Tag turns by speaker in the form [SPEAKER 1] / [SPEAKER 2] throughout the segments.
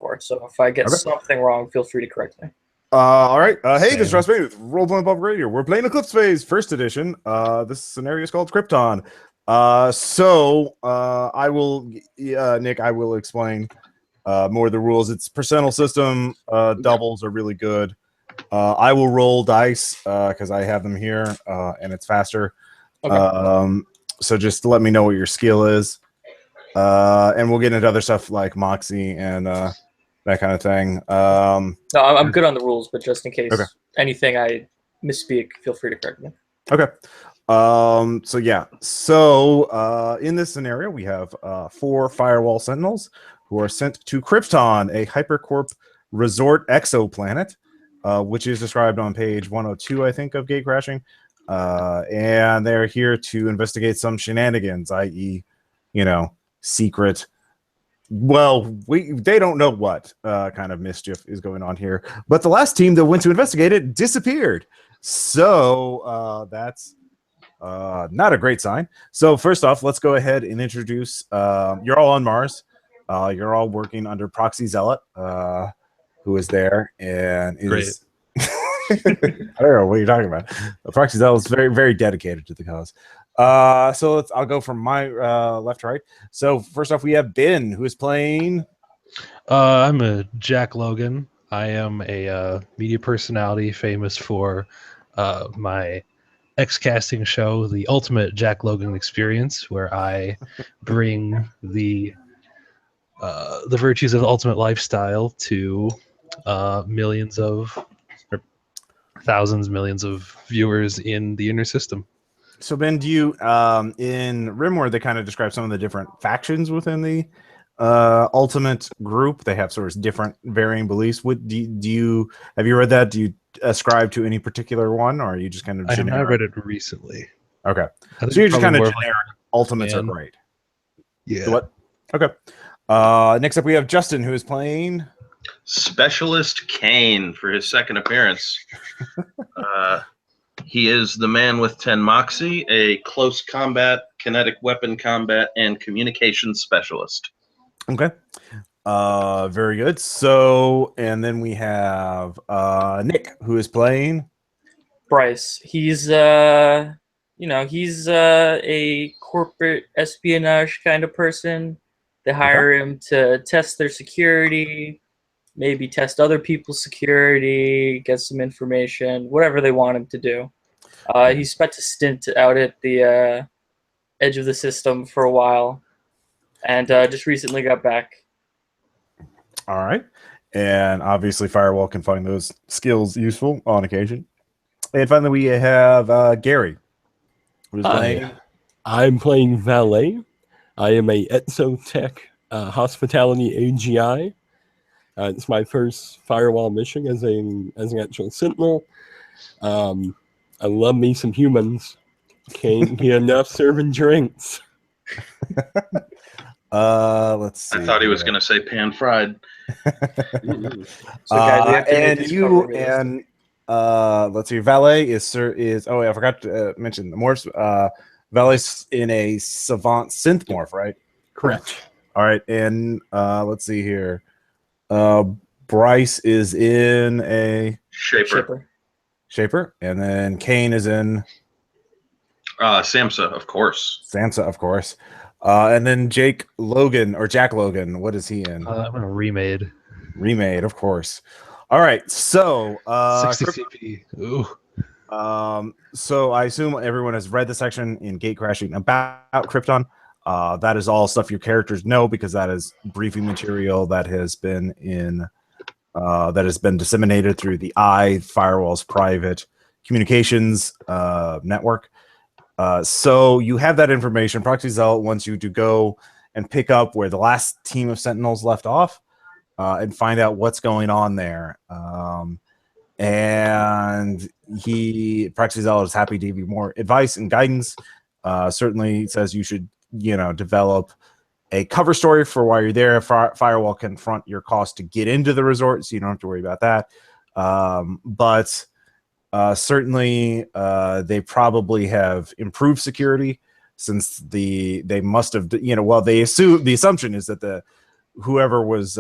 [SPEAKER 1] before, so if I get something wrong, feel free to correct me.
[SPEAKER 2] All right. Hey, this is Ross Bain with Roll-Playing Pub Radio. We're playing Eclipse Phase, first edition. This scenario is called Krypton. I will, Nick, I will explain more of the rules. It's percentile system. Doubles are really good. I will roll dice because I have them here, and it's faster. Okay. So just let me know what your skill is. And we'll get into other stuff like Moxie and that kind of thing.
[SPEAKER 1] No, I'm good on the rules, but just in case anything I misspeak, feel free to correct me.
[SPEAKER 2] Okay. In this scenario, we have 4 firewall sentinels who are sent to Krypton, a hypercorp resort exoplanet, which is described on page 102, I think, of Gatecrashing. And they're here to investigate some shenanigans, i.e., secret. Well, they don't know what kind of mischief is going on here, but the last team that went to investigate it disappeared. So that's not a great sign. So first off, let's go ahead and introduce. You're all on Mars. You're all working under Proxy Zealot, who is there and is. I don't know what you're talking about. Proxy Zealot is very, very dedicated to the cause. I'll go from my left to right. So first off, we have Ben, who is playing.
[SPEAKER 3] I'm a Jack Logan. I am a media personality famous for my X-casting show, The Ultimate Jack Logan Experience, where I bring the virtues of the ultimate lifestyle to millions of millions of viewers in the inner system.
[SPEAKER 2] So Ben, do you in Rimworld they kind of describe some of the different factions within the ultimate group? They have sort of different varying beliefs. What do you have you read that? Do you ascribe to any particular one, or are you just kind of generic?
[SPEAKER 3] I have read it recently.
[SPEAKER 2] Okay, so you're just kind of generic. Ultimates are great.
[SPEAKER 3] Yeah.
[SPEAKER 2] What? Okay. Next up, we have Justin, who is playing
[SPEAKER 4] Specialist Kane for his second appearance. He is the man with 10 Moxie, a close combat, kinetic weapon combat, and communication specialist.
[SPEAKER 2] Okay. Very good. So, and then we have Nick, who is playing
[SPEAKER 1] Bryce. He's a corporate espionage kind of person. They hire him to test their security, maybe test other people's security, get some information, whatever they want him to do. He spent a stint out at the edge of the system for a while, and just recently got back.
[SPEAKER 2] All right. And obviously Firewall can find those skills useful on occasion. And finally, we have Gary, who's playing.
[SPEAKER 5] I'm playing Valet. I am a Exotech Hospitality AGI. It's my first Firewall mission as an actual Sentinel. I love me some humans. Can't get enough serving drinks.
[SPEAKER 2] Let's see.
[SPEAKER 4] I thought he was going to say pan-fried.
[SPEAKER 2] Let's see. Valet is I forgot to mention the morphs. Valet's in a savant synth morph, right?
[SPEAKER 5] Correct.
[SPEAKER 2] All right, and let's see here. Bryce is in a Shaper, and then Kane is in
[SPEAKER 4] Samsa, of course.
[SPEAKER 2] And then Jack Logan, what is he in?
[SPEAKER 3] I'm a remade,
[SPEAKER 2] of course. All right, so
[SPEAKER 3] 60 CP. Ooh.
[SPEAKER 2] So I assume everyone has read the section in Gatecrashing about Krypton. That is all stuff your characters know because that is briefing material that has been disseminated through the Firewall's private communications network. So you have that information. Proxy Zealot wants you to go and pick up where the last team of Sentinels left off and find out what's going on there. And Proxy Zealot is happy to give you more advice and guidance. Certainly says you should, develop a cover story for why you're there. Firewall can front your cost to get into the resort, so you don't have to worry about that. But certainly they probably have improved security since they must have, the assumption is that whoever was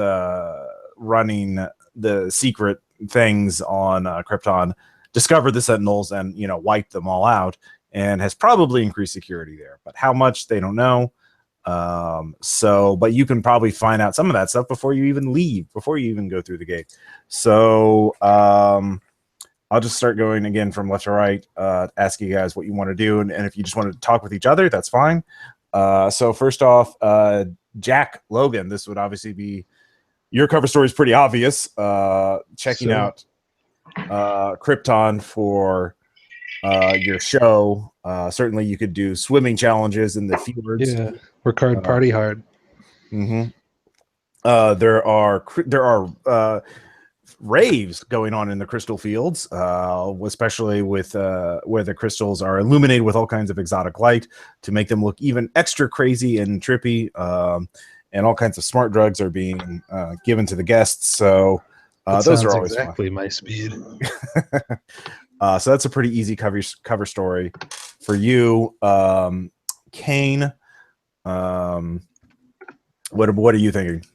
[SPEAKER 2] running the secret things on Krypton discovered the Sentinels and wiped them all out, and has probably increased security there. But how much, they don't know. But you can probably find out some of that stuff before you even leave, before you even go through the gate. So I'll just start going again from left to right, ask you guys what you want to do, and if you just want to talk with each other, that's fine. So first off, Jack Logan, this would obviously be your cover story is pretty obvious. Checking out Krypton for your show. Certainly, you could do swimming challenges in the fjords.
[SPEAKER 3] Yeah, work hard, party hard.
[SPEAKER 2] Mm-hmm. There are raves going on in the crystal fields, especially with where the crystals are illuminated with all kinds of exotic light to make them look even extra crazy and trippy. And all kinds of smart drugs are being given to the guests. So those are always
[SPEAKER 3] exactly
[SPEAKER 2] fun.
[SPEAKER 3] my speed.
[SPEAKER 2] So that's a pretty easy cover story for you, Kane. What are you thinking?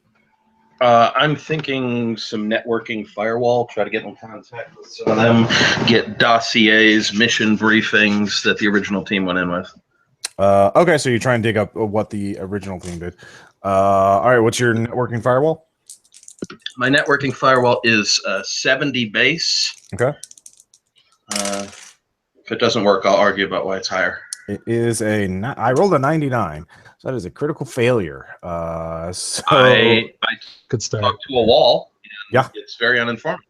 [SPEAKER 4] I'm thinking some networking firewall, try to get in contact with some of them, get dossiers, mission briefings that the original team went in with.
[SPEAKER 2] Okay, so you try and dig up what the original team did. All right, what's your networking firewall?
[SPEAKER 4] My networking firewall is 70 base.
[SPEAKER 2] Okay.
[SPEAKER 4] If it doesn't work, I'll argue about why it's higher.
[SPEAKER 2] It is I rolled a 99, so that is a critical failure. So
[SPEAKER 4] I
[SPEAKER 3] Good start.
[SPEAKER 4] talked to a wall. And
[SPEAKER 2] Yeah.
[SPEAKER 4] It's very uninforming.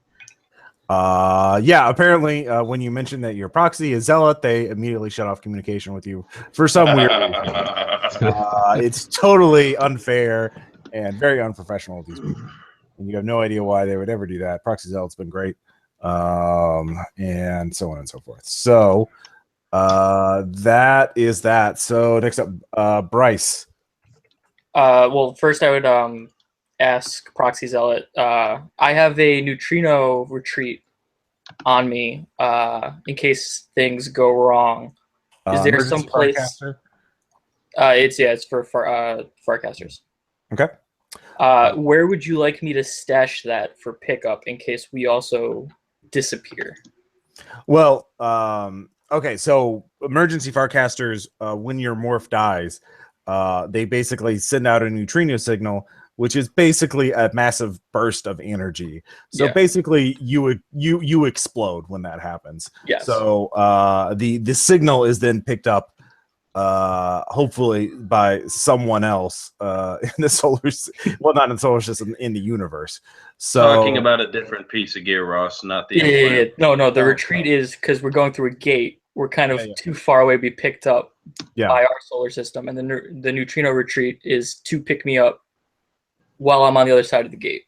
[SPEAKER 2] Yeah, apparently when you mentioned that your proxy is Zealot, they immediately shut off communication with you for some weird reason. It's totally unfair and very unprofessional of these people. And you have no idea why they would ever do that. Proxy Zealot's been great. And so on and so forth. So that is that. So next up, Bryce.
[SPEAKER 1] Well, first I would ask Proxy Zealot. I have a neutrino retreat on me in case things go wrong. Is there some place? It's for Farcasters.
[SPEAKER 2] Okay.
[SPEAKER 1] Where would you like me to stash that for pickup in case we also disappear?
[SPEAKER 2] Well, okay, so emergency Farcasters, when your morph dies, they basically send out a neutrino signal, which is basically a massive burst of energy. So basically, you explode when that happens.
[SPEAKER 1] Yes.
[SPEAKER 2] So the signal is then picked up, hopefully by someone else in the not in the solar system, in the universe. So
[SPEAKER 4] Talking about a different piece of gear, Ross, not the implant.
[SPEAKER 1] No, the retreat is because we're going through a gate. We're kind of too far away to be picked up by our solar system, and the neutrino retreat is to pick me up while I'm on the other side of the gate.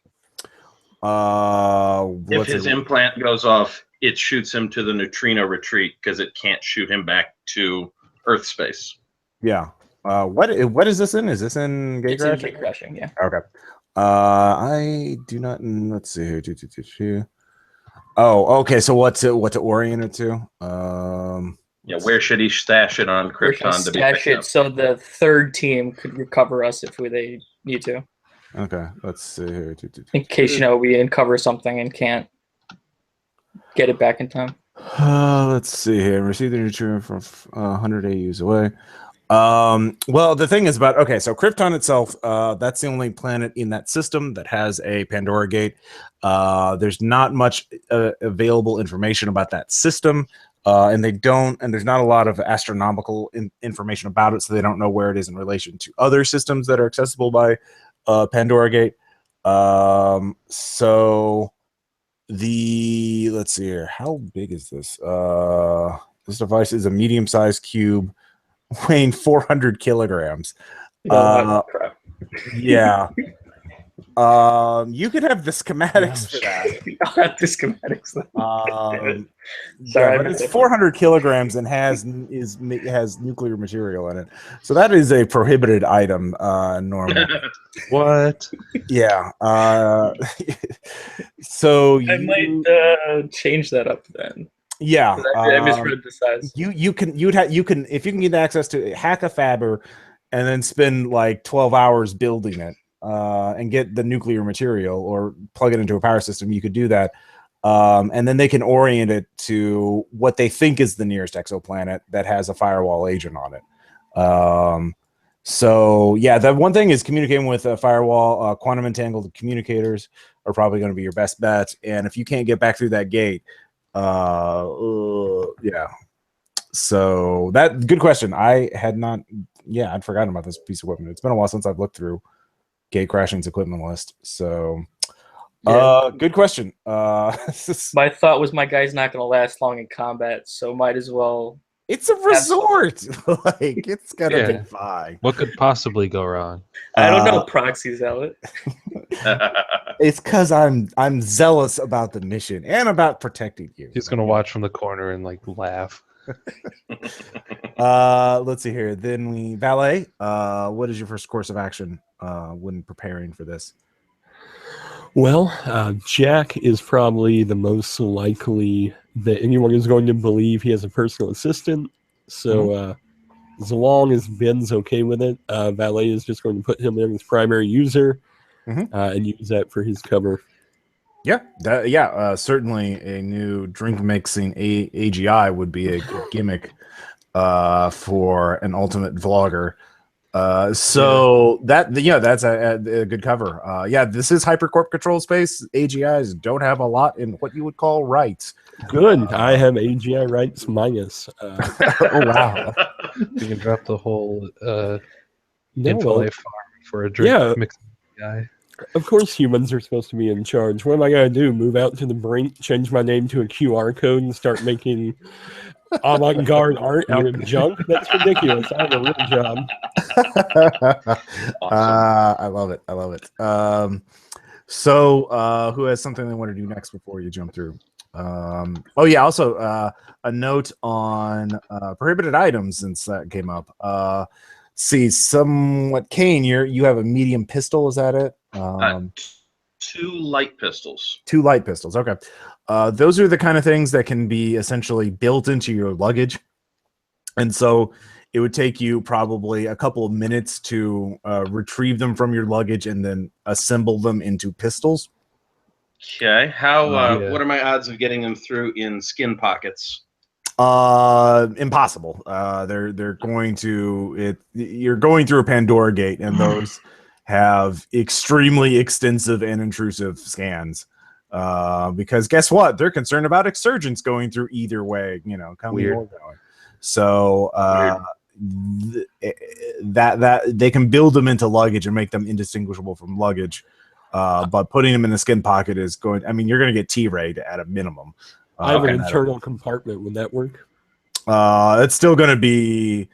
[SPEAKER 4] If his implant goes off, it shoots him to the neutrino retreat because it can't shoot him back to Earth space.
[SPEAKER 2] Yeah. What is this in? Is this in
[SPEAKER 1] It's in
[SPEAKER 2] Gatecrashing?
[SPEAKER 1] Gatecrashing, yeah.
[SPEAKER 2] Okay. I do not. Let's see here. Oh, okay. So what to orient it to?
[SPEAKER 4] Where should he stash it on Krypton to be
[SPEAKER 1] stash
[SPEAKER 4] picked
[SPEAKER 1] it
[SPEAKER 4] up?
[SPEAKER 1] so the third team could recover us if they need to.
[SPEAKER 2] Okay. Let's see here.
[SPEAKER 1] In case we uncover something and can't get it back in time.
[SPEAKER 2] Let's see here. Receive the neutrino from 100 AUs away. Well, the thing is so Krypton itself, that's the only planet in that system that has a Pandora gate. There's not much available information about that system, and there's not a lot of astronomical information about it, so they don't know where it is in relation to other systems that are accessible by Pandora gate. So let's see here. How big is this? This device is a medium-sized cube weighing 400 kilograms.
[SPEAKER 1] Crap.
[SPEAKER 2] Yeah. You could have the schematics for that.
[SPEAKER 1] I'll have the schematics.
[SPEAKER 2] Sorry, but it's 400 kilograms and has nuclear material in it, so that is a prohibited item normally.
[SPEAKER 3] What?
[SPEAKER 2] Yeah. So
[SPEAKER 1] I might change that up then.
[SPEAKER 2] Yeah,
[SPEAKER 1] I misread the size.
[SPEAKER 2] You can if you can get access to hack a fabber and then spend like 12 hours building it. and get the nuclear material or plug it into a power system, you could do that. And then they can orient it to what they think is the nearest exoplanet that has a firewall agent on it. So yeah, the one thing is communicating with a firewall. Quantum entangled communicators are probably going to be your best bet. And if you can't get back through that gate, yeah. So that good question. I'd forgotten about this piece of equipment. It's been a while since I've looked through Gatecrashing's equipment list. So good question.
[SPEAKER 1] My thought was my guy's not going to last long in combat, so might as well.
[SPEAKER 2] It's a resort. Like it's gonna be fine.
[SPEAKER 3] What could possibly go wrong?
[SPEAKER 1] I don't know, proxy zealot.
[SPEAKER 2] It's because I'm zealous about the mission and about protecting you.
[SPEAKER 3] He's gonna watch from the corner and like laugh.
[SPEAKER 2] Let's see here. Then we valet. What is your first course of action when preparing for this?
[SPEAKER 5] Well, Jack is probably the most likely that anyone is going to believe he has a personal assistant. So as long as Ben's okay with it, Valet is just going to put him in as primary user and use that for his cover.
[SPEAKER 2] Yeah, certainly a new drink mixing AGI would be a good gimmick for an ultimate vlogger. That's a good cover. This is Hypercorp control space. AGIs don't have a lot in what you would call rights.
[SPEAKER 5] Good. I have AGI rights minus.
[SPEAKER 2] Oh wow!
[SPEAKER 3] You can drop the whole
[SPEAKER 5] No,
[SPEAKER 3] farm for a drink mixing guy.
[SPEAKER 5] Of course, humans are supposed to be in charge. What am I gonna do? Move out to the brink, change my name to a QR code, and start making avant-garde art out of junk? That's ridiculous. I have a real job.
[SPEAKER 2] Awesome. I love it. So who has something they want to do next before you jump through? Also a note on prohibited items, since that came up. Somewhat Kane, you have a medium pistol, is that it?
[SPEAKER 4] 2 light pistols.
[SPEAKER 2] 2 light pistols, okay. Those are the kind of things that can be essentially built into your luggage. And so it would take you probably a couple of minutes to retrieve them from your luggage and then assemble them into pistols.
[SPEAKER 4] Okay. What are my odds of getting them through in skin pockets?
[SPEAKER 2] Impossible. You're going through a Pandora gate, and those have extremely extensive and intrusive scans. Because guess what? They're concerned about exsurgents going through either way, coming or going. So that they can build them into luggage and make them indistinguishable from luggage. But putting them in the skin pocket is you're going to get T-rayed at a minimum.
[SPEAKER 5] I have an internal compartment. Would that work?
[SPEAKER 2] It's still going to be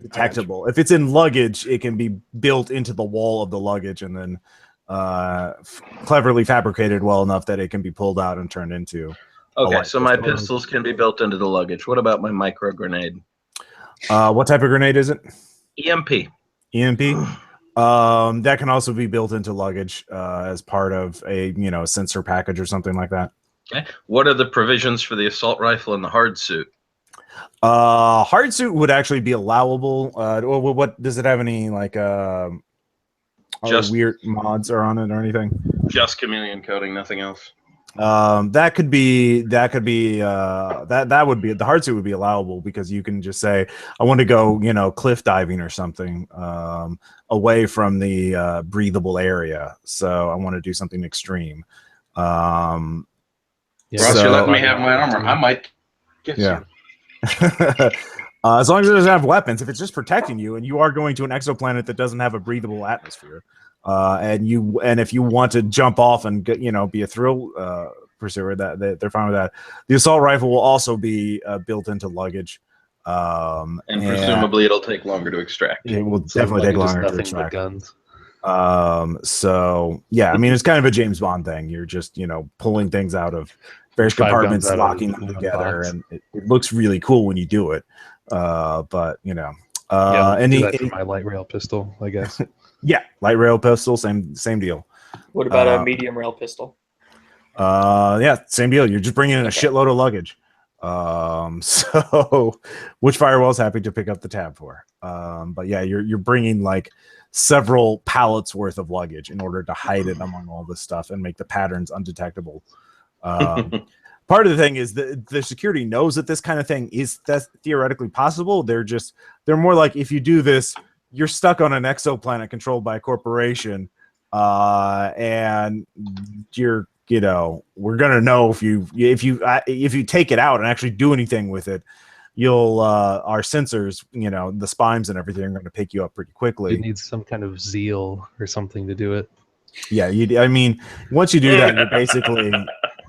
[SPEAKER 2] detectable. If it's in luggage, it can be built into the wall of the luggage and then cleverly fabricated well enough that it can be pulled out and turned into.
[SPEAKER 4] Okay, so my pistols can be built into the luggage. What about my micro grenade?
[SPEAKER 2] What type of grenade is it?
[SPEAKER 4] EMP.
[SPEAKER 2] EMP. That can also be built into luggage as part of a sensor package or something like that.
[SPEAKER 4] Okay. What are the provisions for the assault rifle and the hard suit?
[SPEAKER 2] Hard suit would actually be allowable. What does it have any just weird mods are on it or anything?
[SPEAKER 4] Just chameleon coating, nothing else.
[SPEAKER 2] That would be the hard suit would be allowable because you can just say, I want to go, cliff diving or something, away from the breathable area. So I want to do something extreme.
[SPEAKER 4] Ross, you're letting me have my armor. I might get you.
[SPEAKER 2] As long as it doesn't have weapons. If it's just protecting you and you are going to an exoplanet that doesn't have a breathable atmosphere, and if you want to jump off and get, be a thrill pursuer, that they're fine with that. The assault rifle will also be built into luggage,
[SPEAKER 4] and presumably it'll take longer to extract.
[SPEAKER 2] It will definitely take longer to extract.
[SPEAKER 3] Guns.
[SPEAKER 2] So yeah, it's kind of a James Bond thing. You're just pulling things out of various compartments, locking them together, and it looks really cool when you do it. But
[SPEAKER 3] do that for my light rail pistol, I guess.
[SPEAKER 2] Yeah, light rail pistol, same deal.
[SPEAKER 1] What about a medium rail pistol?
[SPEAKER 2] Same deal. You're just bringing in a shitload of luggage. So which firewall's happy to pick up the tab for? But yeah, you're bringing several pallets worth of luggage in order to hide it among all this stuff and make the patterns undetectable. Part of the thing is that the security knows that this kind of thing is theoretically possible. They're more like, if you do this, you're stuck on an exoplanet controlled by a corporation, and we're gonna know if you take it out and actually do anything with it, our sensors, the spimes and everything are going to pick you up pretty quickly.
[SPEAKER 3] You need some kind of zeal or something to do it.
[SPEAKER 2] Yeah, once you do that, you're basically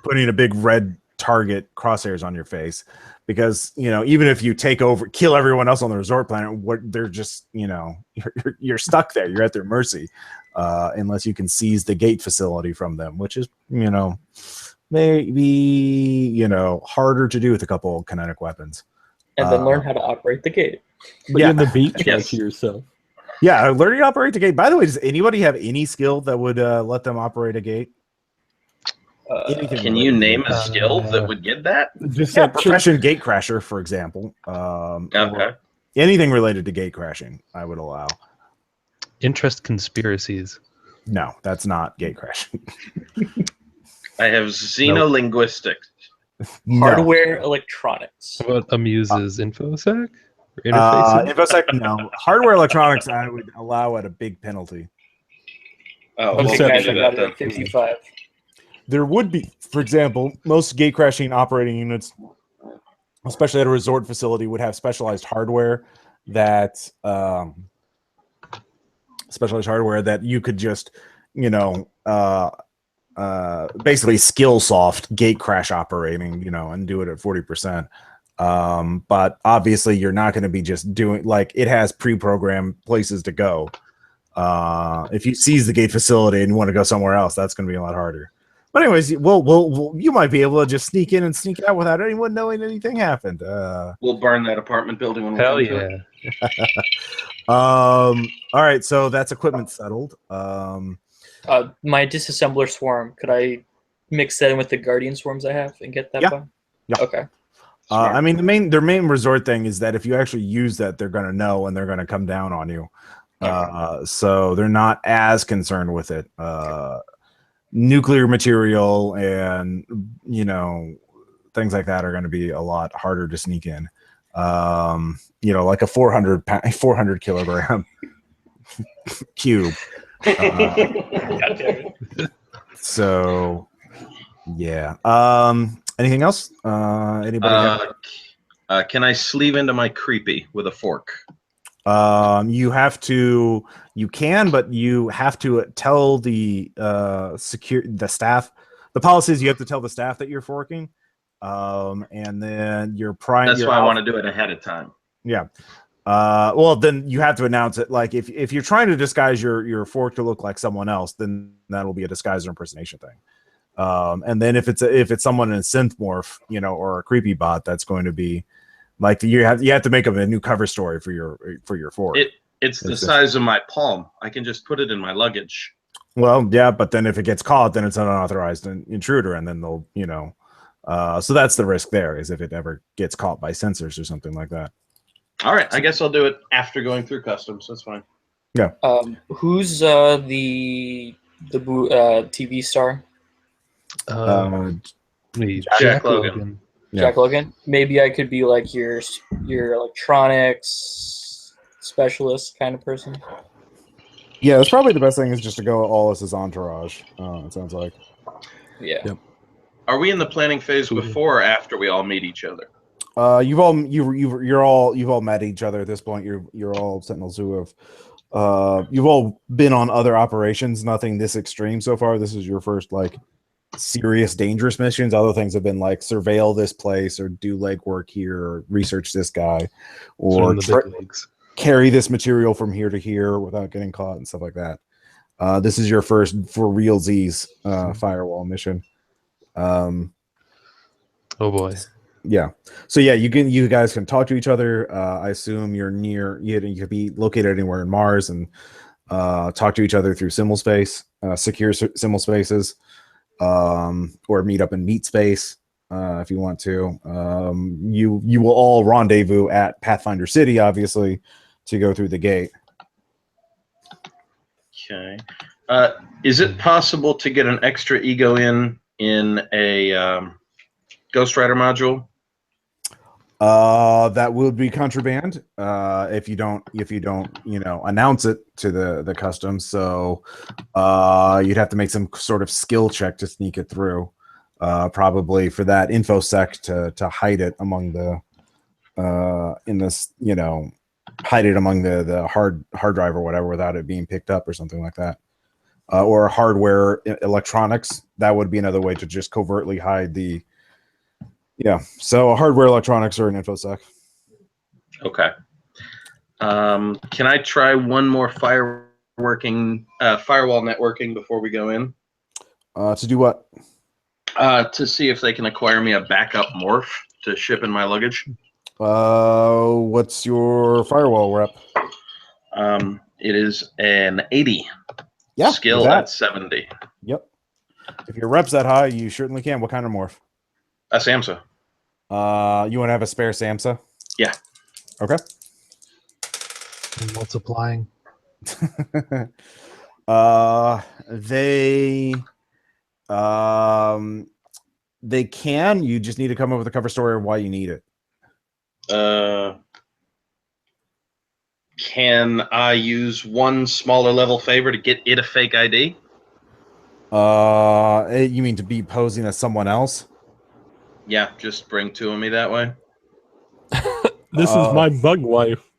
[SPEAKER 2] putting a big red target crosshairs on your face, because even if you kill everyone else on the resort planet, they're just you're stuck there. You're at their mercy, unless you can seize the gate facility from them, which is maybe harder to do with a couple of kinetic weapons.
[SPEAKER 1] And then learn how to operate the gate.
[SPEAKER 5] Put you in the beat to yourself.
[SPEAKER 2] Yeah, learning to operate the gate. By the way, does anybody have any skill that would let them operate a gate?
[SPEAKER 4] Can you name a skill that would get that?
[SPEAKER 5] Just
[SPEAKER 2] profession gatecrasher, for example.
[SPEAKER 4] Okay.
[SPEAKER 2] Anything related to gatecrashing, I would allow.
[SPEAKER 3] Interest conspiracies.
[SPEAKER 2] No, that's not gatecrashing.
[SPEAKER 4] I have xenolinguistics.
[SPEAKER 1] Hardware electronics.
[SPEAKER 3] How about Amuse's InfoSec? Or interfaces?
[SPEAKER 2] InfoSec, no. Hardware electronics, I would allow at a big penalty.
[SPEAKER 4] Oh,
[SPEAKER 1] Okay,
[SPEAKER 4] well,
[SPEAKER 1] guys,
[SPEAKER 4] do
[SPEAKER 1] I
[SPEAKER 4] that
[SPEAKER 1] got it
[SPEAKER 4] then.
[SPEAKER 1] at 55.
[SPEAKER 2] There would be, for example, most gatecrashing operating units, especially at a resort facility, would have specialized hardware that you could just, basically skill soft gate crash operating, and do it at 40%. But obviously you're not going to be just doing, like, it has pre-programmed places to go. If you seize the gate facility and you want to go somewhere else, that's going to be a lot harder. But anyways, you might be able to just sneak in and sneak out without anyone knowing anything happened.
[SPEAKER 4] We'll burn that apartment building when we
[SPEAKER 3] Hell
[SPEAKER 4] come to
[SPEAKER 3] yeah.
[SPEAKER 4] it.
[SPEAKER 2] All right, so that's equipment settled.
[SPEAKER 1] My disassembler swarm, could I mix that in with the guardian swarms I have and get that
[SPEAKER 2] Yeah.
[SPEAKER 1] one?
[SPEAKER 2] Yeah.
[SPEAKER 1] Okay.
[SPEAKER 2] Their main resort thing is that if you actually use that, they're going to know and they're going to come down on you. So they're not as concerned with it. Nuclear material and things like that are going to be a lot harder to sneak in. Like a 400 kilogram cube. So yeah. Anything else? Anybody?
[SPEAKER 4] Can I sleeve into my creepy with a fork?
[SPEAKER 2] You can, but you have to tell the staff. The policy is you have to tell the staff that you're forking, and then
[SPEAKER 4] That's why I want to do it ahead of time.
[SPEAKER 2] Yeah. Well, then you have to announce it. Like if you're trying to disguise your fork to look like someone else, then that'll be a disguise or impersonation thing. And then if it's someone in a synth morph, or a creepy bot, that's going to be like you have to make up a new cover story for your fork.
[SPEAKER 4] It's the size of my palm. I can just put it in my luggage.
[SPEAKER 2] Well, yeah, but then if it gets caught, then it's an unauthorized intruder, and then they'll, so that's the risk there, is if it ever gets caught by sensors or something like that.
[SPEAKER 4] All right, I guess I'll do it after going through customs. That's fine.
[SPEAKER 2] Yeah.
[SPEAKER 1] Who's the TV star?
[SPEAKER 3] Me,
[SPEAKER 4] Jack Logan.
[SPEAKER 2] Yeah.
[SPEAKER 1] Jack Logan. Maybe I could be like your electronics specialist kind of person.
[SPEAKER 2] Yeah, that's probably the best thing, is just to go all as his entourage. It sounds like.
[SPEAKER 1] Yeah.
[SPEAKER 2] Yep.
[SPEAKER 4] Are we in the planning phase before or after we all meet each other?
[SPEAKER 2] You've all met each other at this point. You're all Sentinels who have you've all been on other operations, nothing this extreme so far. This is your first serious dangerous missions. Other things have been like surveil this place or do legwork here or research this guy or carry this material from here to here without getting caught and stuff like that. This is your first for realsies firewall mission.
[SPEAKER 3] Oh boy.
[SPEAKER 2] Yeah. So yeah, you guys can talk to each other. I assume you're near. You could be located anywhere in Mars and talk to each other through symbol space, secure symbol spaces, or meet up in meet space if you want to. You will all rendezvous at Pathfinder City, obviously, to go through the gate.
[SPEAKER 4] Okay. Is it possible to get an extra ego in a Ghost Rider module?
[SPEAKER 2] That would be contraband if you don't announce it to the customs. So you'd have to make some sort of skill check to sneak it through. Probably for that infosec to hide it among the hide it among the hard drive or whatever without it being picked up or something like that. Or hardware electronics. That would be another way to just covertly hide the. Yeah, so hardware electronics or an infosec.
[SPEAKER 4] Okay. Can I try one more firewall networking before we go in?
[SPEAKER 2] To do what?
[SPEAKER 4] To see if they can acquire me a backup morph to ship in my luggage.
[SPEAKER 2] What's your firewall rep?
[SPEAKER 4] It is an 80.
[SPEAKER 2] Yeah,
[SPEAKER 4] Skill
[SPEAKER 2] that.
[SPEAKER 4] at 70.
[SPEAKER 2] Yep. If your rep's that high, you certainly can. What kind of morph?
[SPEAKER 4] A SAMSA.
[SPEAKER 2] You want to have a spare SAMSA?
[SPEAKER 4] Yeah.
[SPEAKER 2] Okay.
[SPEAKER 3] And multiplying.
[SPEAKER 2] They can. You just need to come up with a cover story of why you need it.
[SPEAKER 4] Can I use one smaller level favor to get it a fake ID?
[SPEAKER 2] You mean to be posing as someone else?
[SPEAKER 4] Yeah, just bring two of me that way.
[SPEAKER 5] This is my bug wife.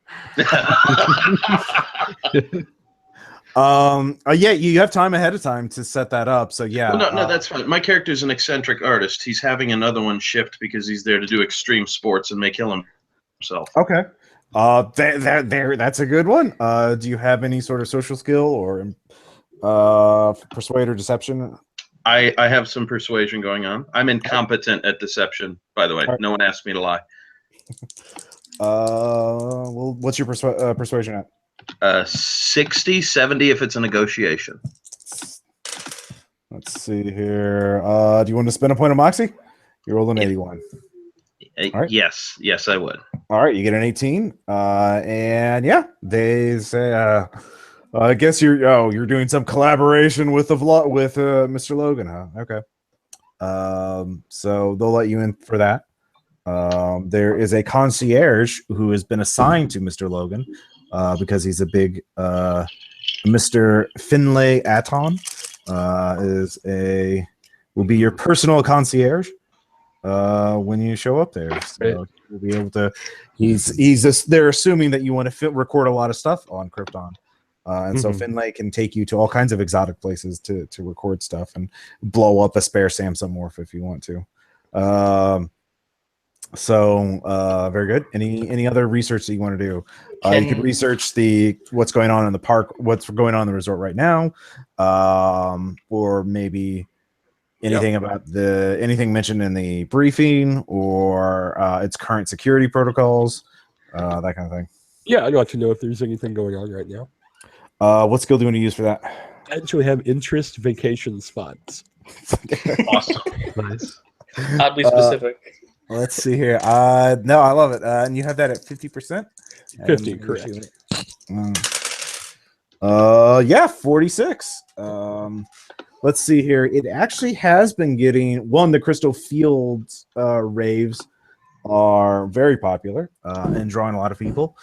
[SPEAKER 2] Yeah, you have time ahead of time to set that up. So yeah.
[SPEAKER 4] Well, no, that's fine. My character's an eccentric artist. He's having another one shipped because he's there to do extreme sports and may kill himself.
[SPEAKER 2] Okay. That's a good one. Do you have any sort of social skill or persuade or deception?
[SPEAKER 4] I have some persuasion going on. I'm incompetent at deception, by the way.
[SPEAKER 2] Right.
[SPEAKER 4] No one asked me to lie.
[SPEAKER 2] Well, what's your persuasion at?
[SPEAKER 4] 60, 70 if it's a negotiation.
[SPEAKER 2] Let's see here. Do you want to spend a point of moxie? You rolled an 81. All right.
[SPEAKER 4] Yes, I would.
[SPEAKER 2] All right, you get an 18. And yeah, they say, I guess you're doing some collaboration with Mr. Logan, huh? Okay. So they'll let you in for that. There is a concierge who has been assigned to Mr. Logan because he's a big Mr. Finlay Aton will be your personal concierge when you show up there. So you'll be able to. They're assuming that you want to record a lot of stuff on Krypton. And so Finlay can take you to all kinds of exotic places to record stuff and blow up a spare Samsung morph if you want to. Very good. Any other research that you want to do? You could research what's going on in the park, what's going on in the resort right now, or maybe anything about anything mentioned in the briefing or its current security protocols, that kind of thing.
[SPEAKER 5] Yeah, I'd like to know if there's anything going on right now.
[SPEAKER 2] What skill do you want to use for that?
[SPEAKER 5] I actually have interest vacation spots.
[SPEAKER 4] Awesome.
[SPEAKER 3] Nice.
[SPEAKER 1] Oddly specific.
[SPEAKER 2] Let's see here. No, I love it. And you have that at 50%?
[SPEAKER 5] 50, correct.
[SPEAKER 2] Yeah, 46. Let's see here. It actually has been getting the Crystal Fields raves are very popular and drawing a lot of people.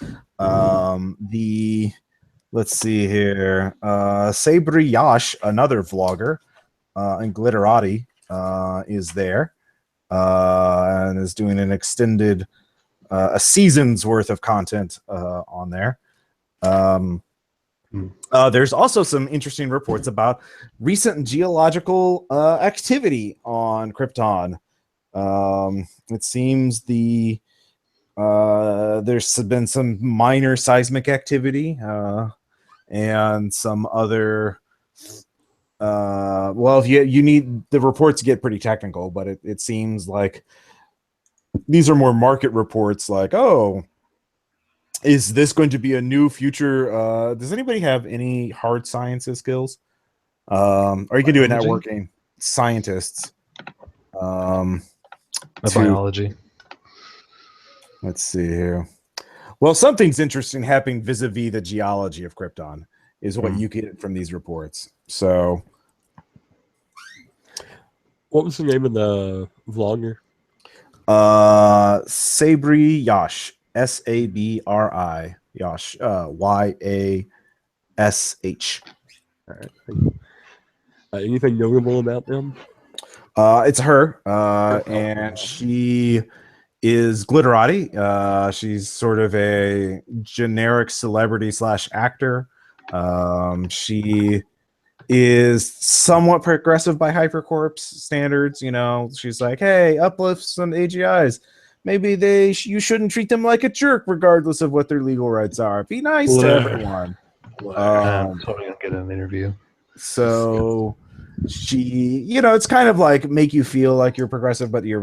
[SPEAKER 2] Let's see here. Sabri Yash, another vlogger, and Glitterati is there and is doing an extended a season's worth of content on there. There's also some interesting reports about recent geological activity on Krypton. It seems there's been some minor seismic activity and some other. You need the reports to get pretty technical, but it seems like these are more market reports. Like, oh, is this going to be a new future? Does anybody have any hard sciences skills? Or you can do a networking scientists.
[SPEAKER 3] Biology.
[SPEAKER 2] Let's see here. Well, something's interesting happening vis-a-vis the geology of Krypton. is what you get from these reports. So,
[SPEAKER 5] What was the name of the vlogger?
[SPEAKER 2] Sabri Yash, Sabri Yash, Yash.
[SPEAKER 5] All right. Anything notable about them?
[SPEAKER 2] It's her, and she is glitterati. She's sort of a generic celebrity / actor. She is somewhat progressive by Hypercorp's standards. You know, she's like, hey, uplift some AGIs. Maybe you shouldn't treat them like a jerk, regardless of what their legal rights are. Be nice to everyone.
[SPEAKER 3] I'm totally gonna get an interview.
[SPEAKER 2] So she, you know, it's kind of like make you feel like you're progressive, but you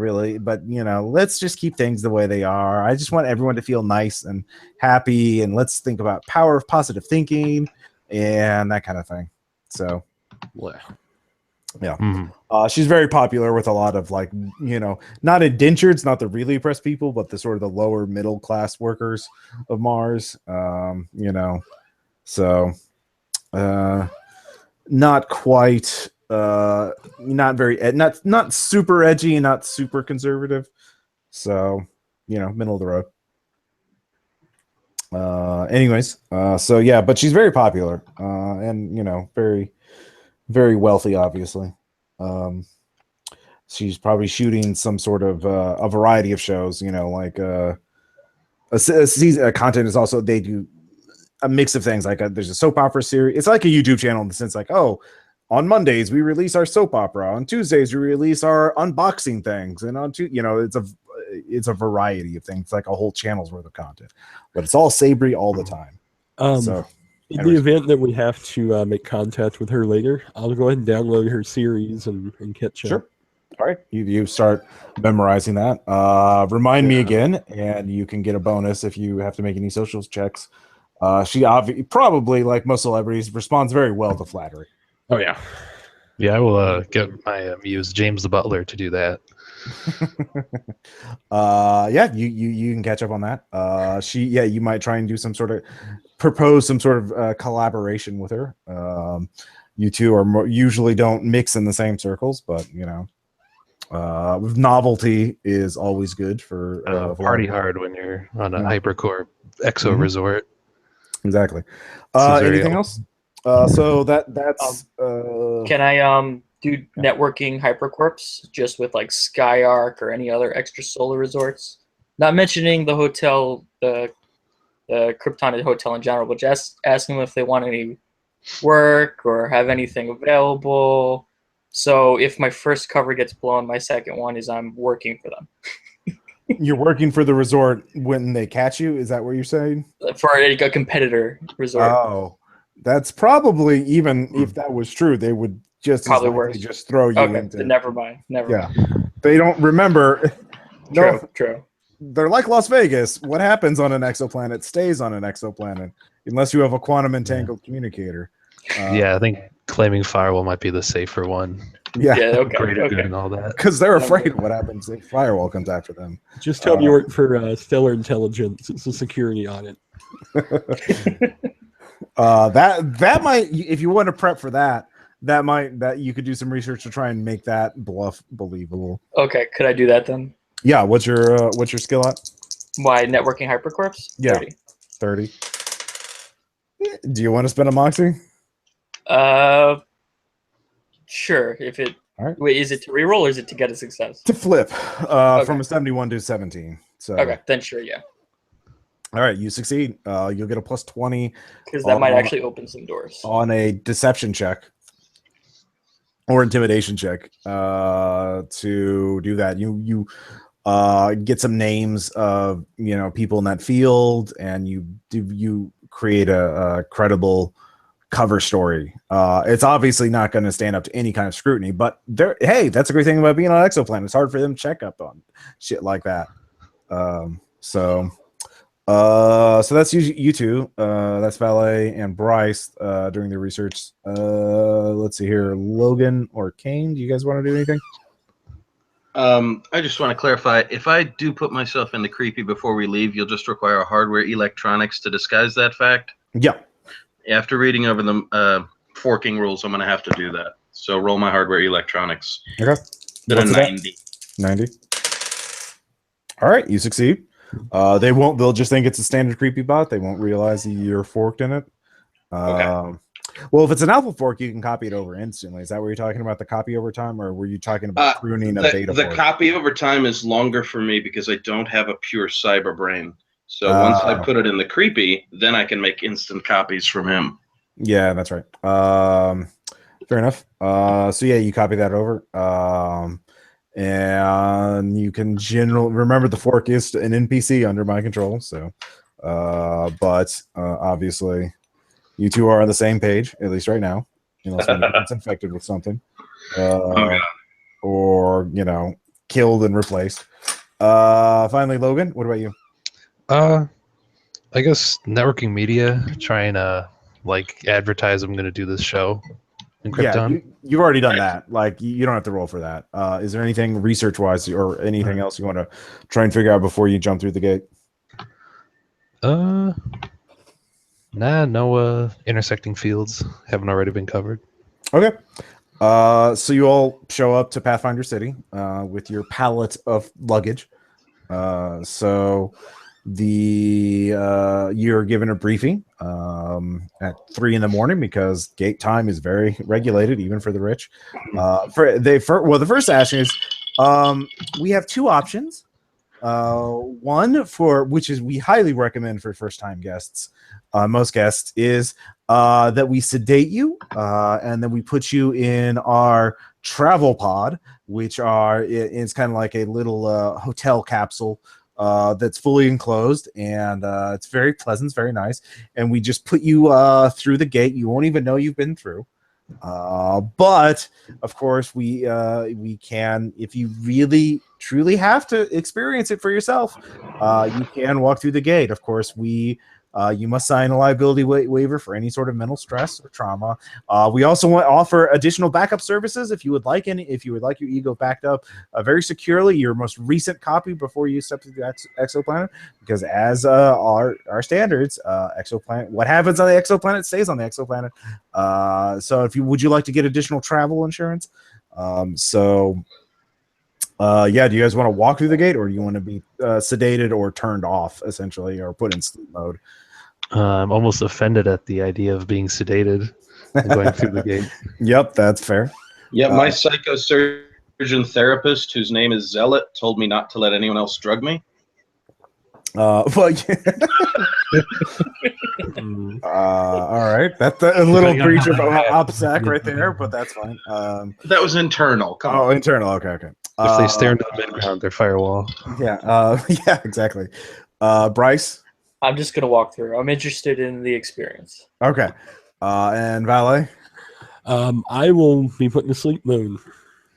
[SPEAKER 2] know, let's just keep things the way they are. I just want everyone to feel nice and happy, and let's think about power of positive thinking and that kind of thing. So, yeah. She's very popular with a lot of, like, you know, not indentures, not the really oppressed people, but the sort of the lower middle class workers of Mars. You know, so not quite, not very, not super edgy, not super conservative. So, you know, middle of the road. Anyways, so yeah, but she's very popular, and, you know, very, very wealthy, obviously. She's probably shooting some sort of a variety of shows, you know, like content is also, they do a mix of things. Like there's a soap opera series. It's like a YouTube channel in the sense, like, oh, on Mondays we release our soap opera, on Tuesdays we release our unboxing things, and you know, it's a variety of things, like a whole channel's worth of content, but it's all Sabri all the time. So
[SPEAKER 5] in the event that we have to make contact with her later, I'll go ahead and download her series and catch up.
[SPEAKER 2] Sure. All right, you start memorizing that. Remind me again, and you can get a bonus if you have to make any socials checks. She probably, like most celebrities, responds very well to flattery.
[SPEAKER 3] Oh yeah, yeah. I will get my muse James the Butler to do that.
[SPEAKER 2] Yeah, you can catch up on that. You might try and do some sort of propose some sort of collaboration with her. You two are usually don't mix in the same circles, but, you know, novelty is always good for
[SPEAKER 3] party hard when you're on a Hypercorp exo resort.
[SPEAKER 2] Exactly. Anything else? So that's
[SPEAKER 1] can I do networking hypercorps just with, like, Skyark or any other extrasolar resorts? Not mentioning the hotel, the Krypton hotel in general, but just asking them if they want any work or have anything available. So if my first cover gets blown, my second one is I'm working for them.
[SPEAKER 2] You're working for the resort when they catch you? Is that what you're saying?
[SPEAKER 1] For a competitor resort.
[SPEAKER 2] Oh, that's probably, even if that was true, they would just
[SPEAKER 1] probably worse.
[SPEAKER 2] Just throw you into.
[SPEAKER 1] Never mind. Never mind.
[SPEAKER 2] They don't remember.
[SPEAKER 1] True.
[SPEAKER 2] They're like Las Vegas. What happens on an exoplanet stays on an exoplanet, unless you have a quantum entangled communicator.
[SPEAKER 3] Yeah, I think claiming firewall might be the safer one.
[SPEAKER 2] Yeah,
[SPEAKER 1] okay.
[SPEAKER 3] Greater good and all that.
[SPEAKER 2] Because they're afraid of what happens if firewall comes after them.
[SPEAKER 5] Just tell me you work for Stellar Intelligence. It's a security audit.
[SPEAKER 2] That might, if you want to prep for that you could do some research to try and make that bluff believable.
[SPEAKER 1] Okay, could I do that then?
[SPEAKER 2] Yeah. What's your skill at?
[SPEAKER 1] My networking hypercorps?
[SPEAKER 2] Yeah. 30. Do you want to spend a moxie?
[SPEAKER 1] Sure. If it.
[SPEAKER 2] All right.
[SPEAKER 1] Wait, is it to reroll or is it to get a success?
[SPEAKER 2] To flip from a 71 to 17. So
[SPEAKER 1] okay, then sure, yeah.
[SPEAKER 2] All right, you succeed. You'll get a plus 20
[SPEAKER 1] because that might actually open some doors
[SPEAKER 2] on a deception check or intimidation check to do that. You get some names of, you know, people in that field, and you create a credible cover story. It's obviously not going to stand up to any kind of scrutiny, but hey, that's a great thing about being on an exoplanet. It's hard for them to check up on shit like that. So that's you two. That's Valet and Bryce doing the research. Let's see here. Logan or Kane, do you guys want to do anything?
[SPEAKER 4] I just want to clarify, if I do put myself into creepy before we leave, you'll just require hardware electronics to disguise that fact?
[SPEAKER 2] Yeah.
[SPEAKER 4] After reading over the forking rules, I'm going to have to do that. So roll my hardware electronics.
[SPEAKER 2] Okay.
[SPEAKER 4] Been
[SPEAKER 2] What's
[SPEAKER 4] a
[SPEAKER 2] it at?
[SPEAKER 4] 90.
[SPEAKER 2] 90. All right, you succeed. They'll just think it's a standard creepy bot. They won't realize that you're forked in it.
[SPEAKER 4] Okay.
[SPEAKER 2] Well, if it's an alpha fork, you can copy it over instantly. Is that what you're talking about, the copy over time, or were you talking about pruning a beta
[SPEAKER 4] The
[SPEAKER 2] fork?
[SPEAKER 4] copy over time is longer for me because I don't have a pure cyber brain. So once I put it in the creepy, then I can make instant copies from him.
[SPEAKER 2] Yeah, that's right. Fair enough. So yeah, you copy that over. And you can remember the fork is an NPC under my control. So, but obviously, you two are on the same page, at least right now, unless one gets infected with something, or killed and replaced. Finally, Logan, what about you?
[SPEAKER 3] I guess networking media, trying to like advertise I'm going to do this show in Krypton.
[SPEAKER 2] Yeah, you've already done that. Like, you don't have to roll for that. Is there anything research-wise or anything else you want to try and figure out before you jump through the gate?
[SPEAKER 3] No intersecting fields haven't already been covered.
[SPEAKER 2] Okay. So you all show up to Pathfinder City with your pallet of luggage. So you're given a briefing at 3 a.m. because gate time is very regulated, even for the rich. The first action is we have two options. One which is we highly recommend for first-time guests, most guests, is that we sedate you and then we put you in our travel pod, which it's kind of like a little hotel capsule that's fully enclosed, and it's very pleasant, it's very nice, and we just put you through the gate. You won't even know you've been through. But of course, we can, if you really truly have to experience it for yourself, you can walk through the gate. Of course, you must sign a liability waiver for any sort of mental stress or trauma. We also offer additional backup services if you would like your ego backed up very securely, your most recent copy before you step to the exoplanet, because as our standards, exoplanet, what happens on the exoplanet stays on the exoplanet. So would you like to get additional travel insurance? Yeah, do you guys want to walk through the gate, or do you want to be sedated or turned off, essentially, or put in sleep mode?
[SPEAKER 3] I'm almost offended at the idea of being sedated and going through the gate.
[SPEAKER 2] Yep, that's fair.
[SPEAKER 4] Yeah, my psychosurgeon therapist, whose name is Zealot, told me not to let anyone else drug me.
[SPEAKER 2] Well, yeah. All right, that's a little breach of OPSEC right there, but that's fine.
[SPEAKER 4] That was internal. Come on.
[SPEAKER 2] Internal. Okay.
[SPEAKER 3] If they stare into the midground, they're firewall.
[SPEAKER 2] Yeah. Yeah. Exactly. Bryce.
[SPEAKER 1] I'm just gonna walk through. I'm interested in the experience.
[SPEAKER 2] Okay. And Valet.
[SPEAKER 5] I will be put in sleep mode.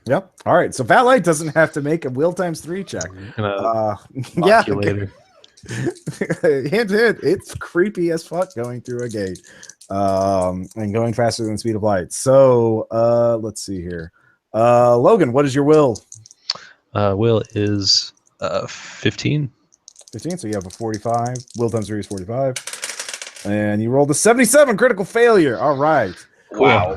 [SPEAKER 2] Yep. All right. So Valet doesn't have to make a will times 3 check. Yeah.
[SPEAKER 3] Later.
[SPEAKER 2] Hint. It's creepy as fuck going through a gate, and going faster than the speed of light. So let's see here. Logan, what is your will?
[SPEAKER 3] Will is 15.
[SPEAKER 2] 15, so you have a 45. Will times 3 is 45. And you rolled a 77, critical failure. All right.
[SPEAKER 4] Wow.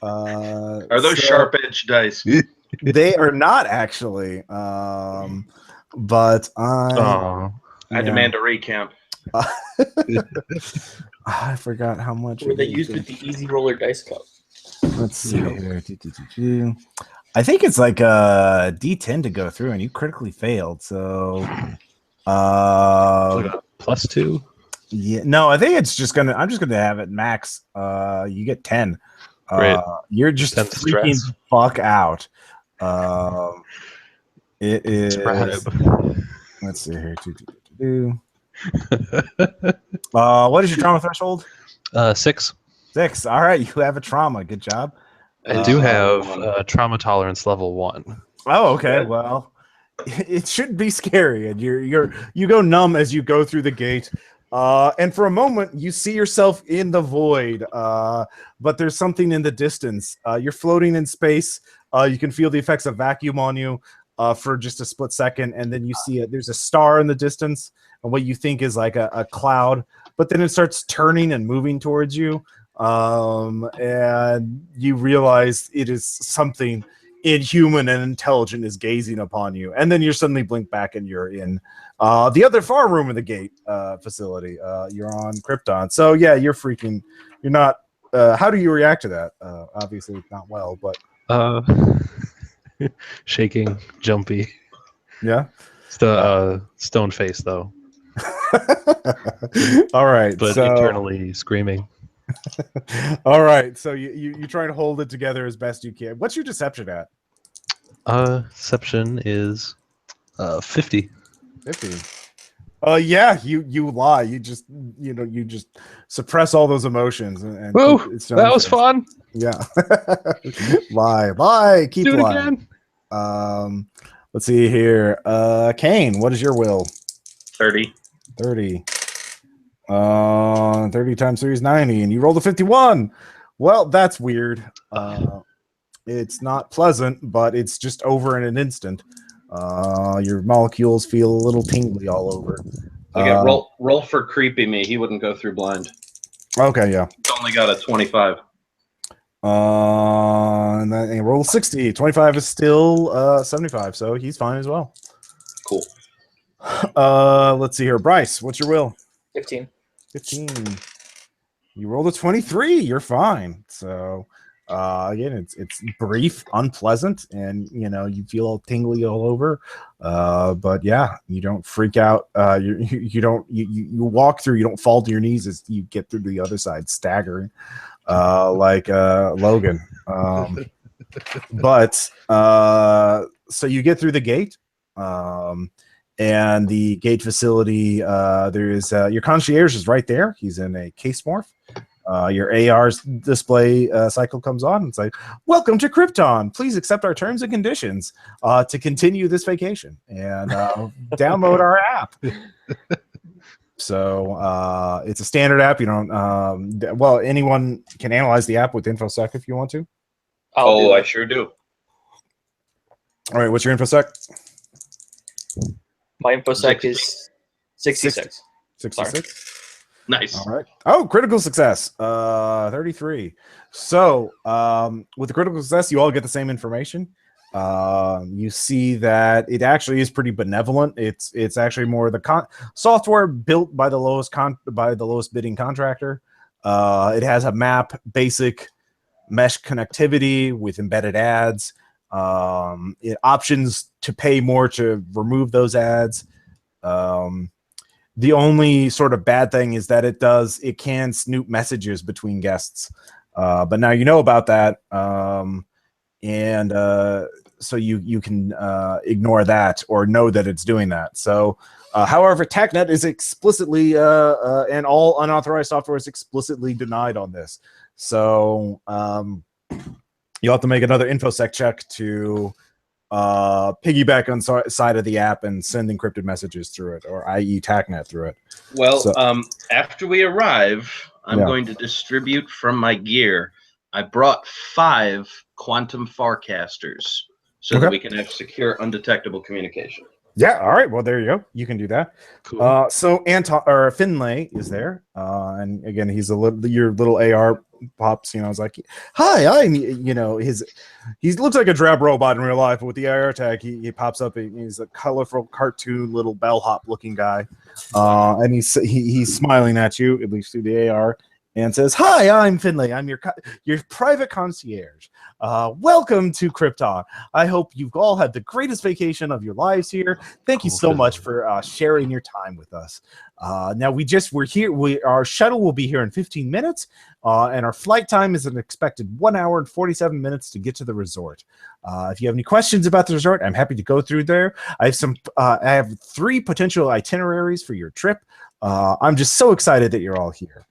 [SPEAKER 4] Are those sharp-edged dice?
[SPEAKER 2] They are not, actually. But I
[SPEAKER 4] demand a recount.
[SPEAKER 2] I forgot how much.
[SPEAKER 1] Were they used with the Easy Roller Dice Cup?
[SPEAKER 2] Let's see here. I think it's like a D10 to go through, and you critically failed. So,
[SPEAKER 3] +2.
[SPEAKER 2] Yeah, no, I think it's just gonna. I'm just gonna have it max. You get 10.
[SPEAKER 3] Great.
[SPEAKER 2] You're just freaking fuck out. It is. Let's see here. What is your trauma threshold?
[SPEAKER 3] 6.
[SPEAKER 2] 6. All right, you have a trauma. Good job.
[SPEAKER 3] I do have trauma tolerance level 1.
[SPEAKER 2] Oh, okay. Well, it shouldn't be scary, and you go numb as you go through the gate. And for a moment, you see yourself in the void, but there's something in the distance. You're floating in space. You can feel the effects of vacuum on you for just a split second, and then you see there's a star in the distance, and what you think is like a cloud, but then it starts turning and moving towards you, and you realize it is something inhuman and intelligent is gazing upon you, and then you're suddenly blink back and you're in the other far room of the gate facility. You're on Krypton, so yeah, you're not. How do you react to that? Obviously not well, but
[SPEAKER 3] shaking, jumpy.
[SPEAKER 2] yeah.
[SPEAKER 3] It's the stone face though,
[SPEAKER 2] All right,
[SPEAKER 3] but
[SPEAKER 2] so
[SPEAKER 3] internally screaming.
[SPEAKER 2] all right, so you try to hold it together as best you can. What's your deception at?
[SPEAKER 3] Deception is 50.
[SPEAKER 2] 50. Yeah, you lie. You just suppress all those emotions and
[SPEAKER 3] Woo!
[SPEAKER 2] keep it
[SPEAKER 3] That was
[SPEAKER 2] stone-faced.
[SPEAKER 3] fun.
[SPEAKER 2] Yeah. lie, keep
[SPEAKER 3] Do it
[SPEAKER 2] lying.
[SPEAKER 3] again.
[SPEAKER 2] Let's see here. Kane, what is your will?
[SPEAKER 4] 30.
[SPEAKER 2] 30. 30 times 3 is 90, and you rolled a 51. Well, that's weird. It's not pleasant, but it's just over in an instant. Your molecules feel a little tingly all over.
[SPEAKER 4] Okay, roll for creepy me. He wouldn't go through blind.
[SPEAKER 2] Okay, yeah.
[SPEAKER 4] He's only got a 25.
[SPEAKER 2] And then he rolled 60. 25 is still 75, so he's fine as well.
[SPEAKER 4] Cool.
[SPEAKER 2] Let's see here. Bryce, what's your will?
[SPEAKER 1] 15.
[SPEAKER 2] 15. You rolled a 23. You're fine. So again, it's brief, unpleasant, and you feel all tingly all over. But yeah, you don't freak out. You walk through. You don't fall to your knees as you get through to the other side, staggering like Logan. But so you get through the gate. And the gate facility, there is your concierge is right there. He's in a case morph. Your AR's display cycle comes on. It's like, welcome to Krypton. Please accept our terms and conditions to continue this vacation and download our app. So it's a standard app. You don't. Well, anyone can analyze the app with InfoSec if you want to.
[SPEAKER 4] I sure do.
[SPEAKER 2] All right, what's your InfoSec?
[SPEAKER 1] My InfoSec is 66.
[SPEAKER 2] 66.
[SPEAKER 4] Nice.
[SPEAKER 2] All right. Oh, critical success. 33. So with the critical success, you all get the same information. You see that it actually is pretty benevolent. It's actually more the software built by the lowest bidding contractor. It has a map, basic mesh connectivity with embedded ads. It options to pay more to remove those ads. The only sort of bad thing is that it can snoop messages between guests. But now you know about that. And so you can ignore that or know that it's doing that. So, however, TechNet is explicitly and all unauthorized software is explicitly denied on this. So you'll have to make another InfoSec check to piggyback on side of the app and send encrypted messages through it, or i.e. TechNet through it.
[SPEAKER 4] Well, after we arrive, I'm going to distribute from my gear. I brought 5 quantum forecasters so that we can have secure, undetectable communication.
[SPEAKER 2] Yeah. All right. Well, there you go. You can do that.
[SPEAKER 3] Cool.
[SPEAKER 2] So Finlay is there, and again, he's your little AR pops. It's like, hi, I'm. He looks like a drab robot in real life, but with the AR tag, he pops up. He's a colorful cartoon little bellhop looking guy, and he's smiling at you, at least through the AR. And says, hi, I'm Finlay. I'm your private concierge. Welcome to Krypton. I hope you've all had the greatest vacation of your lives here. Thank you so much for sharing your time with us. Now, we're here. Our shuttle will be here in 15 minutes, and our flight time is an expected 1 hour and 47 minutes to get to the resort. If you have any questions about the resort, I'm happy to go through there. I have 3 potential itineraries for your trip. I'm just so excited that you're all here.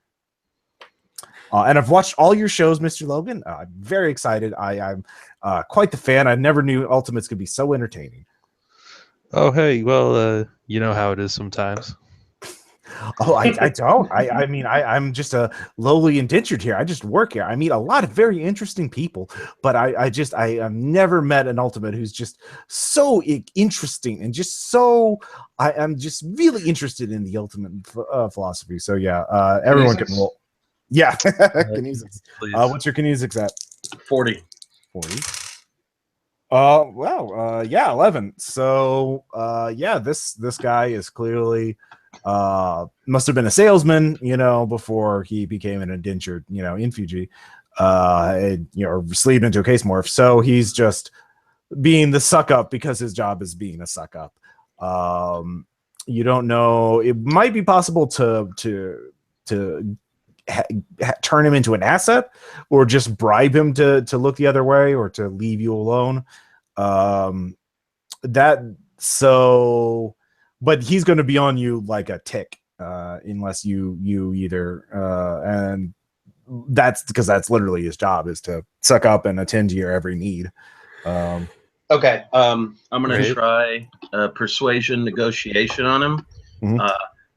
[SPEAKER 2] And I've watched all your shows, Mr. Logan. I'm very excited. I'm quite the fan. I never knew Ultimates could be so entertaining.
[SPEAKER 3] Oh, hey. Well, you know how it is sometimes.
[SPEAKER 2] Oh, I don't. I mean, I'm just a lowly indentured here. I just work here. I meet a lot of very interesting people, but I've never met an ultimate who's just so interesting and just so. I am just really interested in the ultimate philosophy. So yeah, everyone can roll. Yeah, kinesics.
[SPEAKER 3] Please.
[SPEAKER 2] What's your kinesics at?
[SPEAKER 4] 40.
[SPEAKER 2] 40. Yeah, 11. So yeah, this guy is clearly must have been a salesman, before he became an indentured, infugee, or sleeved into a case morph. So he's just being the suck up because his job is being a suck up. You don't know. It might be possible to turn him into an asset, or just bribe him to look the other way, or to leave you alone. But he's going to be on you like a tick, unless you either and that's because that's literally his job, is to suck up and attend to your every need.
[SPEAKER 4] Okay. I'm going to try persuasion negotiation on him.
[SPEAKER 2] Mhm.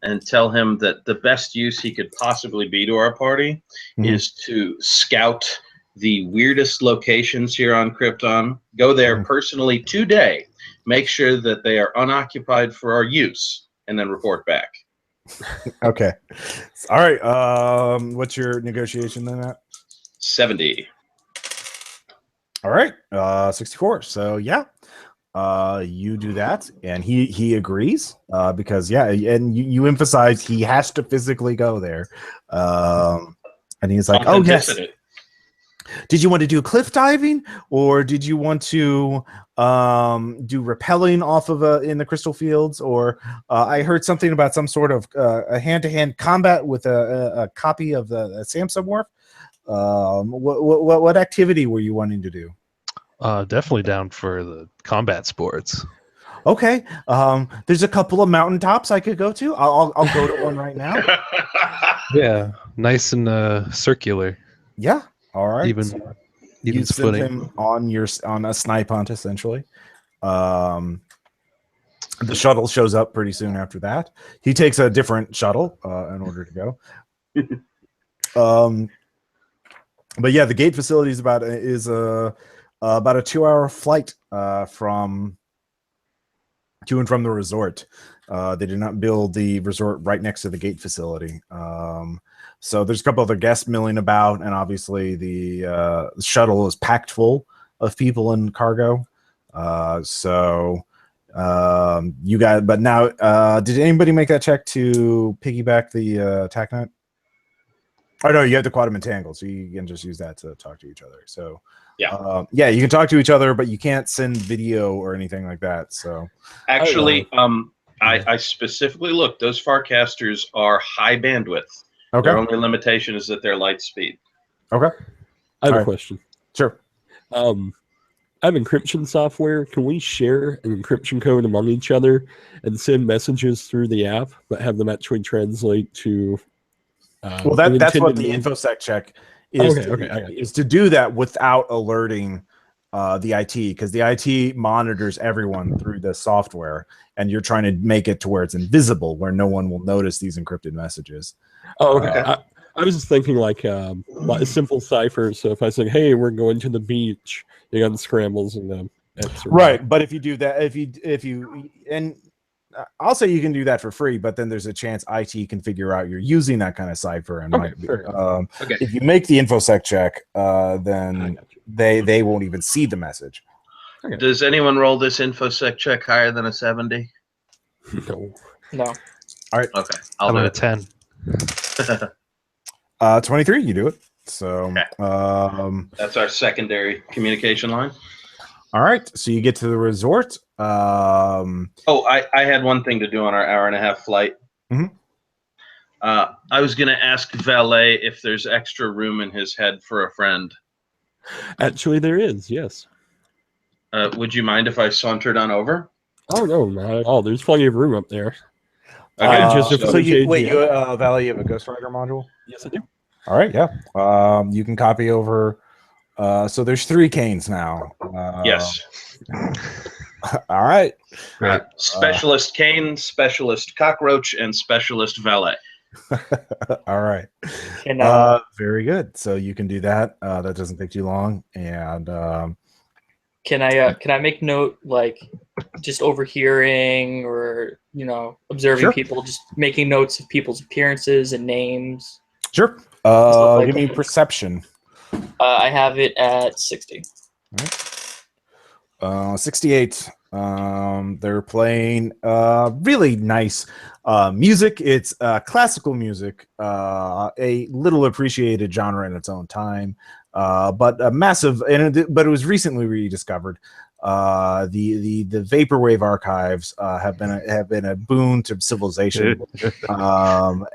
[SPEAKER 4] And tell him that the best use he could possibly be to our party is to scout the weirdest locations here on Krypton, go there personally today, make sure that they are unoccupied for our use, and then report back.
[SPEAKER 2] Okay. All right. What's your negotiation then at?
[SPEAKER 4] 70.
[SPEAKER 2] All right. 64. So yeah. You do that, and he agrees, because and you emphasize he has to physically go there, and he's like, oh yes, did you want to do cliff diving, or did you want to do rappelling off of in the crystal fields, or I heard something about some sort of a hand-to-hand combat with a copy of the Samsung Morph. What activity were you wanting to do?
[SPEAKER 3] Definitely down for the combat sports.
[SPEAKER 2] Okay. There's a couple of mountaintops I could go to. I'll go to one right now.
[SPEAKER 3] Yeah, nice and circular.
[SPEAKER 2] Yeah. All right.
[SPEAKER 3] Even
[SPEAKER 2] You send
[SPEAKER 3] footing.
[SPEAKER 2] him on a snipe hunt, essentially. The shuttle shows up pretty soon after that. He takes a different shuttle in order to go. But yeah, the gate facility is about a 2-hour flight from to and from the resort. They did not build the resort right next to the gate facility. So there's a couple other guests milling about, and obviously the shuttle is packed full of people and cargo. You got, but now, did anybody make that check to piggyback the TACnet? Oh no, you have the quantum entangle, so you can just use that to talk to each other. So yeah, you can talk to each other, but you can't send video or anything like that. So
[SPEAKER 4] actually, I specifically looked. Those Farcasters are high bandwidth.
[SPEAKER 2] Okay.
[SPEAKER 4] Their only limitation is that they're light speed.
[SPEAKER 2] Okay.
[SPEAKER 5] I have a question.
[SPEAKER 2] Sure.
[SPEAKER 5] I have encryption software. Can we share an encryption code among each other and send messages through the app, but have them actually translate to?
[SPEAKER 2] Well, that's what the infosec check is. Is to do that without alerting the IT, because the IT monitors everyone through the software, and you're trying to make it to where it's invisible, where no one will notice these encrypted messages.
[SPEAKER 5] Oh, okay. I was just thinking like a simple cipher. So if I say, "Hey, we're going to the beach," it unscrambles and then
[SPEAKER 2] right. But if you do that, if you and I'll say you can do that for free, but then there's a chance IT can figure out you're using that kind of cipher, and if you make the infosec check, then they won't even see the message.
[SPEAKER 4] Okay. Does anyone roll this infosec check higher than a 70?
[SPEAKER 1] No.
[SPEAKER 2] All right.
[SPEAKER 4] Okay. I'll do
[SPEAKER 3] a
[SPEAKER 4] it.
[SPEAKER 3] 10.
[SPEAKER 2] 23. You do it. So
[SPEAKER 4] that's our secondary communication line.
[SPEAKER 2] All right, so you get to the resort.
[SPEAKER 4] I had one thing to do on our hour-and-a-half flight.
[SPEAKER 2] Mm-hmm.
[SPEAKER 4] I was going to ask Valet if there's extra room in his head for a friend.
[SPEAKER 5] Actually, there is, yes.
[SPEAKER 4] Would you mind if I sauntered on over?
[SPEAKER 5] Oh, no, not at all. There's plenty of room up there.
[SPEAKER 2] Okay, Valet, you have a Ghost Rider module?
[SPEAKER 5] Yes, I do.
[SPEAKER 2] All right, yeah. You can copy over... so there's 3 canes now.
[SPEAKER 4] Yes.
[SPEAKER 2] All right.
[SPEAKER 3] Great.
[SPEAKER 4] Specialist cane, specialist cockroach, and specialist valet.
[SPEAKER 2] All right.
[SPEAKER 1] Can
[SPEAKER 2] Very good. So you can do that. That doesn't take too long. And
[SPEAKER 1] can I make note, like just overhearing or observing
[SPEAKER 2] Sure.
[SPEAKER 1] people, just making notes of people's appearances and names?
[SPEAKER 2] sure.
[SPEAKER 1] Stuff like
[SPEAKER 2] Give me
[SPEAKER 1] that.
[SPEAKER 2] perception.
[SPEAKER 1] I have it at 60.
[SPEAKER 2] 68. They're playing really nice music. It's classical music, a little appreciated genre in its own time, but a massive. But it was recently rediscovered. The vaporwave archives have been a boon to civilization,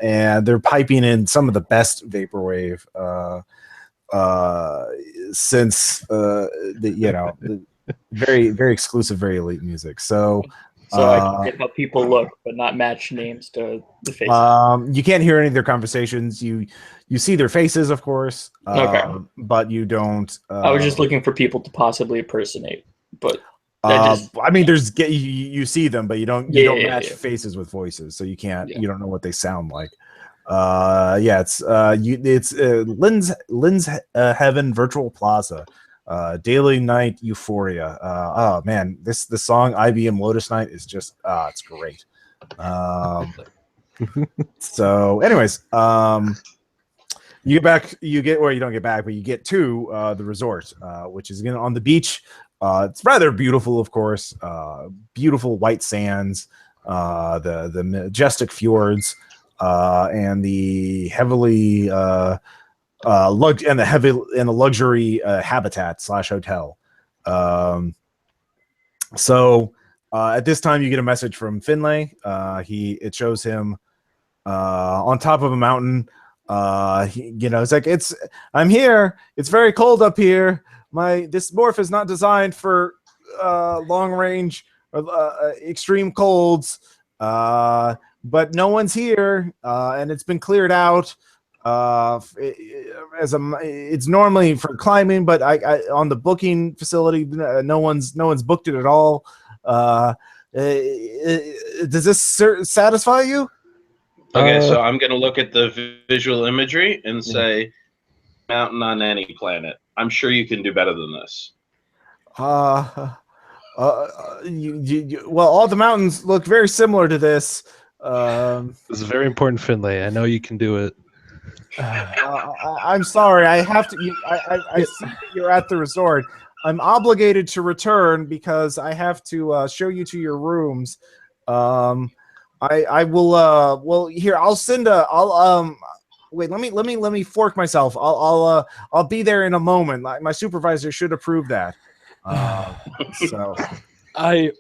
[SPEAKER 2] and they're piping in some of the best vaporwave since the very, very exclusive, very elite music. So
[SPEAKER 1] I can get how people look, but not match names to the faces.
[SPEAKER 2] you can't hear any of their conversations. You see their faces, of course,
[SPEAKER 1] Okay.
[SPEAKER 2] but you don't.
[SPEAKER 1] I was just looking for people to possibly impersonate, but
[SPEAKER 2] I mean, you see them, but you don't match faces with voices, so you can't.
[SPEAKER 1] Yeah.
[SPEAKER 2] You don't know what they sound like. It's Lynn's Heaven Virtual Plaza. Daily Night Euphoria. Oh man, this song IBM Lotus Night is just it's great. So anyways, you get back, you don't get back, but you get to the resort, which is again on the beach. It's rather beautiful, of course. Beautiful white sands, the majestic fjords, and the heavily the luxury habitat / hotel. So at this time you get a message from Finlay. It shows him on top of a mountain. It's like I'm here. It's very cold up here. This morph is not designed for long range or extreme colds. But no one's here, and it's been cleared out. It's normally for climbing, but I on the booking facility, no one's booked it at all. Does this satisfy you?
[SPEAKER 4] Okay, so I'm going to look at the visual imagery and say, mountain on any planet. I'm sure you can do better than this.
[SPEAKER 2] Well, all the mountains look very similar to this.
[SPEAKER 3] This is very important, Finlay. I know you can do it.
[SPEAKER 2] I'm sorry. I have to. I see that you're at the resort. I'm obligated to return because I have to show you to your rooms. I will. Well, here I'll send a. Wait. Let me fork myself. I'll be there in a moment. My supervisor should approve that. So
[SPEAKER 5] I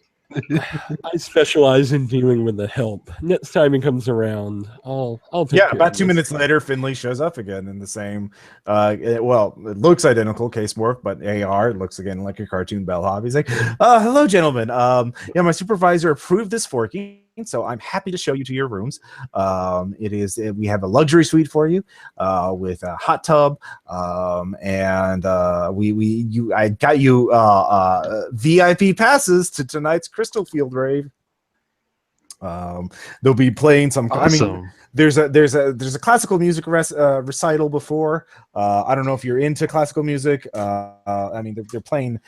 [SPEAKER 5] specialize in dealing with the help. Next time he comes around, I'll take care
[SPEAKER 2] about
[SPEAKER 5] of
[SPEAKER 2] 2
[SPEAKER 5] this.
[SPEAKER 2] minutes later, Finley shows up again in the same. It looks identical, case morph, but AR. It looks again like a cartoon bellhop. He's like, "Hello, gentlemen. My supervisor approved this forking, so I'm happy to show you to your rooms. We have a luxury suite for you, with a hot tub, and I got you VIP passes to tonight's Crystal Field rave. They'll be playing some.
[SPEAKER 3] Awesome.
[SPEAKER 2] I mean, there's a classical music recital before. I don't know if you're into classical music. I mean, they're playing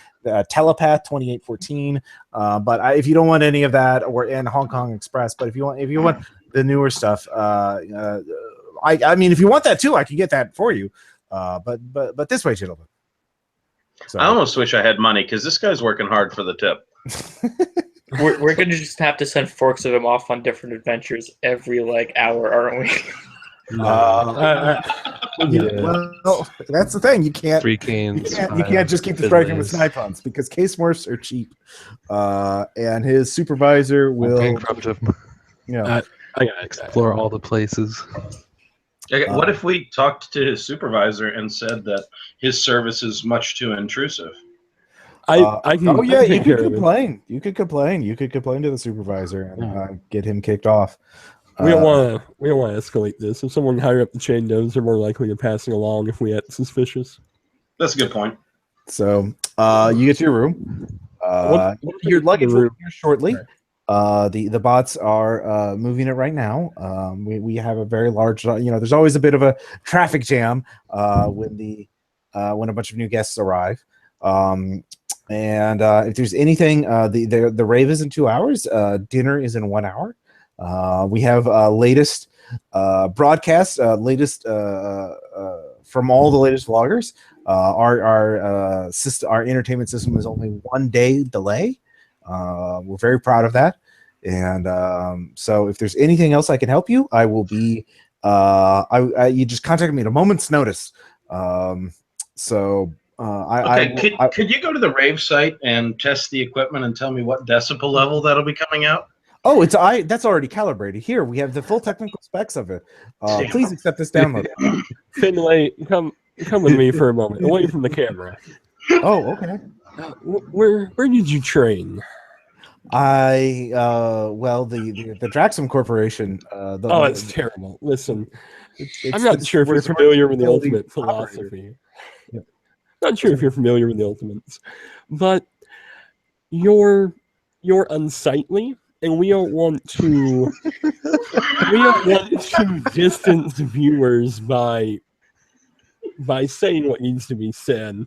[SPEAKER 2] Telepath 2814. But if you don't want any of that, and Hong Kong Express, but if you want the newer stuff, I mean, if you want that too, I can get that for you. But this way, gentlemen. So.
[SPEAKER 4] I almost wish I had money because this guy's working hard for the tip.
[SPEAKER 1] We're gonna just have to send forks of him off on different adventures every hour, aren't we?
[SPEAKER 2] Well, that's the thing. You can't.
[SPEAKER 3] Free canes.
[SPEAKER 2] You can't just keep striking with snipe hunts because case morphs are cheap, and his supervisor will
[SPEAKER 3] bankrupt him.
[SPEAKER 2] I
[SPEAKER 3] gotta explore all the places.
[SPEAKER 4] Okay, what if we talked to his supervisor and said that his service is much too intrusive?
[SPEAKER 2] You could complain. You could complain to the supervisor and get him kicked off.
[SPEAKER 5] We don't want to escalate this. If someone higher up the chain knows, they're more likely to passing along if we act suspicious.
[SPEAKER 4] That's a good point.
[SPEAKER 2] So you get to your room. Your luggage will be here shortly. The bots are moving it right now. We have a very large, there's always a bit of a traffic jam when a bunch of new guests arrive. And if there's anything, the rave is in 2 hours. Dinner is in 1 hour. We have latest broadcasts, latest from all the latest vloggers. Our entertainment system is only 1 day delay. We're very proud of that. And so if there's anything else I can help you, I will be you just contact me at a moment's notice.
[SPEAKER 4] Could you go to the rave site and test the equipment and tell me what decibel level that'll be coming out?
[SPEAKER 2] Oh, that's already calibrated. Here we have the full technical specs of it. Please accept this download.
[SPEAKER 5] Finlay, come with me for a moment, away from the camera.
[SPEAKER 2] Oh, okay.
[SPEAKER 5] Where did you train?
[SPEAKER 2] The Draxum Corporation.
[SPEAKER 5] It's terrible. Listen, I'm not sure if you're familiar with the ultimate philosophy.
[SPEAKER 2] Yep.
[SPEAKER 5] Not sure if you're familiar with the ultimates, but you're unsightly, and we don't want to distance viewers by saying what needs to be said.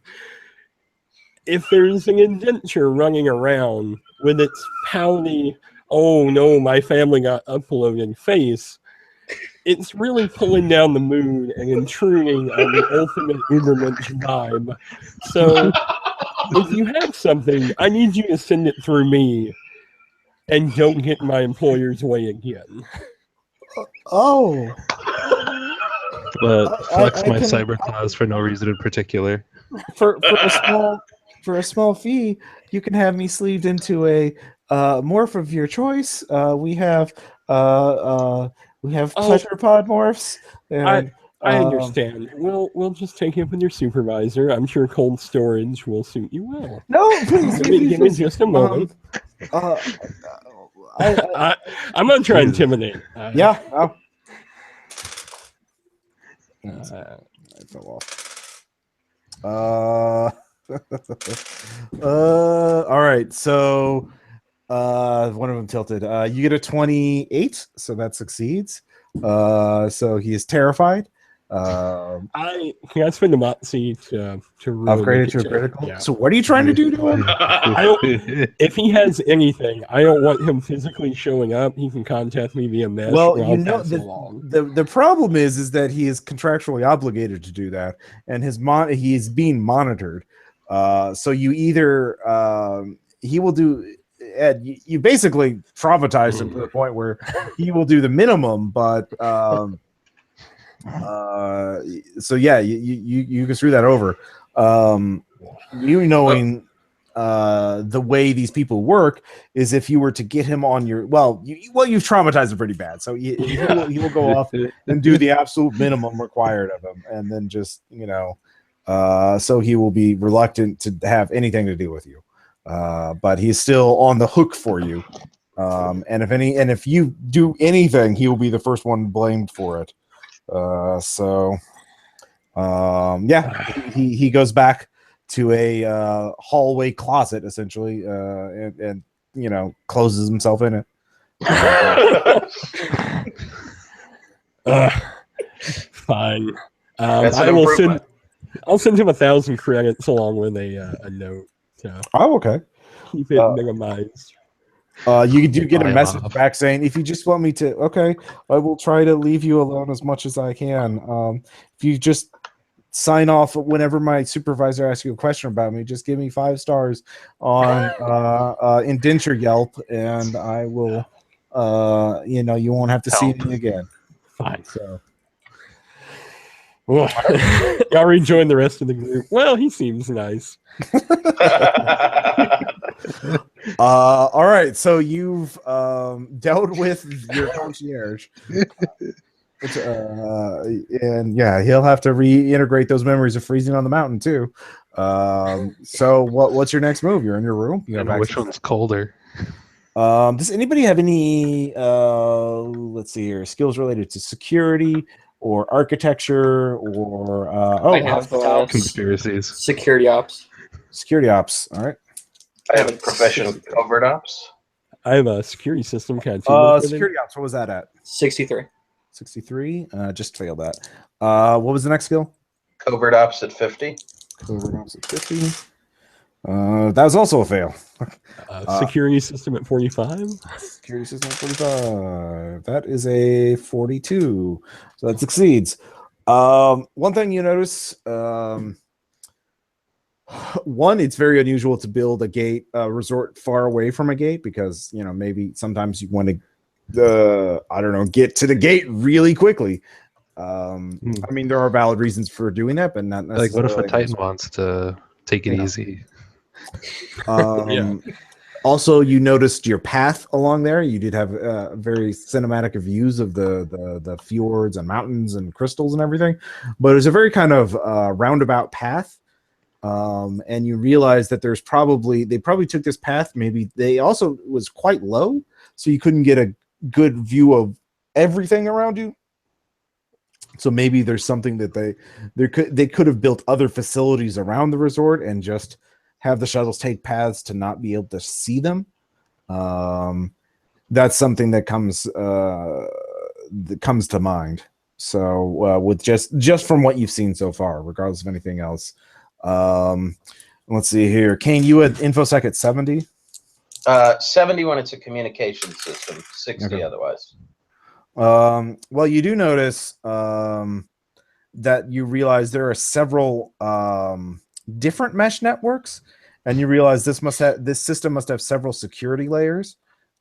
[SPEAKER 5] If there's an indenture running around with its pouty, "Oh no, my family got uploaded" face, it's really pulling down the mood and intruding on the ultimate Ubermensch vibe. So if you have something, I need you to send it through me and don't get in my employer's way again.
[SPEAKER 2] Oh.
[SPEAKER 3] Flex my cyber claws for no reason in particular.
[SPEAKER 2] For a small fee, you can have me sleeved into a morph of your choice. We have pleasure pod morphs. And,
[SPEAKER 5] I understand. We'll just take it with your supervisor. I'm sure cold storage will suit you well.
[SPEAKER 2] No, please.
[SPEAKER 5] Give me just a moment. I'm gonna try and intimidate.
[SPEAKER 2] Yeah. I fell off. All right. So one of them tilted. You get a 28, so that succeeds. So he is terrified.
[SPEAKER 5] Can I spend a Moxie to really
[SPEAKER 2] upgrade it to a critical?
[SPEAKER 5] Yeah.
[SPEAKER 2] So what are you trying to do to him?
[SPEAKER 5] If he has anything, I don't want him physically showing up. He can contact me via message.
[SPEAKER 2] Well, the problem is that he is contractually obligated to do that, and he is being monitored. So you either he will do. Ed, you basically traumatized him to the point where he will do the minimum, but so yeah, you can screw that over. You knowing the way these people work is if you were to get him on your you've traumatized him pretty bad, so he will go off and do the absolute minimum required of him, and then just so he will be reluctant to have anything to do with you. But he's still on the hook for you. And if you do anything, he will be the first one blamed for it. He goes back to a hallway closet essentially, and closes himself in it.
[SPEAKER 5] Fine. I'll send him 1,000 credits along with a note. So
[SPEAKER 2] okay.
[SPEAKER 5] Keep it minimized.
[SPEAKER 2] You do get a message back saying, if you just want me to, okay, I will try to leave you alone as much as I can. If you just sign off whenever my supervisor asks you a question about me, just give me 5 stars on Indenture Yelp, and I will, you won't have to see me again.
[SPEAKER 5] Fine. So. Well, y'all rejoin the rest of the group. Well, he seems nice.
[SPEAKER 2] All right, so you've dealt with your concierge, and yeah, he'll have to reintegrate those memories of freezing on the mountain too. So what's your next move? You're in your room.
[SPEAKER 3] Which one's colder?
[SPEAKER 2] Does anybody have any let's see here, skills related to security or architecture or
[SPEAKER 1] I have
[SPEAKER 3] conspiracies,
[SPEAKER 1] security ops.
[SPEAKER 2] Security ops. All right.
[SPEAKER 4] I have a profession of covert ops.
[SPEAKER 5] I have a security system. Can I teamwork with him?
[SPEAKER 2] Security ops. What was that at?
[SPEAKER 1] 63.
[SPEAKER 2] 63. Just failed that. What was the next skill?
[SPEAKER 4] Covert ops at 50.
[SPEAKER 2] Covert ops at 50. That was also a fail.
[SPEAKER 5] Security system at 45.
[SPEAKER 2] Security system at 45. That is a 42. So that succeeds. One thing you notice, one, it's very unusual to build a resort far away from a gate because, maybe sometimes you want to, I don't know, get to the gate really quickly. I mean, there are valid reasons for doing that, but not necessarily.
[SPEAKER 3] Like, what if a Titan wants to take it easy?
[SPEAKER 5] Yeah.
[SPEAKER 2] Also, you noticed your path along there. You did have very cinematic views of the fjords and mountains and crystals and everything, but it was a very kind of roundabout path. And you realize that they probably took this path. Maybe they also was quite low, so you couldn't get a good view of everything around you. So maybe there's something that they could have built other facilities around the resort and just have the shuttles take paths to not be able to see them. That's something that comes to mind. So with just from what you've seen so far, regardless of anything else. Let's see here. Kane, you had InfoSec at 70?
[SPEAKER 4] 70 when it's a communication system, 60
[SPEAKER 2] Okay.
[SPEAKER 4] otherwise.
[SPEAKER 2] Well, you do notice that you realize there are several different mesh networks, and you realize this system must have several security layers.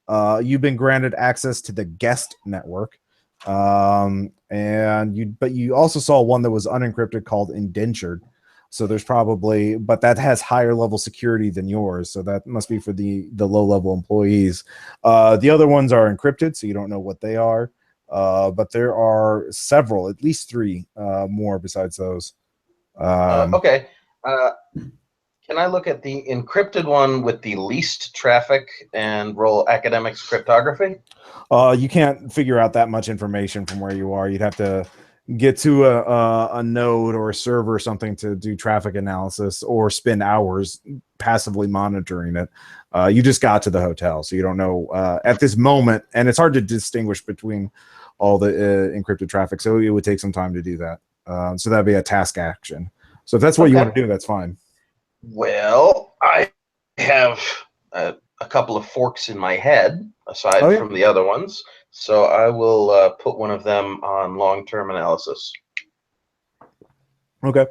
[SPEAKER 2] You've been granted access to the guest network, but you also saw one that was unencrypted called indentured. So there's but that has higher level security than yours. So that must be for the low level employees. The other ones are encrypted, so you don't know what they are. But there are several, at least 3 more besides those.
[SPEAKER 4] Okay. Can I look at the encrypted one with the least traffic and roll academics cryptography?
[SPEAKER 2] You can't figure out that much information from where you are. You'd have to get to a node or a server or something to do traffic analysis or spend hours passively monitoring it. You just got to the hotel, so you don't know at this moment, and it's hard to distinguish between all the encrypted traffic, so it would take some time to do that. So that'd be a task action. So if that's what you want to do, that's fine.
[SPEAKER 4] Well, I have a couple of forks in my head, aside from the other ones. So I will put one of them on long-term analysis.
[SPEAKER 2] Okay.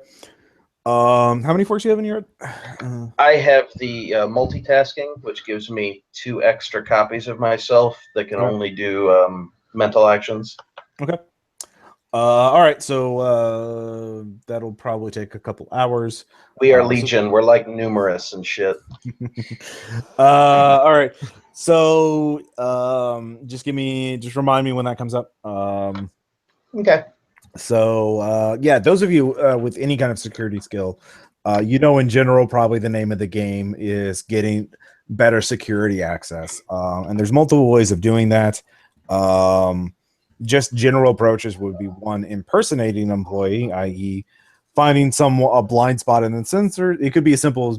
[SPEAKER 2] How many forks do you have in your head?
[SPEAKER 4] I have the multitasking, which gives me 2 extra copies of myself that can only do mental actions.
[SPEAKER 2] Okay. All right. So that'll probably take a couple hours.
[SPEAKER 4] We are Legion. We're like numerous and shit.
[SPEAKER 2] All right. So just remind me when that comes up.
[SPEAKER 4] Okay.
[SPEAKER 2] So those of you with any kind of security skill, in general, probably the name of the game is getting better security access. And there's multiple ways of doing that. Just general approaches would be one, impersonating an employee, i.e. finding a blind spot in the sensor. It could be as simple as,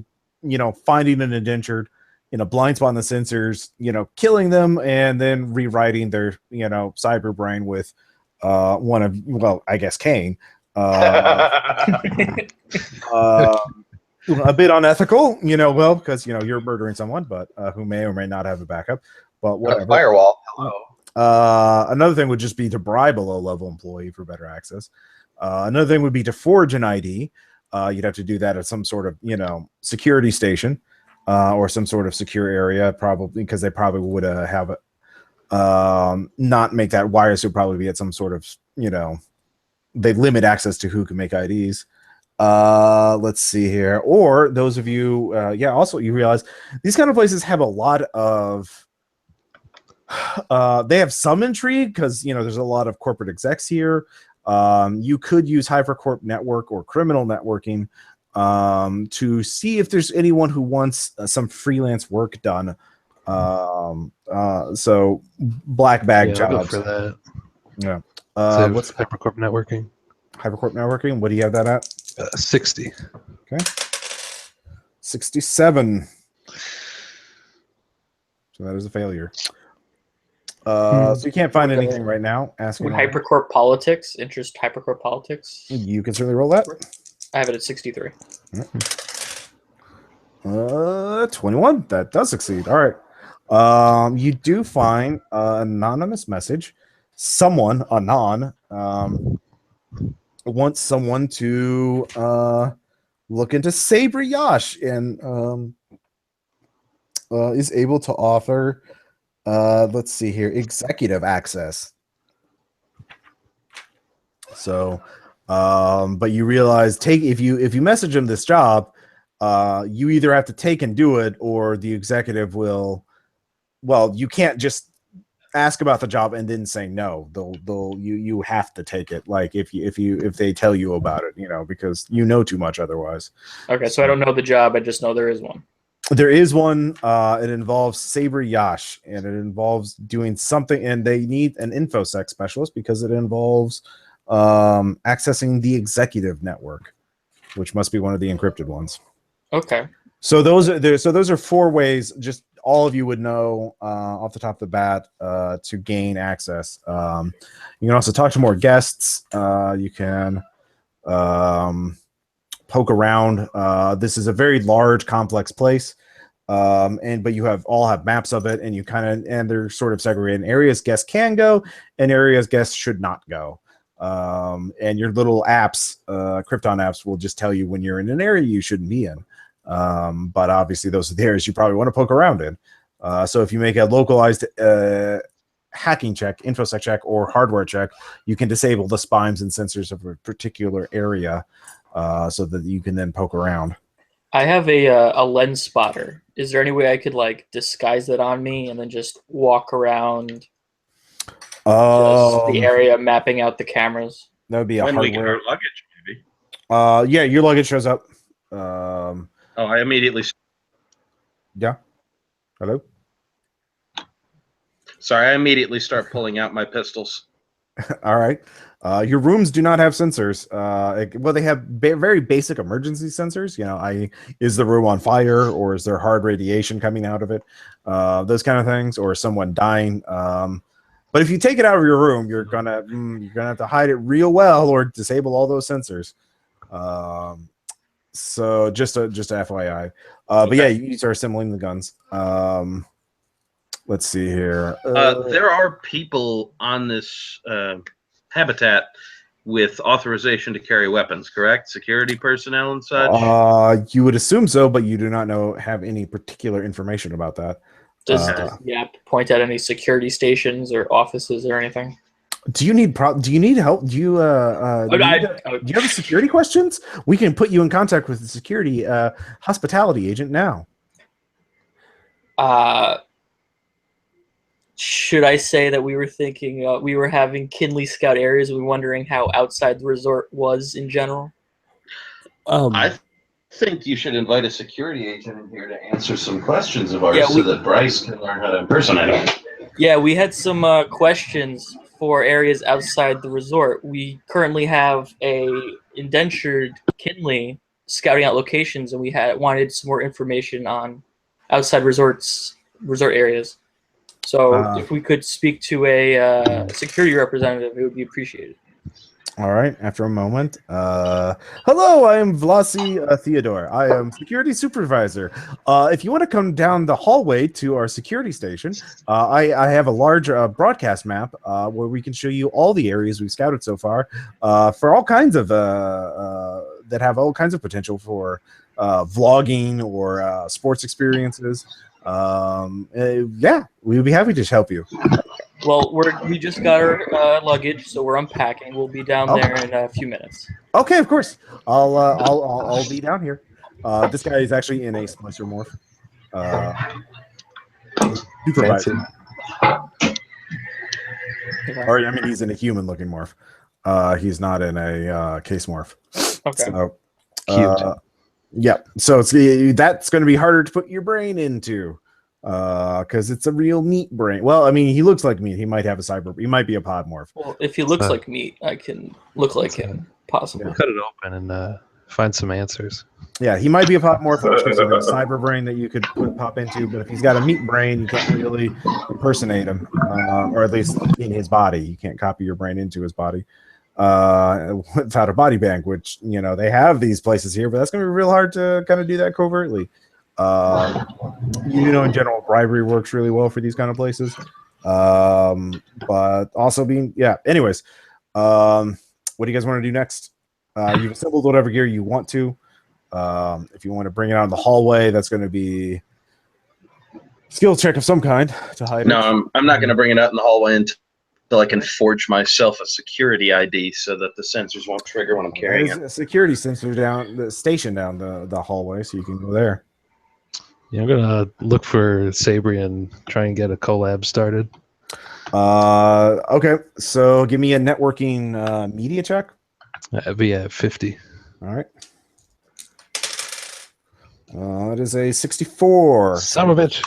[SPEAKER 2] finding an indentured in a blind spot in the sensors, killing them and then rewriting their, cyber brain with I guess Kane. A bit unethical, because, you're murdering someone, but who may or may not have a backup. But whatever.
[SPEAKER 4] Firewall. Hello.
[SPEAKER 2] Another thing would just be to bribe a low-level employee for better access. Another thing would be to forge an ID. You'd have to do that at some sort of, security station or some sort of secure area, probably because they probably would have it. Not make that wire, so probably be at some sort of, they limit access to who can make IDs. Let's see here. Or those of you, also you realize these kind of places have a lot of, they have some intrigue because, there's a lot of corporate execs here. You could use Hypercorp network or criminal networking to see if there's anyone who wants some freelance work done. So black bag jobs.
[SPEAKER 3] I'll go for that.
[SPEAKER 2] Yeah.
[SPEAKER 3] What's Hypercorp networking?
[SPEAKER 2] Hypercorp networking. What do you have that at?
[SPEAKER 3] 60.
[SPEAKER 2] Okay. 67. So that is a failure. So you can't find anything right now. Asking
[SPEAKER 1] Would hypercorp politics interest hypercorp politics?
[SPEAKER 2] You can certainly roll that.
[SPEAKER 1] I have it at 63.
[SPEAKER 2] 21. That does succeed. All right. You do find an anonymous message. Someone, anon, wants someone to look into Saber Yash and is able to offer, let's see here, executive access. So, but you realize if you message him this job, you either have to take and do it, or the executive will. Well, you can't just ask about the job and then say no. You have to take it. Like if they tell you about it, because you know too much otherwise.
[SPEAKER 1] Okay, so I don't know the job. I just know there is one.
[SPEAKER 2] There is one. It involves Saber Yash, and it involves doing something, and they need an infosec specialist because it involves accessing the executive network, which must be one of the encrypted ones.
[SPEAKER 1] Okay.
[SPEAKER 2] So those are 4 ways. Just all of you would know off the top of the bat to gain access. You can also talk to more guests. You can poke around. This is a very large, complex place, but you all have maps of it, and and they're sort of segregated in areas guests can go and areas guests should not go. And your little apps, Krypton apps, will just tell you when you're in an area you shouldn't be in. But obviously those are the areas you probably want to poke around in. So if you make a localized hacking check, infosec check, or hardware check, you can disable the spimes and sensors of a particular area so that you can then poke around.
[SPEAKER 1] I have a lens spotter. Is there any way I could disguise that on me and then just walk around just the area, mapping out the cameras?
[SPEAKER 2] That would be a
[SPEAKER 4] when
[SPEAKER 2] hardware.
[SPEAKER 4] we get our luggage, maybe.
[SPEAKER 2] Yeah, your luggage shows up.
[SPEAKER 4] I immediately.
[SPEAKER 2] Yeah. Hello.
[SPEAKER 4] Sorry, I immediately start pulling out my pistols.
[SPEAKER 2] All right. Your rooms do not have sensors. Well, they have very basic emergency sensors. Is the room on fire, or is there hard radiation coming out of it? Those kind of things, or someone dying. But if you take it out of your room, you're gonna have to hide it real well, or disable all those sensors. So just a FYI. But yeah, you start assembling the guns. Let's see here.
[SPEAKER 4] There are people on this habitat with authorization to carry weapons, correct? Security personnel and such?
[SPEAKER 2] You would assume so, but you do not have any particular information about that.
[SPEAKER 1] Does the app point out any security stations or offices or anything?
[SPEAKER 2] Do you need help? Do you you have security questions? We can put you in contact with the security hospitality agent now.
[SPEAKER 1] Should I say that we were thinking we were having Kinley scout areas? We were wondering how outside the resort was in general.
[SPEAKER 4] I think you should invite a security agent in here to answer some questions of ours so that Bryce can learn how to impersonate him. Yeah,
[SPEAKER 1] we had some questions for areas outside the resort. We currently have a indentured Kinley scouting out locations, and we wanted some more information on outside resort areas. So if we could speak to a security representative, it would be appreciated.
[SPEAKER 2] All right. After a moment, hello, I am Vlasi Theodore. I am security supervisor. If you want to come down the hallway to our security station, I have a large broadcast map where we can show you all the areas we've scouted so far for all kinds of that have all kinds of potential for vlogging or sports experiences. Yeah, we'd be happy to help you.
[SPEAKER 1] Well, we just got our luggage, so we're unpacking. We'll be down there in a few minutes.
[SPEAKER 2] Okay, of course. I'll be down here. This guy is actually in a splicer morph. Supervisor. Or I mean, he's in a human-looking morph. He's not in a case morph.
[SPEAKER 1] Okay.
[SPEAKER 2] So, yeah. So that's going to be harder to put your brain into. Because it's a real meat brain. Well, I mean, he looks like meat. He might have a cyber. He might be a pod morph.
[SPEAKER 1] Well, if he looks like meat, I can look like him. Possibly.
[SPEAKER 3] Cut it open and find some answers.
[SPEAKER 2] Yeah, he might be a pop morpho too, so there's cyber brain that you could pop into, but if he's got a meat brain, you can't really impersonate him, or at least in his body. You can't copy your brain into his body without a body bank, which, they have these places here, but that's going to be real hard to kind of do that covertly. In general, bribery works really well for these kind of places. But also anyways, what do you guys want to do next? You've assembled whatever gear you want to. If you want to bring it out in the hallway, that's going to be skill check of some kind to hide it.
[SPEAKER 4] No, I'm not going to bring it out in the hallway until I can forge myself a security ID so that the sensors won't trigger when I'm carrying
[SPEAKER 2] There's
[SPEAKER 4] it.
[SPEAKER 2] a security sensor station down the hallway, so you can go there.
[SPEAKER 3] Yeah, I'm gonna look for Sabri and try and get a collab started.
[SPEAKER 2] Okay, so give me a networking media check.
[SPEAKER 3] That'd be at 50.
[SPEAKER 2] All right. It is a 64.
[SPEAKER 3] Son of a bitch.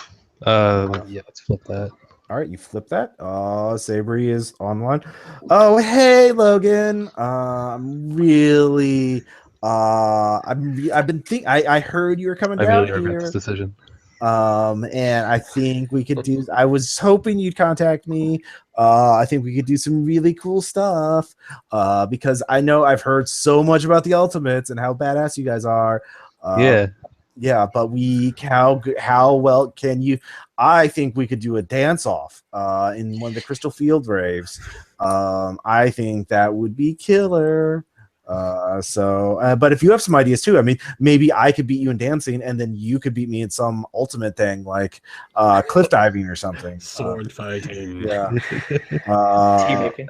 [SPEAKER 3] Yeah, let's flip that.
[SPEAKER 2] All right, you flip that. Sabri is online. Oh, hey, Logan. I'm really. I've been thinking. I heard you were coming
[SPEAKER 3] I
[SPEAKER 2] down
[SPEAKER 3] really regret
[SPEAKER 2] here.
[SPEAKER 3] this decision.
[SPEAKER 2] And I think we could do. I was hoping you'd contact me. I think we could do some really cool stuff. Because I know I've heard so much about the Ultimates and how badass you guys are. Yeah, but how well can you? I think we could do a dance off in one of the Crystal Field raves. I think that would be killer. But if you have some ideas too, I mean, maybe I could beat you in dancing, and then you could beat me in some ultimate thing like cliff diving or something.
[SPEAKER 5] Sword fighting.
[SPEAKER 2] Yeah.
[SPEAKER 1] Tea-making.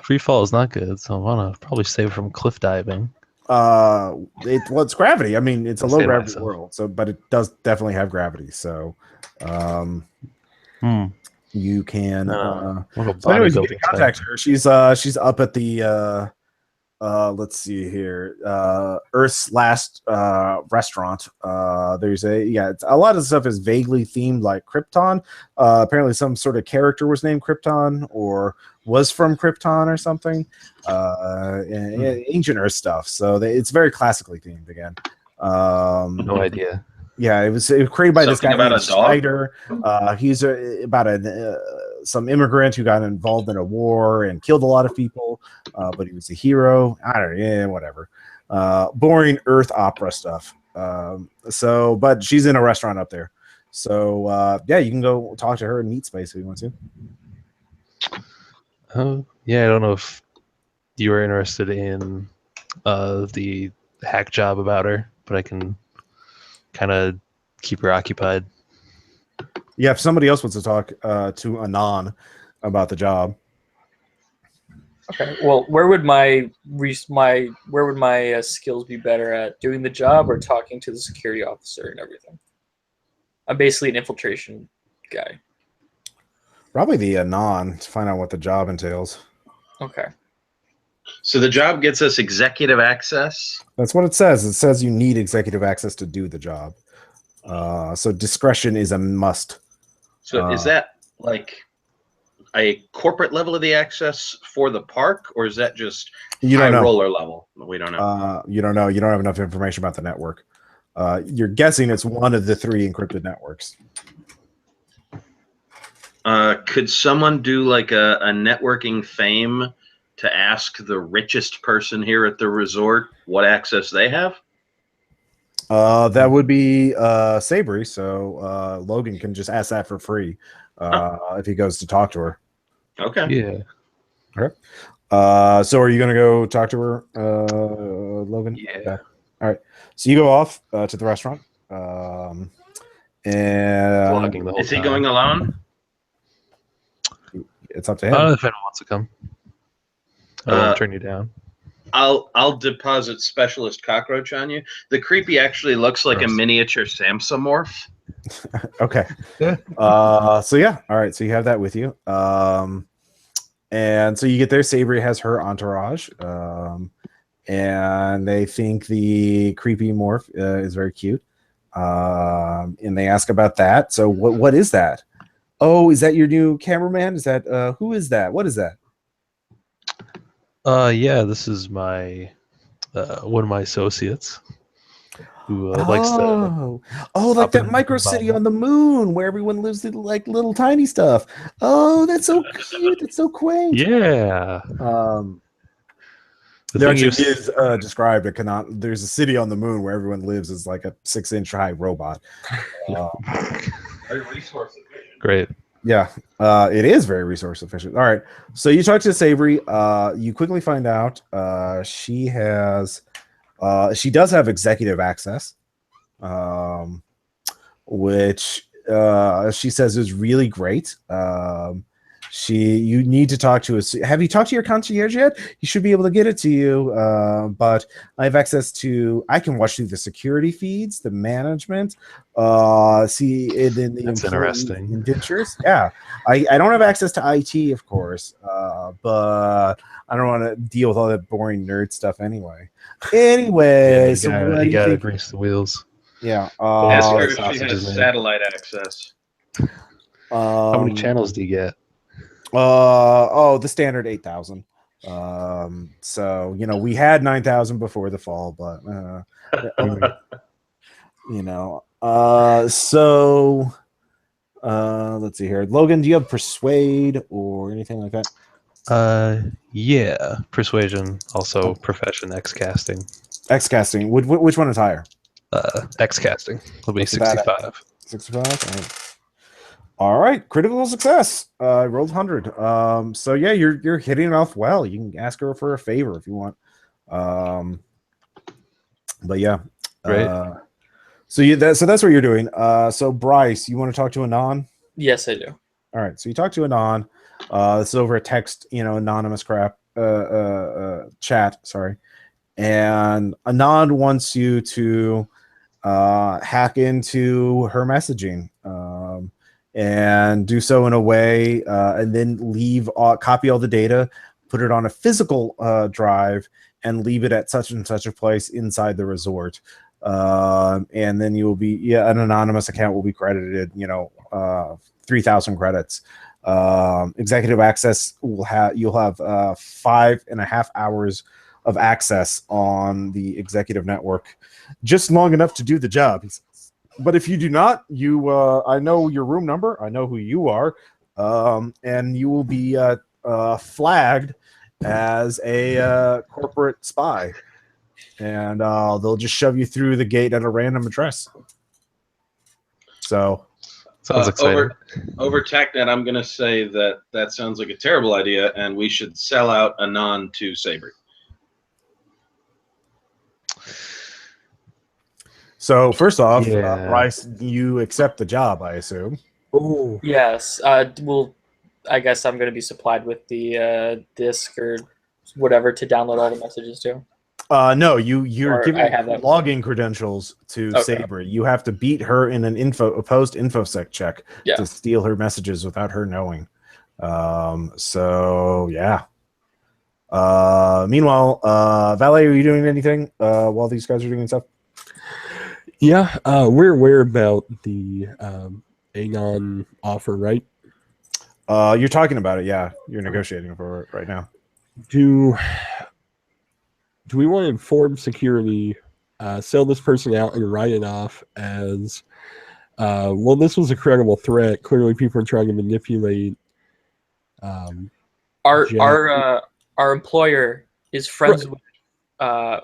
[SPEAKER 3] Free fall is not good, so I want to probably save from cliff diving.
[SPEAKER 2] It's gravity. I mean, it's a
[SPEAKER 3] I'll
[SPEAKER 2] low
[SPEAKER 3] save
[SPEAKER 2] gravity
[SPEAKER 3] myself.
[SPEAKER 2] world, but it does definitely have gravity. So, you can. So anyways, you can contact her. She's up at the let's see here, Earth's Last restaurant. There's it's a lot of stuff is vaguely themed like Krypton. Apparently some sort of character was named Krypton or was from Krypton or something. Ancient Earth stuff. So it's very classically themed again.
[SPEAKER 3] No idea.
[SPEAKER 2] Yeah, it was created by this guy
[SPEAKER 4] Something about
[SPEAKER 2] named
[SPEAKER 4] a dog?
[SPEAKER 2] Schneider. He's about some immigrant who got involved in a war and killed a lot of people, but he was a hero. I don't know, whatever. Boring Earth opera stuff. But she's in a restaurant up there. So, you can go talk to her in Meat Space if you want to.
[SPEAKER 3] Oh, yeah, I don't know if you were interested in the hack job about her, but I can kind of keep her occupied.
[SPEAKER 2] Yeah, if somebody else wants to talk to Anon about the job.
[SPEAKER 1] Okay. Well, where would my skills be better at? Doing the job or talking to the security officer and everything? I'm basically an infiltration guy.
[SPEAKER 2] Probably the Anon to find out what the job entails.
[SPEAKER 1] Okay.
[SPEAKER 4] So the job gets us executive access.
[SPEAKER 2] That's what it says. It says you need executive access to do the job. So discretion is a must.
[SPEAKER 4] So is that like a corporate level of the access for the park, or is that just high roller level? We don't know.
[SPEAKER 2] You don't know. You don't have enough information about the network. You're guessing it's one of the 3 encrypted networks.
[SPEAKER 4] Could someone do like a networking fame to ask the richest person here at the resort what access they have?
[SPEAKER 2] That would be Sabri, so Logan can just ask that for free if he goes to talk to her.
[SPEAKER 4] Okay.
[SPEAKER 3] Yeah.
[SPEAKER 2] Okay. So are you going to go talk to her, Logan?
[SPEAKER 3] Yeah.
[SPEAKER 2] Okay. All right. So you go off to the restaurant.
[SPEAKER 3] Vlogging the whole
[SPEAKER 4] Is he
[SPEAKER 3] time.
[SPEAKER 4] going alone?
[SPEAKER 2] It's up to him.
[SPEAKER 3] If anyone wants to come. I won't turn you down.
[SPEAKER 4] I'll deposit specialist cockroach on you. The creepy actually looks like a miniature Samsomorph.
[SPEAKER 2] Okay.
[SPEAKER 3] Yeah.
[SPEAKER 2] All right. So you have that with you. And so you get there. Sabri has her entourage. And they think the creepy morph is very cute. And they ask about that. So what is that? Oh, is that your new cameraman? Is that who is that? What is that?
[SPEAKER 3] Yeah, this is my one of my associates who likes to.
[SPEAKER 2] Like
[SPEAKER 3] Up
[SPEAKER 2] that
[SPEAKER 3] and
[SPEAKER 2] micro
[SPEAKER 3] about
[SPEAKER 2] city
[SPEAKER 3] it.
[SPEAKER 2] on the moon where everyone lives in like little tiny stuff. Oh, that's so cute. That's so quaint.
[SPEAKER 3] Yeah. The
[SPEAKER 2] There
[SPEAKER 3] thing
[SPEAKER 2] actually
[SPEAKER 3] is,
[SPEAKER 2] is described a there's a city on the moon where everyone lives as like a 6-inch high robot.
[SPEAKER 4] Very resource efficient.
[SPEAKER 3] great.
[SPEAKER 2] Yeah, it is very resource efficient. All right, so you talk to Savory. You quickly find out she does have executive access, which she says is really great. You need to talk to us. Have you talked to your concierge yet? You should be able to get it to you. But I have access to. I can watch through the security feeds, the management, see it in the
[SPEAKER 3] That's
[SPEAKER 2] employee
[SPEAKER 3] interesting.
[SPEAKER 2] indentures. Yeah, I don't have access to IT, of course, but I don't want to deal with all that boring nerd stuff anyway. Anyway, so what do
[SPEAKER 3] you
[SPEAKER 2] you
[SPEAKER 3] gotta
[SPEAKER 2] think?
[SPEAKER 3] grease the wheels.
[SPEAKER 2] Yeah.
[SPEAKER 4] Ask
[SPEAKER 3] all
[SPEAKER 4] her
[SPEAKER 3] the
[SPEAKER 4] if she
[SPEAKER 3] sausage
[SPEAKER 4] has
[SPEAKER 3] is made.
[SPEAKER 4] satellite access.
[SPEAKER 3] How many channels do you get?
[SPEAKER 2] The standard 8,000. So we had 9,000 before the fall, but let's see here. Logan, do you have persuade or anything like that?
[SPEAKER 3] Yeah, persuasion, also profession, X casting.
[SPEAKER 2] X casting. Which one is higher?
[SPEAKER 3] X casting will be
[SPEAKER 2] What's that at?
[SPEAKER 3] 65.
[SPEAKER 2] 65. All right, critical success. I rolled 100. So yeah, you're hitting it off well. You can ask her for a favor if you want. But yeah,
[SPEAKER 3] Great.
[SPEAKER 2] So that's what you're doing. So Bryce, you want to talk to Anon?
[SPEAKER 1] Yes, I do.
[SPEAKER 2] All right, so you talk to Anon. This is over a text, anonymous crap chat. Sorry, and Anon wants you to hack into her messaging. And do so in a way, and then copy all the data, put it on a physical drive, and leave it at such and such a place inside the resort. And then you will be, an anonymous account will be credited, 3,000 credits. Executive access you'll have 5.5 hours of access on the executive network, just long enough to do the job. But if you do not, I know your room number. I know who you are, and you will be flagged as a corporate spy, and they'll just shove you through the gate at a random address. So,
[SPEAKER 3] sounds exciting.
[SPEAKER 4] Over TechNet, I'm going to say that sounds like a terrible idea, and we should sell out Anon to Sabre.
[SPEAKER 2] So first off,
[SPEAKER 3] Yeah.
[SPEAKER 2] Bryce, you accept the job, I assume.
[SPEAKER 5] Oh,
[SPEAKER 1] Yes. Well, I guess I'm going to be supplied with the disk or whatever to download all the messages to.
[SPEAKER 2] No, you're
[SPEAKER 1] Or
[SPEAKER 2] giving
[SPEAKER 1] I have that.
[SPEAKER 2] login credentials to
[SPEAKER 1] Okay.
[SPEAKER 2] Sabre. You have to beat her in a post infosec check
[SPEAKER 1] Yeah.
[SPEAKER 2] to steal her messages without her knowing. So yeah. Meanwhile, Valet, are you doing anything while these guys are doing stuff?
[SPEAKER 5] yeah. We're aware about the Anon offer, right?
[SPEAKER 2] You're talking about it, yeah. You're negotiating for it right now.
[SPEAKER 5] Do we want to inform security, sell this person out, and write it off as, well, this was a credible threat. Clearly, people are trying to manipulate.
[SPEAKER 1] Our employer is friends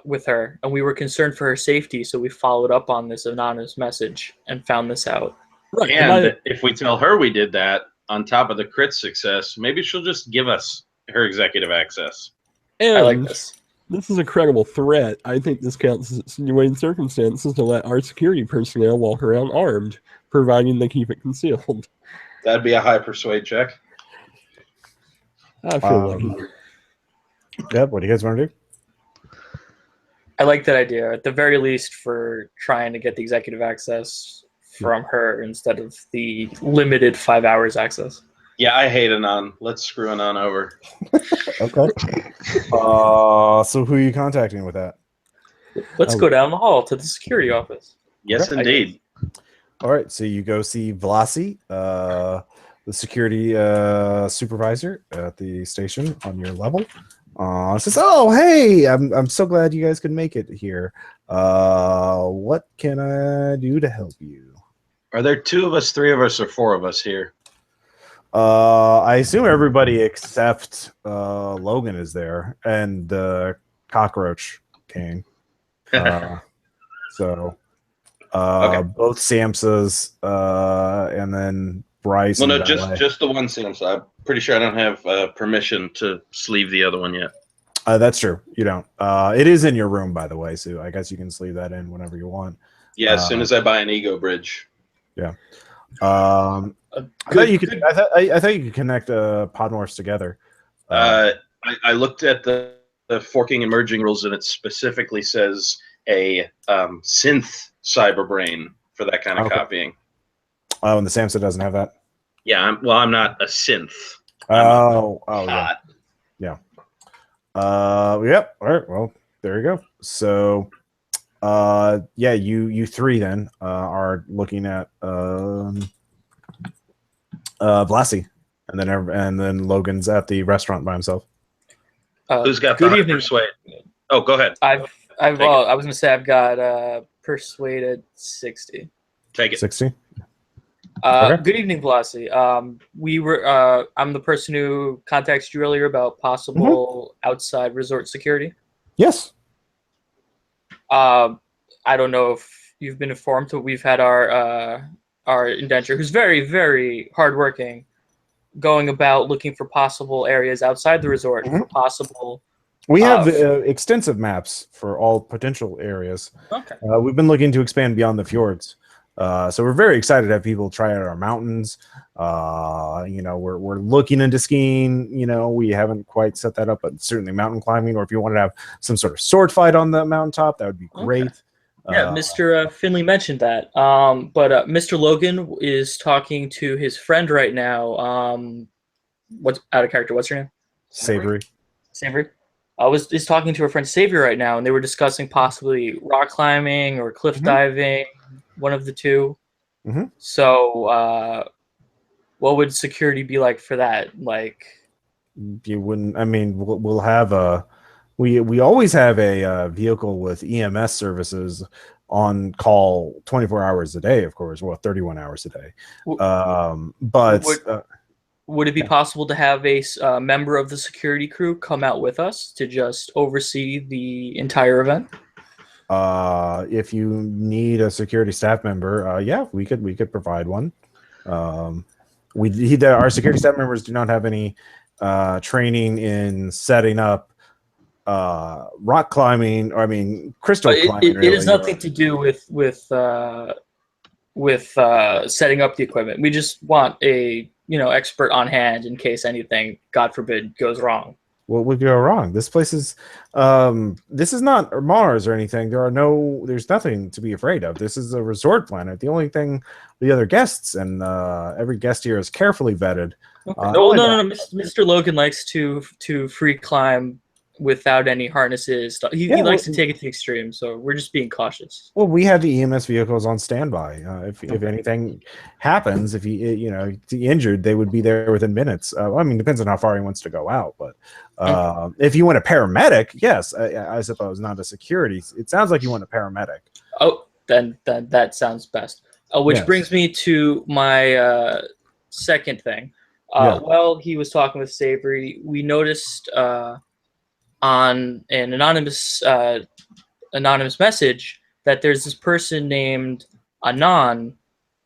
[SPEAKER 1] with her, and we were concerned for her safety, so we followed up on this anonymous message and found this out.
[SPEAKER 5] Right.
[SPEAKER 4] And if we tell her we did that, on top of the crit success, maybe she'll just give us her executive access.
[SPEAKER 5] And
[SPEAKER 1] I like this.
[SPEAKER 5] This is a credible threat. I think this counts as extenuating circumstances to let our security personnel walk around armed, providing they keep it concealed.
[SPEAKER 4] That'd be a high persuade check.
[SPEAKER 5] I feel lucky.
[SPEAKER 2] Yep, what do you guys want to do?
[SPEAKER 1] I like that idea. At the very least, for trying to get the executive access from her instead of the limited 5 hours access.
[SPEAKER 4] Yeah, I hate Anon. Let's screw Anon over.
[SPEAKER 2] Okay. So who are you contacting with that?
[SPEAKER 1] Let's go down the hall to the security office.
[SPEAKER 4] Yes,
[SPEAKER 2] Okay.
[SPEAKER 4] indeed.
[SPEAKER 2] All right, so you go see Vlasi, the security supervisor at the station on your level. Says, "Oh, hey, I'm so glad you guys could make it here. What can I do to help you?"
[SPEAKER 4] Are there 2 of us, 3 of us, or 4 of us here?
[SPEAKER 2] I assume everybody except Logan is there and the cockroach king. So
[SPEAKER 4] Okay.
[SPEAKER 2] both Samsas and then Bryce.
[SPEAKER 4] Well,
[SPEAKER 2] and
[SPEAKER 4] no,
[SPEAKER 2] Valet.
[SPEAKER 4] just the one Sam. So I'm pretty sure I don't have permission to sleeve the other one yet.
[SPEAKER 2] That's true. You don't. It is in your room, by the way, so I guess you can sleeve that in whenever you want.
[SPEAKER 4] Yeah, as soon as I buy an ego bridge.
[SPEAKER 2] Yeah. I thought you could. I thought you could connect Podmorphs together.
[SPEAKER 4] I looked at the forking and merging rules, and it specifically says a synth cyber brain for that kind of copying.
[SPEAKER 2] Oh, and the Samsa doesn't have that.
[SPEAKER 4] Yeah, I'm not a synth.
[SPEAKER 2] Yeah. Yeah. Yep. All right. Well, there you go. So, yeah, you 3 then are looking at Blassie, and then Logan's at the restaurant by himself.
[SPEAKER 4] Who's got
[SPEAKER 1] good
[SPEAKER 4] the
[SPEAKER 1] evening.
[SPEAKER 4] persuade? Oh, go ahead.
[SPEAKER 1] I was gonna say I've got persuaded 60.
[SPEAKER 4] Take it.
[SPEAKER 2] 60.
[SPEAKER 1] Okay. Good evening, Velocity. We were. I'm the person who contacted you earlier about possible outside resort security.
[SPEAKER 2] Yes.
[SPEAKER 1] I don't know if you've been informed, but we've had our indenture, who's very, very hardworking, going about looking for possible areas outside the resort for possible.
[SPEAKER 2] We have extensive maps for all potential areas.
[SPEAKER 1] Okay.
[SPEAKER 2] We've been looking to expand beyond the fjords. So we're very excited to have people try out our mountains. We're looking into skiing. We haven't quite set that up, but certainly mountain climbing, or if you want to have some sort of sword fight on the mountaintop, that would be great.
[SPEAKER 1] Okay. Yeah, Mr. Finley mentioned that. But Mr. Logan is talking to his friend right now. What's out of character? What's her name?
[SPEAKER 2] Savory.
[SPEAKER 1] Savory. Is talking to her friend Savory right now, and they were discussing possibly rock climbing or cliff diving, one of the two. So, what would security be like for that? Like,
[SPEAKER 2] you wouldn't. I mean, we'll have a. We always have a vehicle with EMS services on call 24 hours a day, of course. Well, 31 hours a day.
[SPEAKER 1] Would it be possible to have a member of the security crew come out with us to just oversee the entire event?
[SPEAKER 2] If you need a security staff member, yeah, we could provide one. Our security staff members do not have any training in setting up rock climbing, or crystal climbing.
[SPEAKER 1] It has nothing to do with setting up the equipment. We just want a expert on hand in case anything, God forbid, goes wrong.
[SPEAKER 2] What would go wrong? This place is this is not Mars or anything. There's nothing to be afraid of. This is a resort planet. The only thing, the other guests, and every guest here is carefully vetted.
[SPEAKER 1] Okay. No. Mr. Logan likes to free climb without any harnesses. He likes to take it to the extreme, so we're just being cautious.
[SPEAKER 2] Well, we have the EMS vehicles on standby. If anything happens, if he injured, they would be there within minutes. Depends on how far he wants to go out. But if you want a paramedic, yes, I suppose, not a security. It sounds like you want a paramedic.
[SPEAKER 1] Oh, then that sounds best. Which brings me to my second thing. Well, he was talking with Savory. We noticed on an anonymous message that there's this person named Anon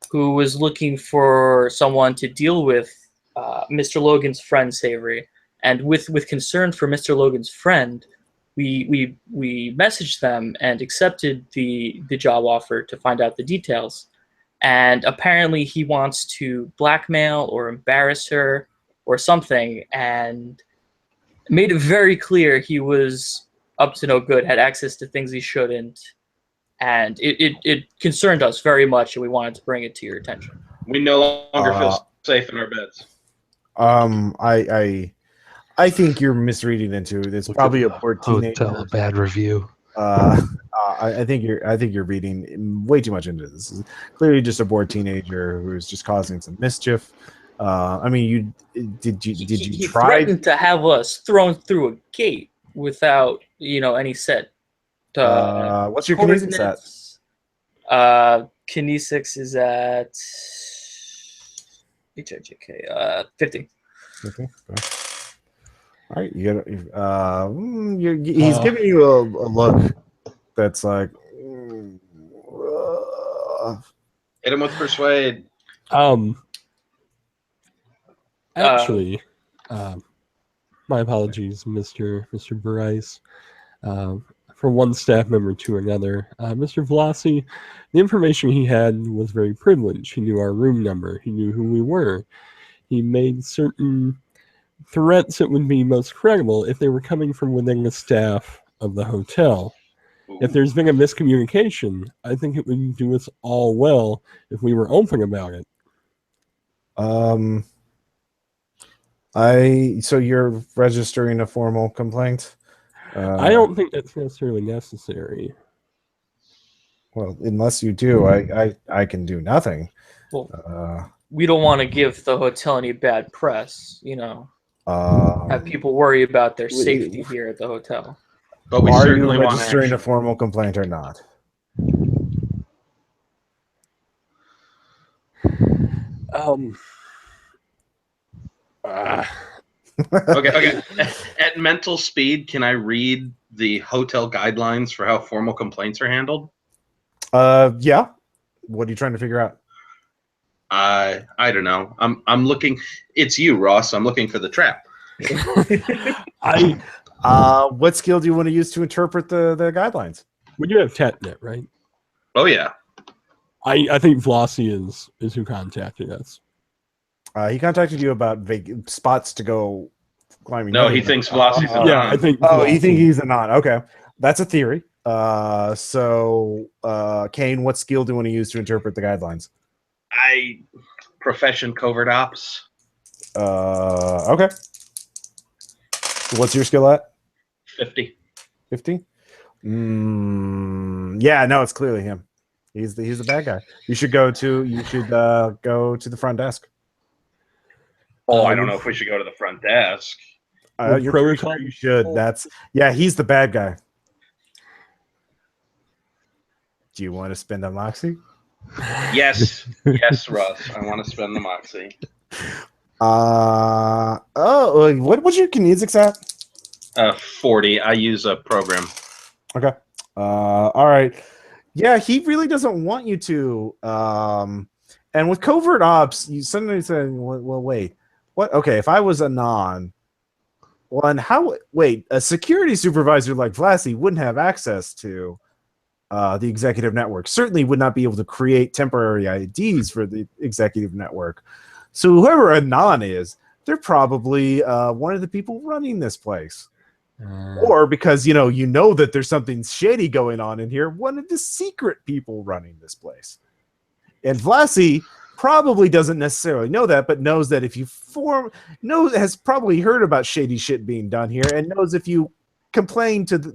[SPEAKER 1] who was looking for someone to deal with Mr. Logan's friend Savory, and with concern for Mr. Logan's friend, we messaged them and accepted the job offer to find out the details. And apparently he wants to blackmail or embarrass her or something, and made it very clear he was up to no good, had access to things he shouldn't, and it concerned us very much, and we wanted to bring it to your attention.
[SPEAKER 4] We no longer feel safe in our beds.
[SPEAKER 2] I think you're misreading into it. It's probably a poor teenager.
[SPEAKER 3] Hotel, a bad review.
[SPEAKER 2] I think you're reading way too much into this. This is clearly just a bored teenager who is just causing some mischief. I mean, did you
[SPEAKER 1] He
[SPEAKER 2] try?
[SPEAKER 1] threatened to have us thrown through a gate without any set
[SPEAKER 2] What's your kinesics at?
[SPEAKER 1] coordinates. Kinesics is at HIJK 50.
[SPEAKER 2] Okay. All right, you got. He's giving you a look that's like.
[SPEAKER 4] Hit him with persuade.
[SPEAKER 5] Actually, my apologies, Mr. Bryce. From one staff member to another, Mr. Velocity, the information he had was very privileged. He knew our room number. He knew who we were. He made certain threats that would be most credible if they were coming from within the staff of the hotel. If there's been a miscommunication, I think it would do us all well if we were open about it.
[SPEAKER 2] So you're registering a formal complaint?
[SPEAKER 5] I don't think that's necessarily necessary.
[SPEAKER 2] Well, unless you do, I can do nothing.
[SPEAKER 1] Well, we don't want to give the hotel any bad press, have people worry about their safety here at the hotel.
[SPEAKER 4] But we
[SPEAKER 2] are
[SPEAKER 4] certainly
[SPEAKER 2] you
[SPEAKER 4] want
[SPEAKER 2] registering
[SPEAKER 4] action.
[SPEAKER 2] a formal complaint or not?
[SPEAKER 4] Okay. At mental speed, can I read the hotel guidelines for how formal complaints are handled?
[SPEAKER 2] Yeah. What are you trying to figure out?
[SPEAKER 4] I don't know. I'm looking. It's you, Ross. I'm looking for the trap.
[SPEAKER 2] What skill do you want to use to interpret the guidelines?
[SPEAKER 5] We do have TETNet, right?
[SPEAKER 4] Oh yeah.
[SPEAKER 5] I think Flossie is who contacted us.
[SPEAKER 2] He contacted you about spots to go climbing.
[SPEAKER 4] No, he thinks Velocity's a
[SPEAKER 5] Yeah,
[SPEAKER 4] non.
[SPEAKER 5] I think.
[SPEAKER 2] Oh, you think he's a non? Okay, that's a theory. So, Kane, what skill do you want to use to interpret the guidelines?
[SPEAKER 4] Profession covert ops.
[SPEAKER 2] Okay. What's your skill at?
[SPEAKER 4] 50.
[SPEAKER 2] 50? Yeah, no, it's clearly him. He's the bad guy. You should go to the front desk.
[SPEAKER 4] Oh, I don't know if we should go to the front desk.
[SPEAKER 2] You're pretty sure you should. He's the bad guy. Do you want to spend a moxie?
[SPEAKER 4] Yes, Russ. I want to spend the moxie.
[SPEAKER 2] What's your kinesics at?
[SPEAKER 4] 40. I use a program.
[SPEAKER 2] Okay. All right. Yeah, he really doesn't want you to. And with covert ops, you suddenly say, well, wait. What? Okay, if I was a non, a security supervisor like Vlassi wouldn't have access to the executive network. Certainly would not be able to create temporary IDs for the executive network. So whoever a non is, they're probably one of the people running this place. Or because you know that there's something shady going on in here, one of the secret people running this place. And Vlassi probably doesn't necessarily know that, but knows that if you has probably heard about shady shit being done here, and knows if you complain to the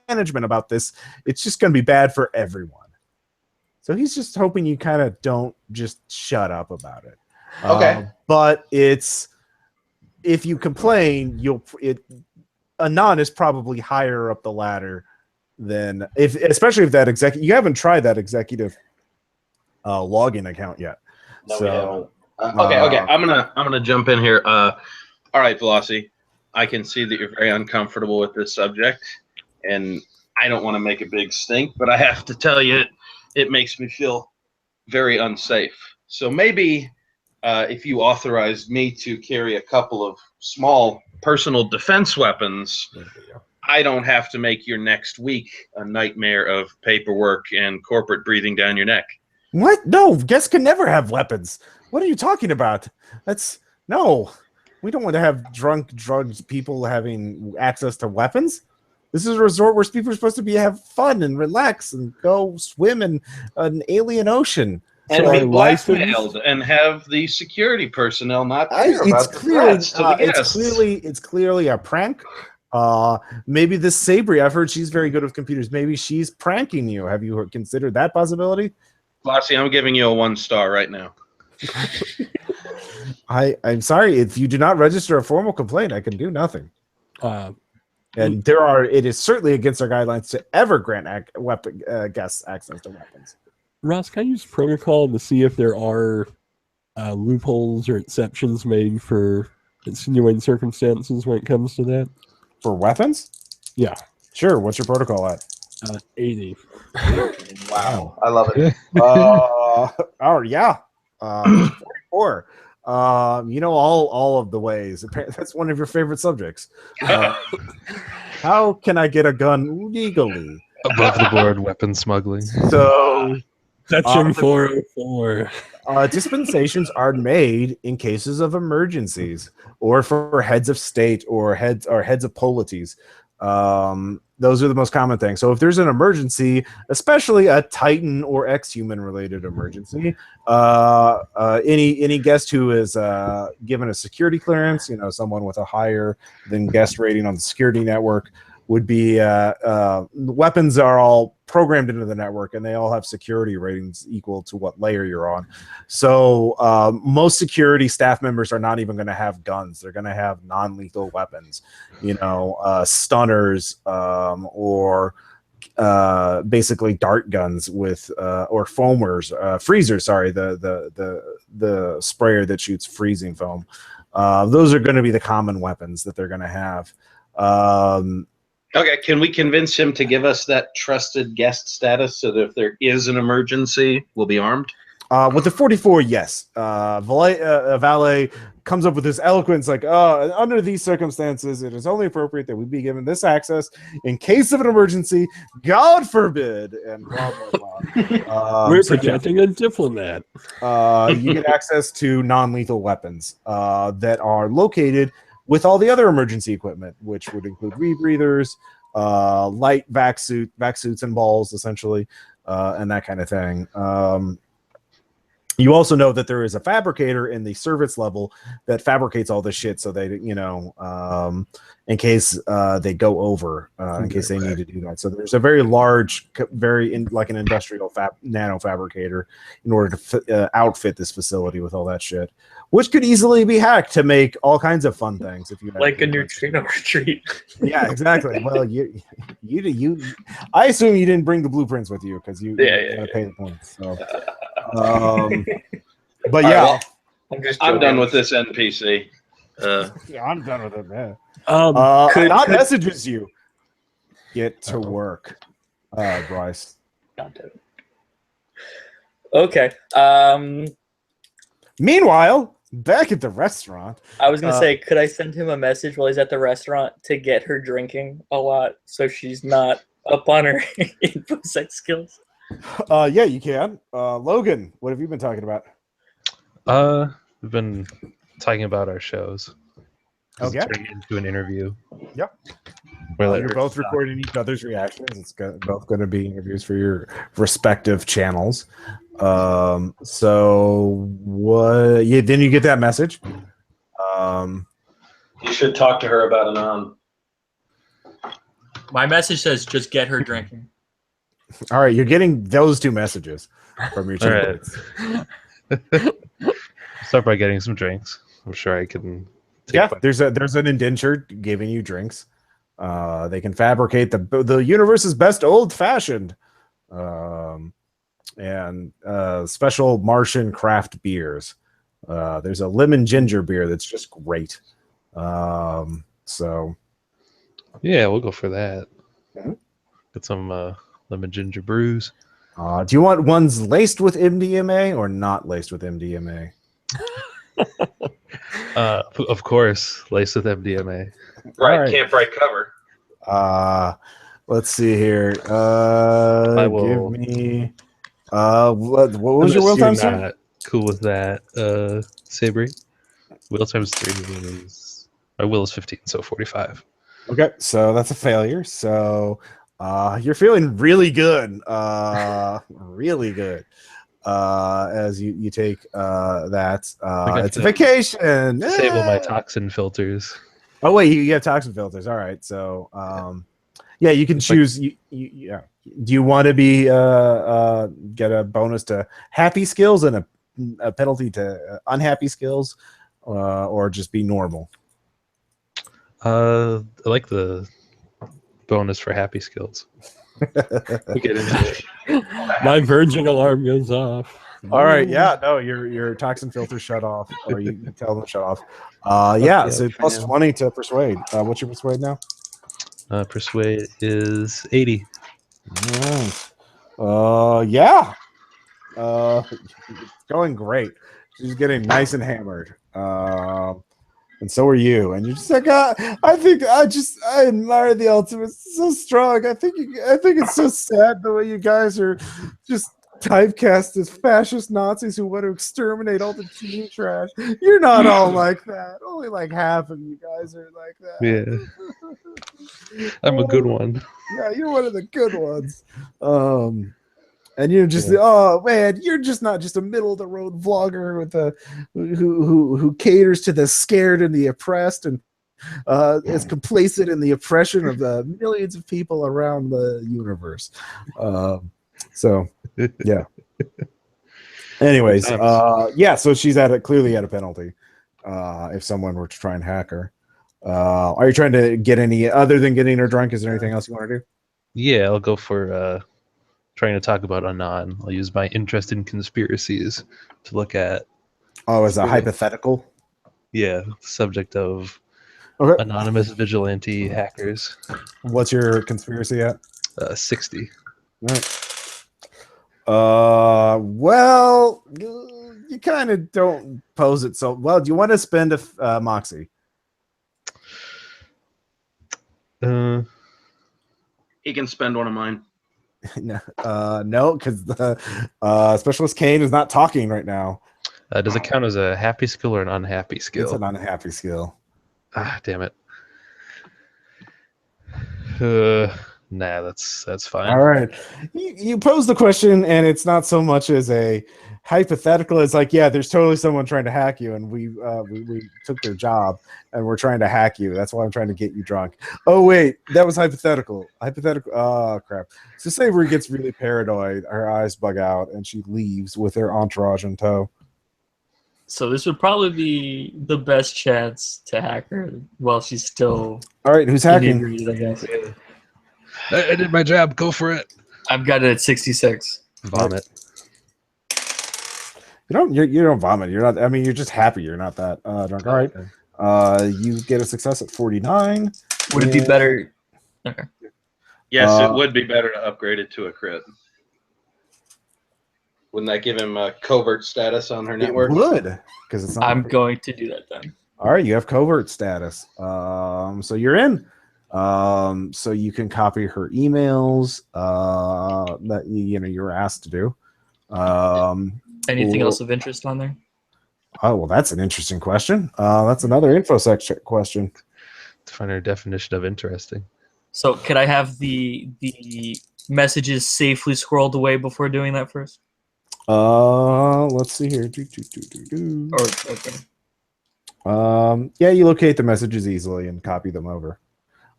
[SPEAKER 2] management about this, it's just going to be bad for everyone. So he's just hoping you kind of don't just shut up about it.
[SPEAKER 4] Okay.
[SPEAKER 2] But if you complain, Anon is probably higher up the ladder than especially if that executive. You haven't tried that executive login account yet.
[SPEAKER 4] No,
[SPEAKER 2] so
[SPEAKER 4] okay. I'm gonna jump in here. All right, Velocity. I can see that you're very uncomfortable with this subject, and I don't want to make a big stink, but I have to tell you, it makes me feel very unsafe. So maybe if you authorized me to carry a couple of small personal defense weapons, I don't have to make your next week a nightmare of paperwork and corporate breathing down your neck.
[SPEAKER 2] What? No, guests can never have weapons. What are you talking about? No. We don't want to have drugged people having access to weapons. This is a resort where people are supposed to have fun and relax and go swim in an alien ocean.
[SPEAKER 4] And be blackmailed and have the security personnel not care about the threats to the guests.
[SPEAKER 2] It's clearly a prank. Maybe this Sabri, I've heard she's very good with computers. Maybe she's pranking you. Have you considered that possibility?
[SPEAKER 4] Flossie, I'm giving you a 1 star right now.
[SPEAKER 2] I'm sorry. If you do not register a formal complaint, I can do nothing. And it is certainly against our guidelines to ever grant guests access to weapons.
[SPEAKER 5] Ross, can I use protocol to see if there are loopholes or exceptions made for extenuating circumstances when it comes to that?
[SPEAKER 2] For weapons?
[SPEAKER 5] Yeah.
[SPEAKER 2] Sure. What's your protocol at?
[SPEAKER 5] 80.
[SPEAKER 4] Wow. I love it.
[SPEAKER 2] Oh yeah. 44. All of the ways. That's one of your favorite subjects. How can I get a gun legally?
[SPEAKER 3] Above the board weapon smuggling.
[SPEAKER 2] So
[SPEAKER 5] Section 404.
[SPEAKER 2] Dispensations are made in cases of emergencies or for heads of state or heads of polities. Those are the most common things. So if there's an emergency, especially a Titan or X-human related emergency, any guest who is given a security clearance, someone with a higher than guest rating on the security network, would be weapons are all programmed into the network, and they all have security ratings equal to what layer you're on. So most security staff members are not even going to have guns. They're going to have non-lethal weapons, stunners or basically dart guns with or foamers, freezers. Sorry, the sprayer that shoots freezing foam. Those are going to be the common weapons that they're going to have.
[SPEAKER 4] Okay, can we convince him to give us that trusted guest status so that if there is an emergency, we'll be armed?
[SPEAKER 2] With the 44, yes. Valet comes up with this eloquence like, under these circumstances, it is only appropriate that we be given this access in case of an emergency, God forbid, and blah, blah, blah.
[SPEAKER 5] We're protecting a diplomat.
[SPEAKER 2] You get access to non-lethal weapons that are located with all the other emergency equipment, which would include rebreathers, light vac suits and balls, essentially, and that kind of thing. You also know that there is a fabricator in the service level that fabricates all this shit, so they, in case they go over, in case they need to do that. So there's a very large, like an industrial nano fabricator in order to outfit this facility with all that shit, which could easily be hacked to make all kinds of fun things. If you
[SPEAKER 1] like a neutrino retreat.
[SPEAKER 2] Yeah, exactly. Well, you, I assume you didn't bring the blueprints with you because you gotta pay the points. So. But yeah,
[SPEAKER 4] I'm done with this NPC.
[SPEAKER 2] Yeah, I'm done with it, man.
[SPEAKER 1] Could
[SPEAKER 2] messages you. Get to work, Bryce.
[SPEAKER 1] Okay.
[SPEAKER 2] Meanwhile, back at the restaurant,
[SPEAKER 1] I was gonna say, could I send him a message while he's at the restaurant to get her drinking a lot so she's not up on her info sex skills?
[SPEAKER 2] Yeah, you can. Logan, what have you been talking about?
[SPEAKER 3] We've been talking about our shows.
[SPEAKER 2] Okay.
[SPEAKER 3] Turning into an interview.
[SPEAKER 2] Yep.
[SPEAKER 3] You're
[SPEAKER 2] both recording each other's reactions. It's both going to be interviews for your respective channels. So what? Yeah, then you get that message.
[SPEAKER 4] You should talk to her about Anon.
[SPEAKER 1] My message says, just get her drinking.
[SPEAKER 2] All right, you're getting those two messages from your teammates.
[SPEAKER 3] Start by getting some drinks. I'm sure I can.
[SPEAKER 2] There's an indenture giving you drinks. They can fabricate the universe's best old fashioned and special Martian craft beers. There's a lemon ginger beer that's just great. So
[SPEAKER 3] yeah, we'll go for that.
[SPEAKER 2] Mm-hmm.
[SPEAKER 3] Get some lemon ginger brews.
[SPEAKER 2] Do you want ones laced with MDMA or not laced with MDMA?
[SPEAKER 3] Of course, laced with MDMA.
[SPEAKER 4] Right, can't break cover.
[SPEAKER 2] Let's see here. Give me. What was your will time, sir?
[SPEAKER 3] Cool with that, Sabri. Will times 3 is my will is 15, so 45.
[SPEAKER 2] Okay, so that's a failure. So you're feeling really good, really good. As you take that, it's a vacation.
[SPEAKER 3] Disable my toxin filters.
[SPEAKER 2] Oh wait, you have toxin filters. All right, so yeah, you can choose. Yeah. Do you want to be get a bonus to happy skills and a penalty to unhappy skills? or just be normal?
[SPEAKER 3] I like the bonus for happy skills. We'll get into it.
[SPEAKER 5] My virgin alarm goes off.
[SPEAKER 2] All right, yeah, no, your toxin filter shut off, or you tell them to shut off.
[SPEAKER 3] Yeah,
[SPEAKER 2] So
[SPEAKER 3] for
[SPEAKER 2] plus
[SPEAKER 3] now.
[SPEAKER 2] 20 to persuade. What's your persuade now?
[SPEAKER 3] Persuade is 80.
[SPEAKER 2] All right. Yeah. It's going great. She's getting nice and hammered. And so are you. And you're just like, I admire the Ultimates. It's so strong. I think it's so sad the way you guys are just typecast as fascist Nazis who want to exterminate all the teen trash. You're not all like that. Only like half of you guys are like that.
[SPEAKER 3] Yeah. I'm a good one.
[SPEAKER 2] Yeah, you're one of the good ones. And you're just oh man, you're just not just a middle of the road vlogger with who caters to the scared and the oppressed and is complacent in the oppression of the millions of people around the universe. So yeah. Anyways, so she's clearly at a penalty. If someone were to try and hack her. Are you trying to get any other than getting her drunk? Is there anything else you want to do?
[SPEAKER 3] Yeah, I'll go for trying to talk about Anon. I'll use my interest in conspiracies to look at.
[SPEAKER 2] Oh, as a hypothetical?
[SPEAKER 3] Yeah, subject of anonymous vigilante hackers.
[SPEAKER 2] What's your conspiracy at?
[SPEAKER 3] 60.
[SPEAKER 2] All right. Well, you kind of don't pose it so well. Do you want to spend a moxie?
[SPEAKER 4] He can spend one of mine.
[SPEAKER 2] No, because the Specialist Kane is not talking right now.
[SPEAKER 3] Does it count as a happy skill or an unhappy skill?
[SPEAKER 2] It's an unhappy skill.
[SPEAKER 3] Ah, damn it. Nah, that's fine.
[SPEAKER 2] All right. You pose the question, and it's not so much as a hypothetical. It's like, yeah, there's totally someone trying to hack you, and we took their job, and we're trying to hack you. That's why I'm trying to get you drunk. Oh wait, that was hypothetical. Hypothetical. Oh crap. So Savory gets really paranoid. Her eyes bug out, and she leaves with her entourage in tow.
[SPEAKER 1] So this would probably be the best chance to hack her while she's still.
[SPEAKER 2] All right, who's hacking?
[SPEAKER 1] inebriated, I guess.
[SPEAKER 3] I did my job. Go for it.
[SPEAKER 1] I've got it at 66.
[SPEAKER 3] Vomit.
[SPEAKER 2] You don't vomit. You're not. I mean, you're just happy. You're not that drunk. All right. You get a success at 49.
[SPEAKER 1] Would it be better? Okay.
[SPEAKER 4] Yes, it would be better to upgrade it to a crit. Wouldn't that give him a covert status on her network?
[SPEAKER 2] It would, because it's not.
[SPEAKER 1] I'm going to do that then.
[SPEAKER 2] All right, you have covert status. So you're in. So you can copy her emails that you were asked to do.
[SPEAKER 1] Anything else of interest on there?
[SPEAKER 2] Oh well, that's an interesting question. That's another infosec question.
[SPEAKER 3] To find our definition of interesting.
[SPEAKER 1] So could I have the messages safely scrolled away before doing that first?
[SPEAKER 2] Let's see here. Yeah, you locate the messages easily and copy them over.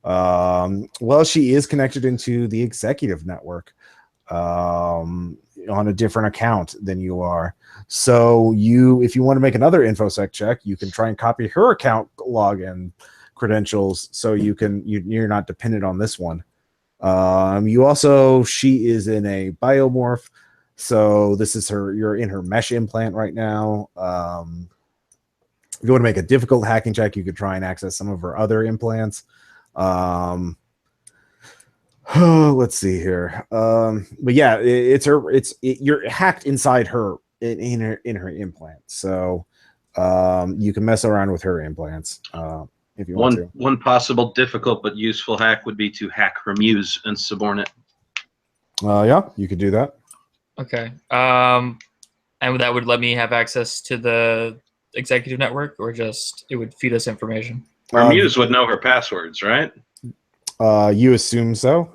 [SPEAKER 2] Well, she is connected into the executive network on a different account than you are. So if you want to make another infosec check, you can try and copy her account login credentials so you're not dependent on this one. She is in a biomorph. So this is you're in her mesh implant right now. If you want to make a difficult hacking check, you could try and access some of her other implants. Let's see here. But yeah, you're hacked inside her in her implant. So you can mess around with her implants if you want to.
[SPEAKER 4] One possible difficult but useful hack would be to hack her muse and suborn it.
[SPEAKER 2] Yeah, you could do that.
[SPEAKER 1] Okay. And that would let me have access to the executive network, or just it would feed us information?
[SPEAKER 4] Her muse would know her passwords, right?
[SPEAKER 2] You assume so.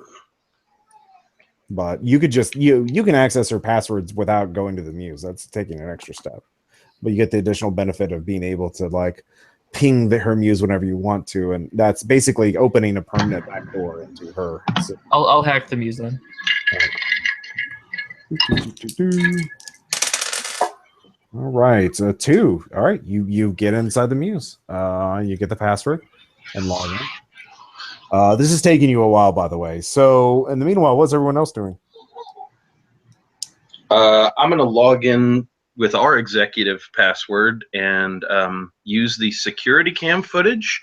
[SPEAKER 2] But you could just you can access her passwords without going to the muse. That's taking an extra step. But you get the additional benefit of being able to like ping her muse whenever you want to, and that's basically opening a permanent backdoor into her. So,
[SPEAKER 1] I'll hack the muse then.
[SPEAKER 2] All right, 2. All right, you get inside the muse. You get the password and log in. This is taking you a while, by the way. So, in the meanwhile, what's everyone else doing?
[SPEAKER 4] I'm going to log in with our executive password and use the security cam footage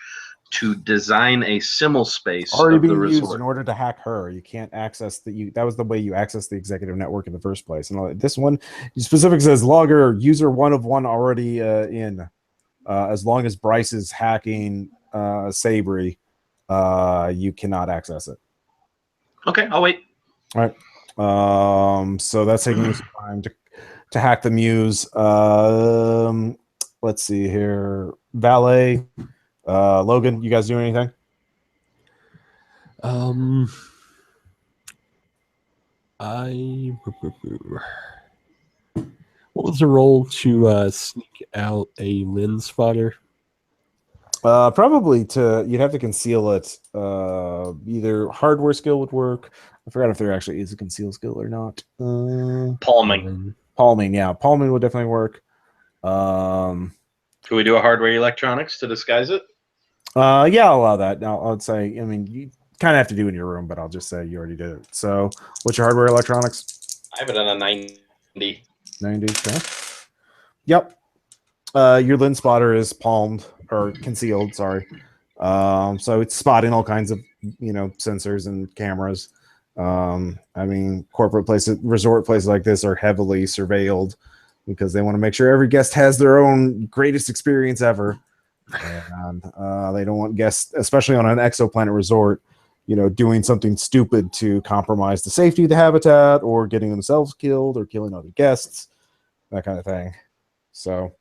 [SPEAKER 4] to design a simul space
[SPEAKER 2] Already
[SPEAKER 4] of the
[SPEAKER 2] being used
[SPEAKER 4] resort.
[SPEAKER 2] in order to hack her. You can't access that was the way you access the executive network in the first place. And this one specific says logger user 1 of 1 already in. As long as Bryce is hacking Sabri, you cannot access it.
[SPEAKER 4] Okay, I'll wait.
[SPEAKER 2] All right. So that's taking you some time to hack the muse. Let's see here. Valet, Logan, you guys do anything?
[SPEAKER 5] What was the role to sneak out a lens spotter?
[SPEAKER 2] Probably you'd have to conceal it. Either hardware skill would work. I forgot if there actually is a conceal skill or not.
[SPEAKER 4] Palming.
[SPEAKER 2] Palming, yeah. Palming would definitely work.
[SPEAKER 4] Can we do a hardware electronics to disguise it?
[SPEAKER 2] Yeah, I'll allow that. Now, I'd say, I mean, you kind of have to do it in your room, but I'll just say you already did it. So, what's your hardware electronics?
[SPEAKER 4] I have it on a 90.
[SPEAKER 2] 90, okay. Yep. Your lens spotter is palmed or concealed, sorry. So it's spotting all kinds of, sensors and cameras. I mean, corporate places, resort places like this are heavily surveilled because they want to make sure every guest has their own greatest experience ever. And they don't want guests, especially on an exoplanet resort, doing something stupid to compromise the safety of the habitat or getting themselves killed or killing other guests, that kind of thing. So,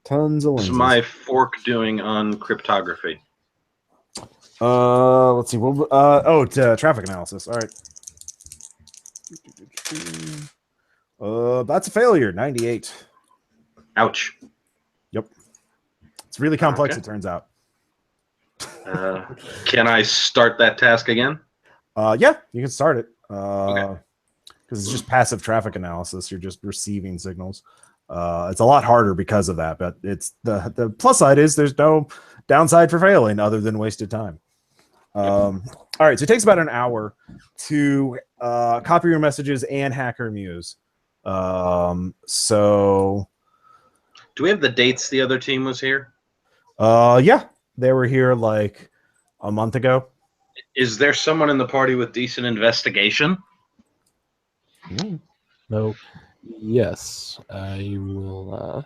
[SPEAKER 2] tons of lenses.
[SPEAKER 4] What's my fork doing on cryptography?
[SPEAKER 2] Let's see. Traffic analysis. All right. That's a failure. 98.
[SPEAKER 4] Ouch.
[SPEAKER 2] Yep. It's really complex,
[SPEAKER 4] Okay.
[SPEAKER 2] It turns out.
[SPEAKER 4] Can I start that task again?
[SPEAKER 2] Yeah, you can start it.
[SPEAKER 4] Okay.
[SPEAKER 2] Because it's just passive traffic analysis. You're just receiving signals. It's a lot harder because of that, but it's the plus side is there's no downside for failing other than wasted time. All right, so it takes about an hour to copy your messages and hacker muse. So
[SPEAKER 4] do we have the dates the other team was here?
[SPEAKER 2] Yeah, they were here like a month ago.
[SPEAKER 4] Is there someone in the party with decent investigation?
[SPEAKER 5] No. Yes, I will.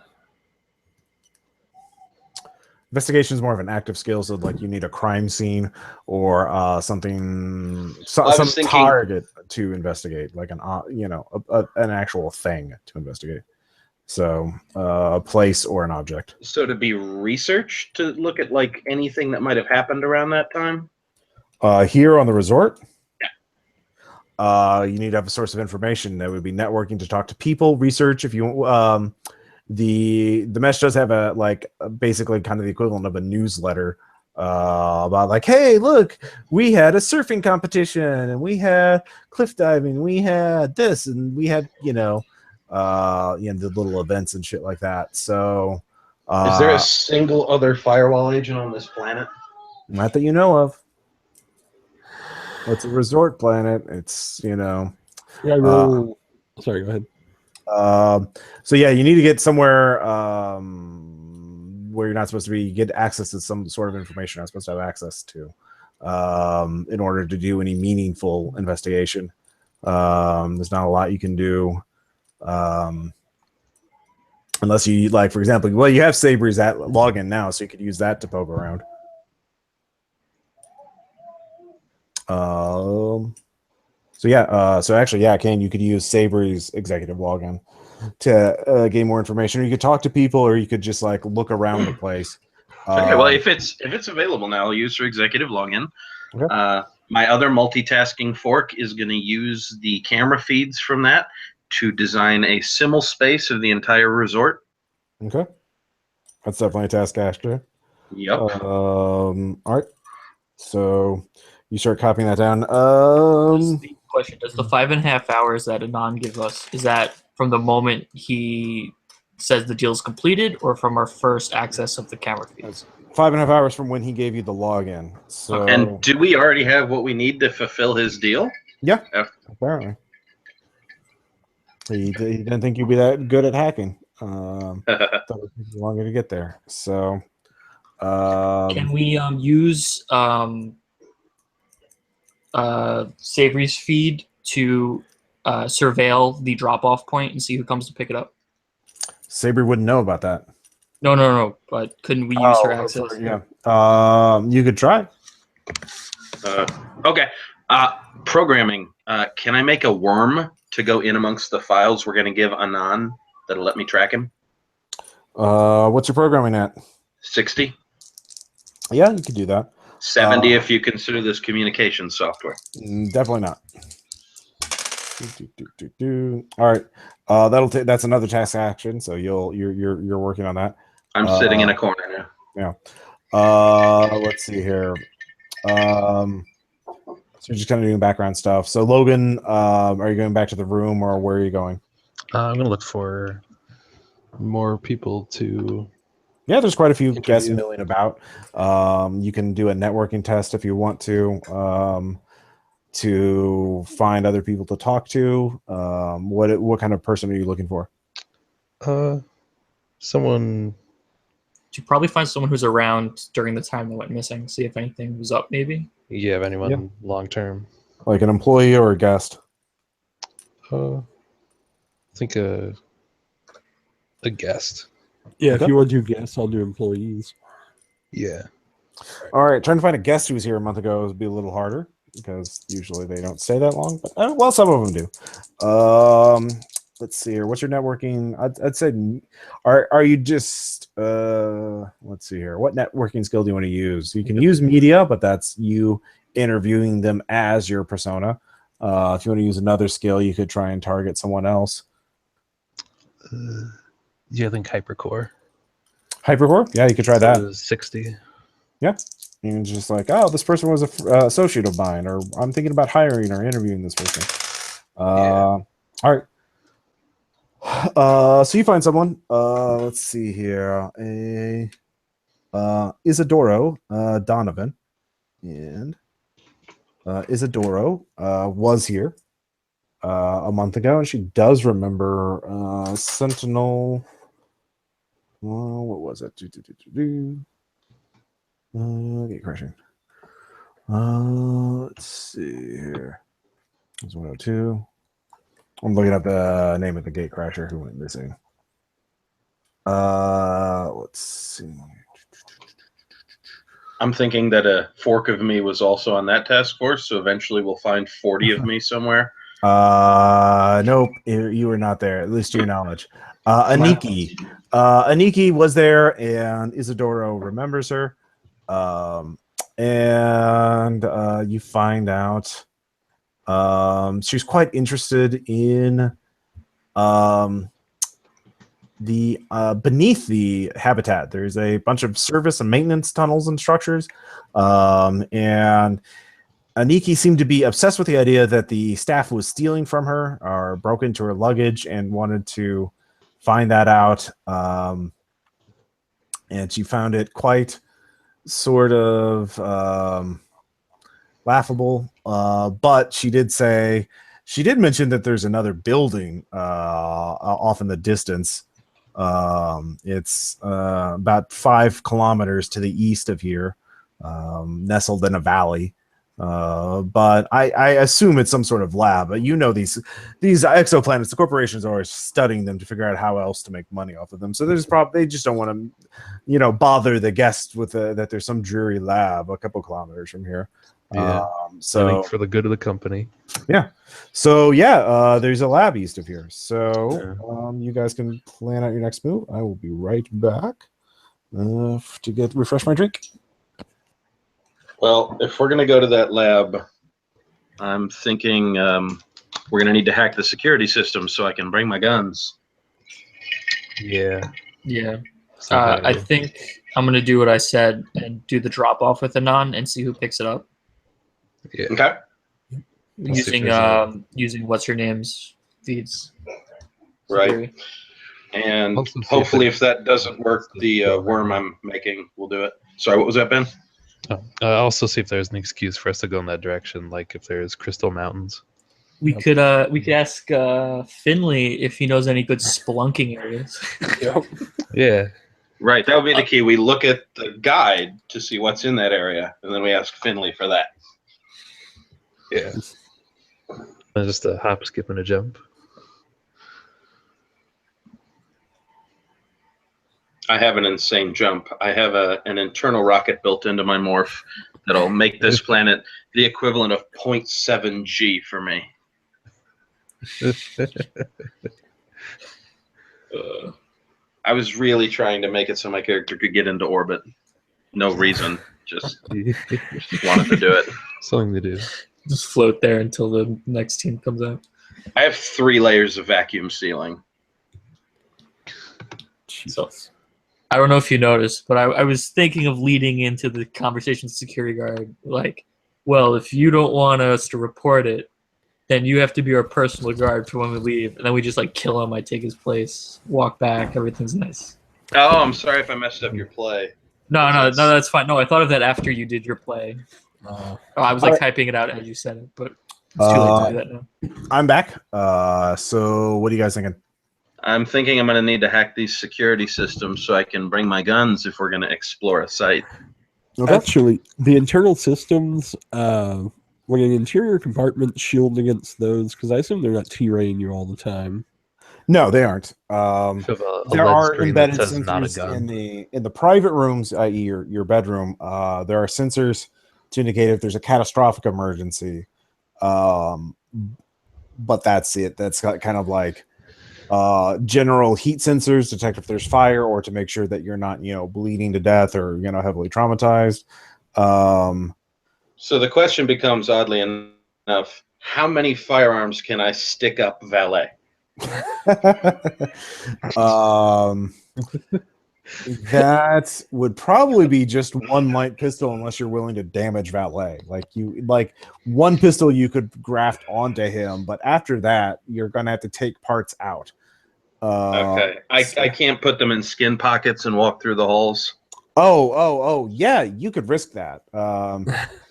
[SPEAKER 2] Investigation is more of an active skill, so like you need a crime scene or something, some target to investigate, like an actual thing to investigate. So a place or an object.
[SPEAKER 4] So to be research to look at like anything that might have happened around that time.
[SPEAKER 2] Here on the resort.
[SPEAKER 4] Yeah.
[SPEAKER 2] You need to have a source of information. That would be networking to talk to people, research if you the mesh does have basically kind of the equivalent of a newsletter about like, hey, look, we had a surfing competition and we had cliff diving, we had this and we had the little events and shit like that. So
[SPEAKER 4] is there a single other firewall agent on this planet?
[SPEAKER 2] Not that you know of. It's a resort planet. It's
[SPEAKER 5] Yeah, I roll. Sorry, go ahead.
[SPEAKER 2] So yeah, you need to get somewhere where you're not supposed to be. You get access to some sort of information you're not supposed to have access to in order to do any meaningful investigation. There's not a lot you can do unless you like, for example, well, you have Sabri's at login now, so you could use that to poke around. So yeah, Kane, you could use Sabri's executive login to gain more information, or you could talk to people, or you could just like look around the place.
[SPEAKER 4] Okay, well, if it's available now, I'll use your executive login. Okay. My other multitasking fork is going to use the camera feeds from that to design a simul space of the entire resort.
[SPEAKER 2] Okay, that's definitely a task, Asher.
[SPEAKER 4] Yep.
[SPEAKER 2] All right, so you start copying that down.
[SPEAKER 1] Question: does the 5.5 hours that Anon give us, is that from the moment he says the deal's completed, or from our first access of the camera feeds?
[SPEAKER 2] 5.5 hours from when he gave you the login. So,
[SPEAKER 4] And do we already have what we need to fulfill his deal?
[SPEAKER 2] yeah,
[SPEAKER 4] After-
[SPEAKER 2] apparently. He didn't think you'd be that good at hacking. Thought it would take longer to get there. So,
[SPEAKER 1] Can we use Savory's feed to surveil the drop-off point and see who comes to pick it up?
[SPEAKER 2] Sabre wouldn't know about that.
[SPEAKER 1] No. But couldn't we use her access?
[SPEAKER 2] Yeah. You could try.
[SPEAKER 4] Okay. Programming. Can I make a worm to go in amongst the files we're going to give Anan that'll let me track him?
[SPEAKER 2] What's your programming at?
[SPEAKER 4] 60.
[SPEAKER 2] Yeah, you could do that.
[SPEAKER 4] 70 if you consider this communication software.
[SPEAKER 2] Definitely not. All right. That's another task action. So you're working on that.
[SPEAKER 4] I'm sitting in a corner now.
[SPEAKER 2] Yeah. Let's see here. So you're just kind of doing background stuff. So Logan, are you going back to the room, or where are you going?
[SPEAKER 3] I'm gonna look for more people to.
[SPEAKER 2] Yeah, there's quite a few
[SPEAKER 3] Interview.
[SPEAKER 2] guests milling about. You can do a networking test if you want to find other people to talk to. What kind of person are you looking for?
[SPEAKER 3] Someone.
[SPEAKER 1] To probably find someone who's around during the time that went missing. See if anything was up, maybe.
[SPEAKER 3] Yeah, if anyone
[SPEAKER 2] Yeah.
[SPEAKER 3] long term.
[SPEAKER 2] Like an employee or a guest?
[SPEAKER 3] I think a guest.
[SPEAKER 5] Yeah,
[SPEAKER 2] Okay.
[SPEAKER 5] if you want to do guests, I'll do employees.
[SPEAKER 3] Yeah.
[SPEAKER 2] All right, trying to find a guest who was here a month ago would be a little harder because usually they don't stay that long. But well, some of them do. Let's see here. What's your networking? I'd say, are you just let's see here. What networking skill do you want to use? You can use media, but that's you interviewing them as your persona. If you want to use another skill, you could try and target someone else.
[SPEAKER 3] Yeah, I think hypercore.
[SPEAKER 2] Hypercore? Yeah, you could try that.
[SPEAKER 3] 60.
[SPEAKER 2] Yeah. And just like, oh, this person was a associate of mine, or I'm thinking about hiring or interviewing this person. All right. So you find someone. Let's see here. Isidoro Donovan. And Isidoro was here a month ago, and she does remember Sentinel. What was it? Gatecrashing. Let's see here. There's 102. I'm looking up the name of the Gatecrasher who went missing. Let's see.
[SPEAKER 4] I'm thinking that a fork of me was also on that task force, so eventually we'll find 40 of me somewhere.
[SPEAKER 2] Nope, you were not there, at least to your knowledge. Aniki. Aniki was there, and Isidoro remembers her. And you find out she's quite interested in the beneath the habitat. There's a bunch of service and maintenance tunnels and structures, and Aniki seemed to be obsessed with the idea that the staff was stealing from her or broke into her luggage, and wanted to find that out. And she found it quite sort of laughable, but she did mention that there's another building off in the distance. It's about 5 kilometers to the east of here, nestled in a valley. But I assume it's some sort of lab. But you know, these exoplanets, the corporations are always studying them to figure out how else to make money off of them. So they just don't want to, bother the guests with that there's some dreary lab a couple kilometers from here.
[SPEAKER 3] Yeah.
[SPEAKER 2] So
[SPEAKER 3] I think for the good of the company.
[SPEAKER 2] Yeah. So there's a lab east of here. So you guys can plan out your next move. I will be right back to refresh my drink.
[SPEAKER 4] Well, if we're going to go to that lab, I'm thinking we're going to need to hack the security system so I can bring my guns.
[SPEAKER 3] Yeah.
[SPEAKER 1] I think I'm going to do what I said and do the drop off with Anon and see who picks it up.
[SPEAKER 3] Yeah.
[SPEAKER 4] Okay.
[SPEAKER 1] Using what's her name's feeds.
[SPEAKER 4] Right. And
[SPEAKER 3] Also see if
[SPEAKER 4] hopefully,
[SPEAKER 3] it-
[SPEAKER 4] if that doesn't work, the worm I'm making will do it. Sorry, what was that, Ben?
[SPEAKER 3] Also see if there's an excuse for us to go in that direction, like if there's crystal mountains.
[SPEAKER 1] We could ask Finley if he knows any good spelunking areas.
[SPEAKER 3] Yeah.
[SPEAKER 4] Right, that would be the key. We look at the guide to see what's in that area, and then we ask Finley for that.
[SPEAKER 3] Yeah. Just a hop, skip, and a jump.
[SPEAKER 4] I have an insane jump. I have an internal rocket built into my morph that'll make this planet the equivalent of 0.7 G for me. I was really trying to make it so my character could get into orbit. No reason, just wanted to do it.
[SPEAKER 3] Something to do.
[SPEAKER 1] Just float there until the next team comes out.
[SPEAKER 4] I have 3 layers of vacuum sealing.
[SPEAKER 1] So, I don't know if you noticed, but I was thinking of leading into the conversation with the security guard. Like, well, if you don't want us to report it, then you have to be our personal guard for when we leave. And then we just like kill him. I take his place, walk back. Everything's nice.
[SPEAKER 4] Oh, I'm sorry if I messed up your play.
[SPEAKER 1] No, that's fine. No, I thought of that after you did your play. I was like typing it out as you said it, but it's too late to do that now.
[SPEAKER 2] I'm back. So what are you guys thinking?
[SPEAKER 4] I'm thinking I'm going to need to hack these security systems so I can bring my guns if we're going to explore a site.
[SPEAKER 2] Okay.
[SPEAKER 5] Actually, the internal systems, when an interior compartment shield against those, because I assume they're not T-raying you all the time.
[SPEAKER 2] No, they aren't. There are
[SPEAKER 3] screen that
[SPEAKER 2] embedded
[SPEAKER 3] says not a
[SPEAKER 2] sensors
[SPEAKER 3] gun.
[SPEAKER 2] in the private rooms, i.e., your bedroom. There are sensors to indicate if there's a catastrophic emergency. But that's it. That's kind of like general heat sensors, detect if there's fire, or to make sure that you're not, bleeding to death or heavily traumatized.
[SPEAKER 4] So the question becomes, oddly enough, how many firearms can I stick up valet?
[SPEAKER 2] That would probably be just one light pistol, unless you're willing to damage valet. Like one pistol you could graft onto him, but after that, you're gonna have to take parts out.
[SPEAKER 4] Okay, I can't put them in skin pockets and walk through the holes.
[SPEAKER 2] Oh, yeah, you could risk that.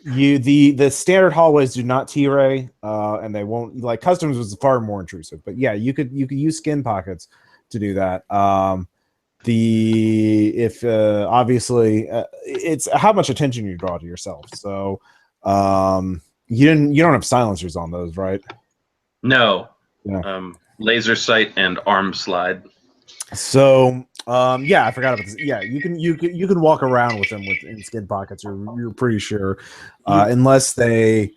[SPEAKER 2] The standard hallways do not T-ray, and they won't. Like customs was far more intrusive, but yeah, you could use skin pockets to do that. Obviously it's how much attention you draw to yourself. So you don't have silencers on those, right?
[SPEAKER 4] No.
[SPEAKER 2] Yeah.
[SPEAKER 4] Laser sight and arm slide.
[SPEAKER 2] So yeah, I forgot about this. Yeah, you can walk around with them in skin pockets. You're pretty sure, unless they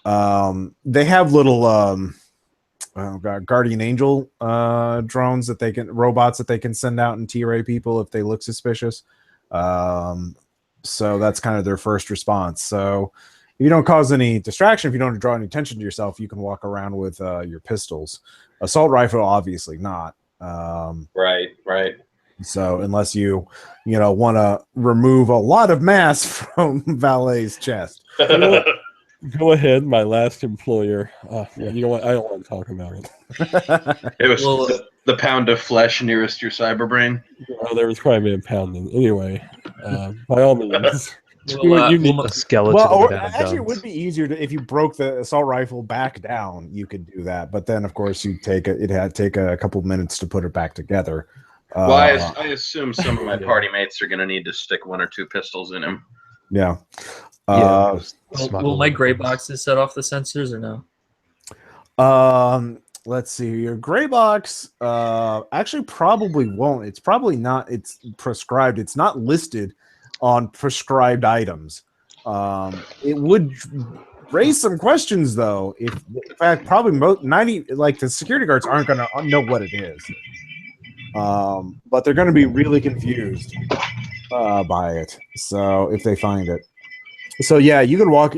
[SPEAKER 2] have little guardian angel drones robots that they can send out and T-ray people if they look suspicious. So that's kind of their first response. So if you don't cause any distraction, if you don't draw any attention to yourself, you can walk around with your pistols. Assault rifle, obviously not.
[SPEAKER 4] Right.
[SPEAKER 2] So unless you want to remove a lot of mass from Valet's chest.
[SPEAKER 5] Go ahead, my last employer. You know what? I don't want to talk about it.
[SPEAKER 4] It was the pound of flesh nearest your cyber brain.
[SPEAKER 5] Oh, there was probably a pounding. Anyway, by all means.
[SPEAKER 3] You need a skeleton.
[SPEAKER 2] Or actually, it would be easier if you broke the assault rifle back down. You could do that, but then of course you'd take a couple minutes to put it back together.
[SPEAKER 4] Well, I assume some of my party mates are going to need to stick 1 or 2 pistols in him.
[SPEAKER 2] Yeah.
[SPEAKER 1] Will my gray boxes set off the sensors or no?
[SPEAKER 2] Let's see. Your gray box actually probably won't. It's probably not. It's prescribed. It's not listed on prescribed items. It would raise some questions though. In fact, probably 90 the security guards aren't going to know what it is. But they're going to be really confused by it. So if they find it. So yeah, you could walk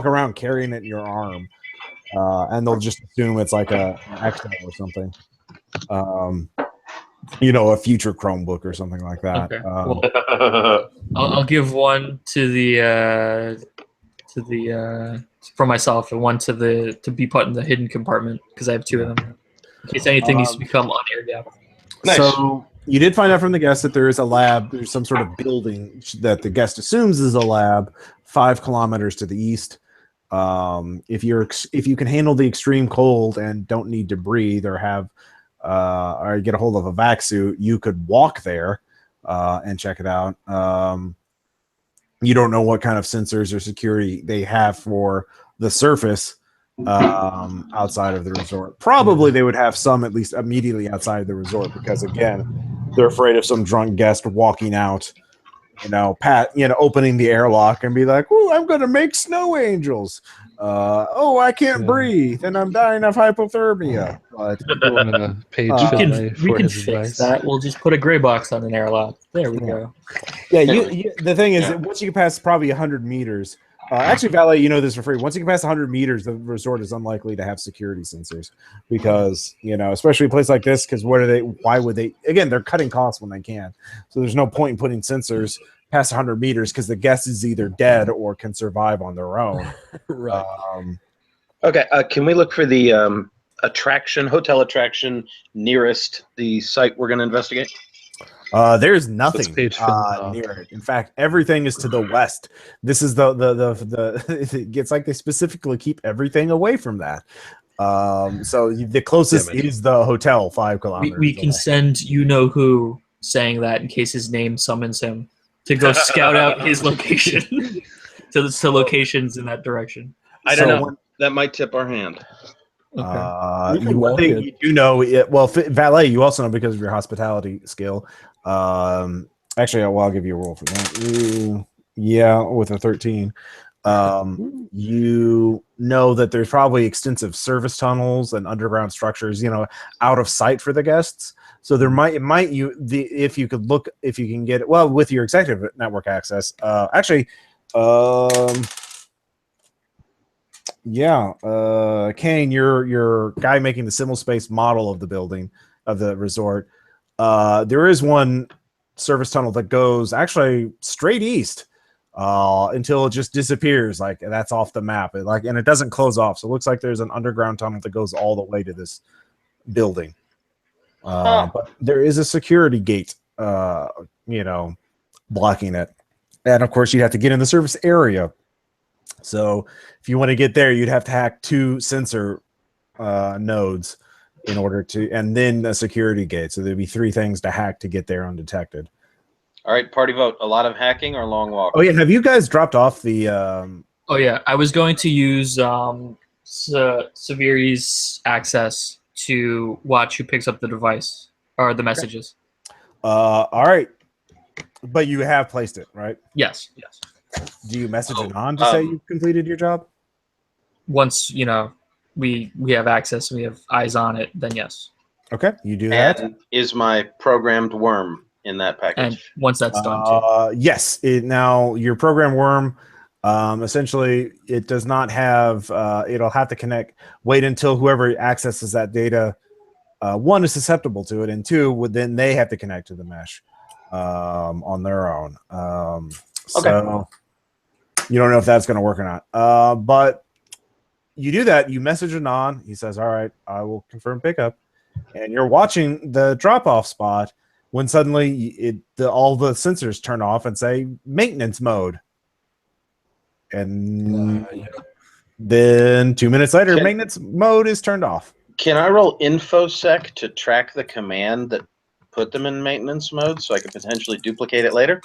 [SPEAKER 2] around carrying it in your arm, and they'll just assume it's like an extra or something. A future Chromebook or something like that.
[SPEAKER 1] Okay. I'll give one to the for myself and one to be put in the hidden compartment because I have 2 of them in case anything needs to become on air gap.
[SPEAKER 4] Nice.
[SPEAKER 2] So you did find out from the guest that there is a lab. There's some sort of building that the guest assumes is a lab 5 kilometers to the east. If you can handle the extreme cold and don't need to breathe or have or get a hold of a vac suit, you could walk there and check it out. You don't know what kind of sensors or security they have for the surface outside of the resort. Probably they would have some at least immediately outside the resort because again, they're afraid of some drunk guest walking out, opening the airlock and be like, "Oh, I'm going to make snow angels." I can't breathe and I'm dying of hypothermia. But
[SPEAKER 3] Page
[SPEAKER 1] we
[SPEAKER 3] Finlay
[SPEAKER 1] can
[SPEAKER 3] for his
[SPEAKER 1] fix
[SPEAKER 3] advice.
[SPEAKER 1] that. We'll just put a gray box on an airlock. There we go.
[SPEAKER 2] Yeah, the thing is that once you pass probably 100 meters, actually, Valet, you know this for free. Once you can pass 100 meters, the resort is unlikely to have security sensors because, especially a place like this, because why would they, again, they're cutting costs when they can. So there's no point in putting sensors past 100 meters because the guest is either dead or can survive on their own.
[SPEAKER 5] Right.
[SPEAKER 4] Okay, can we look for the hotel attraction nearest the site we're going to investigate?
[SPEAKER 2] There's nothing
[SPEAKER 3] page Finlay.
[SPEAKER 2] near it. In fact, everything is to the west. This is the it's like they specifically keep everything away from that. So the closest is the hotel 5 kilometers.
[SPEAKER 1] We can send who saying that in case his name summons him to go scout out his location to locations in that direction.
[SPEAKER 4] I don't know. That might tip our hand.
[SPEAKER 1] Okay.
[SPEAKER 2] One thing you do know, Valet, you also know because of your hospitality skill. Actually, I'll give you a roll for that. With a 13. You know that there's probably extensive service tunnels and underground structures, out of sight for the guests. So there if you can get it, well, with your executive network access, Kane, your guy making the simul space model of the building of the resort. There is one service tunnel that goes actually straight east until it just disappears. Like that's off the map. And it doesn't close off. So it looks like there's an underground tunnel that goes all the way to this building. But there is a security gate, blocking it. And of course, you'd have to get in the service area. So if you want to get there, you'd have to hack 2 sensor nodes in order to, and then a security gate. So there'd be 3 things to hack to get there undetected.
[SPEAKER 4] All right, party vote. A lot of hacking or long walk?
[SPEAKER 2] Oh yeah, have you guys dropped off the?
[SPEAKER 1] Oh yeah, I was going to use Severi's access to watch who picks up the device or the messages.
[SPEAKER 2] All right, but you have placed it, right?
[SPEAKER 1] Yes.
[SPEAKER 2] Do you message it on to say you've completed your job?
[SPEAKER 1] Once we have access and we have eyes on it, then yes.
[SPEAKER 2] Okay, you do that.
[SPEAKER 4] And is my programmed worm in that package?
[SPEAKER 1] And once that's done, too.
[SPEAKER 2] Yes. Now your program worm, essentially, it does not have. It'll have to connect. Wait until whoever accesses that data, 1 is susceptible to it, and 2 then they have to connect to the mesh on their own. So you don't know if that's going to work or not. But you do that. You message Anon. He says, "All right, I will confirm pickup." And you're watching the drop-off spot when suddenly all the sensors turn off and say maintenance mode. And then 2 minutes later, maintenance mode is turned off.
[SPEAKER 4] Can I roll InfoSec to track the command that put them in maintenance mode so I could potentially duplicate it later?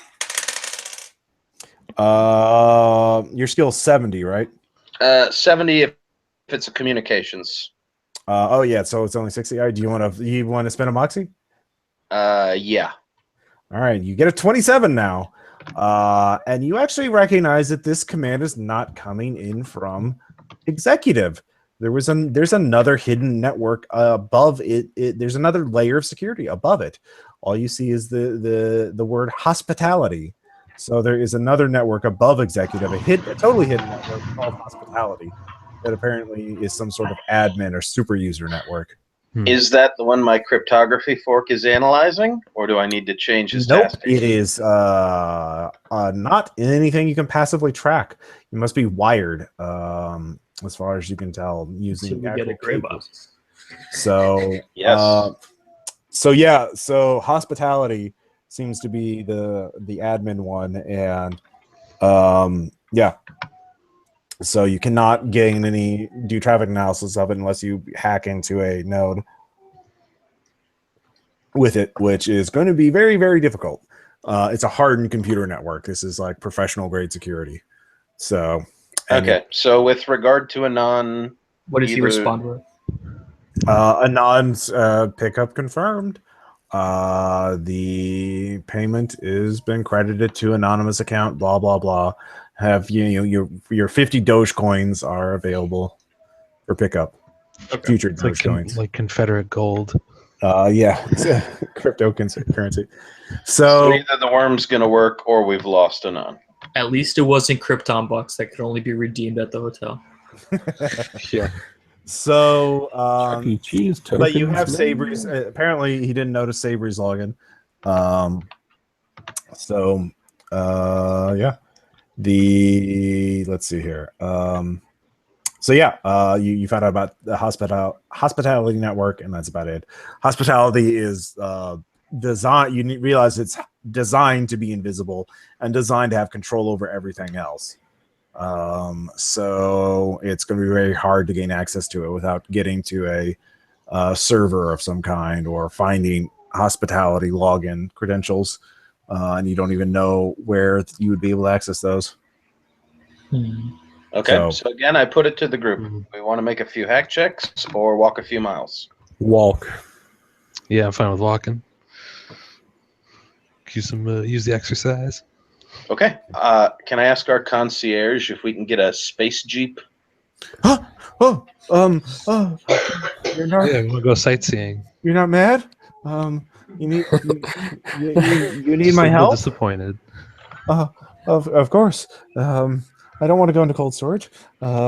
[SPEAKER 2] Your skill's 70, right?
[SPEAKER 4] 70 if it's a communications.
[SPEAKER 2] So it's only 60. Do you want to spend a moxie?
[SPEAKER 4] Yeah.
[SPEAKER 2] All right, you get a 27 now. And you actually recognize that this command is not coming in from executive. There's another hidden network above it. There's another layer of security above it. All you see is the word hospitality. So there is another network above executive, a totally hidden network called hospitality that apparently is some sort of admin or super user network.
[SPEAKER 4] Is that the one my cryptography fork is analyzing, or do I need to change his task?
[SPEAKER 2] It is not anything you can passively track. You must be wired, as far as you can tell, using
[SPEAKER 1] get a gray box.
[SPEAKER 2] So
[SPEAKER 4] yes.
[SPEAKER 2] So yeah, so hospitality seems to be the admin one, and yeah. So you cannot gain do traffic analysis of it unless you hack into a node with it, which is going to be very, very difficult. It's a hardened computer network. This is like professional grade security. So
[SPEAKER 4] okay. So with regard to Anon,
[SPEAKER 1] What does he respond with?
[SPEAKER 2] Anon's pickup confirmed. The payment has been credited to anonymous account. Blah blah blah. Have your 50 Doge coins are available for pickup.
[SPEAKER 4] Okay.
[SPEAKER 2] Future
[SPEAKER 3] It's
[SPEAKER 2] Doge coins.
[SPEAKER 3] like Confederate gold.
[SPEAKER 2] Yeah, it's cryptocurrency.
[SPEAKER 4] So
[SPEAKER 2] So
[SPEAKER 4] either the worm's going to work or we've lost Anon.
[SPEAKER 1] At least it wasn't Krypton bucks that could only be redeemed at the hotel.
[SPEAKER 5] Yeah.
[SPEAKER 2] so
[SPEAKER 5] Chuck E. Cheese
[SPEAKER 2] but you
[SPEAKER 5] tokens,
[SPEAKER 2] have
[SPEAKER 5] man.
[SPEAKER 2] Sabre's. Apparently, he didn't notice Sabre's login. Yeah. Let's see here. So yeah, you found out about the hospitality network, and that's about it. Hospitality is designed. Realize it's designed to be invisible and designed to have control over everything else. So it's going to be very hard to gain access to it without getting to a server of some kind or finding hospitality login credentials, and you don't even know where you would be able to access those.
[SPEAKER 4] Okay, so again, I put it to the group. We want to make a few hack checks or walk a few miles.
[SPEAKER 5] Walk.
[SPEAKER 3] Yeah, I'm fine with walking. Use the exercise.
[SPEAKER 4] Okay. Can I ask our concierge if we can get a space jeep?
[SPEAKER 2] You're not.
[SPEAKER 3] Yeah, we want to go sightseeing.
[SPEAKER 2] You're not mad. You need you need
[SPEAKER 3] Just
[SPEAKER 2] my
[SPEAKER 3] a little
[SPEAKER 2] help.
[SPEAKER 3] Disappointed.
[SPEAKER 2] Of course. I don't want to go into cold storage. Yeah.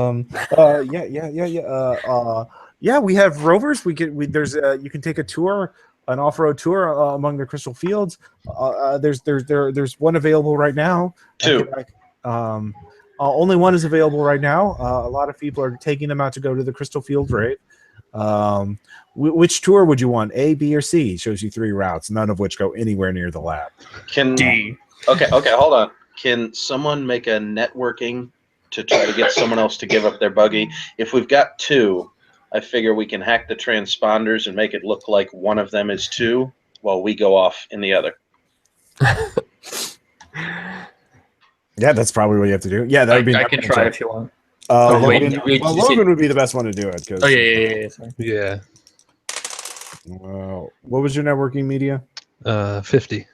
[SPEAKER 2] Yeah, we have rovers. There's you can take a tour, an off-road tour among the crystal fields. There's one available right now.
[SPEAKER 4] Two.
[SPEAKER 2] Only one is available right now. A lot of people are taking them out to go to the crystal field raid. Which tour would you want? A, B, or C? It shows you 3 routes, none of which go anywhere near the lab.
[SPEAKER 1] D.
[SPEAKER 4] Okay, hold on. Can someone make a networking to try to get someone else to give up their buggy? If we've got 2, I figure we can hack the transponders and make it look like one of them is 2 while we go off in the other.
[SPEAKER 2] Yeah, that's probably what you have to do. Yeah, that would be.
[SPEAKER 1] I can try if you want.
[SPEAKER 2] Logan would be the best one to do it.
[SPEAKER 1] Oh yeah. Sorry.
[SPEAKER 3] Yeah.
[SPEAKER 2] Well, what was your networking media?
[SPEAKER 3] 50.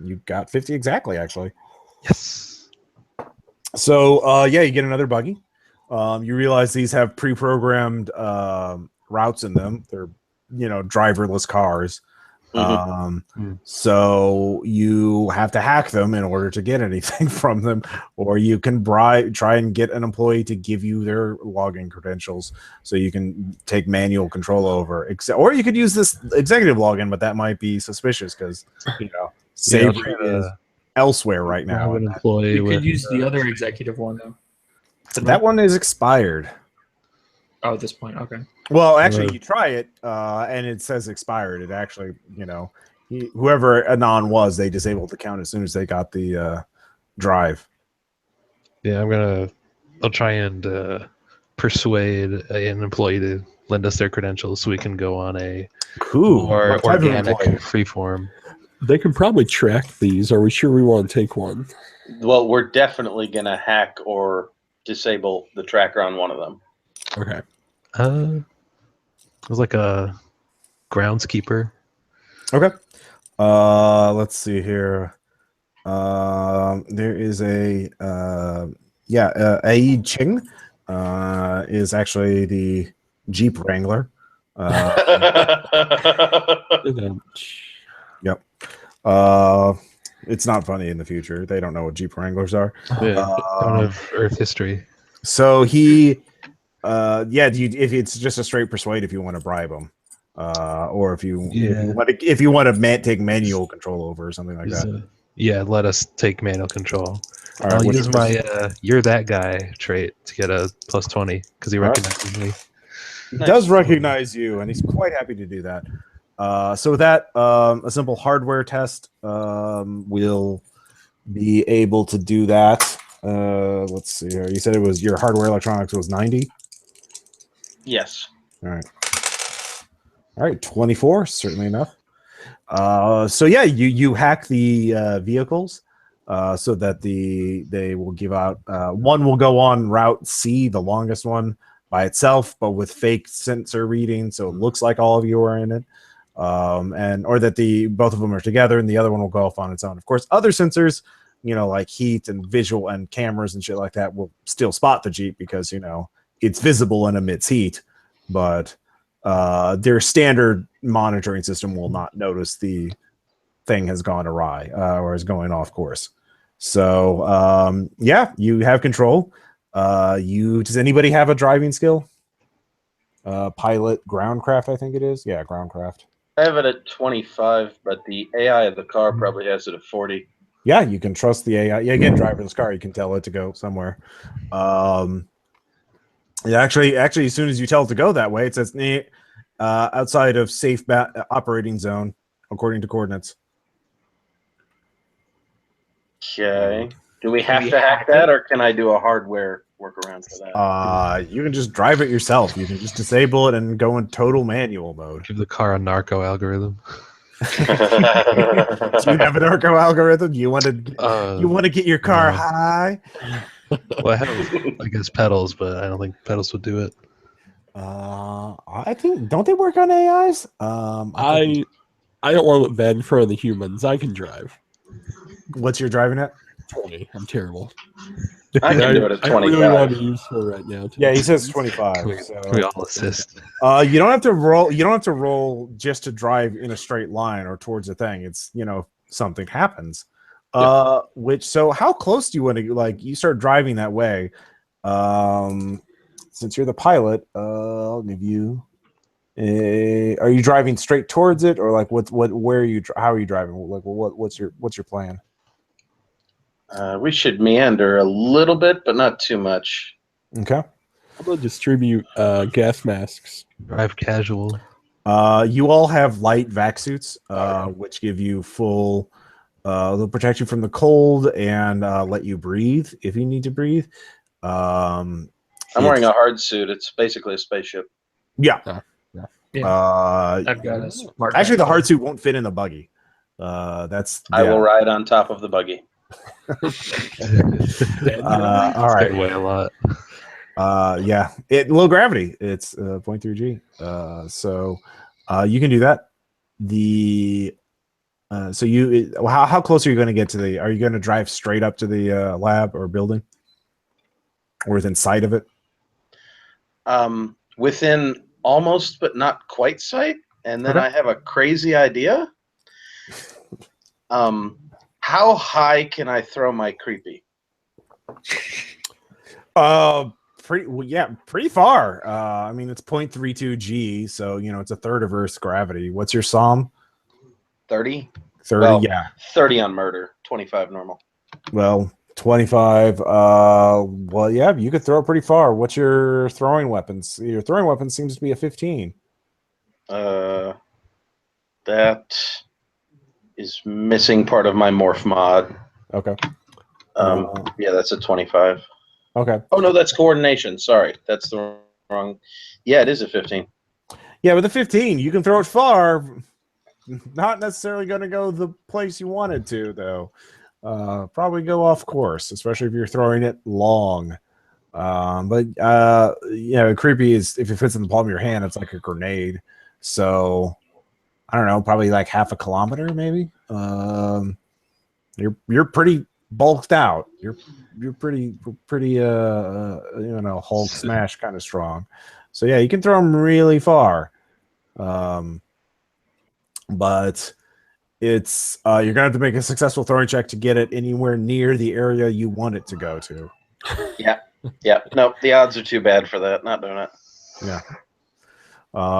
[SPEAKER 2] You got 50 exactly, actually.
[SPEAKER 3] Yes.
[SPEAKER 2] So, yeah, you get another buggy. You realize these have pre-programmed routes in them. They're, driverless cars. So you have to hack them in order to get anything from them, or you can try and get an employee to give you their login credentials so you can take manual control over. Or you could use this executive login, but that might be suspicious because Sabre is elsewhere right now.
[SPEAKER 3] An employee
[SPEAKER 1] you could use the other executive one though.
[SPEAKER 2] That one is expired.
[SPEAKER 1] Oh, at this point, okay.
[SPEAKER 2] Well, actually, you try it, and it says expired. It actually, whoever Anon was, they disabled the account as soon as they got the drive.
[SPEAKER 3] Yeah, I'll try and persuade an employee to lend us their credentials so we can go on a more organic freeform.
[SPEAKER 5] They can probably track these. Are we sure we want to take one?
[SPEAKER 4] Well, we're definitely going to hack or disable the tracker on one of them.
[SPEAKER 5] Okay.
[SPEAKER 3] It was like a groundskeeper.
[SPEAKER 2] Okay. Let's see here. There is a Ai Ching is actually the Jeep Wrangler. Yep. It's not funny in the future. They don't know what Jeep Wranglers are.
[SPEAKER 3] Don't have Earth history.
[SPEAKER 2] So he, if it's just a straight persuade, if you want to bribe him, or if you want to take manual control over or something like that.
[SPEAKER 3] Let us take manual control.
[SPEAKER 2] All right,
[SPEAKER 3] I'll use my "you're that guy" trait to get a +20 because he recognizes me.
[SPEAKER 2] He does recognize you, and he's quite happy to do that. So with that, a simple hardware test will be able to do that. Let's see here. You said it was your hardware electronics was 90.
[SPEAKER 4] Yes.
[SPEAKER 2] All right. All right, 24, certainly enough. So yeah, you hack the vehicles so that they will give out one will go on route C, the longest one by itself, but with fake sensor reading, so it looks like all of you are in it. And or that the both of them are together and the other one will go off on its own. Of course, other sensors, like heat and visual and cameras and shit like that will still spot the Jeep because it's visible and emits heat, but their standard monitoring system will not notice the thing has gone awry or is going off course. So yeah, you have control. Does anybody have a driving skill? Pilot, groundcraft, I think it is. Yeah, groundcraft.
[SPEAKER 4] I have it at 25, but the AI of the car probably has it at 40.
[SPEAKER 2] Yeah, you can trust the AI. Yeah, again, driverless car, you can tell it to go somewhere. Yeah, actually, as soon as you tell it to go that way, it says outside of safe operating zone, according to coordinates.
[SPEAKER 4] Okay. Do we have to hack that, or can I do a hardware workaround for that?
[SPEAKER 2] You can just drive it yourself. You can just disable it and go in total manual mode.
[SPEAKER 3] Give the car a narco algorithm.
[SPEAKER 2] Do you have a narco algorithm? You want to get your car high?
[SPEAKER 3] Well, I have, I guess, pedals, but I don't think pedals would do it.
[SPEAKER 2] I think don't they work on AIs?
[SPEAKER 5] I don't want to bend for the humans. I can drive.
[SPEAKER 2] What's your driving at?
[SPEAKER 5] 20. I'm terrible.
[SPEAKER 4] I can do it at 25.
[SPEAKER 5] I really want to use her right now.
[SPEAKER 2] Yeah, he says 25.
[SPEAKER 3] Can we all assist?
[SPEAKER 2] You don't have to roll. You don't have to roll just to drive in a straight line or towards a thing. It's something happens. So how close do you want to you start driving that way? Since you're the pilot, I'll give you. Are you driving straight towards it, or where are you? How are you driving? What's your plan?
[SPEAKER 4] We should meander a little bit, but not too much.
[SPEAKER 2] Okay.
[SPEAKER 5] I'm gonna distribute gas masks.
[SPEAKER 3] Drive casual.
[SPEAKER 2] You all have light vac suits, which give you full. They'll protect you from the cold and let you breathe if you need to breathe.
[SPEAKER 4] I'm wearing a hard suit. It's basically a spaceship.
[SPEAKER 2] Yeah.
[SPEAKER 1] I've got a smart.
[SPEAKER 2] Actually, the hard suit won't fit in the buggy. I
[SPEAKER 4] will ride on top of the buggy.
[SPEAKER 2] All right.
[SPEAKER 3] Weigh a lot.
[SPEAKER 2] Yeah. Low gravity. It's 0.3 G. So you can do that. How close are you going to get to the? Are you going to drive straight up to the lab or building, or within sight of it?
[SPEAKER 4] Within almost, but not quite sight. And then I have a crazy idea. How high can I throw my creepy?
[SPEAKER 2] Pretty far. I mean, it's 0.32 G, so it's a third of Earth's gravity. What's your SOM?
[SPEAKER 4] 30?
[SPEAKER 2] 30,
[SPEAKER 4] well,
[SPEAKER 2] yeah.
[SPEAKER 4] 30 on murder, 25 normal.
[SPEAKER 2] Well, 25. Well, yeah, you could throw it pretty far. What's your throwing weapons? Your throwing weapon seems to be a 15.
[SPEAKER 4] That is missing part of my morph mod.
[SPEAKER 2] Okay.
[SPEAKER 4] Yeah, that's a 25.
[SPEAKER 2] Okay.
[SPEAKER 4] Oh no, that's coordination. Sorry, that's the wrong. Yeah, it is a 15.
[SPEAKER 2] Yeah, with a 15, you can throw it far. Not necessarily going to go the place you wanted to, though. Probably go off course, especially if you're throwing it long. Creepy is if it fits in the palm of your hand, it's like a grenade. So I don't know, probably like half a kilometer, maybe. You're pretty bulked out. You're pretty Hulk smash kind of strong. So yeah, you can throw them really far. But it's you're gonna have to make a successful throwing check to get it anywhere near the area you want it to go to.
[SPEAKER 4] Yeah. No, the odds are too bad for that. Not doing it.
[SPEAKER 2] Yeah.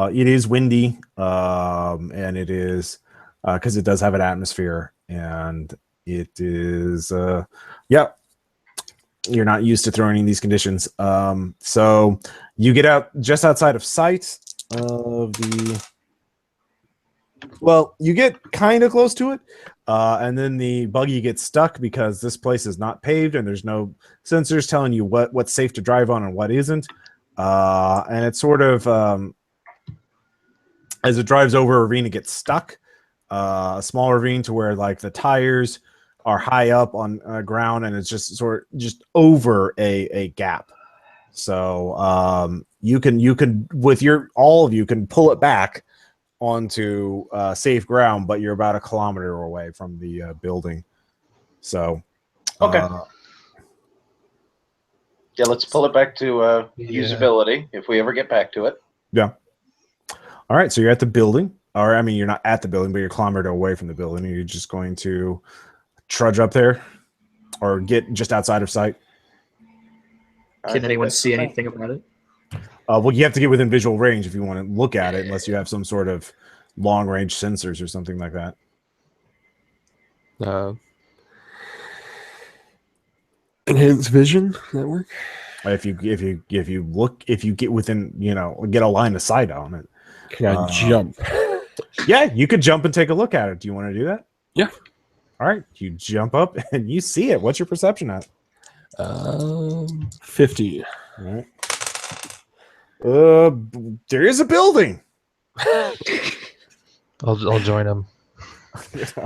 [SPEAKER 2] It is windy, and it is because it does have an atmosphere, and it is you're not used to throwing in these conditions. So you get out just outside of sight of the Well, you get kind of close to it, and then the buggy gets stuck because this place is not paved and there's no sensors telling you what's safe to drive on and what isn't. And it's sort of as it drives over a ravine, it gets stuck. A small ravine to where like the tires are high up on ground, and it's just just over a gap. So you can with all of you can pull it back onto safe ground, but you're about a kilometer away from the building. So
[SPEAKER 4] Okay. Yeah, let's pull it back to usability if we ever get back to it.
[SPEAKER 2] Yeah. All right, so you're at the building. Or I mean, you're not at the building, but you're a kilometer away from the building. Are you just going to trudge up there or get just outside of sight?
[SPEAKER 1] Can anyone see anything about it?
[SPEAKER 2] Well, you have to get within visual range if you want to look at it, unless you have some sort of long-range sensors or something like that.
[SPEAKER 5] Enhanced vision, does that work?
[SPEAKER 2] If you get within, get a line of sight on it.
[SPEAKER 5] Can I jump?
[SPEAKER 2] Yeah, you could jump and take a look at it. Do you want to do that?
[SPEAKER 5] Yeah.
[SPEAKER 2] All right, you jump up and you see it. What's your perception at?
[SPEAKER 5] 50.
[SPEAKER 2] All right. There is a building.
[SPEAKER 3] I'll join him.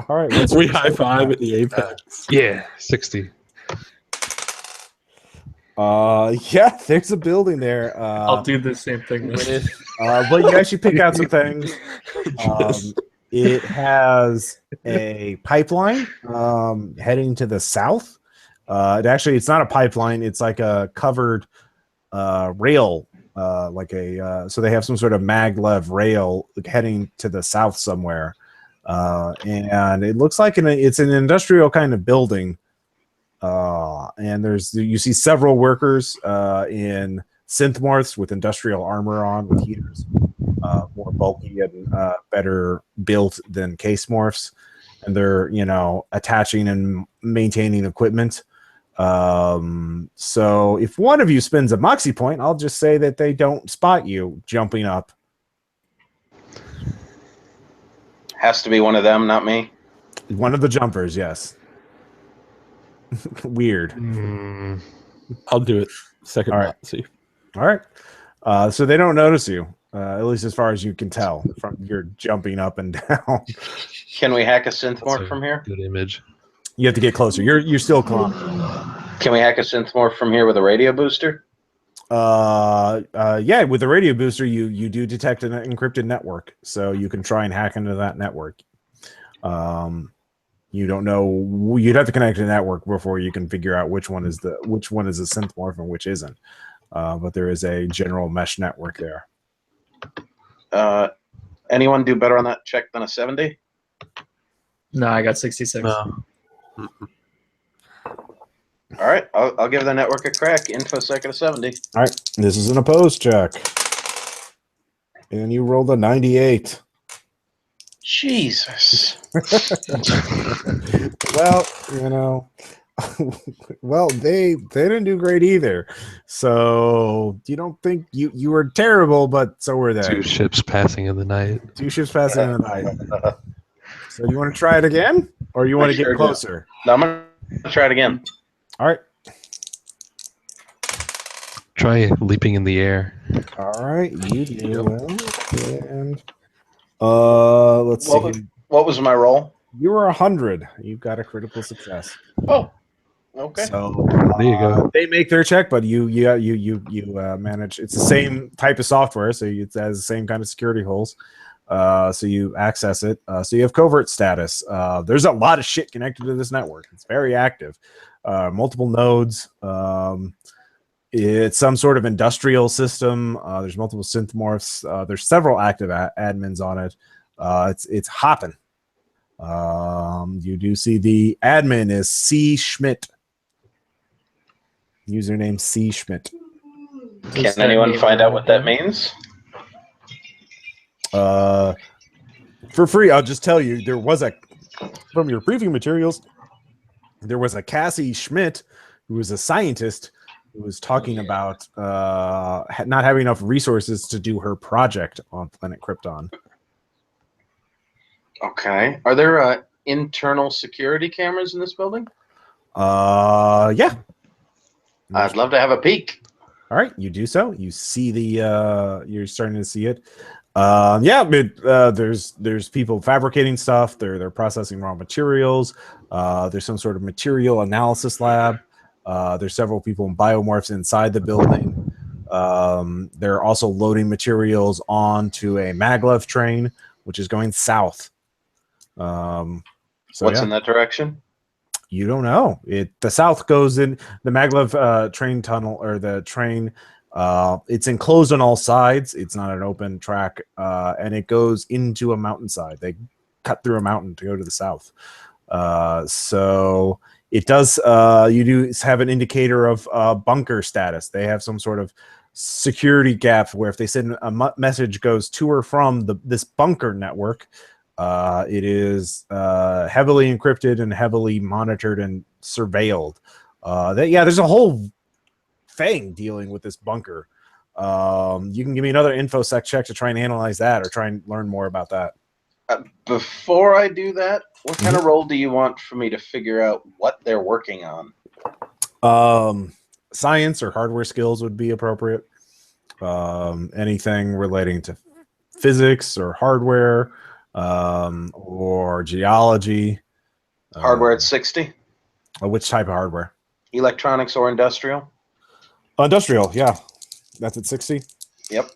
[SPEAKER 2] All right.
[SPEAKER 5] We high five at the apex.
[SPEAKER 3] Yeah, 60.
[SPEAKER 2] Yeah, there's a building there.
[SPEAKER 1] I'll do the same thing.
[SPEAKER 2] But you actually pick out some things. It has a pipeline heading to the south. It's not a pipeline. It's like a covered rail, so they have some sort of maglev rail heading to the south somewhere. And it looks like it's an industrial kind of building. And you see several workers in synthmorphs with industrial armor on, with heaters, more bulky and better built than case morphs, and they're attaching and maintaining equipment. So if one of you spends a moxie point, I'll just say that they don't spot you jumping up.
[SPEAKER 4] Has to be one of them, not me.
[SPEAKER 2] One of the jumpers, yes. Weird.
[SPEAKER 5] I'll do it. Second
[SPEAKER 2] All right.
[SPEAKER 5] See.
[SPEAKER 2] All right. So they don't notice you, at least as far as you can tell from your jumping up and down.
[SPEAKER 4] Can we hack a synthmorph from here?
[SPEAKER 3] Good image.
[SPEAKER 2] You have to get closer. You're still calm.
[SPEAKER 4] Can we hack a synthmorph from here with a radio booster?
[SPEAKER 2] Yeah, with the radio booster, you do detect an encrypted network, so you can try and hack into that network. You don't know. You'd have to connect to the network before you can figure out which one is a synthmorph and which isn't. But there is a general mesh network there.
[SPEAKER 4] Anyone do better on that check than a 70?
[SPEAKER 1] No, I got 66.
[SPEAKER 3] No.
[SPEAKER 4] All right, I'll give the network a crack. InfoSec at a 70.
[SPEAKER 2] All right, this is an opposed check, and you rolled a 98.
[SPEAKER 4] Jesus.
[SPEAKER 2] Well, they didn't do great either. So you don't think you were terrible, but so were they.
[SPEAKER 3] 2 ships passing in the night.
[SPEAKER 2] 2 ships passing in the night. So you want to try it again, or you want to get closer?
[SPEAKER 4] No, I'm gonna try it again.
[SPEAKER 2] All right.
[SPEAKER 3] Try leaping in the air.
[SPEAKER 2] All right, you do. And let's see.
[SPEAKER 4] What was my roll?
[SPEAKER 2] You were 100. You got a critical success.
[SPEAKER 4] Oh, okay.
[SPEAKER 2] So
[SPEAKER 3] There you go.
[SPEAKER 2] they make their check, but you manage. It's the same type of software, so it has the same kind of security holes. So you access it. So you have covert status. There's a lot of shit connected to this network. It's very active. Multiple nodes. It's some sort of industrial system. There's multiple synthmorphs. There's several active admins on it. It's hopping. You do see the admin is C. Schmidt. Username C. Schmidt.
[SPEAKER 4] Can anyone find out what that means?
[SPEAKER 2] For free, I'll just tell you, from your briefing materials, there was a Cassie Schmidt who was a scientist who was talking about not having enough resources to do her project on planet Krypton.
[SPEAKER 4] Okay. Are there internal security cameras in this building?
[SPEAKER 2] Yeah.
[SPEAKER 4] I'd love to have a peek.
[SPEAKER 2] All right, you do so. You see the you're starting to see it. There's people fabricating stuff. They're processing raw materials. There's some sort of material analysis lab. There's several people in biomorphs inside the building. They're also loading materials onto a maglev train, which is going south.
[SPEAKER 4] What's in that direction?
[SPEAKER 2] You don't know. The south goes in the maglev train tunnel, or the train. It's enclosed on all sides. It's not an open track, and it goes into a mountainside. They cut through a mountain to go to the south. So it does. You do have an indicator of bunker status. They have some sort of security gap where if they send a message goes to or from this bunker network, it is heavily encrypted and heavily monitored and surveilled. There's a whole thing dealing with this bunker. You can give me another infosec check to try and analyze that, or try and learn more about that.
[SPEAKER 4] Before I do that, what kind of role do you want for me to figure out what they're working on?
[SPEAKER 2] Science or hardware skills would be appropriate. Anything relating to physics or hardware, or geology.
[SPEAKER 4] Hardware at 60?
[SPEAKER 2] Which type of hardware?
[SPEAKER 4] Electronics or industrial?
[SPEAKER 2] Industrial, yeah. That's at 60?
[SPEAKER 4] Yep.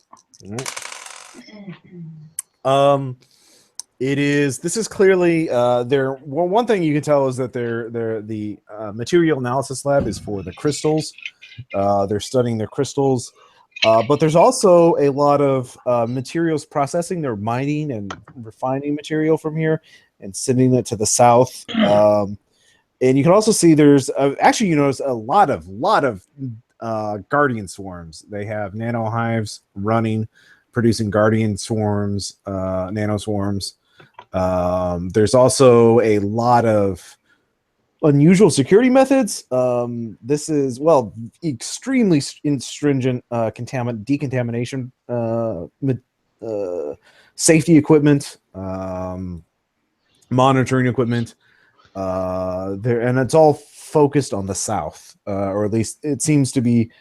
[SPEAKER 2] This is clearly one thing you can tell is that the material analysis lab is for the crystals. They're studying their crystals. But there's also a lot of materials processing. They're mining and refining material from here and sending it to the south. And you can also see there's actually, you notice a lot of guardian swarms. They have nano hives running, producing guardian swarms, nano swarms. There's also a lot of unusual security methods. This is, extremely stringent decontamination safety equipment, monitoring equipment. And it's all focused on the south, or at least it seems to be.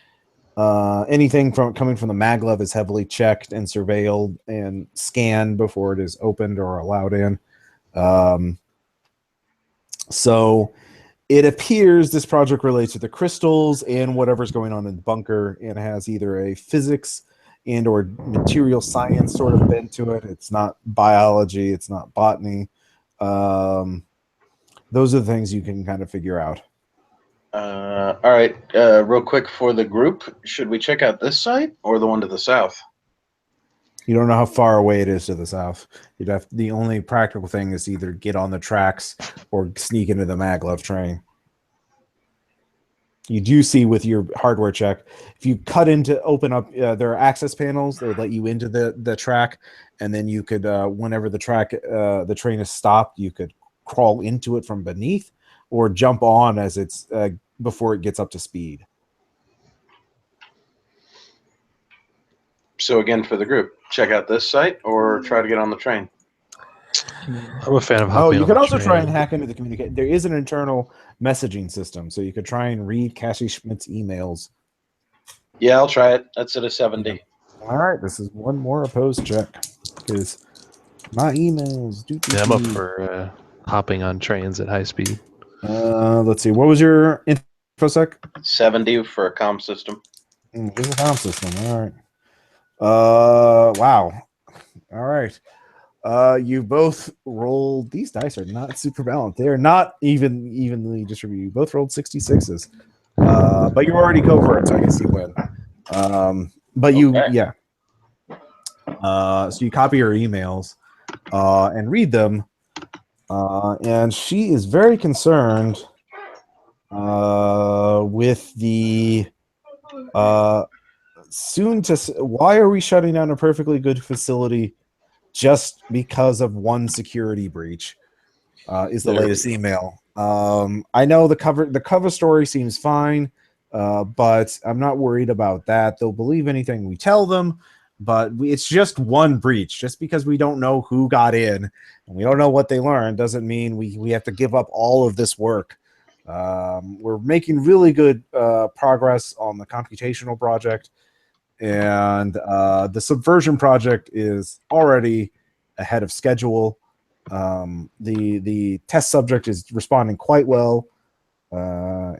[SPEAKER 2] Anything coming from the maglev is heavily checked and surveilled and scanned before it is opened or allowed in. So it appears this project relates to the crystals and whatever's going on in the bunker, and has either a physics and or material science sort of bent to it. It's not biology. It's not botany. Those are the things you can kind of figure out.
[SPEAKER 4] All right. Real quick for the group, should we check out this site or the one to the south?
[SPEAKER 2] You don't know how far away it is to the south. The only practical thing is either get on the tracks or sneak into the maglev train. You do see with your hardware check, if you open up, there are access panels that would let you into the track, and then you could, whenever the train is stopped, you could crawl into it from beneath or jump on as it's before it gets up to speed.
[SPEAKER 4] So again, for the group, check out this site or try to get on the train.
[SPEAKER 3] I'm a fan of hopping
[SPEAKER 2] you
[SPEAKER 3] on
[SPEAKER 2] could
[SPEAKER 3] the
[SPEAKER 2] also
[SPEAKER 3] train.
[SPEAKER 2] try and hack into the communication. There is an internal messaging system, so you could try and read Cassie Schmidt's emails.
[SPEAKER 4] Yeah, I'll try it. That's at a 70.
[SPEAKER 2] All right, this is one more opposed check because my emails.
[SPEAKER 3] Yeah, I'm up for hopping on trains at high speed.
[SPEAKER 2] Let's see. What was your infosec?
[SPEAKER 4] 70 for a comm system.
[SPEAKER 2] Here's a comm system. All right. Wow. All right. You both rolled. These dice are not super balanced. They are not evenly distributed. You both rolled 66s. But you're already covert, so I guess you win. But you,
[SPEAKER 1] Okay.
[SPEAKER 2] yeah. So you copy her emails and read them. And she is very concerned with the why are we shutting down a perfectly good facility just because of one security breach? Is the latest email. I know the cover story seems fine, but I'm not worried about that. They'll believe anything we tell them, but it's just one breach. Just because we don't know who got in and we don't know what they learned doesn't mean we have to give up all of this work. We're making really good progress on the computational project, and the subversion project is already ahead of schedule. The test subject is responding quite well.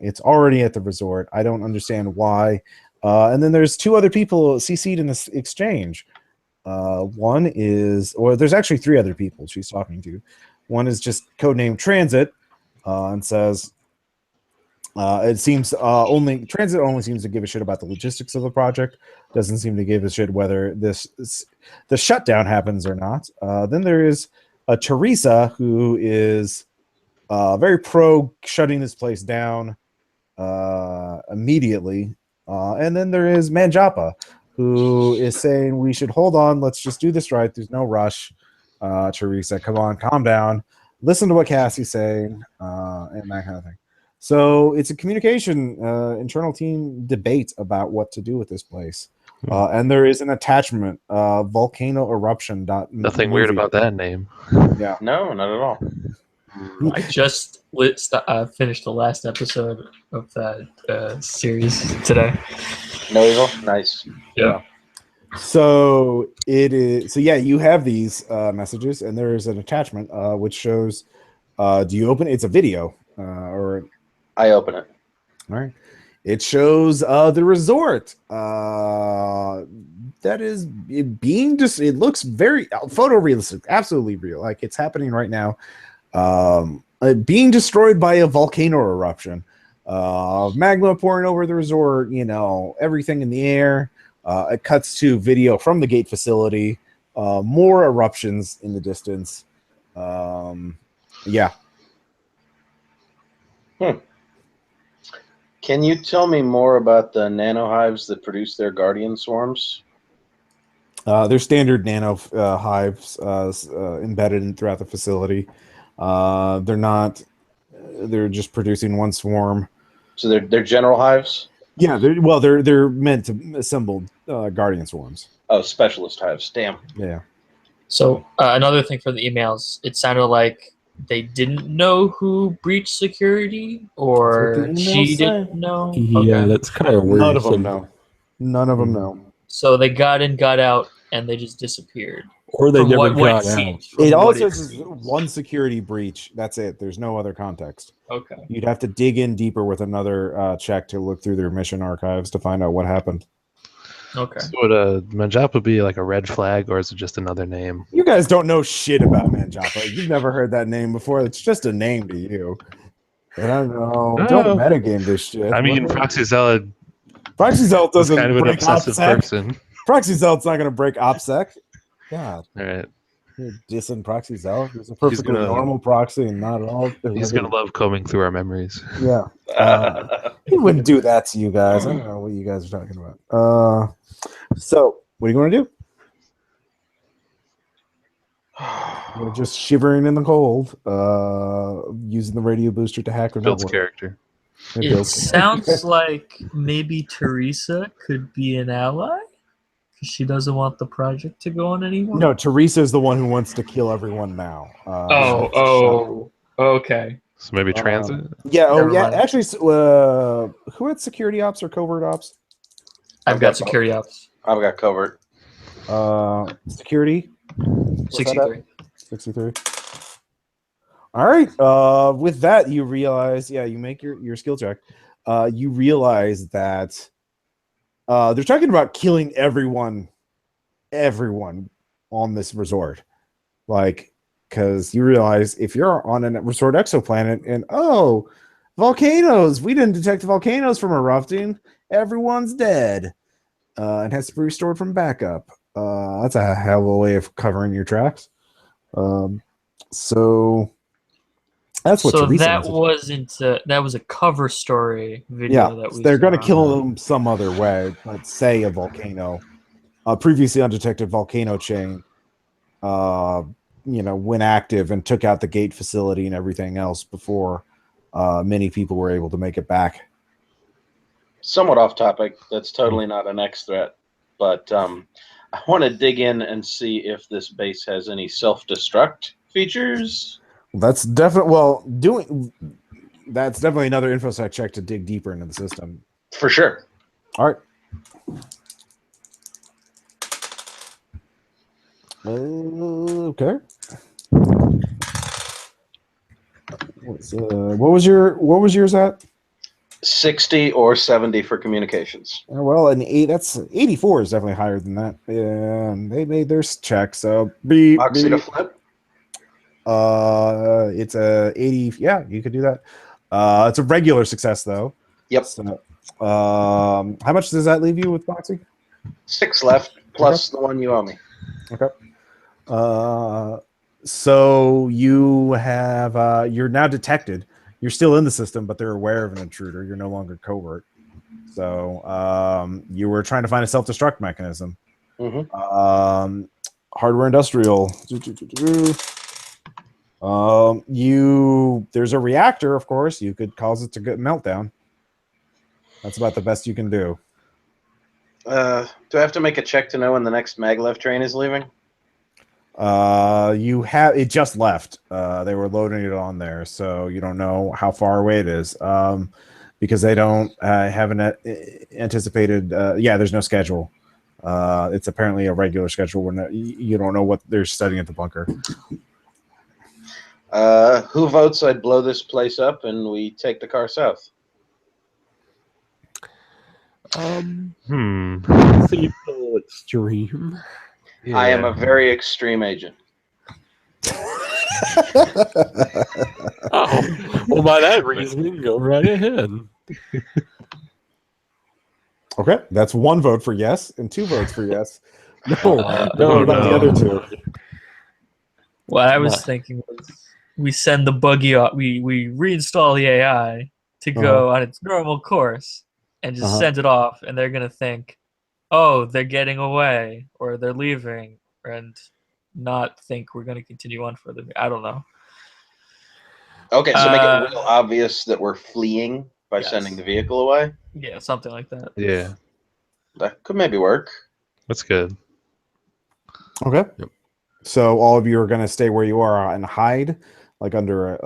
[SPEAKER 2] It's already at the resort. I don't understand why. And then there's 2 other people CC'd in this exchange. One is, or there's actually 3 other people she's talking to. One is just codenamed Transit, and says it seems Transit only seems to give a shit about the logistics of the project. Doesn't seem to give a shit whether the shutdown happens or not. Then there is Teresa, who is very pro shutting this place down immediately. And then there is Manjapa, who is saying we should hold on. Let's just do this right. There's no rush. Teresa, come on, calm down. Listen to what Cassie's saying, and that kind of thing. So it's a communication internal team debate about what to do with this place. And there is an attachment, volcano eruption.
[SPEAKER 3] Nothing weird about that name.
[SPEAKER 2] Yeah.
[SPEAKER 4] No, not at all.
[SPEAKER 1] I just finished the last episode of that series today.
[SPEAKER 4] No evil. Nice.
[SPEAKER 1] Yeah.
[SPEAKER 2] So it is. So yeah, you have these messages, and there is an attachment which shows. Do you open it? It's a video, or
[SPEAKER 4] I open it.
[SPEAKER 2] all right. It shows the resort. That is being just. It looks very photorealistic, absolutely real. Like it's happening right now. Being destroyed by a volcano eruption. Magma pouring over the resort. You know, everything in the air. It cuts to video from the gate facility. More eruptions in the distance. Yeah.
[SPEAKER 4] Can you tell me more about the nanohives that produce their guardian swarms?
[SPEAKER 2] They're standard nano hives embedded throughout the facility. They're not. They're just producing one swarm.
[SPEAKER 4] So they're general hives?
[SPEAKER 2] Yeah. They're meant to assemble guardian swarms.
[SPEAKER 4] Oh, specialist hives. Damn.
[SPEAKER 2] Yeah.
[SPEAKER 1] So another thing for the emails, it sounded like they didn't know who breached security, or
[SPEAKER 2] That's what the
[SPEAKER 1] she
[SPEAKER 2] emails
[SPEAKER 1] didn't
[SPEAKER 2] say.
[SPEAKER 1] know.
[SPEAKER 5] Yeah,
[SPEAKER 1] Okay.
[SPEAKER 5] that's kind of weird.
[SPEAKER 2] None of them know. None of them know.
[SPEAKER 1] So they got in, got out, and they just disappeared.
[SPEAKER 5] Or they
[SPEAKER 1] From
[SPEAKER 5] never
[SPEAKER 1] what
[SPEAKER 5] got
[SPEAKER 1] it
[SPEAKER 5] out.
[SPEAKER 1] seems, from
[SPEAKER 2] It
[SPEAKER 1] what
[SPEAKER 2] also
[SPEAKER 1] it
[SPEAKER 2] says
[SPEAKER 1] seems.
[SPEAKER 2] one security breach. That's it. There's no other context.
[SPEAKER 1] Okay.
[SPEAKER 2] You'd have to dig in deeper with another check to look through their mission archives to find out what happened.
[SPEAKER 1] Okay.
[SPEAKER 3] So would Manjapa be like a red flag, or is it just another name?
[SPEAKER 2] You guys don't know shit about Manjapa. You've never heard that name before. It's just a name to you. I don't know.
[SPEAKER 3] No.
[SPEAKER 2] Don't metagame this shit.
[SPEAKER 3] I mean, Proxy Zealot
[SPEAKER 2] Proxy Zealot
[SPEAKER 3] is
[SPEAKER 2] doesn't
[SPEAKER 3] kind of an
[SPEAKER 2] break
[SPEAKER 3] obsessive
[SPEAKER 2] OPSEC.
[SPEAKER 3] person.
[SPEAKER 2] Proxy Zealot's not going to break OPSEC. God,
[SPEAKER 3] All right.
[SPEAKER 2] you're dissing Proxy Zealot. He's a perfectly
[SPEAKER 3] gonna-
[SPEAKER 2] normal proxy and not at all.
[SPEAKER 3] He's gonna love combing through our memories.
[SPEAKER 2] Yeah. He wouldn't do that to you guys. I don't know what you guys are talking about. So, what are you going to do? You're just shivering in the cold, using the radio booster to hack the
[SPEAKER 3] Builds
[SPEAKER 2] network.
[SPEAKER 3] character.
[SPEAKER 1] It sounds like maybe Teresa could be an ally, because she doesn't want the project to go on anymore.
[SPEAKER 2] No, Teresa is the one who wants to kill everyone now.
[SPEAKER 1] Okay.
[SPEAKER 3] So maybe transit.
[SPEAKER 2] Yeah. Oh,
[SPEAKER 1] Never
[SPEAKER 2] yeah.
[SPEAKER 1] mind.
[SPEAKER 2] Actually, who had security ops or covert ops?
[SPEAKER 1] I've got security ops.
[SPEAKER 4] I've got covert.
[SPEAKER 2] Security. What's that at?
[SPEAKER 1] 63.
[SPEAKER 2] 63. All right. With that, you realize, you make your skill check. You realize that they're talking about killing everyone on this resort. Like, because you realize if you're on a resort exoplanet and volcanoes, we didn't detect volcanoes from erupting, everyone's dead and has to be restored from backup. That's a hell of a way of covering your tracks. So that's what.
[SPEAKER 1] So
[SPEAKER 2] Teresa
[SPEAKER 1] that
[SPEAKER 2] wants to do.
[SPEAKER 1] that was a cover story video.
[SPEAKER 2] Yeah,
[SPEAKER 1] That we
[SPEAKER 2] they're going to
[SPEAKER 1] saw.
[SPEAKER 2] kill them some other way. Let's say a volcano, a previously undetected volcano chain. Went active and took out the gate facility and everything else before many people were able to make it back.
[SPEAKER 4] Somewhat off topic. That's totally not an X threat. But I want to dig in and see if this base has any self-destruct features.
[SPEAKER 2] That's definitely that's definitely another infosec check to dig deeper into the system.
[SPEAKER 4] For sure.
[SPEAKER 2] All right. Okay. What was yours at?
[SPEAKER 4] 60 or 70 for communications.
[SPEAKER 2] Well, that's 84 is definitely higher than that. Yeah, they made their check. So
[SPEAKER 4] Moxie to flip.
[SPEAKER 2] It's a 80. Yeah, you could do that. It's a regular success though.
[SPEAKER 4] Yep.
[SPEAKER 2] So, how much does that leave you with Foxy?
[SPEAKER 4] 6 left plus the one you owe me.
[SPEAKER 2] Okay. So you have you're now detected. You're still in the system, but they're aware of an intruder. You're no longer covert. So you were trying to find a self-destruct mechanism.
[SPEAKER 4] Mm-hmm.
[SPEAKER 2] Hardware industrial. There's a reactor, of course. You could cause it to get meltdown. That's about the best you can do.
[SPEAKER 4] Do I have to make a check to know when the next maglev train is leaving?
[SPEAKER 2] It just left. They were loading it on there, so you don't know how far away it is. Because they don't have an anticipated. There's no schedule. It's apparently a regular schedule where you don't know what they're studying at the bunker.
[SPEAKER 4] Who votes I'd blow this place up and we take the car south?
[SPEAKER 5] People extreme.
[SPEAKER 3] Yeah.
[SPEAKER 4] I am a very extreme agent.
[SPEAKER 5] Oh, well, by that reasoning, go right ahead.
[SPEAKER 2] Okay, that's 1 vote for yes and 2 votes for yes.
[SPEAKER 5] No,
[SPEAKER 2] What about the other 2?
[SPEAKER 1] What I was thinking was we send the buggy off, we reinstall the AI to go on its normal course and just send it off, and they're gonna think, oh, they're getting away or they're leaving, and not think we're gonna continue on further. I don't know.
[SPEAKER 4] Okay, so make it real obvious that we're fleeing by sending the vehicle away?
[SPEAKER 1] Yeah, something like that.
[SPEAKER 3] Yeah,
[SPEAKER 4] That could maybe work.
[SPEAKER 3] that's good.
[SPEAKER 2] Okay.
[SPEAKER 5] Yep.
[SPEAKER 2] So all of you are going to stay where you are and hide, like under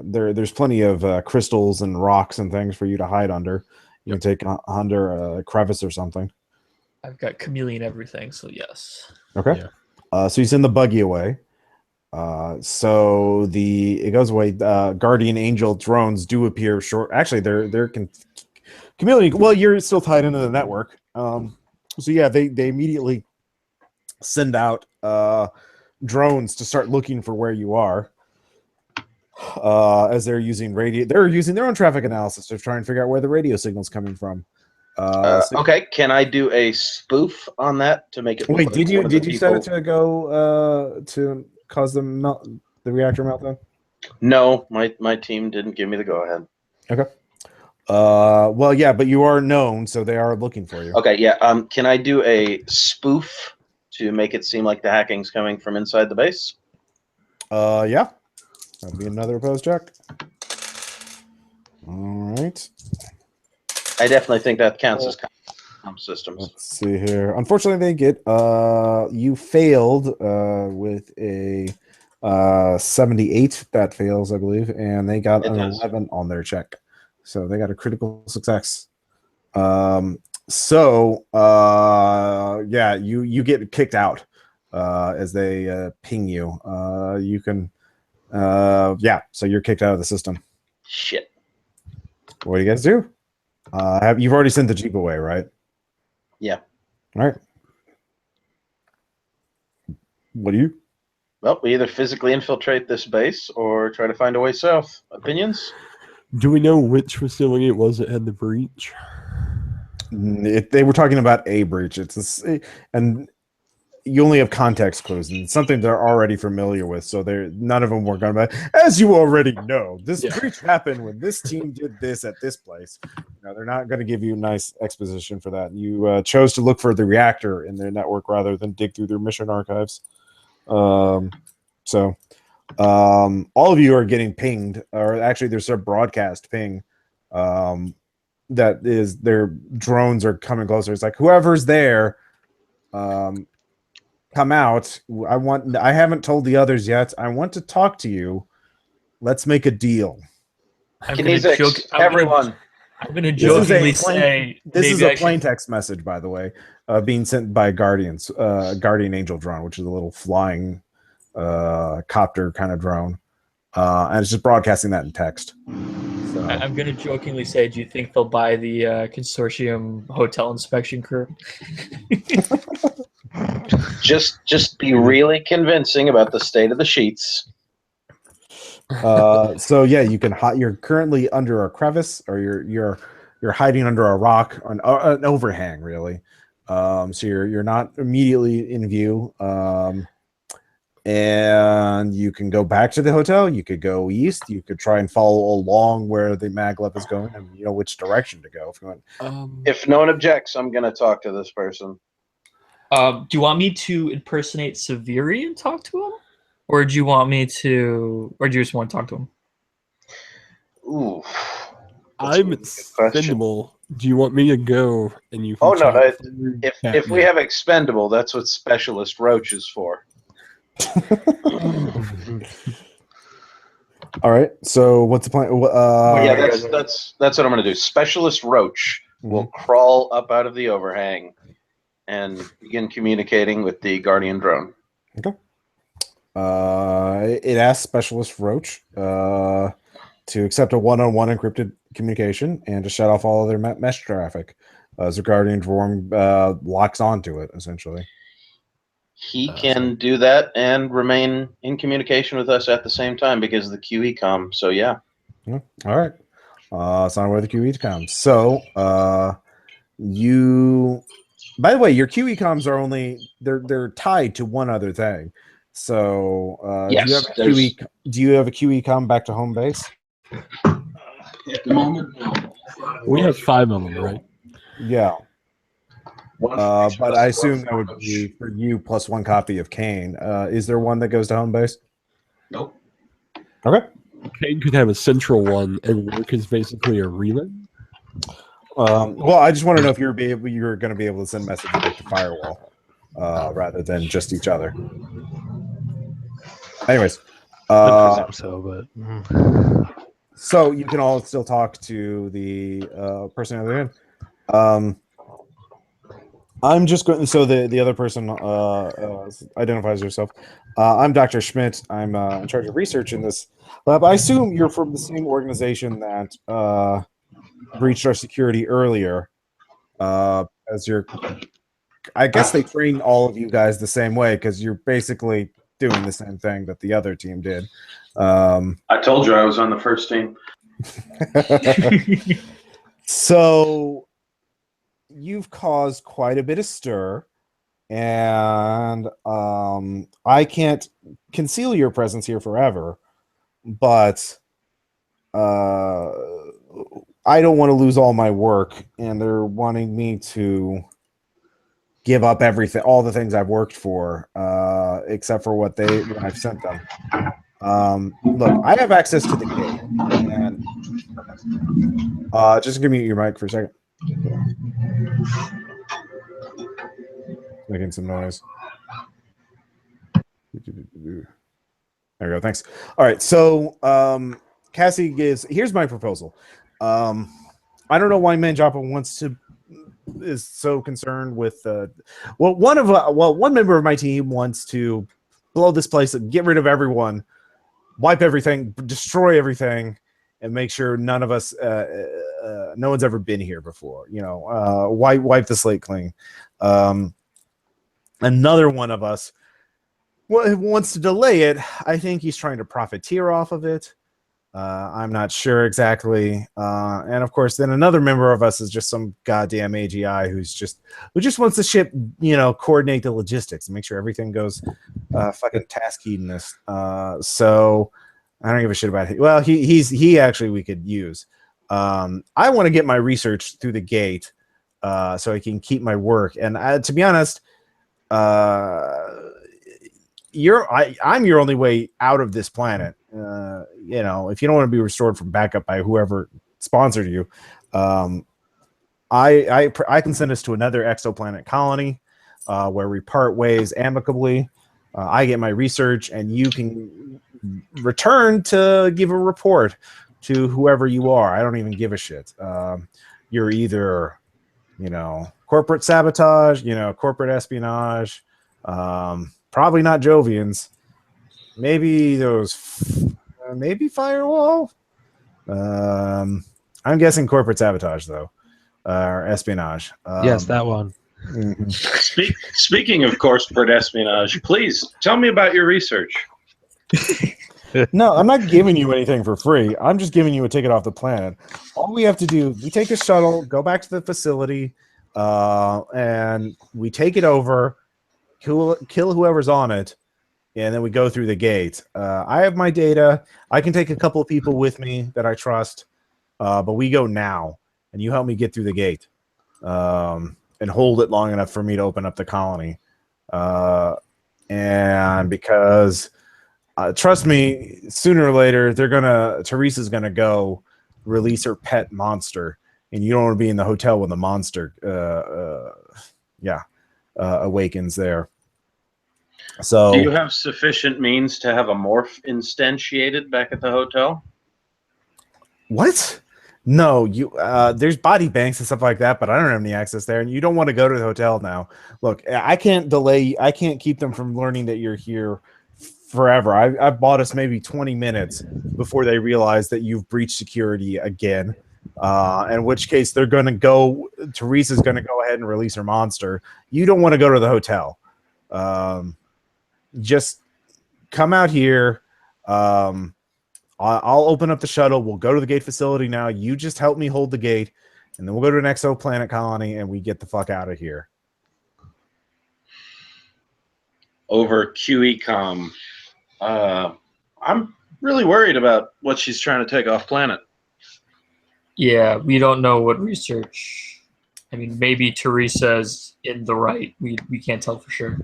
[SPEAKER 2] there's plenty of crystals and rocks and things for you to hide under. You can take under a crevice or something.
[SPEAKER 1] I've got chameleon everything, so yes.
[SPEAKER 2] Okay.
[SPEAKER 5] Yeah.
[SPEAKER 2] So you send the buggy away. So it goes away. Guardian Angel drones do appear short. Actually, they're chameleon. Well, you're still tied into the network. So yeah, they immediately send out drones to start looking for where you are. As they're using their own traffic analysis to try and figure out where the radio signal's coming from.
[SPEAKER 4] Okay, can I do a spoof on that to make it?
[SPEAKER 2] Wait, did you set it to go to cause the reactor meltdown?
[SPEAKER 4] No, my team didn't give me the go ahead.
[SPEAKER 2] Okay. Well, yeah, but you are known, so they are looking for you.
[SPEAKER 4] Okay, yeah. Can I do a spoof to make it seem like the hacking's coming from inside the base?
[SPEAKER 2] Yeah. That'd be another opposed check. All right.
[SPEAKER 4] I definitely think that counts as systems.
[SPEAKER 2] Let's see here. Unfortunately, they get you failed with a 78. That fails, I believe, and they got an 11 on their check, so they got a critical success. Yeah, you get kicked out as they ping you. You can, so you're kicked out of the system.
[SPEAKER 4] Shit.
[SPEAKER 2] What do you guys do? You've already sent the Jeep away, right?
[SPEAKER 4] Yeah.
[SPEAKER 2] All right. What do you?
[SPEAKER 4] Well, we either physically infiltrate this base or try to find a way south. Opinions?
[SPEAKER 5] Do we know which facility it was that had the breach?
[SPEAKER 2] They were talking about a breach. And you only have context clues and something they're already familiar with. So none of them were going to be, as you already know, this breach happened when this team did this at this place. They're not going to give you nice exposition for that. You chose to look for the reactor in their network rather than dig through their mission archives. All of you are getting pinged, or actually there's a broadcast ping. That is, their drones are coming closer. It's like, whoever's there, come out. I haven't told the others yet. I want to talk to you. Let's make a deal.
[SPEAKER 1] I'm gonna joke.
[SPEAKER 4] Everyone.
[SPEAKER 1] I'm gonna jokingly say
[SPEAKER 2] this is a plain text message, by the way, being sent by Guardian Angel drone, which is a little flying copter kind of drone, and it's just broadcasting that in text. So.
[SPEAKER 1] I'm gonna jokingly say, do you think they'll buy the consortium hotel inspection crew?
[SPEAKER 4] Just be really convincing about the state of the sheets.
[SPEAKER 2] So yeah, you can you're currently under a crevice, or you're hiding under a rock, an overhang, really. So you're not immediately in view. And you can go back to the hotel. You could go east. You could try and follow along where the maglev is going, and you know which direction to go. If you want.
[SPEAKER 4] If no one objects, I'm going to talk to this person.
[SPEAKER 1] Do you want me to impersonate Severi and talk to him, or do you want me to, or do you just want to talk to him?
[SPEAKER 4] Ooh,
[SPEAKER 5] I'm expendable. Do you want me to go and you?
[SPEAKER 4] Oh no! If we have expendable, that's what Specialist Roach is for.
[SPEAKER 2] All right. So what's the plan?
[SPEAKER 4] Yeah, that's what I'm going to do. Specialist Roach will crawl up out of the overhang and begin communicating with the Guardian drone.
[SPEAKER 2] Okay. It asks Specialist Roach to accept a one-on-one encrypted communication and to shut off all other mesh traffic as the Guardian drone locks onto it, essentially.
[SPEAKER 4] He can do that and remain in communication with us at the same time because of the QE comm. So yeah.
[SPEAKER 2] All right. It's not where the QE comes. So you. By the way, your QE comms are only they're tied to one other thing. So
[SPEAKER 4] yes,
[SPEAKER 2] do you have a QE comm back to home base?
[SPEAKER 5] At the moment, no. We have 5 of them, right?
[SPEAKER 2] Yeah. But I assume that would be for you plus one copy of Kane. Is there one that goes to home base?
[SPEAKER 5] Nope.
[SPEAKER 2] Okay.
[SPEAKER 5] Kane could have a central one, and work is basically a relay.
[SPEAKER 2] Well, I just want to know if you're going to be able to send messages back to Firewall rather than just each other. Anyways,
[SPEAKER 3] so
[SPEAKER 2] you can all still talk to the person on the other end. I'm just going. So the other person identifies herself. I'm Dr. Schmidt. I'm in charge of research in this lab. I assume you're from the same organization that breached our security earlier. As you're, I guess they train all of you guys the same way because you're basically doing the same thing that the other team did.
[SPEAKER 4] I told you I was on the first team.
[SPEAKER 2] So you've caused quite a bit of stir, and I can't conceal your presence here forever, but I don't want to lose all my work, and they're wanting me to give up everything, all the things I've worked for, except for what I've sent them. Look, I have access to the gate, and just give me your mic for a second. Making some noise. There we go. Thanks. All right. So Cassie here's my proposal. I don't know why Manjapa is so concerned with one member of my team wants to blow this place up, get rid of everyone, wipe everything, destroy everything, and make sure none of us no one's ever been here before, wipe the slate clean. Another one of us wants to delay it. I think he's trying to profiteer off of it. I'm not sure exactly. And of course, then another member of us is just some goddamn AGI who just wants the ship, coordinate the logistics and make sure everything goes fucking task hedonist. So I don't give a shit about it. Well, he actually we could use. I want to get my research through the gate so I can keep my work. And to be honest, I'm your only way out of this planet. If you don't want to be restored from backup by whoever sponsored you, I can send us to another exoplanet colony. where we part ways amicably. I get my research, and you can return to give a report to whoever you are. I don't even give a shit. You're either, corporate sabotage, corporate espionage, probably not Jovians. Maybe maybe firewall. I'm guessing corporate sabotage though, or espionage.
[SPEAKER 3] Yes, that one.
[SPEAKER 2] Mhm.
[SPEAKER 4] Speaking of corporate espionage, please tell me about your research.
[SPEAKER 2] No, I'm not giving you anything for free. I'm just giving you a ticket off the planet. All we have to do, we take a shuttle, go back to the facility, and we take it over, kill whoever's on it, and then we go through the gate. I have my data. I can take a couple of people with me that I trust, but we go now, and you help me get through the gate and hold it long enough for me to open up the colony. And because... trust me, sooner or later, Teresa's gonna go release her pet monster, and you don't want to be in the hotel when the monster, awakens there. So,
[SPEAKER 4] do you have sufficient means to have a morph instantiated back at the hotel?
[SPEAKER 2] what? No, there's body banks and stuff like that, but I don't have any access there, and you don't want to go to the hotel now. Look, I can't delay. I can't keep them from learning that you're here forever. I've bought us maybe 20 minutes before they realize that you've breached security again. In which case Teresa's going to go ahead and release her monster. You don't want to go to the hotel. Just come out here. I'll open up the shuttle. We'll go to the gate facility now. You just help me hold the gate, and then we'll go to an exoplanet colony and we get the fuck out of here.
[SPEAKER 4] Over QECOM. I'm really worried about what she's trying to take off planet.
[SPEAKER 1] Yeah, we don't know what research. I mean, maybe Teresa's in the right. We can't tell for sure.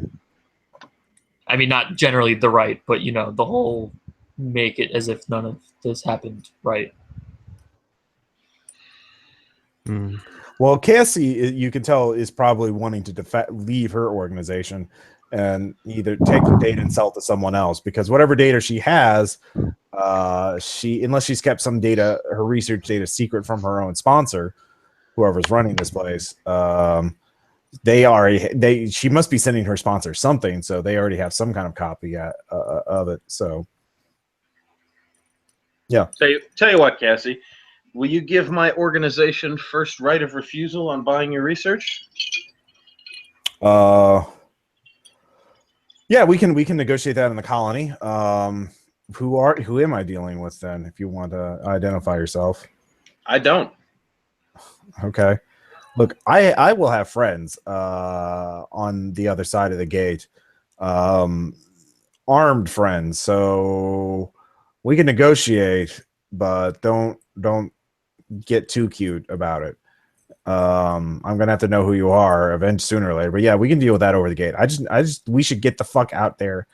[SPEAKER 1] I mean, not generally the right, but the whole make it as if none of this happened right.
[SPEAKER 3] Mm.
[SPEAKER 2] Well, Cassie, you can tell, is probably wanting to leave her organization and either take the data and sell it to someone else, because whatever data she has, unless she's kept some data, her research data, secret from her own sponsor, whoever's running this place, she must be sending her sponsor something, so they already have some kind of copy of it. So, yeah.
[SPEAKER 4] Tell you what, Cassie, will you give my organization first right of refusal on buying your research?
[SPEAKER 2] Yeah, we can negotiate that in the colony. Who am I dealing with then? If you want to identify yourself.
[SPEAKER 4] I don't.
[SPEAKER 2] Okay. Look, I will have friends on the other side of the gate, armed friends. So we can negotiate, but don't get too cute about it. I'm gonna have to know who you are sooner or later. But yeah, we can deal with that over the gate. We should get the fuck out there,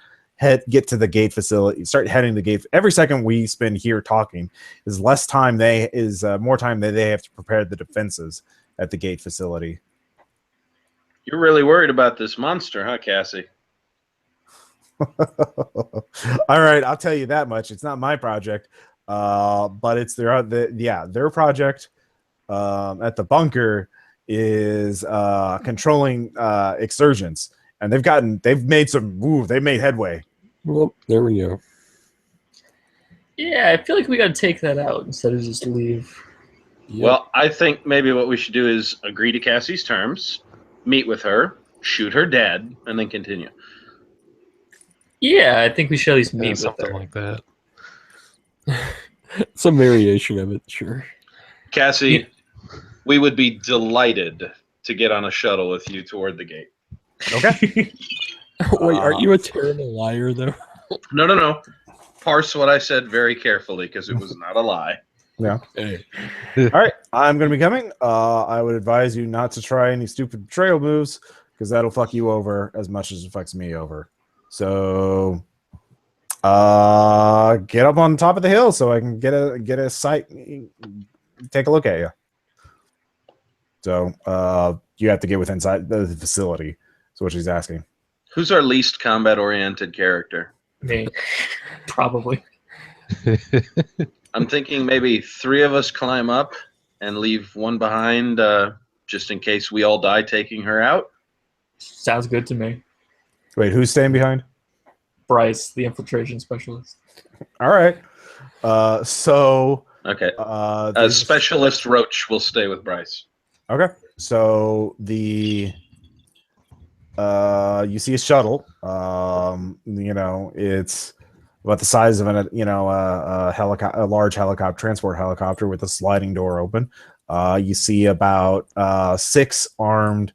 [SPEAKER 2] get to the gate facility, start heading the gate. Every second we spend here talking is more time that they have to prepare the defenses at the gate facility.
[SPEAKER 4] You're really worried about this monster, huh, Cassie?
[SPEAKER 2] All right, I'll tell you that much. It's not my project, but it's their project. At the bunker is controlling exsurgents, and they've made headway.
[SPEAKER 5] Well, there we go.
[SPEAKER 1] Yeah, I feel like we got to take that out instead of just leave.
[SPEAKER 5] Yep.
[SPEAKER 4] Well, I think maybe what we should do is agree to Cassie's terms, meet with her, shoot her dead, and then continue.
[SPEAKER 1] Yeah, I think we should at least meet with
[SPEAKER 3] Something
[SPEAKER 1] her.
[SPEAKER 3] like that.
[SPEAKER 5] Some variation of it, sure.
[SPEAKER 4] Cassie, we would be delighted to get on a shuttle with you toward the gate.
[SPEAKER 2] Okay.
[SPEAKER 5] Wait, aren't you a terrible liar, though?
[SPEAKER 4] No. Parse what I said very carefully, because it was not a lie.
[SPEAKER 2] Yeah.
[SPEAKER 5] Hey.
[SPEAKER 2] All right, I'm going to be coming. I would advise you not to try any stupid betrayal moves, because that'll fuck you over as much as it fucks me over. So, get up on top of the hill so I can get a sight, take a look at you. So, you have to get within the facility. That's what she's asking.
[SPEAKER 4] Who's our least combat-oriented character?
[SPEAKER 1] Me, probably.
[SPEAKER 4] I'm thinking maybe 3 of us climb up and leave one behind, just in case we all die taking her out.
[SPEAKER 1] Sounds good to me.
[SPEAKER 2] Wait, who's staying behind?
[SPEAKER 1] Bryce, the infiltration specialist.
[SPEAKER 2] All right. So.
[SPEAKER 4] Okay.
[SPEAKER 2] Specialist
[SPEAKER 4] Roach will stay with Bryce.
[SPEAKER 2] Okay. So you see a shuttle. It's about the size of a large helicopter, transport helicopter with a sliding door open. You see about 6 armed,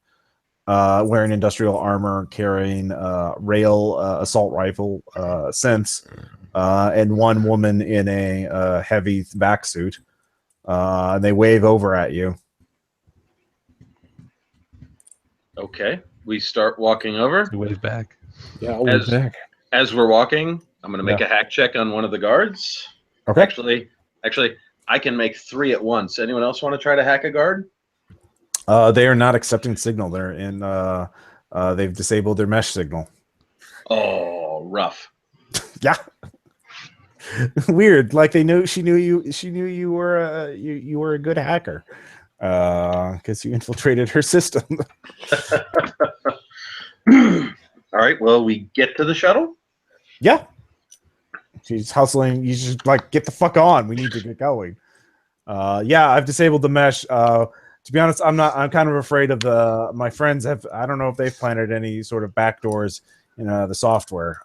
[SPEAKER 2] wearing industrial armor, carrying rail assault rifle synths, and 1 woman in a heavy vac suit. And they wave over at you.
[SPEAKER 4] Okay. We start walking over.
[SPEAKER 3] You wave back.
[SPEAKER 5] Yeah, I'll wave back.
[SPEAKER 4] As we're walking, I'm going to make a hack check on one of the guards.
[SPEAKER 2] Okay.
[SPEAKER 4] Actually, I can make 3 at once. Anyone else want to try to hack a guard?
[SPEAKER 2] They are not accepting signal. They're in. They've disabled their mesh signal.
[SPEAKER 4] Oh, rough.
[SPEAKER 2] Yeah. Weird. Like she knew you were you were a good hacker. Because you infiltrated her system.
[SPEAKER 4] All right. Well, we get to the shuttle.
[SPEAKER 2] Yeah. She's hustling. You just get the fuck on. We need to get going. Yeah, I've disabled the mesh. To be honest, I'm kind of afraid of my friends I don't know if they've planted any sort of backdoors in the software.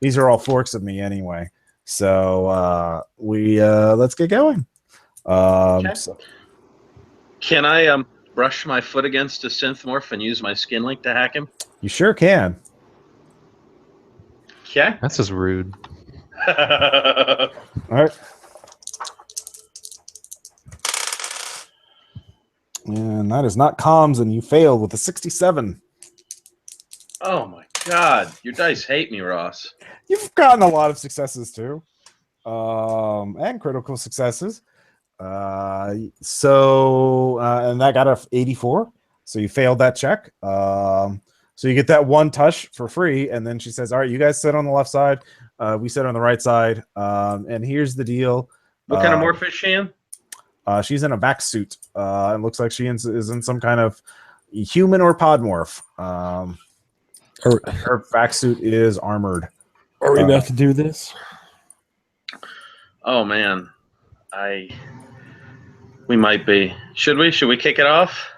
[SPEAKER 2] These are all forks of me anyway. So let's get going.
[SPEAKER 4] Okay.
[SPEAKER 2] So.
[SPEAKER 4] Can I brush my foot against a synth morph and use my skin link to hack him?
[SPEAKER 2] You sure can.
[SPEAKER 4] Okay.
[SPEAKER 3] That's just rude.
[SPEAKER 2] All right. And that is not comms, and you failed with a 67.
[SPEAKER 4] Oh my god. Your dice hate me, Ross.
[SPEAKER 2] You've gotten a lot of successes too. And critical successes. And that got a 84. So you failed that check. So you get that 1 touch for free, and then she says, "All right, you guys sit on the left side. We sit on the right side. And here's the deal."
[SPEAKER 4] What kind of morph is she in?
[SPEAKER 2] She's in a vac suit. It looks like she is in some kind of human or pod morph. Her vac suit is armored.
[SPEAKER 5] Are we about to do this?
[SPEAKER 4] Oh man, we might be. Should we? Should we kick it off?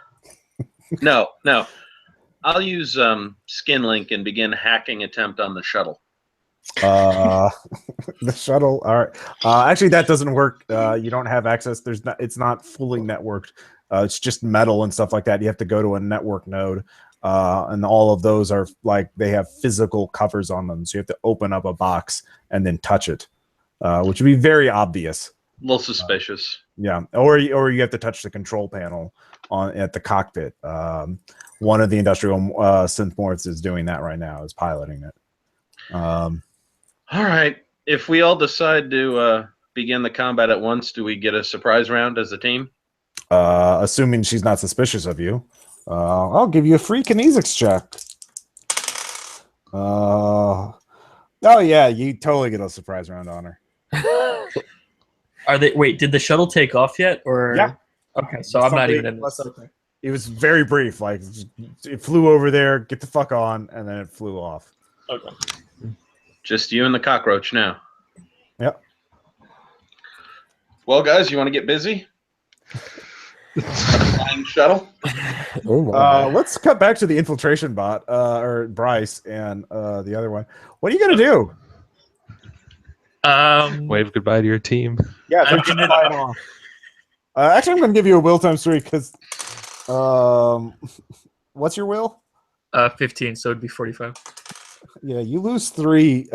[SPEAKER 4] No. I'll use skin link and begin hacking attempt on the shuttle.
[SPEAKER 2] The shuttle. All right. Actually, that doesn't work. You don't have access. It's not fully networked. It's just metal and stuff like that. You have to go to a network node, and all of those are they have physical covers on them. So you have to open up a box and then touch it, which would be very obvious.
[SPEAKER 4] A little suspicious.
[SPEAKER 2] Yeah, or you have to touch the control panel at the cockpit. One of the industrial synth morphs is doing that right now. Is piloting it.
[SPEAKER 4] All right. If we all decide to begin the combat at once, do we get a surprise round as a team?
[SPEAKER 2] Assuming she's not suspicious of you, I'll give you a free kinesics check. Oh yeah, you totally get a surprise round on her.
[SPEAKER 1] Wait, did the shuttle take off yet? Or
[SPEAKER 2] yeah.
[SPEAKER 1] Okay, so I'm not even in this. Okay.
[SPEAKER 2] It was very brief. It flew over there, get the fuck on, and then it flew off.
[SPEAKER 1] Okay.
[SPEAKER 4] Just you and the cockroach now.
[SPEAKER 2] Yep.
[SPEAKER 4] Well, guys, you want to get busy? Flying shuttle.
[SPEAKER 2] Let's cut back to the infiltration bot, or Bryce, and the other one. What are you gonna do?
[SPEAKER 3] Wave goodbye to your team.
[SPEAKER 2] Yeah, they're gonna fly it off. Actually, I'm gonna give you a will times 3 because, what's your will?
[SPEAKER 1] 15, so it'd be 45.
[SPEAKER 2] Yeah, you lose 3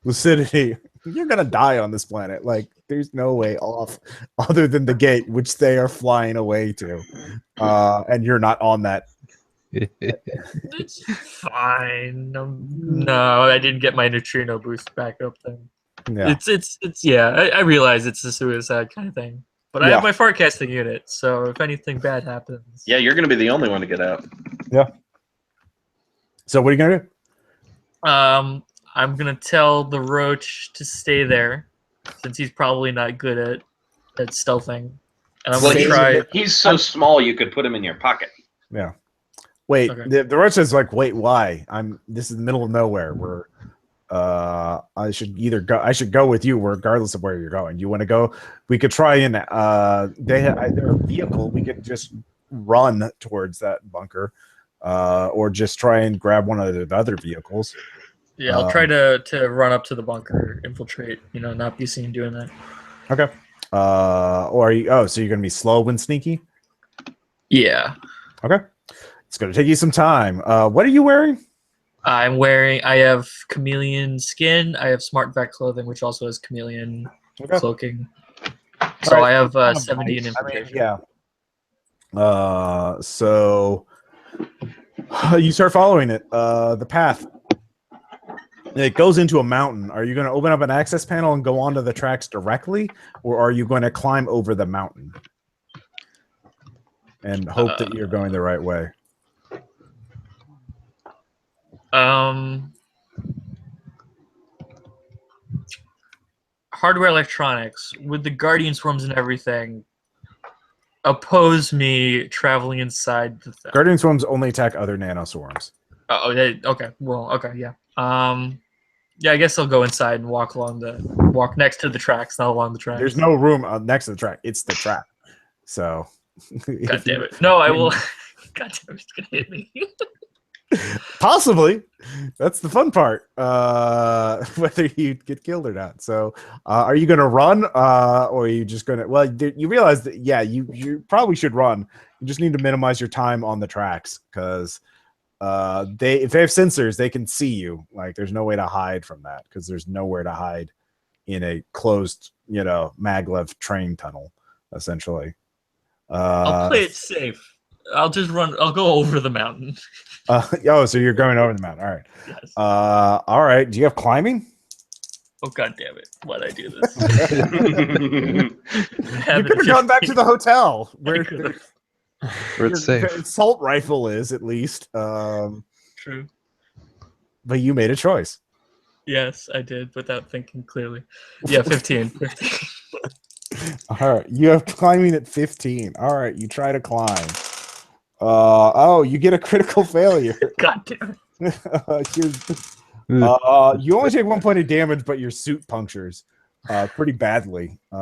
[SPEAKER 2] lucidity. You're gonna die on this planet. There's no way off other than the gate, which they are flying away to, and you're not on that.
[SPEAKER 1] It's fine. No, I didn't get my neutrino boost back up then.
[SPEAKER 2] Yeah.
[SPEAKER 1] It's I realize it's a suicide kind of thing. But I have my forecasting unit, so if anything bad happens.
[SPEAKER 4] Yeah, you're going to be the only one to get out.
[SPEAKER 2] Yeah. So what are you gonna do?
[SPEAKER 1] I'm gonna tell the roach to stay there, since he's probably not good at stealthing, and I'm
[SPEAKER 4] Well,
[SPEAKER 1] gonna try.
[SPEAKER 4] he's so small you could put him in your pocket.
[SPEAKER 2] Yeah. Wait,
[SPEAKER 1] Okay.
[SPEAKER 2] the roach is like, wait, why? This is the middle of nowhere. Where I should go with you regardless of where you're going. You want to go? We could try and their vehicle. We could just run towards that bunker, or just try and grab one of the other vehicles.
[SPEAKER 1] Yeah, I'll try to run up to the bunker, infiltrate. Not be seen doing that.
[SPEAKER 2] Okay. Or are you? Oh, so you're gonna be slow and sneaky?
[SPEAKER 1] Yeah.
[SPEAKER 2] Okay. It's gonna take you some time. What are you wearing?
[SPEAKER 1] I have chameleon skin. I have smart vac clothing, which also has chameleon cloaking. So
[SPEAKER 2] right.
[SPEAKER 1] I have 70 in infiltration.
[SPEAKER 2] Yeah. So you start following it. The path. It goes into a mountain. Are you going to open up an access panel and go onto the tracks directly, or are you going to climb over the mountain and hope that you're going the right way?
[SPEAKER 1] Hardware electronics with the guardian swarms and everything oppose me traveling inside the thing.
[SPEAKER 2] Guardian swarms only attack other nanoswarms.
[SPEAKER 1] Okay. Well, okay, yeah. Yeah, I guess I'll go inside and walk next to the tracks, not along the tracks.
[SPEAKER 2] There's no room next to the track. It's the track. So,
[SPEAKER 1] God damn it! No, I will. God damn it! It's gonna hit me.
[SPEAKER 2] Possibly. That's the fun part. Whether you get killed or not. So, are you going to run, or are you just going to? Well, you realize that you probably should run. You just need to minimize your time on the tracks because if they have sensors, they can see you. Like, there's no way to hide from that because there's nowhere to hide in a closed, maglev train tunnel, essentially.
[SPEAKER 1] I'll play it safe. I'll just run. I'll go over the mountain.
[SPEAKER 2] So you're going over the mountain. All right.
[SPEAKER 1] Yes.
[SPEAKER 2] All right. Do you have climbing?
[SPEAKER 1] Oh, God damn it. Why'd I do this?
[SPEAKER 2] You could have gone back to the hotel where
[SPEAKER 3] it's safe.
[SPEAKER 2] assault rifle is, at least.
[SPEAKER 1] True.
[SPEAKER 2] But you made a choice.
[SPEAKER 1] Yes, I did, without thinking clearly. Yeah, 15.
[SPEAKER 2] All right. You have climbing at 15. All right. You try to climb. You get a critical failure.
[SPEAKER 1] God damn it.
[SPEAKER 2] You only take 1 point of damage, but your suit punctures pretty badly. You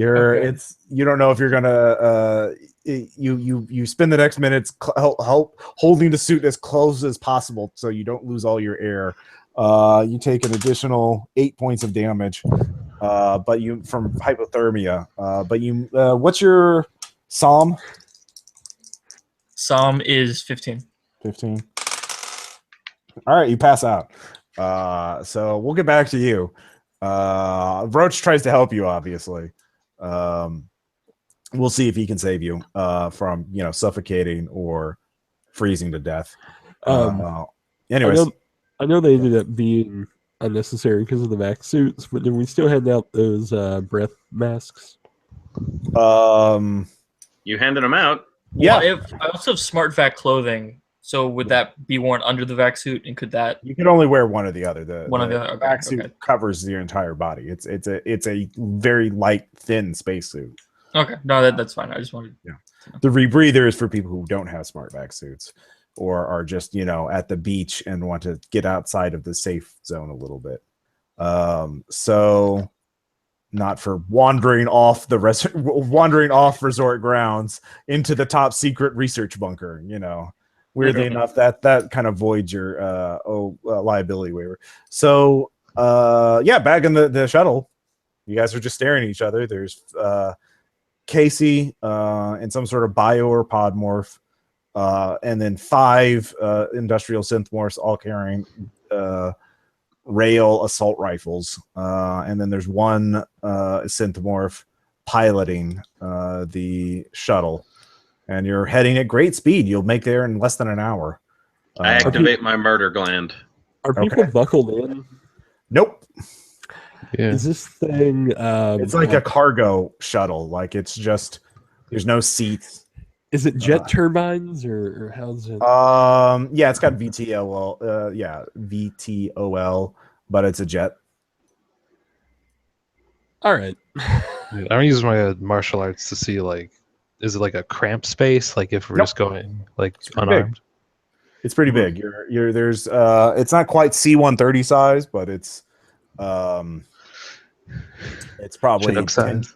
[SPEAKER 2] don't know if you're gonna you spend the next minutes holding the suit as close as possible so you don't lose all your air. You take an additional 8 points of damage, but you from hypothermia. What's your psalm?
[SPEAKER 1] Psalm is 15.
[SPEAKER 2] 15. All right, you pass out. So we'll get back to you. Roach tries to help you, obviously. We'll see if he can save you from suffocating or freezing to death. Anyways,
[SPEAKER 5] I know they ended up being unnecessary because of the vac suits, but then we still hand out those breath masks.
[SPEAKER 4] You handed them out.
[SPEAKER 2] Yeah.
[SPEAKER 1] Well, I also have smart vac clothing, so would that be worn under the vac suit, and could that?
[SPEAKER 2] You can only wear one or the other. The vac suit covers your entire body. It's a very light, thin spacesuit.
[SPEAKER 1] Okay, no, that's fine. I just wanted.
[SPEAKER 2] Yeah. The rebreather is for people who don't have smart vac suits or are just at the beach and want to get outside of the safe zone a little bit. So. Not for wandering off resort grounds into the top secret research bunker. Weirdly enough, that kind of voids your liability waiver. So back in the shuttle, you guys are just staring at each other. There's Casey in some sort of bio or pod morph, and then 5 industrial synth morphs all carrying rail assault rifles, and then there's 1 synthmorph piloting the shuttle, and you're heading at great speed. You'll make there in less than an hour.
[SPEAKER 4] I activate my murder gland.
[SPEAKER 5] Are people buckled in?
[SPEAKER 2] Nope.
[SPEAKER 3] Yeah.
[SPEAKER 5] Is this thing
[SPEAKER 2] it's like a cargo shuttle, like it's just there's no seats.
[SPEAKER 5] Is it jet turbines or how's it?
[SPEAKER 2] Yeah, it's got VTOL. Yeah, VTOL, but it's a jet.
[SPEAKER 5] All right.
[SPEAKER 3] I'm using my martial arts to see like, is it like a cramped space? Like if we're
[SPEAKER 2] Nope.
[SPEAKER 3] just going like
[SPEAKER 2] pretty
[SPEAKER 3] unarmed.
[SPEAKER 2] It's pretty big. There's it's not quite C-130 size, but it's probably
[SPEAKER 3] Chinook size,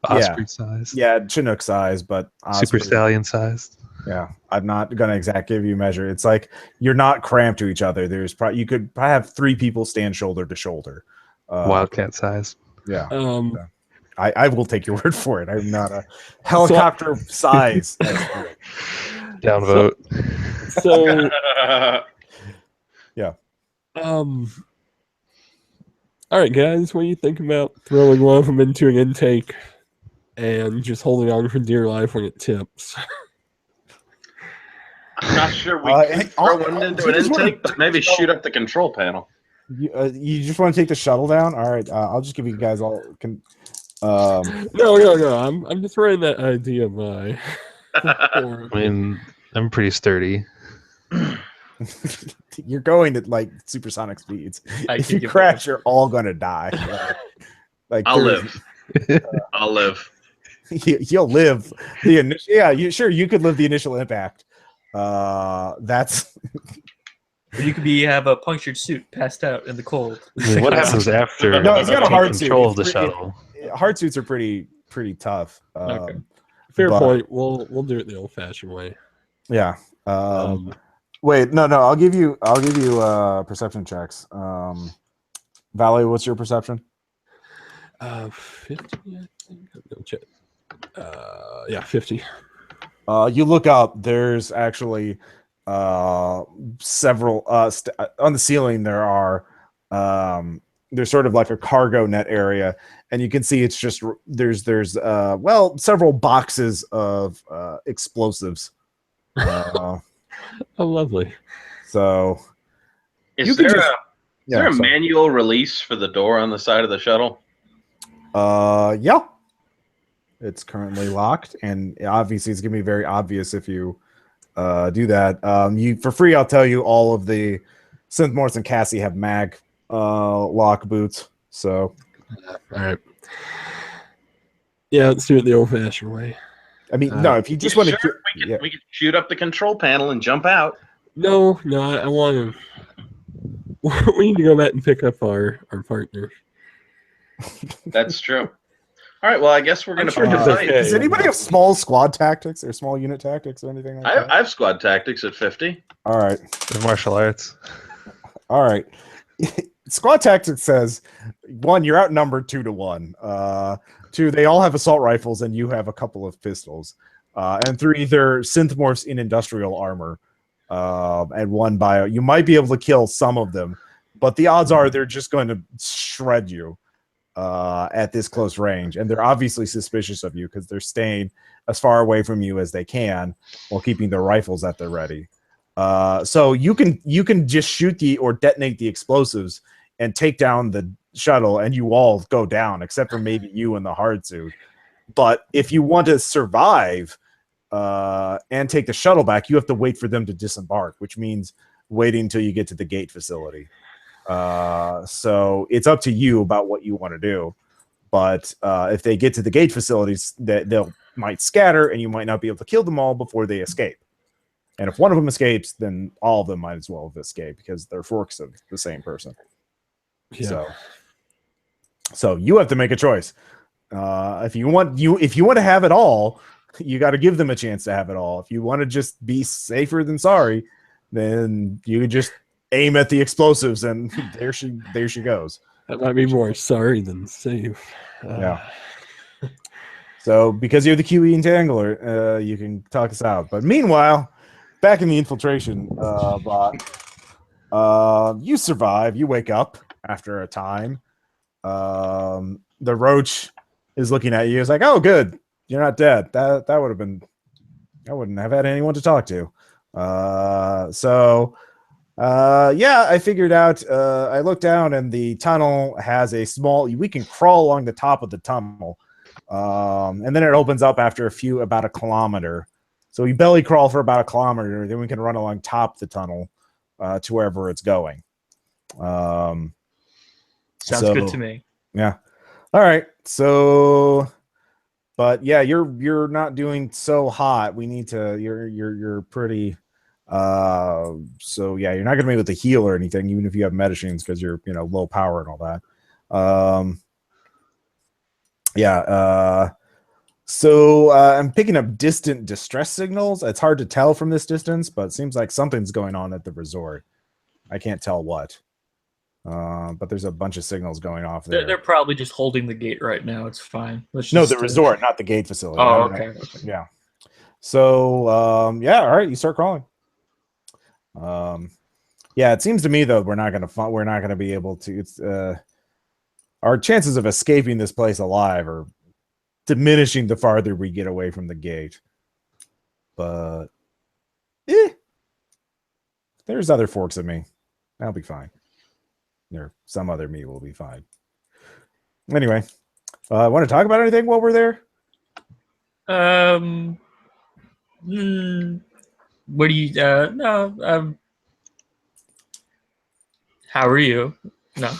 [SPEAKER 2] yeah.
[SPEAKER 3] Osprey size,
[SPEAKER 2] Yeah, Chinook size, but
[SPEAKER 3] Super
[SPEAKER 2] Osprey,
[SPEAKER 3] Stallion sized.
[SPEAKER 2] yeah, I'm not gonna give you a measure. It's like you're not cramped to each other. There's probably you could probably have 3 people stand shoulder to shoulder.
[SPEAKER 3] Wildcat size.
[SPEAKER 2] Yeah, I will take your word for it. I'm not a helicopter size expert.
[SPEAKER 3] Downvote.
[SPEAKER 5] So
[SPEAKER 2] Yeah.
[SPEAKER 5] All right, guys, what do you think about throwing one of them into an intake and just holding on for dear life when it tips?
[SPEAKER 4] I'm not sure we could throw one into an intake, but maybe shoot up the control panel.
[SPEAKER 2] You just want to take the shuttle down? All right, I'll just give you guys all.
[SPEAKER 5] No. I'm just running that idea by.
[SPEAKER 3] I mean, I'm pretty sturdy.
[SPEAKER 2] You're going at like supersonic speeds.
[SPEAKER 1] I
[SPEAKER 2] If
[SPEAKER 1] can
[SPEAKER 2] you
[SPEAKER 1] give
[SPEAKER 2] crash, you're all gonna die. Like
[SPEAKER 4] I'll live. I'll live.
[SPEAKER 2] You'll live the initial. Yeah, you could live the initial impact. That's
[SPEAKER 1] You could have a punctured suit, passed out in the cold.
[SPEAKER 3] I mean, what happens after
[SPEAKER 2] No, he's got a
[SPEAKER 3] taking
[SPEAKER 2] hard suit.
[SPEAKER 3] control of the
[SPEAKER 2] It's
[SPEAKER 3] shuttle?
[SPEAKER 2] hard suits are pretty tough.
[SPEAKER 1] Okay.
[SPEAKER 5] Fair
[SPEAKER 2] but-
[SPEAKER 5] point. We'll do it the old-fashioned way.
[SPEAKER 2] Yeah. Wait, no. I'll give you perception checks. Valley, what's your perception?
[SPEAKER 5] 50, I think. No, check. Yeah, 50.
[SPEAKER 2] You look up. There's actually several on the ceiling. There are there's sort of like a cargo net area, and you can see it's just there's several boxes of explosives.
[SPEAKER 5] Oh, lovely.
[SPEAKER 2] So
[SPEAKER 4] Is there a manual release for the door on the side of the shuttle?
[SPEAKER 2] Yeah. It's currently locked, and obviously it's gonna be very obvious if you do that. You for free, I'll tell you all of the Synth Morse and Cassie have mag lock boots. So
[SPEAKER 5] All right. Yeah, let's do it the old-fashioned way.
[SPEAKER 2] I mean, no, if you just want to,
[SPEAKER 4] We could shoot up the control panel and jump out.
[SPEAKER 5] No, I want to. We need to go back and pick up our partner.
[SPEAKER 4] That's true. All right. Well, I guess we're going to
[SPEAKER 5] sure
[SPEAKER 4] put
[SPEAKER 5] it's
[SPEAKER 4] the
[SPEAKER 5] okay.
[SPEAKER 4] fight.
[SPEAKER 2] does anybody have small squad tactics or small unit tactics or anything like that?
[SPEAKER 4] I have squad tactics at 50.
[SPEAKER 2] All right.
[SPEAKER 3] The martial arts.
[SPEAKER 2] All right. Squad tactics says 1, you're outnumbered 2 to 1. 2, they all have assault rifles and you have a couple of pistols. And 3, they're synthmorphs in industrial armor. And 1 bio. You might be able to kill some of them, but the odds are they're just going to shred you at this close range. And they're obviously suspicious of you because they're staying as far away from you as they can while keeping their rifles at the ready. So you can just shoot or detonate the explosives and take down the shuttle, and you all go down except for maybe you in the hard suit. But if you want to survive and take the shuttle back, you have to wait for them to disembark, which means waiting until you get to the gate facility. So it's up to you about what you want to do. But if they get to the gate facilities, they'll might scatter, and you might not be able to kill them all before they escape. And if one of them escapes, then all of them might as well have escaped because they're forks of the same person.
[SPEAKER 5] Yeah.
[SPEAKER 2] So you have to make a choice. If you want to have it all, you got to give them a chance to have it all. If you want to just be safer than sorry, then you just aim at the explosives, and there she goes.
[SPEAKER 5] That might be more sorry than safe.
[SPEAKER 2] Yeah. So because you're the QE entangler, you can talk us out. But meanwhile, back in the infiltration bot, you survive. You wake up after a time. The roach is looking at you. It's like, oh, good, you're not dead. That would have been. I wouldn't have had anyone to talk to. Yeah, I figured out. I looked down, and the tunnel has a small. We can crawl along the top of the tunnel, and then it opens up after about a kilometer. So we belly crawl for about 1 kilometer, then we can run along top the tunnel to wherever it's going.
[SPEAKER 1] Sounds
[SPEAKER 2] so,
[SPEAKER 1] good to me.
[SPEAKER 2] Yeah. All right. So, but yeah, you're not doing so hot. We need to. You're pretty. So yeah, you're not gonna be able to heal or anything, even if you have medicines, because you're low power and all that. Yeah. So I'm picking up distant distress signals. It's hard to tell from this distance, but it seems like something's going on at the resort. I can't tell what. But there's a bunch of signals going off there.
[SPEAKER 1] They're probably just holding the gate right now. It's fine.
[SPEAKER 2] No, the resort, not the gate facility.
[SPEAKER 1] Oh, okay.
[SPEAKER 2] Yeah. So yeah, all right, you start crawling. Yeah, it seems to me though we're not gonna be able to. It's our chances of escaping this place alive are diminishing the farther we get away from the gate. But there's other forks of me. That'll be fine. Or some other me will be fine. Anyway, want to talk about anything while we're there?
[SPEAKER 1] What do you? No. How are you? No.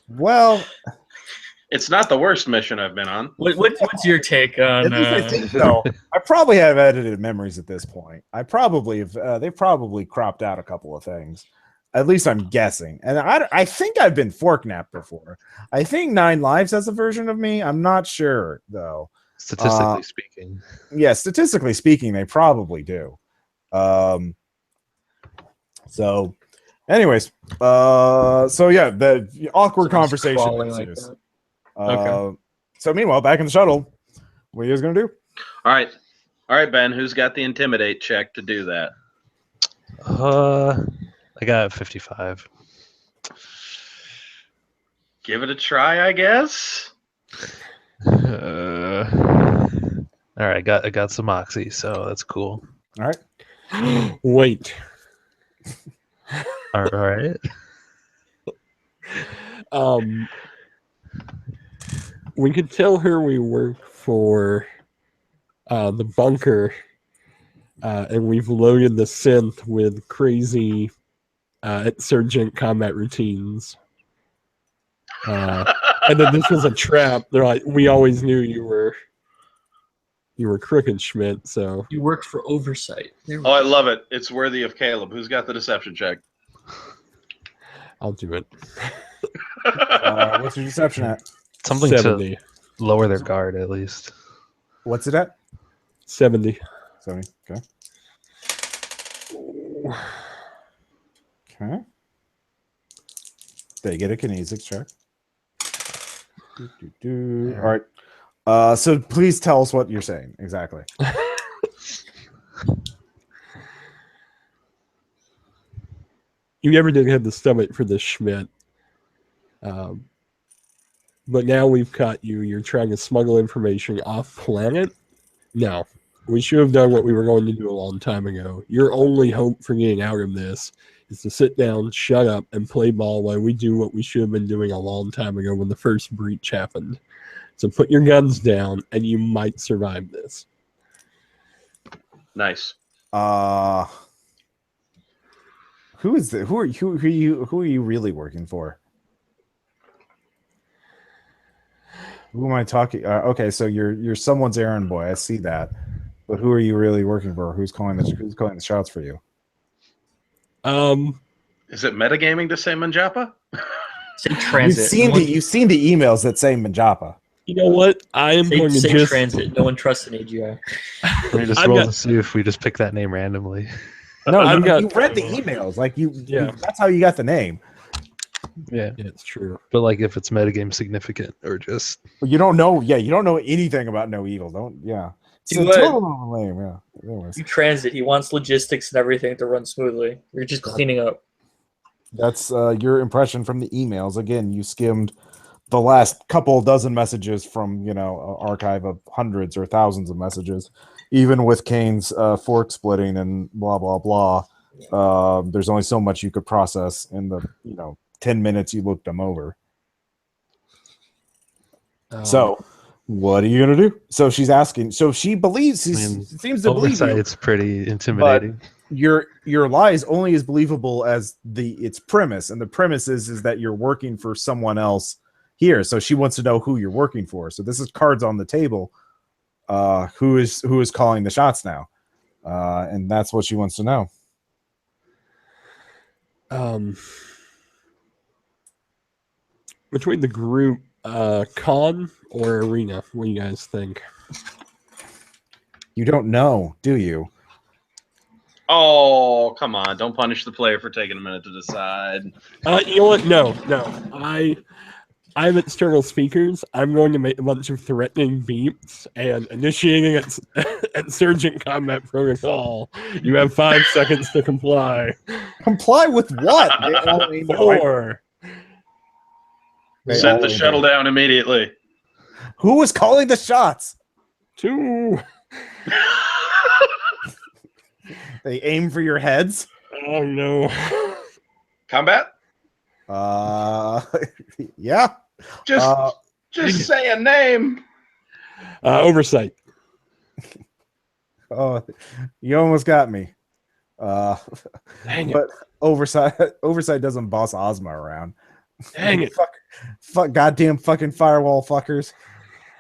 [SPEAKER 2] Well,
[SPEAKER 4] it's not the worst mission I've been on.
[SPEAKER 1] What's your take on?
[SPEAKER 2] At least I think so. I probably have edited memories at this point. I probably have. They've probably cropped out a couple of things. At least I'm guessing. And I think I've been fork napped before. I think 9 Lives has a version of me. I'm not sure though.
[SPEAKER 3] Statistically speaking.
[SPEAKER 2] Yeah, statistically speaking, they probably do. So anyways, so yeah, the awkward conversation ensues.
[SPEAKER 1] Okay.
[SPEAKER 2] So meanwhile, back in the shuttle, what are you guys gonna do?
[SPEAKER 4] All right, Ben. Who's got the intimidate check to do that?
[SPEAKER 3] I got 55.
[SPEAKER 4] Give it a try, I guess.
[SPEAKER 3] All right, I got some moxie, so that's cool.
[SPEAKER 2] All right.
[SPEAKER 5] Wait.
[SPEAKER 3] All right.
[SPEAKER 5] We could tell her we work for the bunker, and we've loaded the synth with crazy insurgent combat routines. And then this was a trap. They're like, we always knew you were crooked, Schmidt. So
[SPEAKER 1] You worked for oversight.
[SPEAKER 4] Oh, I love it. It's worthy of Caleb. Who's got the deception check?
[SPEAKER 5] I'll do it.
[SPEAKER 2] What's your deception at?
[SPEAKER 3] Something
[SPEAKER 5] 70.
[SPEAKER 3] to lower their guard, at least.
[SPEAKER 2] What's it at?
[SPEAKER 5] 70.
[SPEAKER 2] 70. Okay. Okay. They get a kinesics check. All right. So please tell us what you're saying exactly.
[SPEAKER 5] You never did have the stomach for this, Schmidt. But now we've caught you. You're trying to smuggle information off planet. No, we should have done what we were going to do a long time ago. Your only hope for getting out of this is to sit down, shut up, and play ball while we do what we should have been doing a long time ago when the first breach happened. So put your guns down, and you might survive this.
[SPEAKER 4] Nice.
[SPEAKER 2] Who is the, who are you really working for? Who am I talking? Okay, so you're someone's errand boy. I see that, but who are you really working for? Who's calling the shots for you?
[SPEAKER 4] Is it metagaming to say Manjapa?
[SPEAKER 1] Say transit.
[SPEAKER 2] You've seen the emails that say Manjapa.
[SPEAKER 5] You know what? I am going to
[SPEAKER 1] say
[SPEAKER 5] just
[SPEAKER 1] transit. No one trusts an AGI.
[SPEAKER 3] We just roll to see if we just pick that name randomly.
[SPEAKER 2] No, you read the emails. Like that's how you got the name.
[SPEAKER 3] Yeah,
[SPEAKER 5] it's true.
[SPEAKER 3] But like, if it's metagame significant or just
[SPEAKER 2] you don't know. Yeah, you don't know anything about No Evil. Don't. Yeah, it's total lame. Yeah. Anyways.
[SPEAKER 1] You transit. He wants logistics and everything to run smoothly. You're just cleaning up.
[SPEAKER 2] That's your impression from the emails. Again, you skimmed the last couple dozen messages from an archive of hundreds or thousands of messages. Even with Kane's fork splitting and blah blah blah, there's only so much you could process in the 10 minutes you looked them over. So What are you gonna do? So she's asking. So she believes. She seems to believe you.
[SPEAKER 3] It's pretty intimidating.
[SPEAKER 2] Your lie is only as believable as its premise, and the premise is that you're working for someone else here. So she wants to know who you're working for. So this is cards on the table. Who is calling the shots now? And that's what she wants to know.
[SPEAKER 5] Between the group, con or arena, what do you guys think?
[SPEAKER 2] You don't know, do you?
[SPEAKER 4] Oh, come on. Don't punish the player for taking a minute to decide.
[SPEAKER 5] You know what? No. I have external speakers. I'm going to make a bunch of threatening beeps and initiating at Surgent Combat Protocol. You have 5 seconds to comply.
[SPEAKER 2] Comply with what?
[SPEAKER 5] 4.
[SPEAKER 4] Set the shuttle down immediately.
[SPEAKER 2] Who was calling the shots?
[SPEAKER 5] 2.
[SPEAKER 2] They aim for your heads.
[SPEAKER 5] Oh no.
[SPEAKER 4] Combat?
[SPEAKER 2] Yeah.
[SPEAKER 4] Just say a name.
[SPEAKER 5] Oversight.
[SPEAKER 2] Oh, you almost got me.
[SPEAKER 5] Dang it.
[SPEAKER 2] But oversight doesn't boss Ozma around.
[SPEAKER 5] Dang it.
[SPEAKER 2] Fuck goddamn fucking firewall fuckers.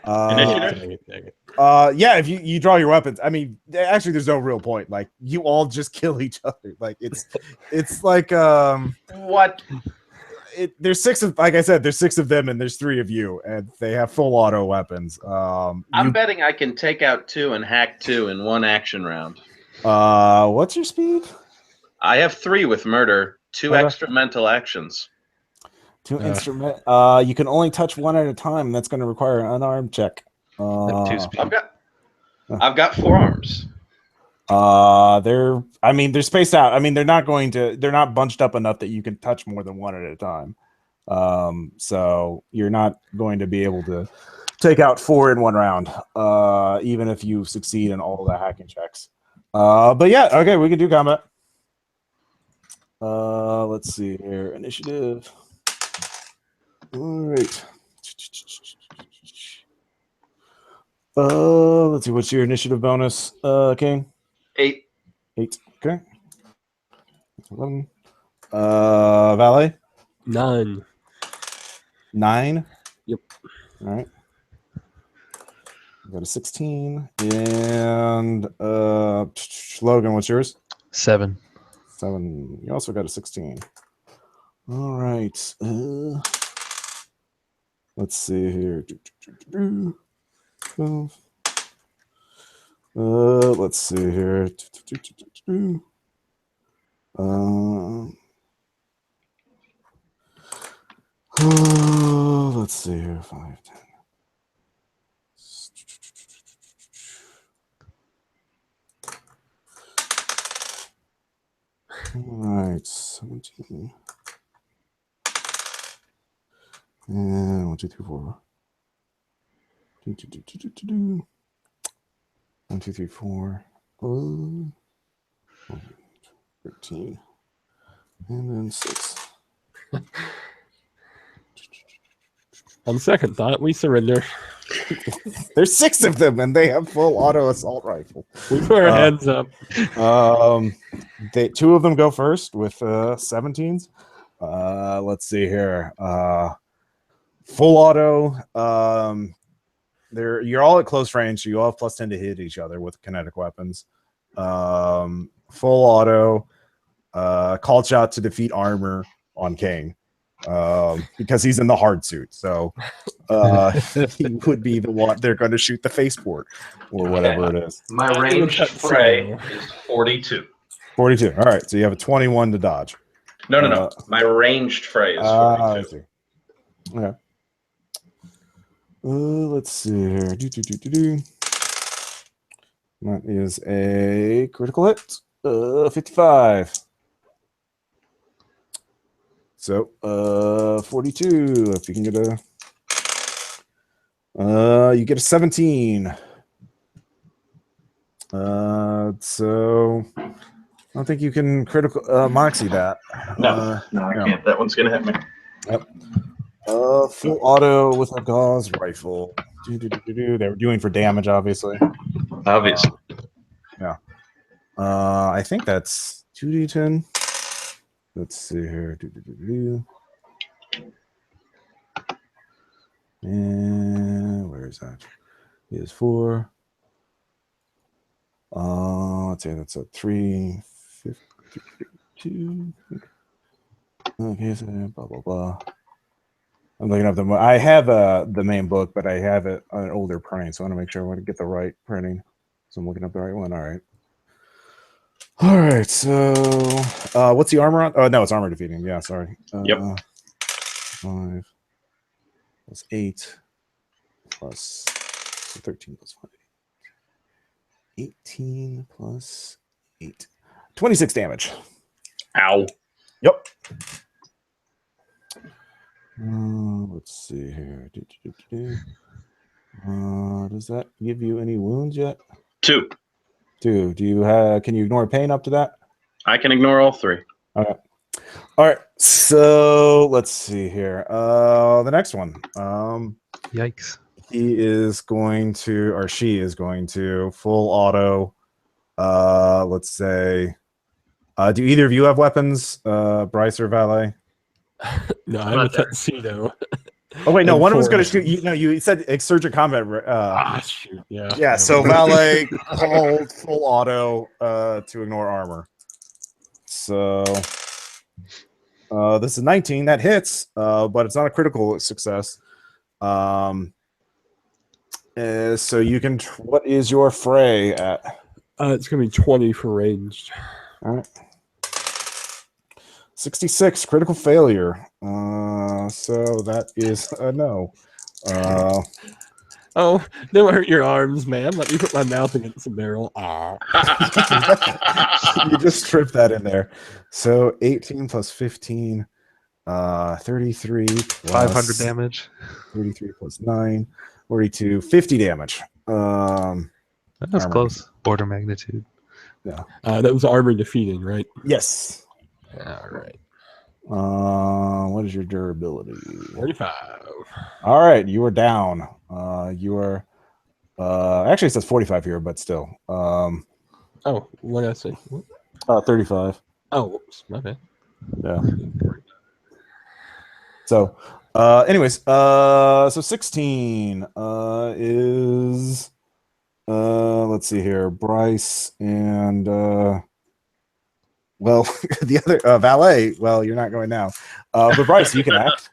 [SPEAKER 4] Initiative?
[SPEAKER 5] Dang it.
[SPEAKER 2] Yeah, if you draw your weapons, I mean, actually there's no real point. Like, you all just kill each other. Like, it's like
[SPEAKER 4] What?
[SPEAKER 2] There's 6 of, like I said, there's 6 of them and there's 3 of you, and they have full auto weapons.
[SPEAKER 4] I'm betting I can take out 2 and hack 2 in 1 action round.
[SPEAKER 2] What's your speed?
[SPEAKER 4] I have 3 with murder, 2 extra mental actions.
[SPEAKER 2] 2 instrument. You can only touch 1 at a time, and that's going to require an unarmed check.
[SPEAKER 4] I've got 4 arms.
[SPEAKER 2] They're spaced out. I mean, they're not bunched up enough that you can touch more than 1 at a time. So you're not going to be able to take out 4 in 1 round, even if you succeed in all the hacking checks. But yeah, okay, we can do combat. Let's see here. Initiative. All right. Let's see. What's your initiative bonus, King?
[SPEAKER 4] 8.
[SPEAKER 2] 8. Okay. 11. Valet?
[SPEAKER 5] 9.
[SPEAKER 2] 9.
[SPEAKER 5] Yep.
[SPEAKER 2] All right. Got a 16. And Logan, what's yours?
[SPEAKER 3] 7.
[SPEAKER 2] 7. You also got a 16. All right. Let's see here. Let's see here. Let's see here. 5, 10. All right, 17. And 1, 2, 3, 4. 1, 2, 3, 4. 13. And then 6.
[SPEAKER 5] On second thought, we surrender.
[SPEAKER 2] There's 6 of them, and they have full auto assault rifle.
[SPEAKER 5] We put our heads up.
[SPEAKER 2] 2 of them go first with 17s. Let's see here. Full auto. You're all at close range, so you all have +10 to hit each other with kinetic weapons. Full auto. Called shot to defeat armor on King. Because he's in the hard suit, so he would be the one they're going to shoot the faceport or whatever it is.
[SPEAKER 4] My ranged fray is 42.
[SPEAKER 2] 42. All right, so you have a 21 to dodge.
[SPEAKER 4] No. My ranged fray is 42.
[SPEAKER 2] I see. Okay. Let's see here. That is a critical hit. 55. So, 42. If you can get you get a 17. So I don't think you can critical moxie that.
[SPEAKER 4] No, I can't. That one's gonna hit me.
[SPEAKER 2] Yep. Full auto with a gauze rifle. They were doing for damage, obviously.
[SPEAKER 4] Obviously.
[SPEAKER 2] Yeah. I think that's 2d10. Let's see here. And where is that? It is 4. Let's say that's a 352. Okay, so blah blah blah. I'm looking up I have the main book, but I have it an older printing, so I want to make sure I want to get the right printing. So I'm looking up the right one. All right. All right. So, what's the armor on? Oh no, it's armor defeating. Yeah, sorry.
[SPEAKER 4] Yep.
[SPEAKER 2] 5 plus 8 plus 13 plus 5. 18 plus 8. 26 damage.
[SPEAKER 4] Ow.
[SPEAKER 2] Yep. Let's see here. Does that give you any wounds yet?
[SPEAKER 4] 2.
[SPEAKER 2] Do you have? Can you ignore pain up to that?
[SPEAKER 4] I can ignore all 3.
[SPEAKER 2] Okay. All right. So let's see here. The next one.
[SPEAKER 3] Yikes.
[SPEAKER 2] He is going to, or she is going to, full auto. Let's say. Do either of you have weapons, Bryce or Valet?
[SPEAKER 5] No, I
[SPEAKER 1] I'm
[SPEAKER 5] have a
[SPEAKER 1] not there.
[SPEAKER 5] tuxedo.
[SPEAKER 2] Oh wait, no.
[SPEAKER 5] And
[SPEAKER 2] One of them was
[SPEAKER 5] 4
[SPEAKER 2] going to shoot. You said exurgent combat.
[SPEAKER 5] Shoot. Yeah.
[SPEAKER 2] Yeah. So Valet called full auto to ignore armor. So this is 19. That hits, but it's not a critical success. So you can. What is your fray at?
[SPEAKER 5] It's gonna be 20 for ranged.
[SPEAKER 2] All right. 66 critical failure. So that is a no.
[SPEAKER 5] Oh, don't hurt your arms, man. Let me put my mouth against the barrel.
[SPEAKER 2] You just tripped that in there. So 18 plus 15, 33 plus
[SPEAKER 3] 500 damage.
[SPEAKER 2] 33 plus 9, 42, 50 damage.
[SPEAKER 3] That was
[SPEAKER 2] Armor.
[SPEAKER 3] close. Border magnitude.
[SPEAKER 5] That was armor defeating, right?
[SPEAKER 2] Yes.
[SPEAKER 5] All right.
[SPEAKER 2] What is your durability?
[SPEAKER 5] 45.
[SPEAKER 2] All right, you are down. You are actually it says 45 here, but still.
[SPEAKER 5] Oh, what did I say?
[SPEAKER 2] 35.
[SPEAKER 5] Oh, whoops, my bad.
[SPEAKER 2] Yeah. So, anyways, so 16 is let's see here, Bryce and well, the other Valet. Well, you're not going now, but Bryce, you can act.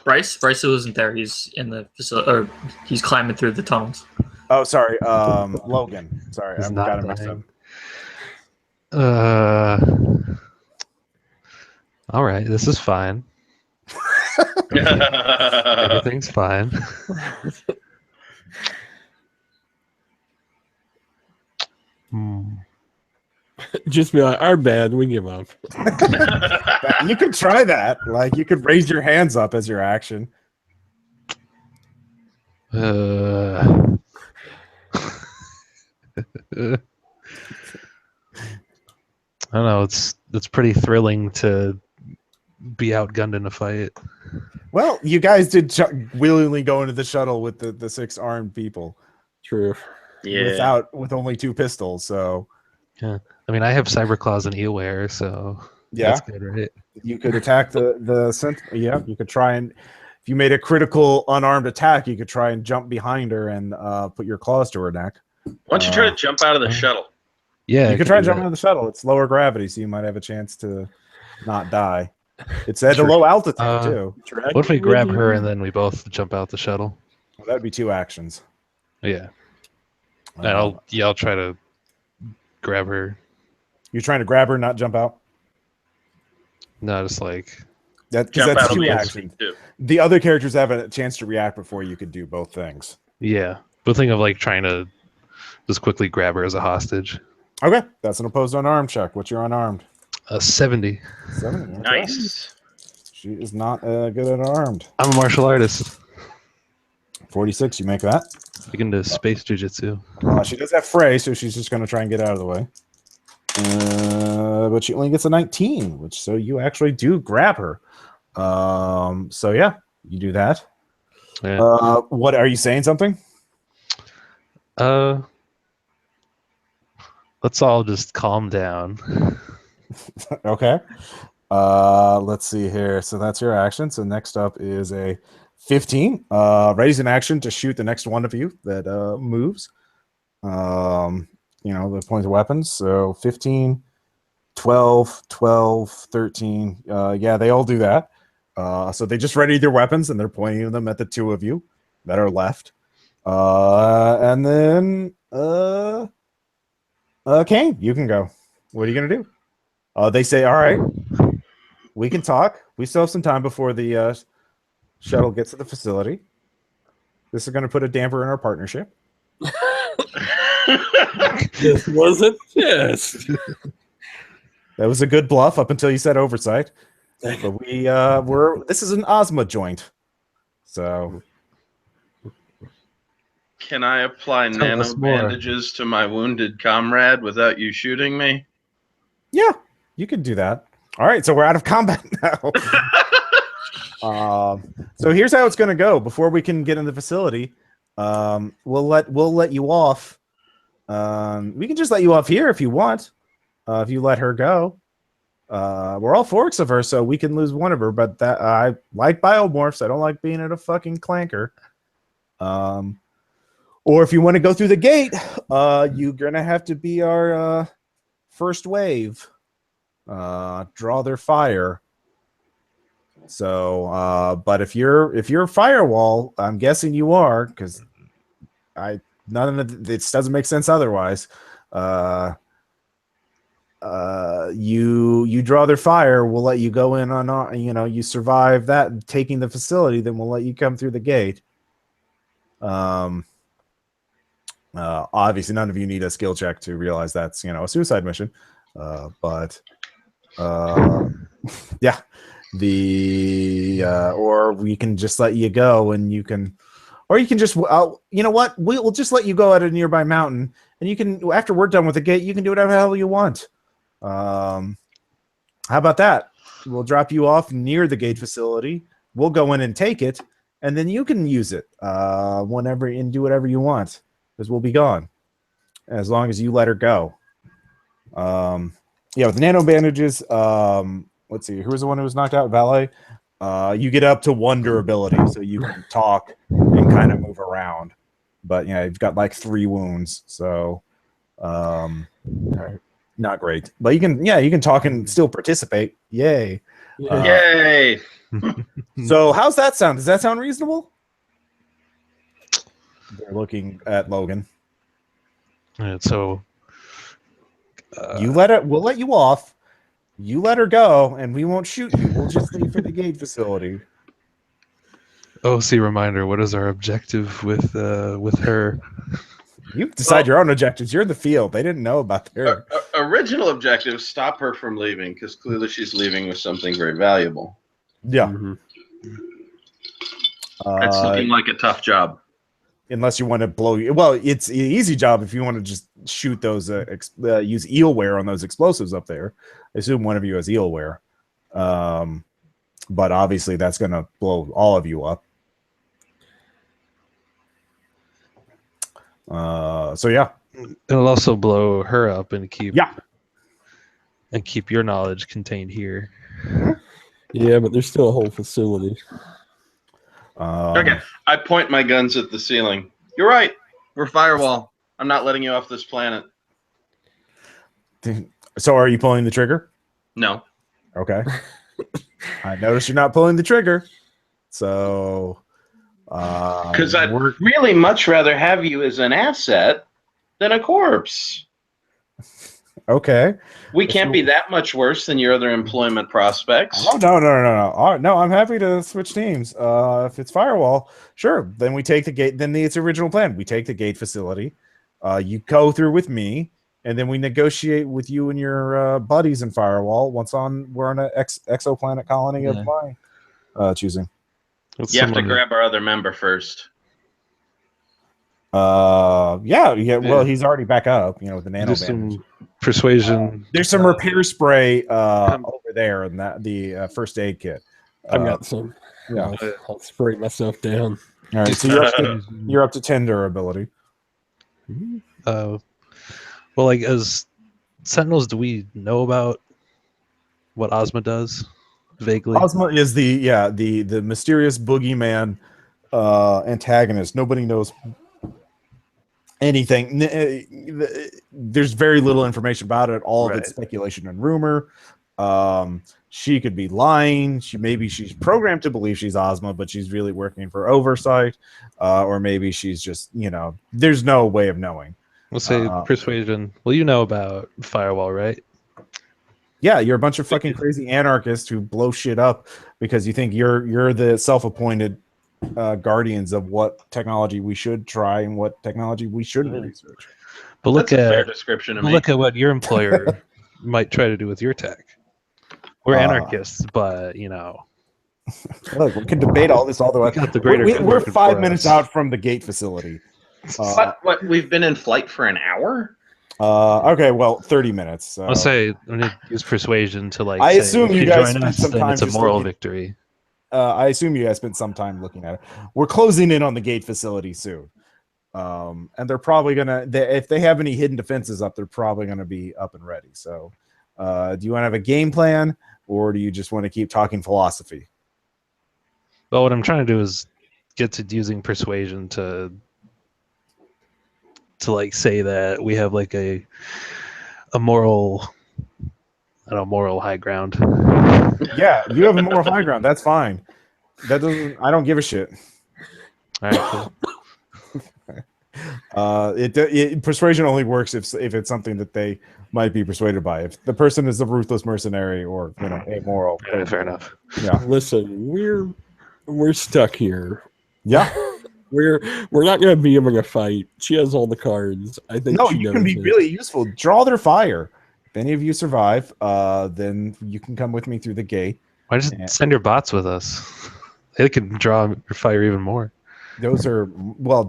[SPEAKER 1] Bryce wasn't there. He's in the facility, or he's climbing through the tunnels.
[SPEAKER 2] Oh, sorry, Logan. Sorry,
[SPEAKER 3] He's
[SPEAKER 2] I've
[SPEAKER 3] not
[SPEAKER 2] got it mixed up.
[SPEAKER 3] dying. All right, this is fine. Everything's fine.
[SPEAKER 5] Just be like, our bad, we give up.
[SPEAKER 2] You could try that. Like, you could raise your hands up as your action.
[SPEAKER 3] I don't know. It's pretty thrilling to be outgunned in a fight.
[SPEAKER 2] Well, you guys did willingly go into the shuttle with the 6 armed people.
[SPEAKER 5] True.
[SPEAKER 4] Yeah.
[SPEAKER 2] With only 2 pistols. So
[SPEAKER 3] Yeah, I mean, I have cyber claws and e-wear, so
[SPEAKER 2] yeah,
[SPEAKER 3] that's good, right?
[SPEAKER 2] you could attack the yeah. You could try and if you made a critical unarmed attack, you could try and jump behind her and put your claws to her neck.
[SPEAKER 4] Why don't you try to jump out of the shuttle?
[SPEAKER 3] Yeah,
[SPEAKER 2] You
[SPEAKER 3] I
[SPEAKER 2] could try and
[SPEAKER 3] do
[SPEAKER 2] jump
[SPEAKER 3] that.
[SPEAKER 2] out of the shuttle. It's lower gravity, so you might have a chance to not die. It's at a
[SPEAKER 3] True.
[SPEAKER 2] low altitude too.
[SPEAKER 3] What if we grab her and then we both jump out the shuttle?
[SPEAKER 2] Well, that'd be 2 actions.
[SPEAKER 3] Yeah, and I'll try to grab her.
[SPEAKER 2] You're trying to grab her, not jump out.
[SPEAKER 3] No, just like
[SPEAKER 2] That's
[SPEAKER 4] Jump out
[SPEAKER 2] 2
[SPEAKER 4] of
[SPEAKER 2] actions.
[SPEAKER 4] too.
[SPEAKER 2] The other characters have a chance to react before you could do both things.
[SPEAKER 3] yeah. But think of like trying to just quickly grab her as a hostage.
[SPEAKER 2] Okay, that's an opposed unarmed check. What's your unarmed?
[SPEAKER 3] 70.
[SPEAKER 2] 70. Okay.
[SPEAKER 4] Nice.
[SPEAKER 2] She is not good at armed.
[SPEAKER 3] I'm a martial artist.
[SPEAKER 2] 46, you make that.
[SPEAKER 3] You can do space jujitsu.
[SPEAKER 2] She does have fray, so she's just going to try and get out of the way. But she only gets a 19, so you actually do grab her. So yeah, you do that.
[SPEAKER 3] Yeah.
[SPEAKER 2] What are you saying? Something?
[SPEAKER 3] Let's all just calm down.
[SPEAKER 2] Okay. Let's see here. So that's your action. So next up is a 15. Raise an action to shoot the next one of you that moves. The points of weapons. So 15, 12, 12, 13. Yeah, they all do that. So they just ready their weapons and they're pointing them at the two of you that are left. And then Kane, you can go. What are you gonna do? They say, all right, we can talk. We still have some time before the shuttle gets to the facility. This is going to put a damper in our partnership.
[SPEAKER 5] This was a test.
[SPEAKER 2] That was a good bluff up until you said oversight. But this is an Ozma joint. So
[SPEAKER 4] Can I apply
[SPEAKER 3] Tell
[SPEAKER 4] nano
[SPEAKER 3] us more.
[SPEAKER 4] bandages to my wounded comrade without you shooting me?
[SPEAKER 2] yeah, you can do that. All right, so we're out of combat now. So here's how it's going to go. Before we can get in the facility, we'll let you off. We can just let you off here if you want. If you let her go, we're all forks of her, so we can lose one of her. But that I like biomorphs. I don't like being at a fucking clanker. Or if you want to go through the gate, you're gonna have to be our first wave. Draw their fire. So, but if you're firewall, I'm guessing you are, because none of this doesn't make sense otherwise. You draw their fire, we'll let you go in on, you survive that taking the facility, then we'll let you come through the gate. Obviously none of you need a skill check to realize that's a suicide mission, but yeah, or we can just let you go, and you can just we'll just let you go at a nearby mountain, and you can, after we're done with the gate, you can do whatever the hell you want. How about that? We'll drop you off near the gate facility, we'll go in and take it, and then you can use it whenever and do whatever you want, because we'll be gone as long as you let her go. With the nano bandages, let's see, who was the one who was knocked out? Valet. You get up to 1 durability, so you can talk and kind of move around. But you've got like 3 wounds, so not great. But you can talk and still participate. Yay!
[SPEAKER 4] Yay!
[SPEAKER 2] So how's that sound? Does that sound reasonable? They're looking at Logan.
[SPEAKER 3] And so
[SPEAKER 2] We'll let you off. You let her go, and we won't shoot you. We'll just leave for the gate facility.
[SPEAKER 3] OC reminder, what is our objective with her?
[SPEAKER 2] You decide your own objectives. You're in the field. They didn't know about their
[SPEAKER 4] original objective: stop her from leaving, because clearly she's leaving with something very valuable.
[SPEAKER 2] Yeah.
[SPEAKER 5] Mm-hmm.
[SPEAKER 4] It's looking like a tough job.
[SPEAKER 2] Unless you want to blow you. Well, it's an easy job if you want to just shoot those, use eelware on those explosives up there. I assume one of you has eelware. But obviously that's going to blow all of you up. So yeah.
[SPEAKER 3] It'll also blow her up and keep your knowledge contained here.
[SPEAKER 5] Yeah, but there's still a whole facility.
[SPEAKER 4] Okay, I point my guns at the ceiling. You're right. We're firewall. I'm not letting you off this planet.
[SPEAKER 2] So are you pulling the trigger?
[SPEAKER 4] No.
[SPEAKER 2] Okay. I noticed you're not pulling the trigger. So
[SPEAKER 4] because I'd really much rather have you as an asset than a corpse.
[SPEAKER 2] Okay.
[SPEAKER 4] We can't be that much worse than your other employment prospects.
[SPEAKER 2] Oh, no. All right, no, I'm happy to switch teams. If it's firewall, sure. Then we take the gate. Then it's original plan. We take the gate facility. You go through with me, and then we negotiate with you and your buddies in firewall. We're on an exoplanet colony of my choosing.
[SPEAKER 4] You have to grab our other member first.
[SPEAKER 2] Yeah. Well, he's already back up. With the nano bandage.
[SPEAKER 3] Persuasion.
[SPEAKER 2] There's some repair spray over there, and that the first aid kit.
[SPEAKER 5] I've got some.
[SPEAKER 2] Yeah.
[SPEAKER 5] I'll spray myself down.
[SPEAKER 2] All right, so you're up to 10 durability.
[SPEAKER 3] Well, like as Sentinels, do we know about what Ozma does vaguely?
[SPEAKER 2] Ozma is the mysterious boogeyman antagonist. Nobody knows anything. There's very little information about it. All of it's speculation and rumor. She could be lying. Maybe she's programmed to believe she's Ozma, but she's really working for oversight. Or maybe she's just, there's no way of knowing.
[SPEAKER 3] We'll say persuasion. Well, you know about Firewall, right?
[SPEAKER 2] Yeah, you're a bunch of fucking crazy anarchists who blow shit up because you think you're the self-appointed guardians of what technology we should try and what technology we shouldn't research.
[SPEAKER 3] But look
[SPEAKER 4] That's a fair description of me.
[SPEAKER 3] Look at what your employer might try to do with your tech. We're anarchists, but
[SPEAKER 2] look, we can debate all this all the way. We're 5 minutes out from the gate facility.
[SPEAKER 4] What? We've been in flight for an hour?
[SPEAKER 2] Okay, well, 30 minutes. So.
[SPEAKER 3] I'll say I'm gonna use persuasion to
[SPEAKER 2] I assume you guys
[SPEAKER 3] join us,
[SPEAKER 2] some
[SPEAKER 3] then
[SPEAKER 2] time
[SPEAKER 3] it's a moral victory.
[SPEAKER 2] I assume you guys spent some time looking at it. We're closing in on the gate facility soon, and they're probably if they have any hidden defenses up, they're probably gonna be up and ready. So, do you want to have a game plan, or do you just want to keep talking philosophy?
[SPEAKER 3] Well, what I'm trying to do is get to using persuasion to like say that we have like a moral, moral high ground.
[SPEAKER 2] Yeah, you have a moral high ground. That's fine. I don't give a shit.
[SPEAKER 3] All right,
[SPEAKER 2] cool. Persuasion only works if it's something that they might be persuaded by. If the person is a ruthless mercenary or amoral.
[SPEAKER 3] Yeah, fair enough.
[SPEAKER 2] Yeah.
[SPEAKER 5] Listen, we're stuck here.
[SPEAKER 2] Yeah.
[SPEAKER 5] We're not going to be able to fight. She has all the cards. I think.
[SPEAKER 2] No, you can be really useful. Draw their fire. If any of you survive, then you can come with me through the gate.
[SPEAKER 3] Why just send your bots with us? They can draw your fire even more.
[SPEAKER 2] Those are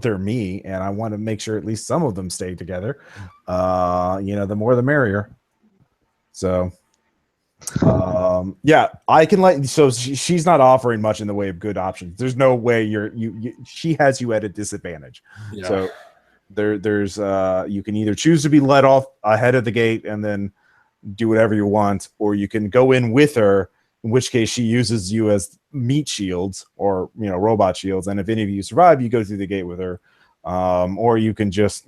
[SPEAKER 2] they're me, and I want to make sure at least some of them stay together. The more the merrier. So, I can let. So she's not offering much in the way of good options. There's no way she has you at a disadvantage. Yeah. So there's you can either choose to be let off ahead of the gate and then do whatever you want, or you can go in with her, in which case she uses you as meat shields or robot shields, and if any of you survive, you go through the gate with her, or you can just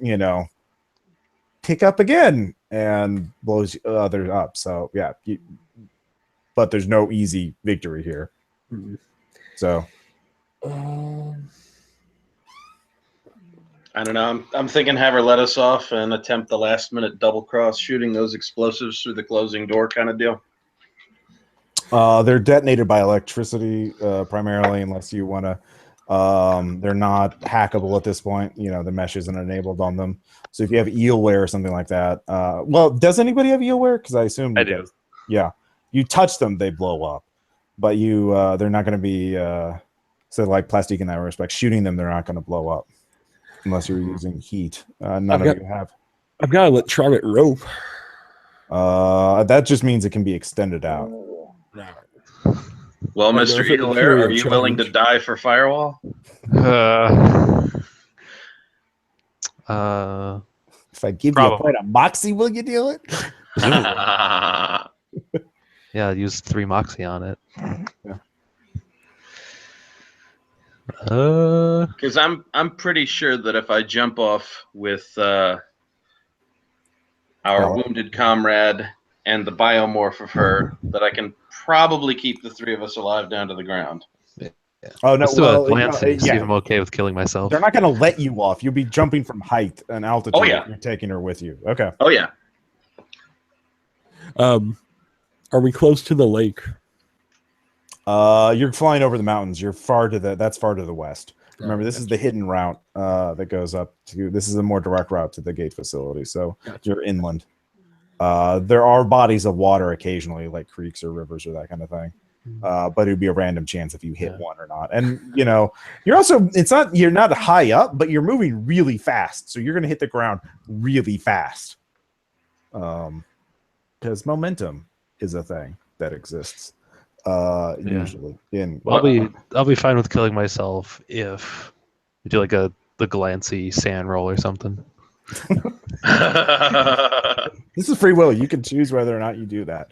[SPEAKER 2] pick up again and blows others up. So yeah, but there's no easy victory here. Mm-hmm. So
[SPEAKER 4] I don't know. I'm thinking have her let us off and attempt the last minute double cross, shooting those explosives through the closing door kind of deal.
[SPEAKER 2] They're detonated by electricity primarily, unless you want to. They're not hackable at this point. The mesh isn't enabled on them. So if you have eelware or something like that, does anybody have eelware? Because I assume
[SPEAKER 3] I do.
[SPEAKER 2] Yeah, you touch them, they blow up, but they're not going to be so like plastic in that respect. Shooting them, they're not going to blow up unless you're using heat. None of you have.
[SPEAKER 5] I've got an electronic rope.
[SPEAKER 2] That just means it can be extended out.
[SPEAKER 4] Well, Mr. Eelware, are you willing to die for Firewall?
[SPEAKER 2] If I give you a point of moxie, will you do it?
[SPEAKER 3] Yeah, I'll use 3 moxie on it.
[SPEAKER 2] Yeah.
[SPEAKER 4] Because I'm pretty sure that if I jump off with our wounded comrade and the biomorph of her, that I can probably keep the 3 of us alive down to the ground.
[SPEAKER 3] Yeah.
[SPEAKER 2] Oh no!
[SPEAKER 3] See if I'm okay with killing myself.
[SPEAKER 2] They're not going to let you off. You'll be jumping from height and altitude.
[SPEAKER 4] Oh yeah.
[SPEAKER 2] You're taking her with you. Okay.
[SPEAKER 4] Oh yeah.
[SPEAKER 5] Are we close to the lake?
[SPEAKER 2] You're flying over the mountains. You're that's far to the west. Remember, this is the hidden route that goes up to. This is a more direct route to the gate facility. So you're inland. There are bodies of water occasionally, like creeks or rivers or that kind of thing. But it would be a random chance if you hit one or not. And you're also you're not high up, but you're moving really fast. So you're going to hit the ground really fast. Because momentum is a thing that exists. Usually.
[SPEAKER 3] I'll be fine with killing myself if we do like the glancy sand roll or something.
[SPEAKER 2] This is free will. You can choose whether or not you do that.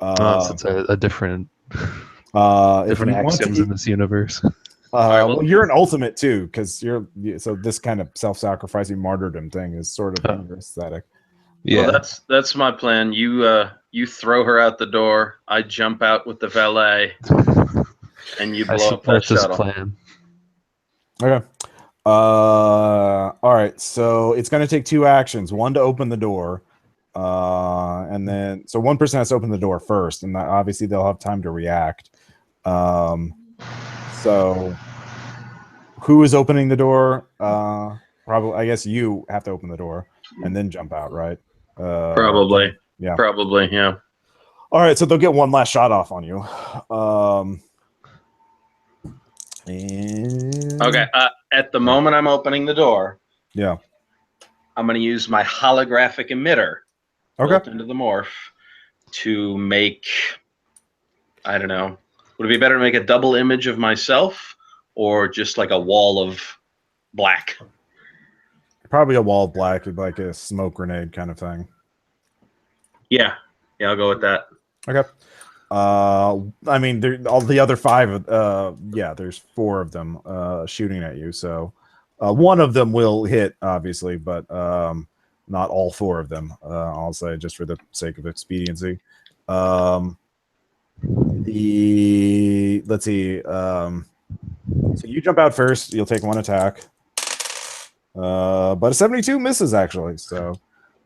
[SPEAKER 3] It's a different
[SPEAKER 2] If you want
[SPEAKER 3] axioms
[SPEAKER 2] to,
[SPEAKER 3] in this universe.
[SPEAKER 2] well, you're an ultimate too, because so this kind of self-sacrificing martyrdom thing is sort of in your aesthetic.
[SPEAKER 3] Yeah,
[SPEAKER 4] Well, that's my plan. You throw her out the door. I jump out with the valet, and you
[SPEAKER 3] I
[SPEAKER 4] blow up that
[SPEAKER 3] support this
[SPEAKER 4] shuttle.
[SPEAKER 3] plan.
[SPEAKER 2] Okay. All right. So it's going to take 2 actions. One to open the door, and then so one person has to open the door first, and obviously they'll have time to react. So who is opening the door? Probably, I guess you have to open the door and then jump out, right?
[SPEAKER 4] Probably.
[SPEAKER 2] Yeah.
[SPEAKER 4] Probably. Yeah.
[SPEAKER 2] All right. So they'll get one last shot off on you. And...
[SPEAKER 4] Okay. At the moment I'm opening the door,
[SPEAKER 2] Yeah.
[SPEAKER 4] I'm going to use my holographic emitter built into the morph to make, I don't know, would it be better to make a double image of myself or just like a wall of black?
[SPEAKER 2] Probably a wall of black, like a smoke grenade kind of thing.
[SPEAKER 4] Yeah. Yeah, I'll go with that.
[SPEAKER 2] Okay. I mean, all the other 5. There's 4 of them shooting at you. So one of them will hit, obviously, but not all 4 of them. I'll say just for the sake of expediency. Let's see. So you jump out first. You'll take 1 attack. But a 72 misses actually. So.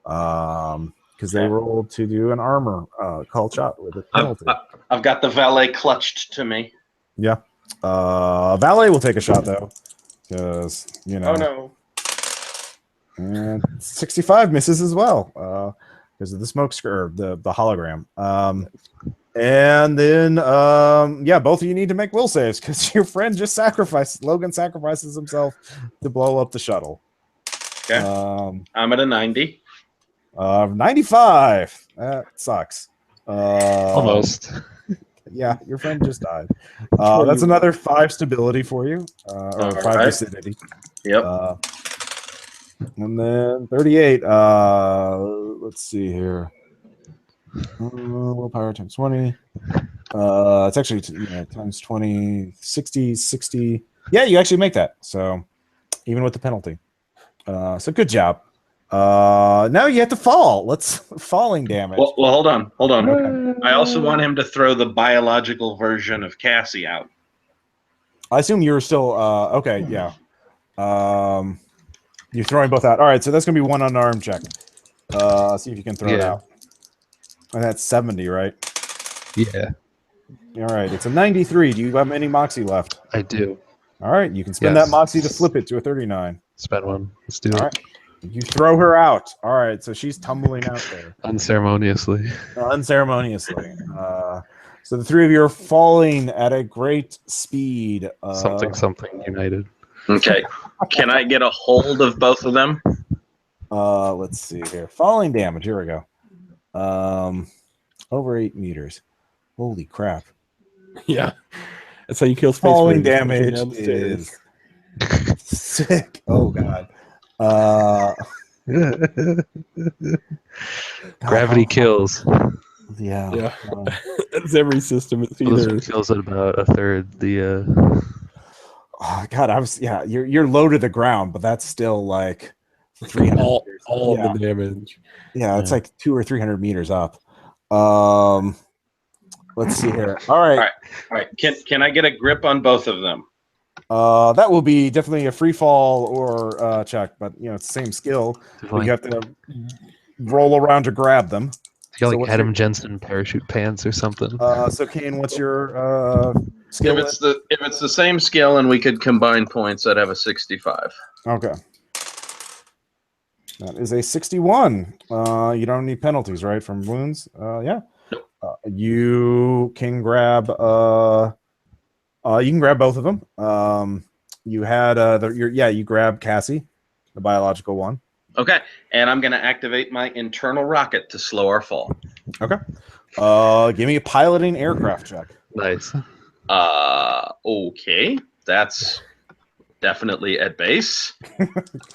[SPEAKER 2] Because they rolled to do an armor call shot with a penalty.
[SPEAKER 4] I've got the valet clutched to me.
[SPEAKER 2] Yeah. Valet will take a shot though. Because,
[SPEAKER 4] Oh no.
[SPEAKER 2] And 65 misses as well. Because of the smoke the hologram. And then both of you need to make will saves because your friend just Logan sacrifices himself to blow up the shuttle.
[SPEAKER 4] Okay. I'm at a 90.
[SPEAKER 2] 95. That sucks.
[SPEAKER 3] Almost.
[SPEAKER 2] Yeah, your friend just died. That's another 5 stability for you, or 5 lucidity.
[SPEAKER 4] Yep.
[SPEAKER 2] And then 38. Let's see here. Willpower times 20. It's actually times 20, 60. Yeah, you actually make that. So even with the penalty. So good job. Now you have to fall. Falling damage.
[SPEAKER 4] Well, hold on.
[SPEAKER 2] Okay.
[SPEAKER 4] I also want him to throw the biological version of Cassie out.
[SPEAKER 2] I assume you're still okay. Yeah. You're throwing both out. All right, so that's gonna be 1 unarmed check. See if you can throw it out. And that's 70, right?
[SPEAKER 3] Yeah.
[SPEAKER 2] All right, it's a 93. Do you have any moxie left?
[SPEAKER 3] I do.
[SPEAKER 2] All right, you can spend that moxie to flip it to a 39.
[SPEAKER 3] Spend 1. Let's do it.
[SPEAKER 2] All right. You throw her out. All right, so she's tumbling out there.
[SPEAKER 3] Unceremoniously.
[SPEAKER 2] Unceremoniously. So the 3 of you are falling at a great speed.
[SPEAKER 3] Something united.
[SPEAKER 4] Okay. Can I get a hold of both of them?
[SPEAKER 2] Let's see here. Falling damage. Here we go. Over 8 meters. Holy crap.
[SPEAKER 5] Yeah. That's how you kill space.
[SPEAKER 2] Falling damage is sick. Oh, God.
[SPEAKER 3] Gravity kills.
[SPEAKER 2] Yeah.
[SPEAKER 5] It's every system. It's
[SPEAKER 3] This
[SPEAKER 5] either
[SPEAKER 3] one kills at about a third.
[SPEAKER 2] Oh, God, you're low to the ground, but that's still like 300
[SPEAKER 5] all of the damage.
[SPEAKER 2] Yeah, it's like 200 or 300 meters up. Let's see here. All right.
[SPEAKER 4] Can I get a grip on both of them?
[SPEAKER 2] That will be definitely a free fall or check, but it's the same skill. You have to roll around to grab them.
[SPEAKER 3] You got like Adam Jensen parachute pants or something.
[SPEAKER 2] So Kane, what's your skill?
[SPEAKER 4] If it's the same skill and we could combine points, I'd have a 65.
[SPEAKER 2] Okay. That is a 61. You don't need penalties, right, from wounds? Yeah. You can grab. You can grab both of them. You had you grab Cassie, the biological one.
[SPEAKER 4] Okay, and I'm going to activate my internal rocket to slow our fall.
[SPEAKER 2] Okay. Give me a piloting aircraft check.
[SPEAKER 3] Nice.
[SPEAKER 4] Okay. That's definitely at base.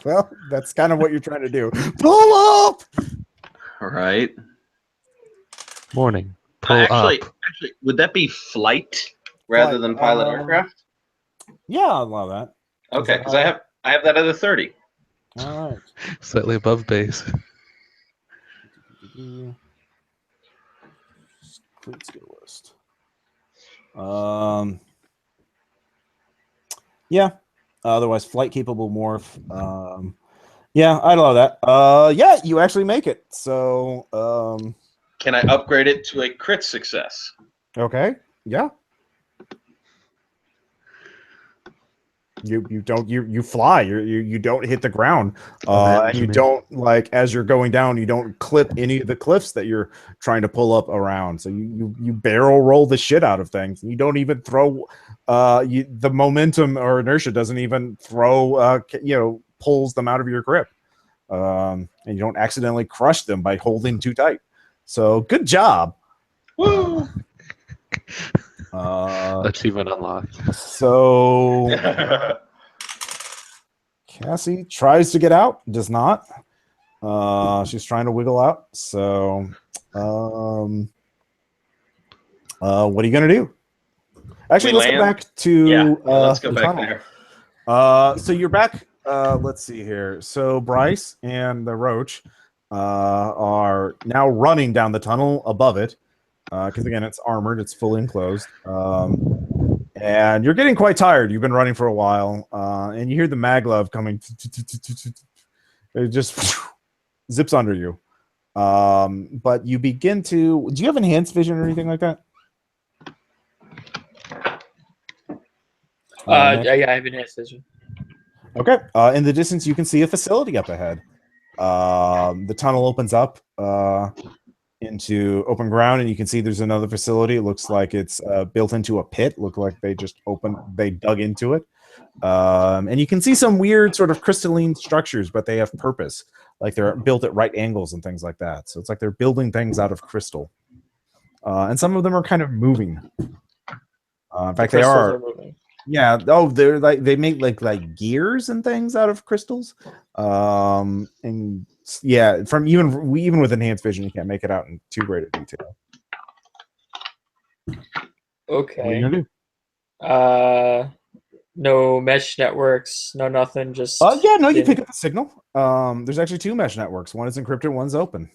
[SPEAKER 2] Well, that's kind of what you're trying to do. Pull up.
[SPEAKER 4] All right.
[SPEAKER 3] Morning. Pull
[SPEAKER 4] Actually,
[SPEAKER 3] up.
[SPEAKER 4] would that be flight rather than pilot aircraft?
[SPEAKER 2] Yeah, I'll allow that.
[SPEAKER 4] Okay, because I have that at a 30.
[SPEAKER 2] All right.
[SPEAKER 3] Slightly above base.
[SPEAKER 2] Complete skill list. Yeah. Otherwise, flight capable morph. Yeah, I'd allow that. Yeah, you actually make it. So,
[SPEAKER 4] Can I upgrade it to a crit success?
[SPEAKER 2] okay. Yeah. You fly. You don't hit the ground. And you
[SPEAKER 3] me.
[SPEAKER 2] don't, like, as you're going down, you don't clip any of the cliffs that you're trying to pull up around. So you barrel roll the shit out of things. You don't even throw the momentum or inertia doesn't even throw pulls them out of your grip. And you don't accidentally crush them by holding too tight. So good job.
[SPEAKER 4] Woo!
[SPEAKER 3] Achievement unlocked.
[SPEAKER 2] So Cassie tries to get out, does not. She's trying to wiggle out. So what are you gonna do? Actually, let's go back to
[SPEAKER 4] let's go
[SPEAKER 2] the
[SPEAKER 4] back
[SPEAKER 2] tunnel.
[SPEAKER 4] there.
[SPEAKER 2] So you're back. Let's see here. So Bryce and the Roach are now running down the tunnel above it. Because again, it's armored, it's fully enclosed. And you're getting quite tired. You've been running for a while. And you hear the maglev coming. It just zips under you. But you begin to. Do you have enhanced vision or anything like that?
[SPEAKER 1] Yeah, I have enhanced vision.
[SPEAKER 2] Okay. In the distance, you can see a facility up ahead. The tunnel opens up into open ground, and you can see there's another facility. It looks like it's built into a pit. Look like they dug into it. And you can see some weird sort of crystalline structures, but they have purpose. Like they're built at right angles and things like that. So it's like they're building things out of crystal. And some of them are kind of moving. In fact, they are moving. Yeah. Oh, they're like they make like gears and things out of crystals. And yeah, from even with enhanced vision, you can't make it out in too great a detail.
[SPEAKER 1] Okay.
[SPEAKER 2] What are you gonna do?
[SPEAKER 1] No mesh networks, no nothing. Just
[SPEAKER 2] you pick up the signal. There's actually two mesh networks. One is encrypted, one's open.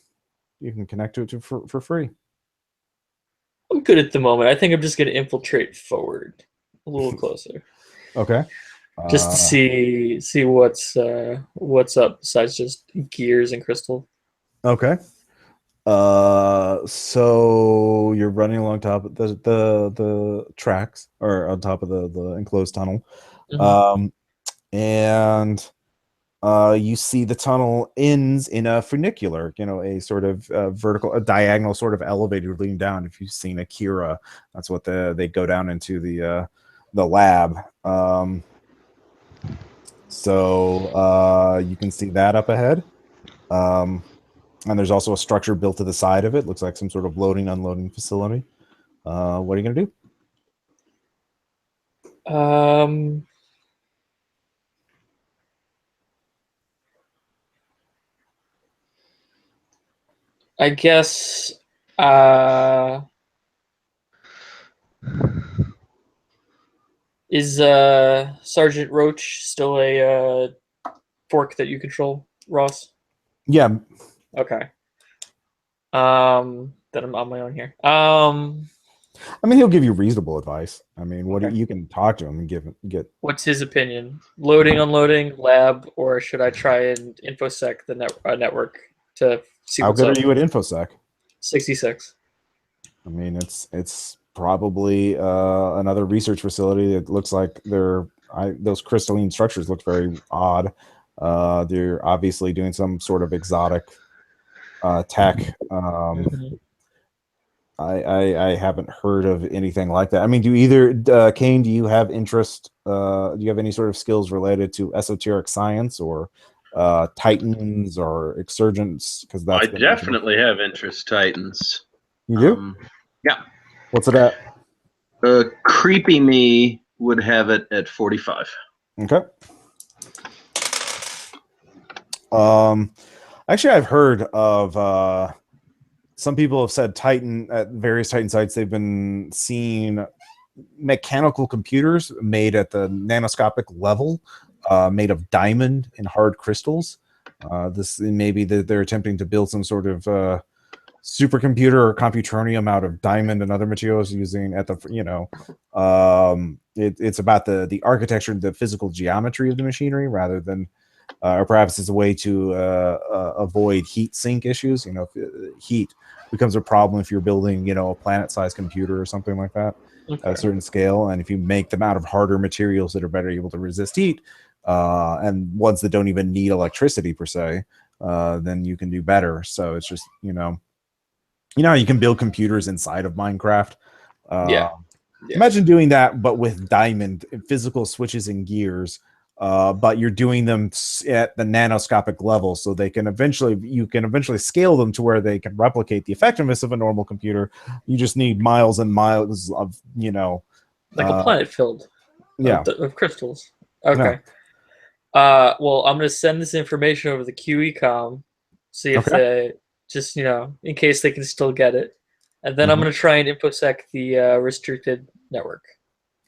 [SPEAKER 2] You can connect to it for free.
[SPEAKER 1] I'm good at the moment. I think I'm just gonna infiltrate forward a little closer.
[SPEAKER 2] Okay.
[SPEAKER 1] Just to see what's up besides just gears and crystal.
[SPEAKER 2] Okay. So you're running along top of the tracks or on top of the enclosed tunnel.
[SPEAKER 1] Mm-hmm.
[SPEAKER 2] And you see the tunnel ends in a funicular, a sort of a diagonal sort of elevator leading down. If you've seen Akira, that's what they go down into the lab. So you can see that up ahead. And there's also a structure built to the side of it. Looks like some sort of loading, unloading facility. What are you going to do?
[SPEAKER 1] I guess is Sergeant Roach still a fork that you control, Ross?
[SPEAKER 2] Yeah.
[SPEAKER 1] Okay. Then I'm on my own here.
[SPEAKER 2] I mean, he'll give you reasonable advice. I mean,
[SPEAKER 1] Okay.
[SPEAKER 2] you can talk to him and get.
[SPEAKER 1] What's his opinion? Loading, unloading, lab, or should I try and infosec the network to see
[SPEAKER 2] How
[SPEAKER 1] what's
[SPEAKER 2] good
[SPEAKER 1] up?
[SPEAKER 2] are you at infosec?
[SPEAKER 1] 66.
[SPEAKER 2] I mean, it's probably another research facility. It looks like those crystalline structures look very odd. They're obviously doing some sort of exotic tech. I haven't heard of anything like that. I mean, Kane, do you have interest? Do you have any sort of skills related to esoteric science or Titans or Exurgents? Because
[SPEAKER 4] I definitely have interest Titans.
[SPEAKER 2] You do?
[SPEAKER 4] Yeah.
[SPEAKER 2] What's it at?
[SPEAKER 4] Creepy Me would have it at 45.
[SPEAKER 2] Okay. Actually, I've heard of some people have said Titan at various Titan sites. They've been seeing mechanical computers made at the nanoscopic level, made of diamond and hard crystals. This maybe they're attempting to build some sort of supercomputer or computronium out of diamond and other materials using at the it's about the architecture, the physical geometry of the machinery rather than or perhaps it's a way to avoid heat sink issues. If heat becomes a problem if you're building a planet-sized computer or something like that at a certain scale, and if you make them out of harder materials that are better able to resist heat and ones that don't even need electricity per se, then you can do better. So it's just you can build computers inside of Minecraft.
[SPEAKER 1] Yeah.
[SPEAKER 2] Imagine doing that, but with diamond physical switches and gears. But you're doing them at the nanoscopic level, so you can eventually scale them to where they can replicate the effectiveness of a normal computer. You just need miles and miles of
[SPEAKER 1] like a planet filled of crystals. Okay.
[SPEAKER 2] Yeah.
[SPEAKER 1] Well, I'm gonna send this information over the QECom, see if they just in case they can still get it, and then I'm gonna try and infosec the restricted network.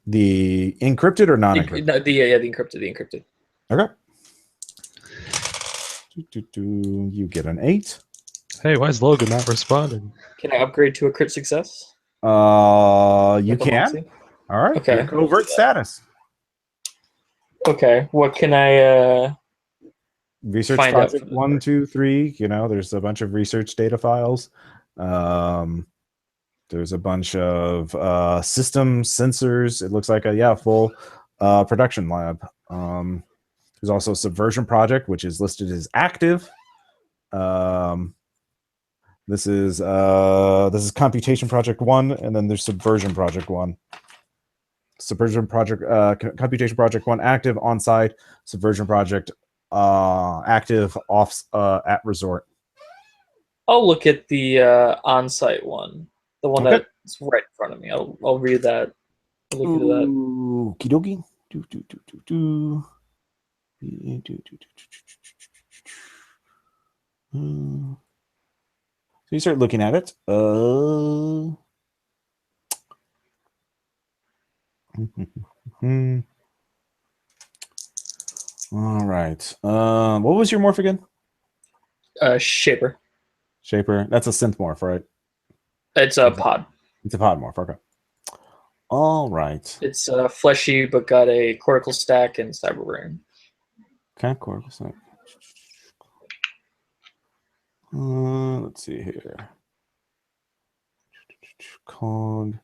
[SPEAKER 2] The encrypted or non-encrypted?
[SPEAKER 1] The encrypted.
[SPEAKER 2] Okay. You get an 8.
[SPEAKER 3] Hey, why is Logan not responding?
[SPEAKER 1] Can I upgrade to a crit success?
[SPEAKER 2] You can. All right.
[SPEAKER 1] Okay.
[SPEAKER 2] Covert status.
[SPEAKER 1] Okay. What can I
[SPEAKER 2] research
[SPEAKER 1] find
[SPEAKER 2] project
[SPEAKER 1] out
[SPEAKER 2] 1, 2, 3? There's a bunch of research data files. There's a bunch of systems, sensors. It looks like a full production lab. There's also a subversion project, which is listed as active. This is computation project 1, and then there's subversion project 1. Subversion project, computation project 1 active on site. Subversion project active off at resort.
[SPEAKER 1] I'll look at the on-site one. The one that's right in front of me. I'll read that. I'll look into that.
[SPEAKER 2] Okie dokie. So you start looking at it. All right. What was your morph again?
[SPEAKER 1] Shaper.
[SPEAKER 2] Shaper. That's a synth morph, right?
[SPEAKER 1] It's a pod.
[SPEAKER 2] It's a pod morph. Okay. All right.
[SPEAKER 1] It's fleshy, but got a cortical stack and cyber brain.
[SPEAKER 2] Okay, cortical stack. Let's see here. Cog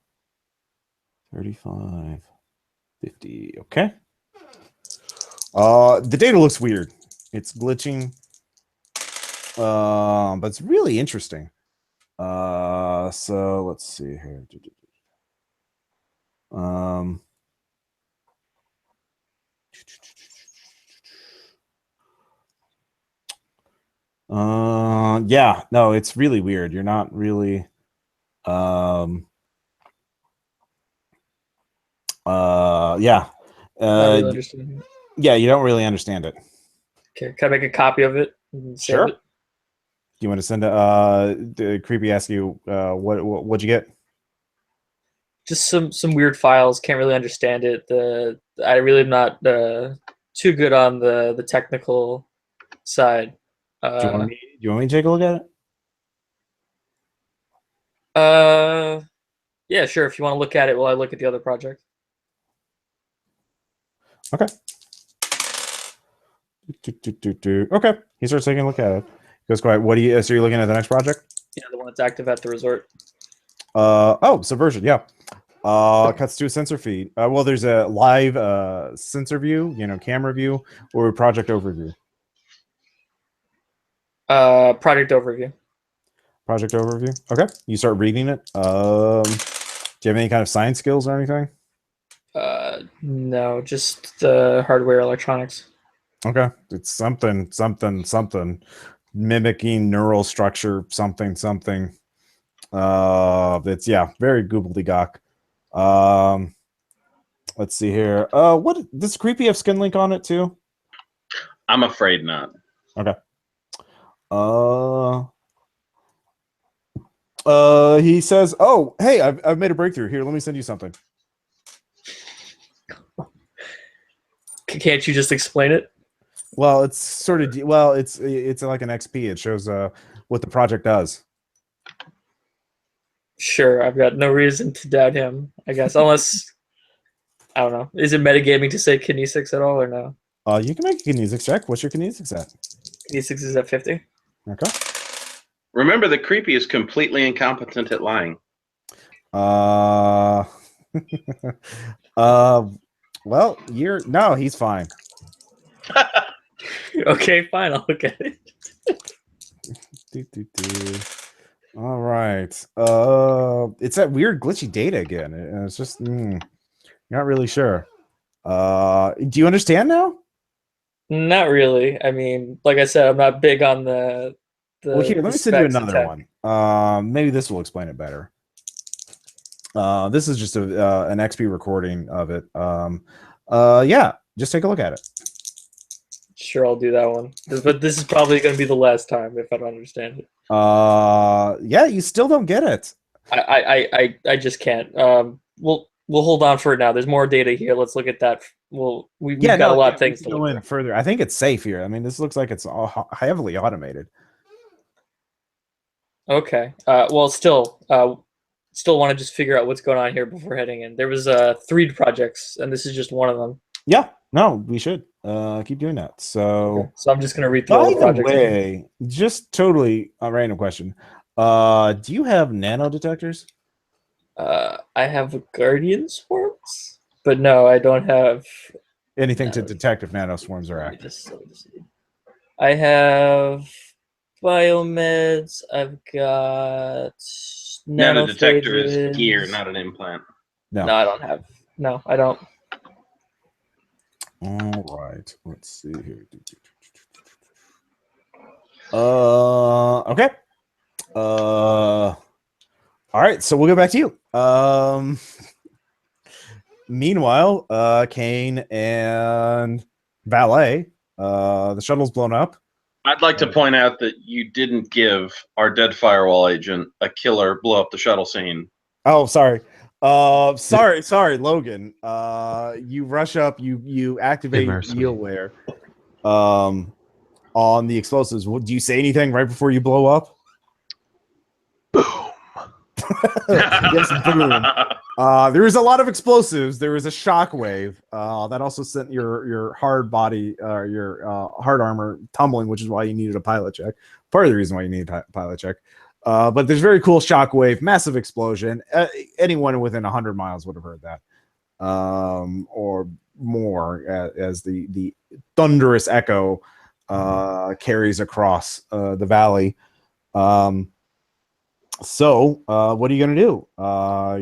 [SPEAKER 2] 35, 50. Okay. The data looks weird. It's glitching. But it's really interesting. So let's see here. Yeah, no, it's really weird. You're not really yeah.
[SPEAKER 1] Really understand.
[SPEAKER 2] Yeah, you don't really understand it.
[SPEAKER 1] Okay, can I make a copy of it and save
[SPEAKER 2] Sure.
[SPEAKER 1] it?
[SPEAKER 2] Do you want to send the creepy ask you what'd you get?
[SPEAKER 1] Just some weird files. Can't really understand it. I really am not too good on the technical side.
[SPEAKER 2] Do you want me to take a look at it?
[SPEAKER 1] Yeah, sure. If you want to look at it while I look at the other project.
[SPEAKER 2] Okay. Okay. He starts taking a look at it. He goes, quiet. What do you? So you're looking at the next project?
[SPEAKER 1] Yeah, the one that's active at the resort.
[SPEAKER 2] Subversion. Yeah. Cuts to a sensor feed. Well, there's a live sensor view, camera view, or project overview.
[SPEAKER 1] Project overview.
[SPEAKER 2] Project overview. Okay. You start reading it. Do you have any kind of science skills or anything?
[SPEAKER 1] No, just the hardware electronics.
[SPEAKER 2] Okay. It's something mimicking neural structure, something. It's very gobbledygook. Let's see here. What does Creepy have skin link on it too?
[SPEAKER 4] I'm afraid not.
[SPEAKER 2] Okay. He says, "Oh, hey, I've made a breakthrough. Here, let me send you something."
[SPEAKER 1] Can't you just explain it?
[SPEAKER 2] Well, it's sort of it's like an XP. It shows what the project does.
[SPEAKER 1] Sure, I've got no reason to doubt him, I guess, unless I don't know. Is it metagaming to say kinesics at all or no?
[SPEAKER 2] You can make a kinesics check. What's your kinesics at?
[SPEAKER 1] Kinesics is at 50.
[SPEAKER 2] Okay.
[SPEAKER 4] Remember, the creepy is completely incompetent at lying.
[SPEAKER 2] Well, he's fine.
[SPEAKER 1] Okay, fine. I'll look at it.
[SPEAKER 2] All right. It's that weird glitchy data again. It's just not really sure. Do you understand now?
[SPEAKER 1] Not really. I mean, like I said, I'm not big on the.
[SPEAKER 2] Well, here, let me send you another
[SPEAKER 1] tech.
[SPEAKER 2] one. Maybe this will explain it better. This is just an XP recording of it. Just take a look at it.
[SPEAKER 1] Sure, I'll do that one. But this is probably going to be the last time if I don't understand it.
[SPEAKER 2] You still don't get it.
[SPEAKER 1] I just can't. We'll hold on for it now. There's more data here. Let's look at that. We've got a lot of things to
[SPEAKER 2] go in further. I think it's safe here. I mean, this looks like it's all heavily automated.
[SPEAKER 1] Okay. Well, still want to just figure out what's going on here before heading in. There was 3 projects, and this is just one of them.
[SPEAKER 2] Yeah. No, we should keep doing that. So,
[SPEAKER 1] okay. So I'm just going to read through all the projects.
[SPEAKER 2] By the way, just totally a random question. Do you have nano detectors?
[SPEAKER 1] I have guardian swarms, but no, I don't have
[SPEAKER 2] anything to detect if nanoswarms are active.
[SPEAKER 1] I have biomeds. I've got
[SPEAKER 4] Nano detector is gear, not an implant.
[SPEAKER 2] No,
[SPEAKER 1] I don't have. No, I don't.
[SPEAKER 2] All right. Let's see here. Okay. All right. So we'll go back to you. Meanwhile, Kane and Valet, the shuttle's blown up.
[SPEAKER 4] I'd like to point out that you didn't give our dead firewall agent a killer blow up the shuttle scene.
[SPEAKER 2] Oh, sorry. Sorry, Logan. You rush up, you activate Neelware on the explosives. Do you say anything right before you blow up?
[SPEAKER 3] Boom.
[SPEAKER 2] Yes, boom. There was a lot of explosives. There was a shockwave that also sent your hard body, your hard armor tumbling, which is why you needed a pilot check. Part of the reason why you needed a pilot check. But there's very cool shockwave, massive explosion. Anyone within 100 miles would have heard that, or more, as the thunderous echo carries across the valley. So what are you going to do?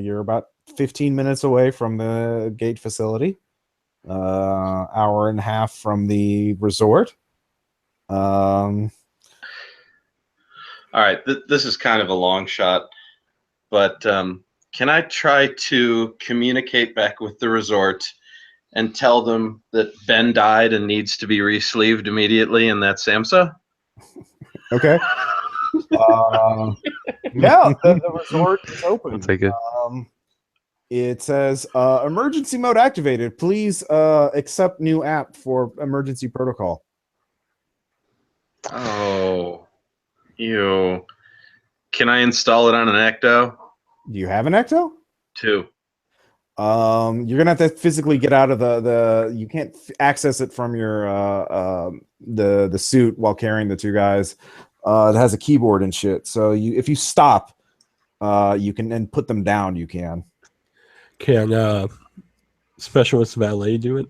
[SPEAKER 2] You're about 15 minutes away from the gate facility, hour and a half from the resort.
[SPEAKER 4] All right, this is kind of a long shot, but can I try to communicate back with the resort and tell them that Ben died and needs to be re-sleeved immediately, and that's SAMHSA?
[SPEAKER 2] Okay. Yeah, the resort is open.
[SPEAKER 3] I'll take it.
[SPEAKER 2] It says, emergency mode activated. Please accept new app for emergency protocol.
[SPEAKER 4] Oh. Ew. Can I install it on an Ecto?
[SPEAKER 2] Do you have an Ecto?
[SPEAKER 4] 2.
[SPEAKER 2] You're gonna have to physically get out of the you can't access it from your the suit while carrying the 2 guys. It has a keyboard and shit. So if you stop, you can then put them down. You can.
[SPEAKER 5] Can Specialist Valet do it?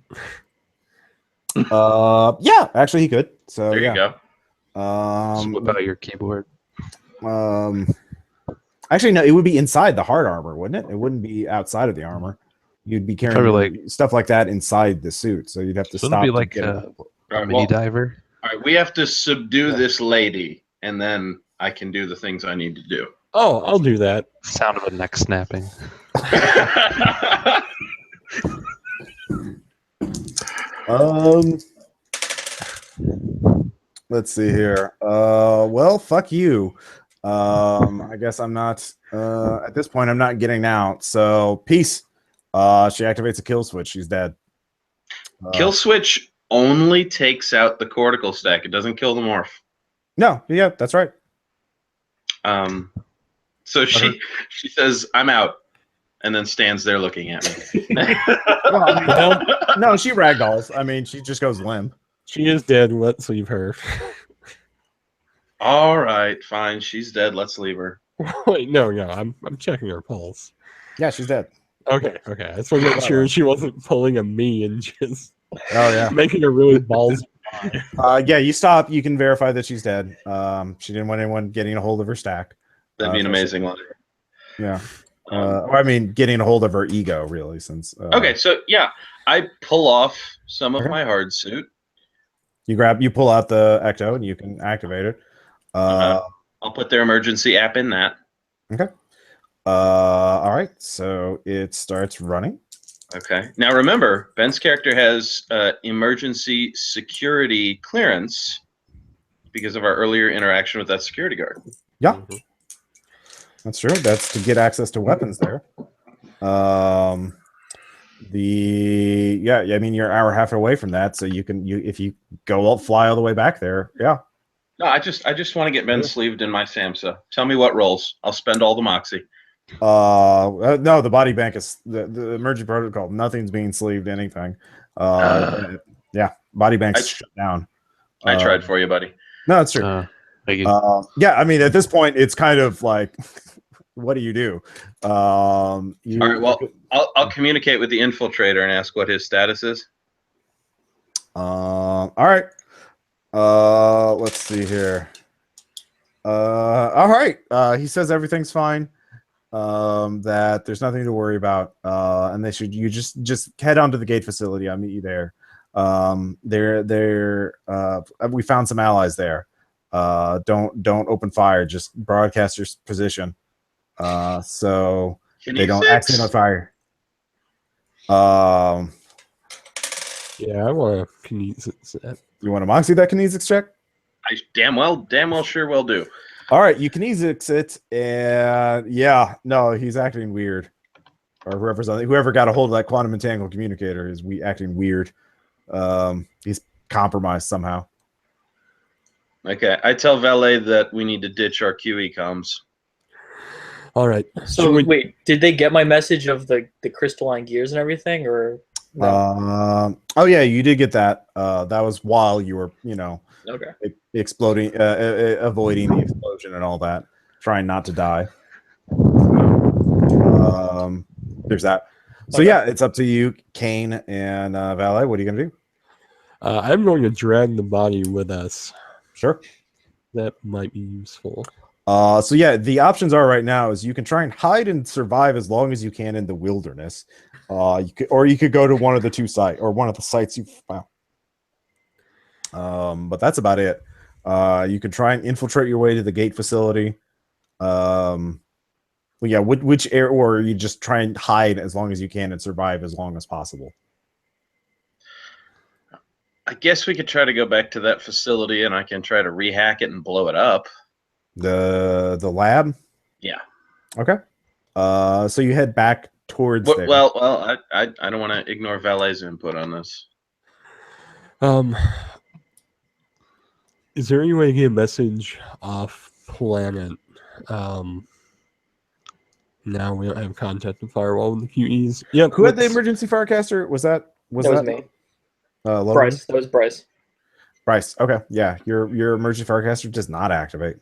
[SPEAKER 2] Yeah, actually he could. So
[SPEAKER 4] there you go.
[SPEAKER 3] Swap out your keyboard.
[SPEAKER 2] Actually, no, it would be inside the hard armor, wouldn't it? It wouldn't be outside of the armor. You'd be carrying stuff like that inside the suit, so you'd have to stop.
[SPEAKER 3] It'd be like a mini diver.
[SPEAKER 4] All right, we have to subdue this lady, and then I can do the things I need to do.
[SPEAKER 5] Oh, I'll do that.
[SPEAKER 3] Sound of a neck snapping.
[SPEAKER 2] Let's see here. Well, fuck you. I guess I'm not at this point I'm not getting out. So peace. She activates a kill switch. She's dead.
[SPEAKER 4] Kill switch only takes out the cortical stack. It doesn't kill the morph.
[SPEAKER 2] No, yeah, that's right.
[SPEAKER 4] So she says, "I'm out," and then stands there looking at me.
[SPEAKER 2] No, she ragdolls. I mean, she just goes limp.
[SPEAKER 5] She is dead. Let's leave her.
[SPEAKER 4] All right, fine. She's dead. Let's leave her.
[SPEAKER 5] Wait, no. I'm checking her pulse.
[SPEAKER 2] Yeah, she's dead.
[SPEAKER 5] Okay. I just want to make sure she wasn't pulling a me and just making her really balls.
[SPEAKER 2] Yeah, you stop. You can verify that she's dead. She didn't want anyone getting a hold of her stack.
[SPEAKER 4] That'd be an amazing one.
[SPEAKER 2] Yeah. I mean, getting a hold of her ego, really, since.
[SPEAKER 4] Okay, so yeah, I pull off some of my hard suit.
[SPEAKER 2] You pull out the ecto, and you can activate it.
[SPEAKER 4] I'll put their emergency app in that.
[SPEAKER 2] Okay. All right. So it starts running.
[SPEAKER 4] Okay. Now remember, Ben's character has emergency security clearance because of our earlier interaction with that security guard.
[SPEAKER 2] Yeah. That's true. That's to get access to weapons there. I mean, you're an hour and a half away from that, so if you go fly all the way back there, yeah.
[SPEAKER 4] No, I just want to get Ben sleeved in my SAMSA. Tell me what rolls. I'll spend all the moxie.
[SPEAKER 2] No, the body bank is the emergency protocol. Nothing's being sleeved. Anything. Yeah, body bank's shut down.
[SPEAKER 4] I tried for you, buddy.
[SPEAKER 2] No, that's true. Yeah, I mean, at this point, it's kind of like, what do you do? All right.
[SPEAKER 4] Well, I'll communicate with the infiltrator and ask what his status is.
[SPEAKER 2] All right. Let's see here. All right. He says everything's fine. That there's nothing to worry about. And you just head on to the gate facility. I'll meet you there. We found some allies there. Don't open fire. Just broadcast your position. So they don't accident on fire.
[SPEAKER 5] Yeah, I want to kinesis.
[SPEAKER 2] You want to moxie that kinesis check?
[SPEAKER 4] I damn well sure will do.
[SPEAKER 2] All right, you kinesis it, and yeah, no, he's acting weird. Or whoever got a hold of that quantum entangled communicator is acting weird. He's compromised somehow.
[SPEAKER 4] Okay, I tell Valet that we need to ditch our QE comms.
[SPEAKER 5] All right.
[SPEAKER 1] So wait, did they get my message of the crystalline gears and everything, or no?
[SPEAKER 2] Oh yeah, you did get that. That was while you were,
[SPEAKER 1] okay,
[SPEAKER 2] exploding, avoiding the explosion and all that, trying not to die. There's that. So yeah, it's up to you, Kane and Valet. What are you gonna do?
[SPEAKER 5] I'm going to drag the body with us.
[SPEAKER 2] Sure.
[SPEAKER 5] That might be useful.
[SPEAKER 2] So yeah, the options are right now is you can try and hide and survive as long as you can in the wilderness. You could go to one of the two sites or one of the sites you found. But that's about it. You can try and infiltrate your way to the gate facility. Yeah, which area, or you just try and hide as long as you can and survive as long as possible.
[SPEAKER 4] I guess we could try to go back to that facility, and I can try to rehack it and blow it up.
[SPEAKER 2] The lab?
[SPEAKER 4] Yeah.
[SPEAKER 2] Okay. So you head back towards there.
[SPEAKER 4] Well, I don't want to ignore Valet's input on this.
[SPEAKER 5] Is there any way to get a message off planet? Now we don't have contact with Firewall with the QEs. Yep.
[SPEAKER 2] Who had the emergency firecaster? Was that
[SPEAKER 1] was me.
[SPEAKER 2] Bryce.
[SPEAKER 1] That was Bryce.
[SPEAKER 2] Bryce. Okay. Yeah. Your emergency firecaster does not activate.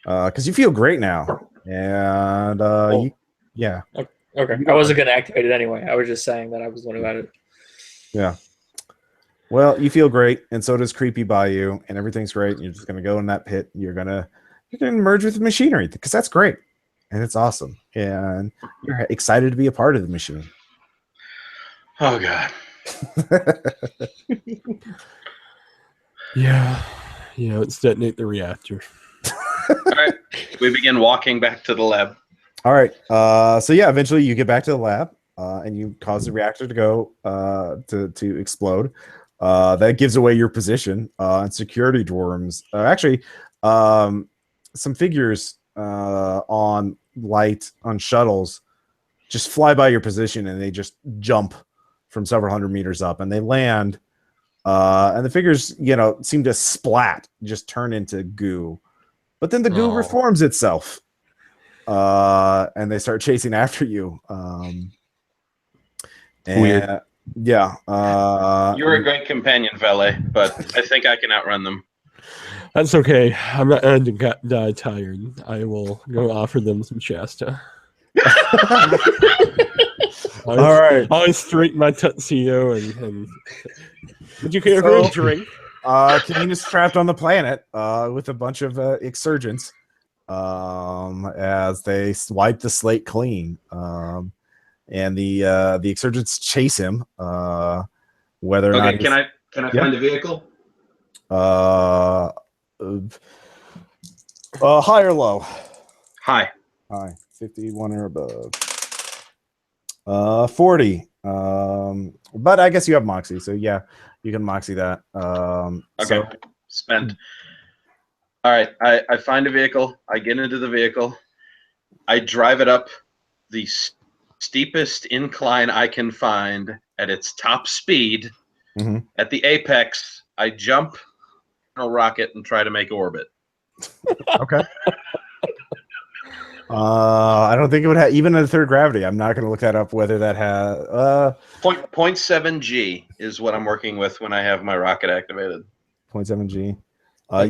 [SPEAKER 2] Because you feel great now. And yeah.
[SPEAKER 1] Okay. I wasn't gonna activate it anyway. I was just saying that I was the one who had it.
[SPEAKER 2] Yeah. Well, you feel great, and so does Creepy by you, and everything's great. And you're just gonna go in that pit. You're gonna merge with the machinery because that's great, and it's awesome, and you're excited to be a part of the machine.
[SPEAKER 4] Oh God.
[SPEAKER 5] Yeah. Let's detonate the reactor.
[SPEAKER 4] right. We begin walking back to the lab.
[SPEAKER 2] All right. So yeah, eventually you get back to the lab, and you cause the reactor to go to explode. That gives away your position. And security dwarves, actually, some figures on shuttles just fly by your position, and they just jump from several hundred meters up, and they land. And the figures, seem to splat, just turn into goo. But then the goo reforms itself. And they start chasing after you.
[SPEAKER 5] Weird.
[SPEAKER 2] Yeah.
[SPEAKER 4] You're a great companion, valet, but I think I can outrun them.
[SPEAKER 5] That's okay. I'm not going to die tired. I will go offer them some Shasta.
[SPEAKER 2] All right.
[SPEAKER 5] I'll straighten my tuxedo and would you care for a drink?
[SPEAKER 2] Kane is trapped on the planet with a bunch of exurgents as they wipe the slate clean. And the exurgents chase him. Whether or not
[SPEAKER 4] can I find a vehicle?
[SPEAKER 2] High or low?
[SPEAKER 4] High.
[SPEAKER 2] 51 or above. 40. But I guess you have Moxie, so yeah, you can Moxie that.
[SPEAKER 4] Okay. Spent. All right. I find a vehicle. I get into the vehicle. I drive it up the steepest incline I can find at its top speed.
[SPEAKER 2] Mm-hmm.
[SPEAKER 4] At the apex, I jump a rocket and try to make orbit.
[SPEAKER 2] Okay. I don't think it would have even at third gravity. I'm not going to look that up whether that has
[SPEAKER 4] 0.7 G is what I'm working with when I have my rocket activated.
[SPEAKER 2] 0.7 G.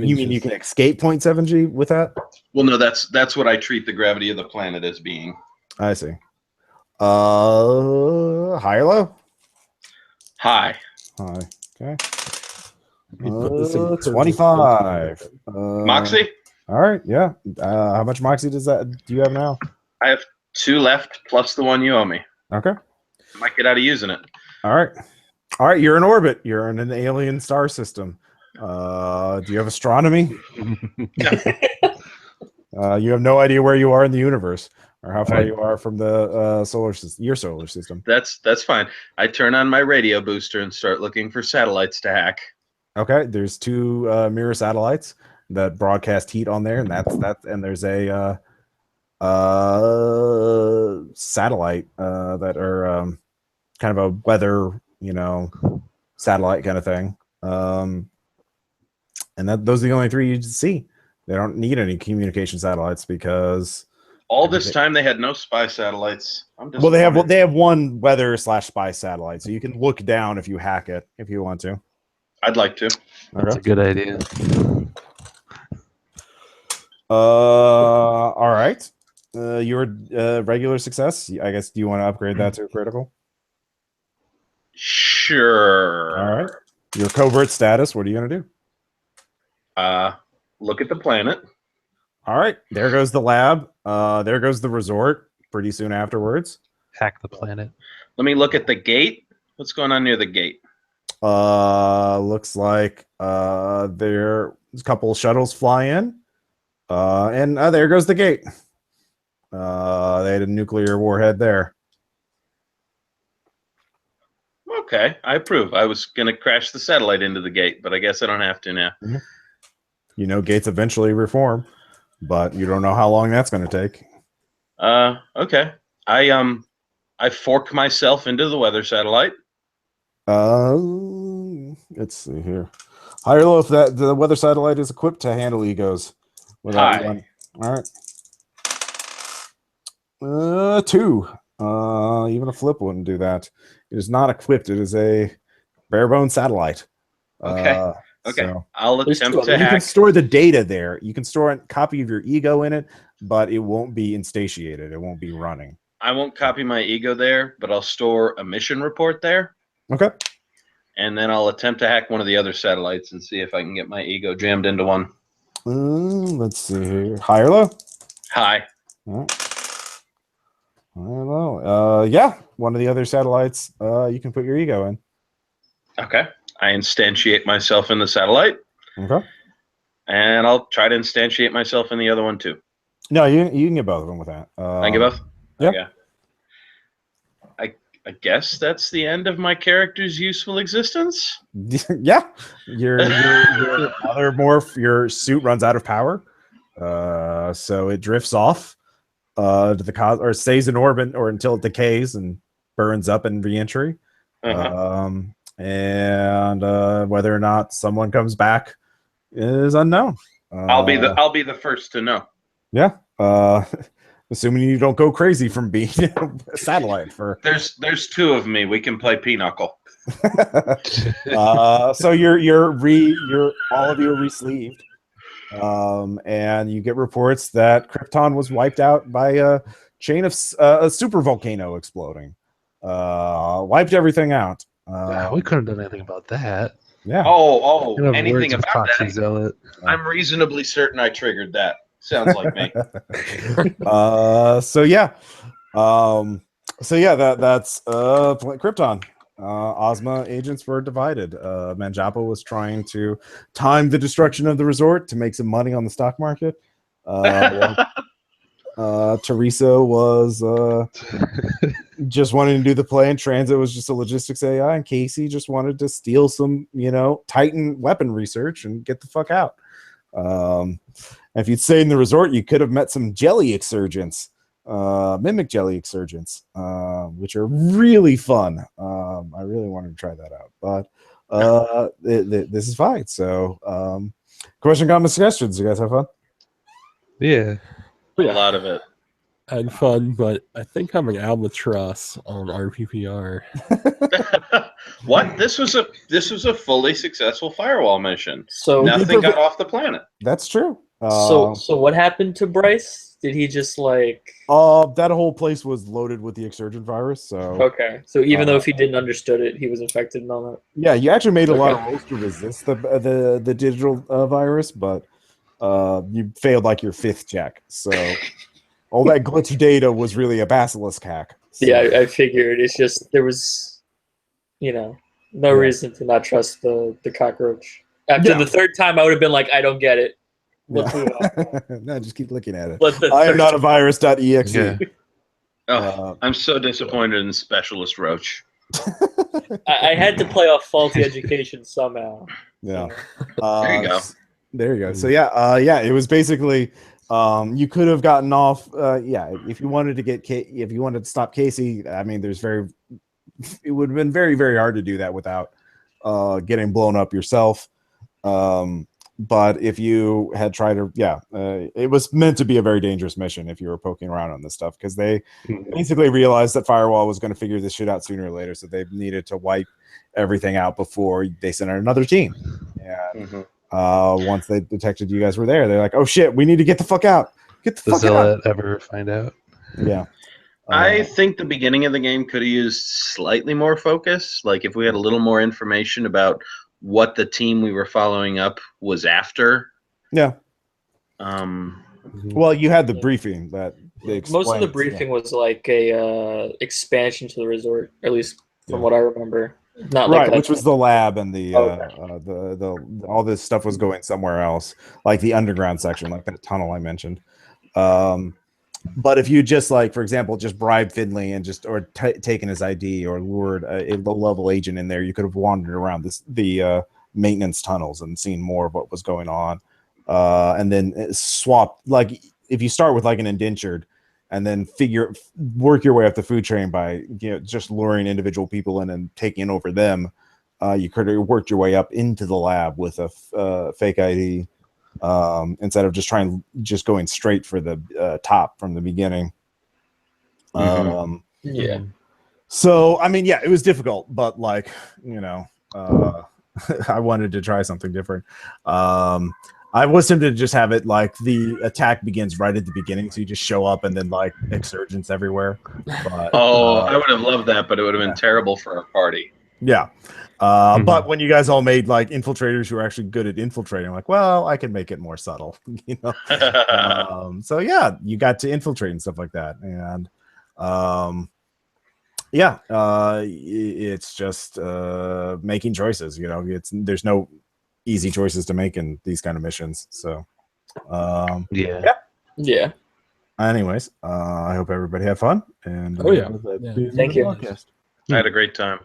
[SPEAKER 2] You mean you can escape 0.7 G with that?
[SPEAKER 4] Well, no, that's what I treat the gravity of the planet as being.
[SPEAKER 2] I see. High or low?
[SPEAKER 4] High.
[SPEAKER 2] High. Okay.
[SPEAKER 5] 25.
[SPEAKER 2] 25.
[SPEAKER 4] Moxie?
[SPEAKER 2] All right. Yeah. How much Moxie do you have now?
[SPEAKER 4] I have 2 left plus the 1 you owe me.
[SPEAKER 2] Okay.
[SPEAKER 4] I might get out of using it.
[SPEAKER 2] All right. You're in orbit. You're in an alien star system. Do you have astronomy? You have no idea where you are in the universe or how far you are from the solar system, your solar system.
[SPEAKER 4] That's fine. I turn on my radio booster and start looking for satellites to hack.
[SPEAKER 2] Okay. There's 2 mirror satellites that broadcast heat on there, and and there's a satellite that are kind of a weather, satellite kind of thing. And those are the only 3 you see. They don't need any communication satellites because
[SPEAKER 4] all this time they had no spy satellites.
[SPEAKER 2] Well, they have 1 weather/spy satellite, so you can look down if you hack it if you want to.
[SPEAKER 4] I'd like to.
[SPEAKER 3] That's a good idea.
[SPEAKER 2] All right. Your regular success. I guess. Do you want to upgrade that to a critical?
[SPEAKER 4] Sure.
[SPEAKER 2] All right. Your covert status. What are you gonna do?
[SPEAKER 4] Look at the planet.
[SPEAKER 2] All right. There goes the lab. There goes the resort. Pretty soon afterwards.
[SPEAKER 3] Hack the planet.
[SPEAKER 4] Let me look at the gate. What's going on near the gate?
[SPEAKER 2] Looks like there's a couple shuttles fly in. And there goes the gate. They had a nuclear warhead there.
[SPEAKER 4] Okay, I approve. I was going to crash the satellite into the gate, but I guess I don't have to now.
[SPEAKER 2] Mm-hmm. Gates eventually reform, but you don't know how long that's going to take.
[SPEAKER 4] Okay. I fork myself into the weather satellite.
[SPEAKER 2] Let's see here. High or low if the weather satellite is equipped to handle egos.
[SPEAKER 4] High.
[SPEAKER 2] All right. 2. Even a flip wouldn't do that. It is not equipped. It is a bare bone satellite.
[SPEAKER 4] Okay.
[SPEAKER 2] So
[SPEAKER 4] I'll attempt to hack.
[SPEAKER 2] You can store the data there. You can store a copy of your ego in it, but it won't be instantiated. It won't be running.
[SPEAKER 4] I won't copy my ego there, but I'll store a mission report there.
[SPEAKER 2] Okay.
[SPEAKER 4] And then I'll attempt to hack one of the other satellites and see if I can get my ego jammed into one.
[SPEAKER 2] Let's see here. High or low?
[SPEAKER 4] High.
[SPEAKER 2] All right. I don't know. Yeah, one of the other satellites, you can put your ego in.
[SPEAKER 4] Okay. I instantiate myself in the satellite.
[SPEAKER 2] Okay.
[SPEAKER 4] And I'll try to instantiate myself in the other one too.
[SPEAKER 2] No, you can get both of them with that.
[SPEAKER 4] I can get both?
[SPEAKER 2] Yeah.
[SPEAKER 4] Okay. I guess that's the end of my character's useful existence.
[SPEAKER 2] Yeah, your other morph, your suit runs out of power, so it drifts off to the or stays in orbit or until it decays and burns up in reentry. And whether or not someone comes back is unknown.
[SPEAKER 4] I'll be the first to know.
[SPEAKER 2] Yeah. Assuming you don't go crazy from being a satellite for.
[SPEAKER 4] There's two of me. We can play pinochle.
[SPEAKER 2] So you're all of you are re-sleeved, and you get reports that Krypton was wiped out by a chain of a super volcano exploding. Wiped everything out.
[SPEAKER 3] We couldn't have done anything about that.
[SPEAKER 2] Yeah.
[SPEAKER 4] Oh,
[SPEAKER 3] You have
[SPEAKER 4] anything
[SPEAKER 3] words of
[SPEAKER 4] about
[SPEAKER 3] proxy
[SPEAKER 4] that?
[SPEAKER 3] zealot.
[SPEAKER 4] I'm reasonably certain I triggered that. Sounds like me.
[SPEAKER 2] So yeah. That's Krypton. Ozma agents were divided. Manjapa was trying to time the destruction of the resort to make some money on the stock market. Teresa was just wanting to do the play, and Transit was just a logistics AI, and Casey just wanted to steal some, Titan weapon research and get the fuck out. If you'd stayed in the resort, you could have met some jelly exurgents, mimic jelly exurgents, which are really fun. I really wanted to try that out, but this is fine. So, question, comments, suggestions. You guys have fun?
[SPEAKER 3] Yeah.
[SPEAKER 4] A lot of it.
[SPEAKER 5] I had fun, but I think I'm an albatross on RPPR.
[SPEAKER 4] What? This was a fully successful firewall mission.
[SPEAKER 1] So
[SPEAKER 4] nothing got off the planet.
[SPEAKER 2] That's true.
[SPEAKER 1] So what happened to Bryce? Did he just like?
[SPEAKER 2] That whole place was loaded with the exurgent virus. So
[SPEAKER 1] Okay. So even though if he didn't understood it, he was infected and all that.
[SPEAKER 2] yeah, you actually made a lot of rolls to resist the digital virus, but you failed like your 5th check. So all that glitch data was really a basilisk hack. So.
[SPEAKER 1] Yeah, I figured. It's just there was, no reason to not trust the cockroach. After the 3rd time, I would have been like, I don't get it. Let's move on.
[SPEAKER 2] No, just keep looking at it.
[SPEAKER 1] But
[SPEAKER 2] I am not a virus.exe.
[SPEAKER 3] Yeah.
[SPEAKER 4] I'm so disappointed in Specialist Roach.
[SPEAKER 1] I had to play off faulty education somehow.
[SPEAKER 2] Yeah.
[SPEAKER 4] There you go.
[SPEAKER 2] There you go. So yeah, it was basically you could have gotten off. If you wanted to stop Casey, I mean, it would have been very, very hard to do that without getting blown up yourself. But if you had tried to, it was meant to be a very dangerous mission if you were poking around on this stuff, because they basically realized that Firewall was going to figure this shit out sooner or later, so they needed to wipe everything out before they sent out another team. And once they detected you guys were there, they're like, "Oh shit, we need to get the fuck out! Get the fuck out!" Does
[SPEAKER 3] Zealot ever find out?
[SPEAKER 2] Yeah.
[SPEAKER 4] I think the beginning of the game could have used slightly more focus. Like if we had a little more information about what the team we were following up was after.
[SPEAKER 2] Yeah. Well, you had the briefing that they explained.
[SPEAKER 1] Most of the briefing was like a expansion to the resort, at least from what I remember. Not
[SPEAKER 2] right,
[SPEAKER 1] like
[SPEAKER 2] which was the lab and the all this stuff was going somewhere else, like the underground section, like that tunnel I mentioned. But if you just for example, just bribed Finley and taken his ID or lured a low-level agent in there, you could have wandered around the maintenance tunnels and seen more of what was going on, and then swap. Like if you start with like an indentured, and then work your way up the food chain by just luring individual people in and taking over them, you could have worked your way up into the lab with a fake ID. Instead of just going straight for the top from the beginning. So I mean, it was difficult, but I wanted to try something different. I was tempted to just have it like the attack begins right at the beginning, so you just show up and then like exurgents everywhere. But,
[SPEAKER 4] I would have loved that, but it would have been terrible for our party.
[SPEAKER 2] Yeah. But when you guys all made like infiltrators who are actually good at infiltrating, like, well, I can make it more subtle, so yeah, you got to infiltrate and stuff like that. And it's just making choices, there's no easy choices to make in these kind of missions. So,
[SPEAKER 1] Yeah.
[SPEAKER 2] anyways, I hope everybody had fun. And
[SPEAKER 5] Oh yeah.
[SPEAKER 3] Yeah.
[SPEAKER 2] see you in
[SPEAKER 1] Thank
[SPEAKER 2] the
[SPEAKER 1] you.
[SPEAKER 2] podcast.
[SPEAKER 4] I had a great time.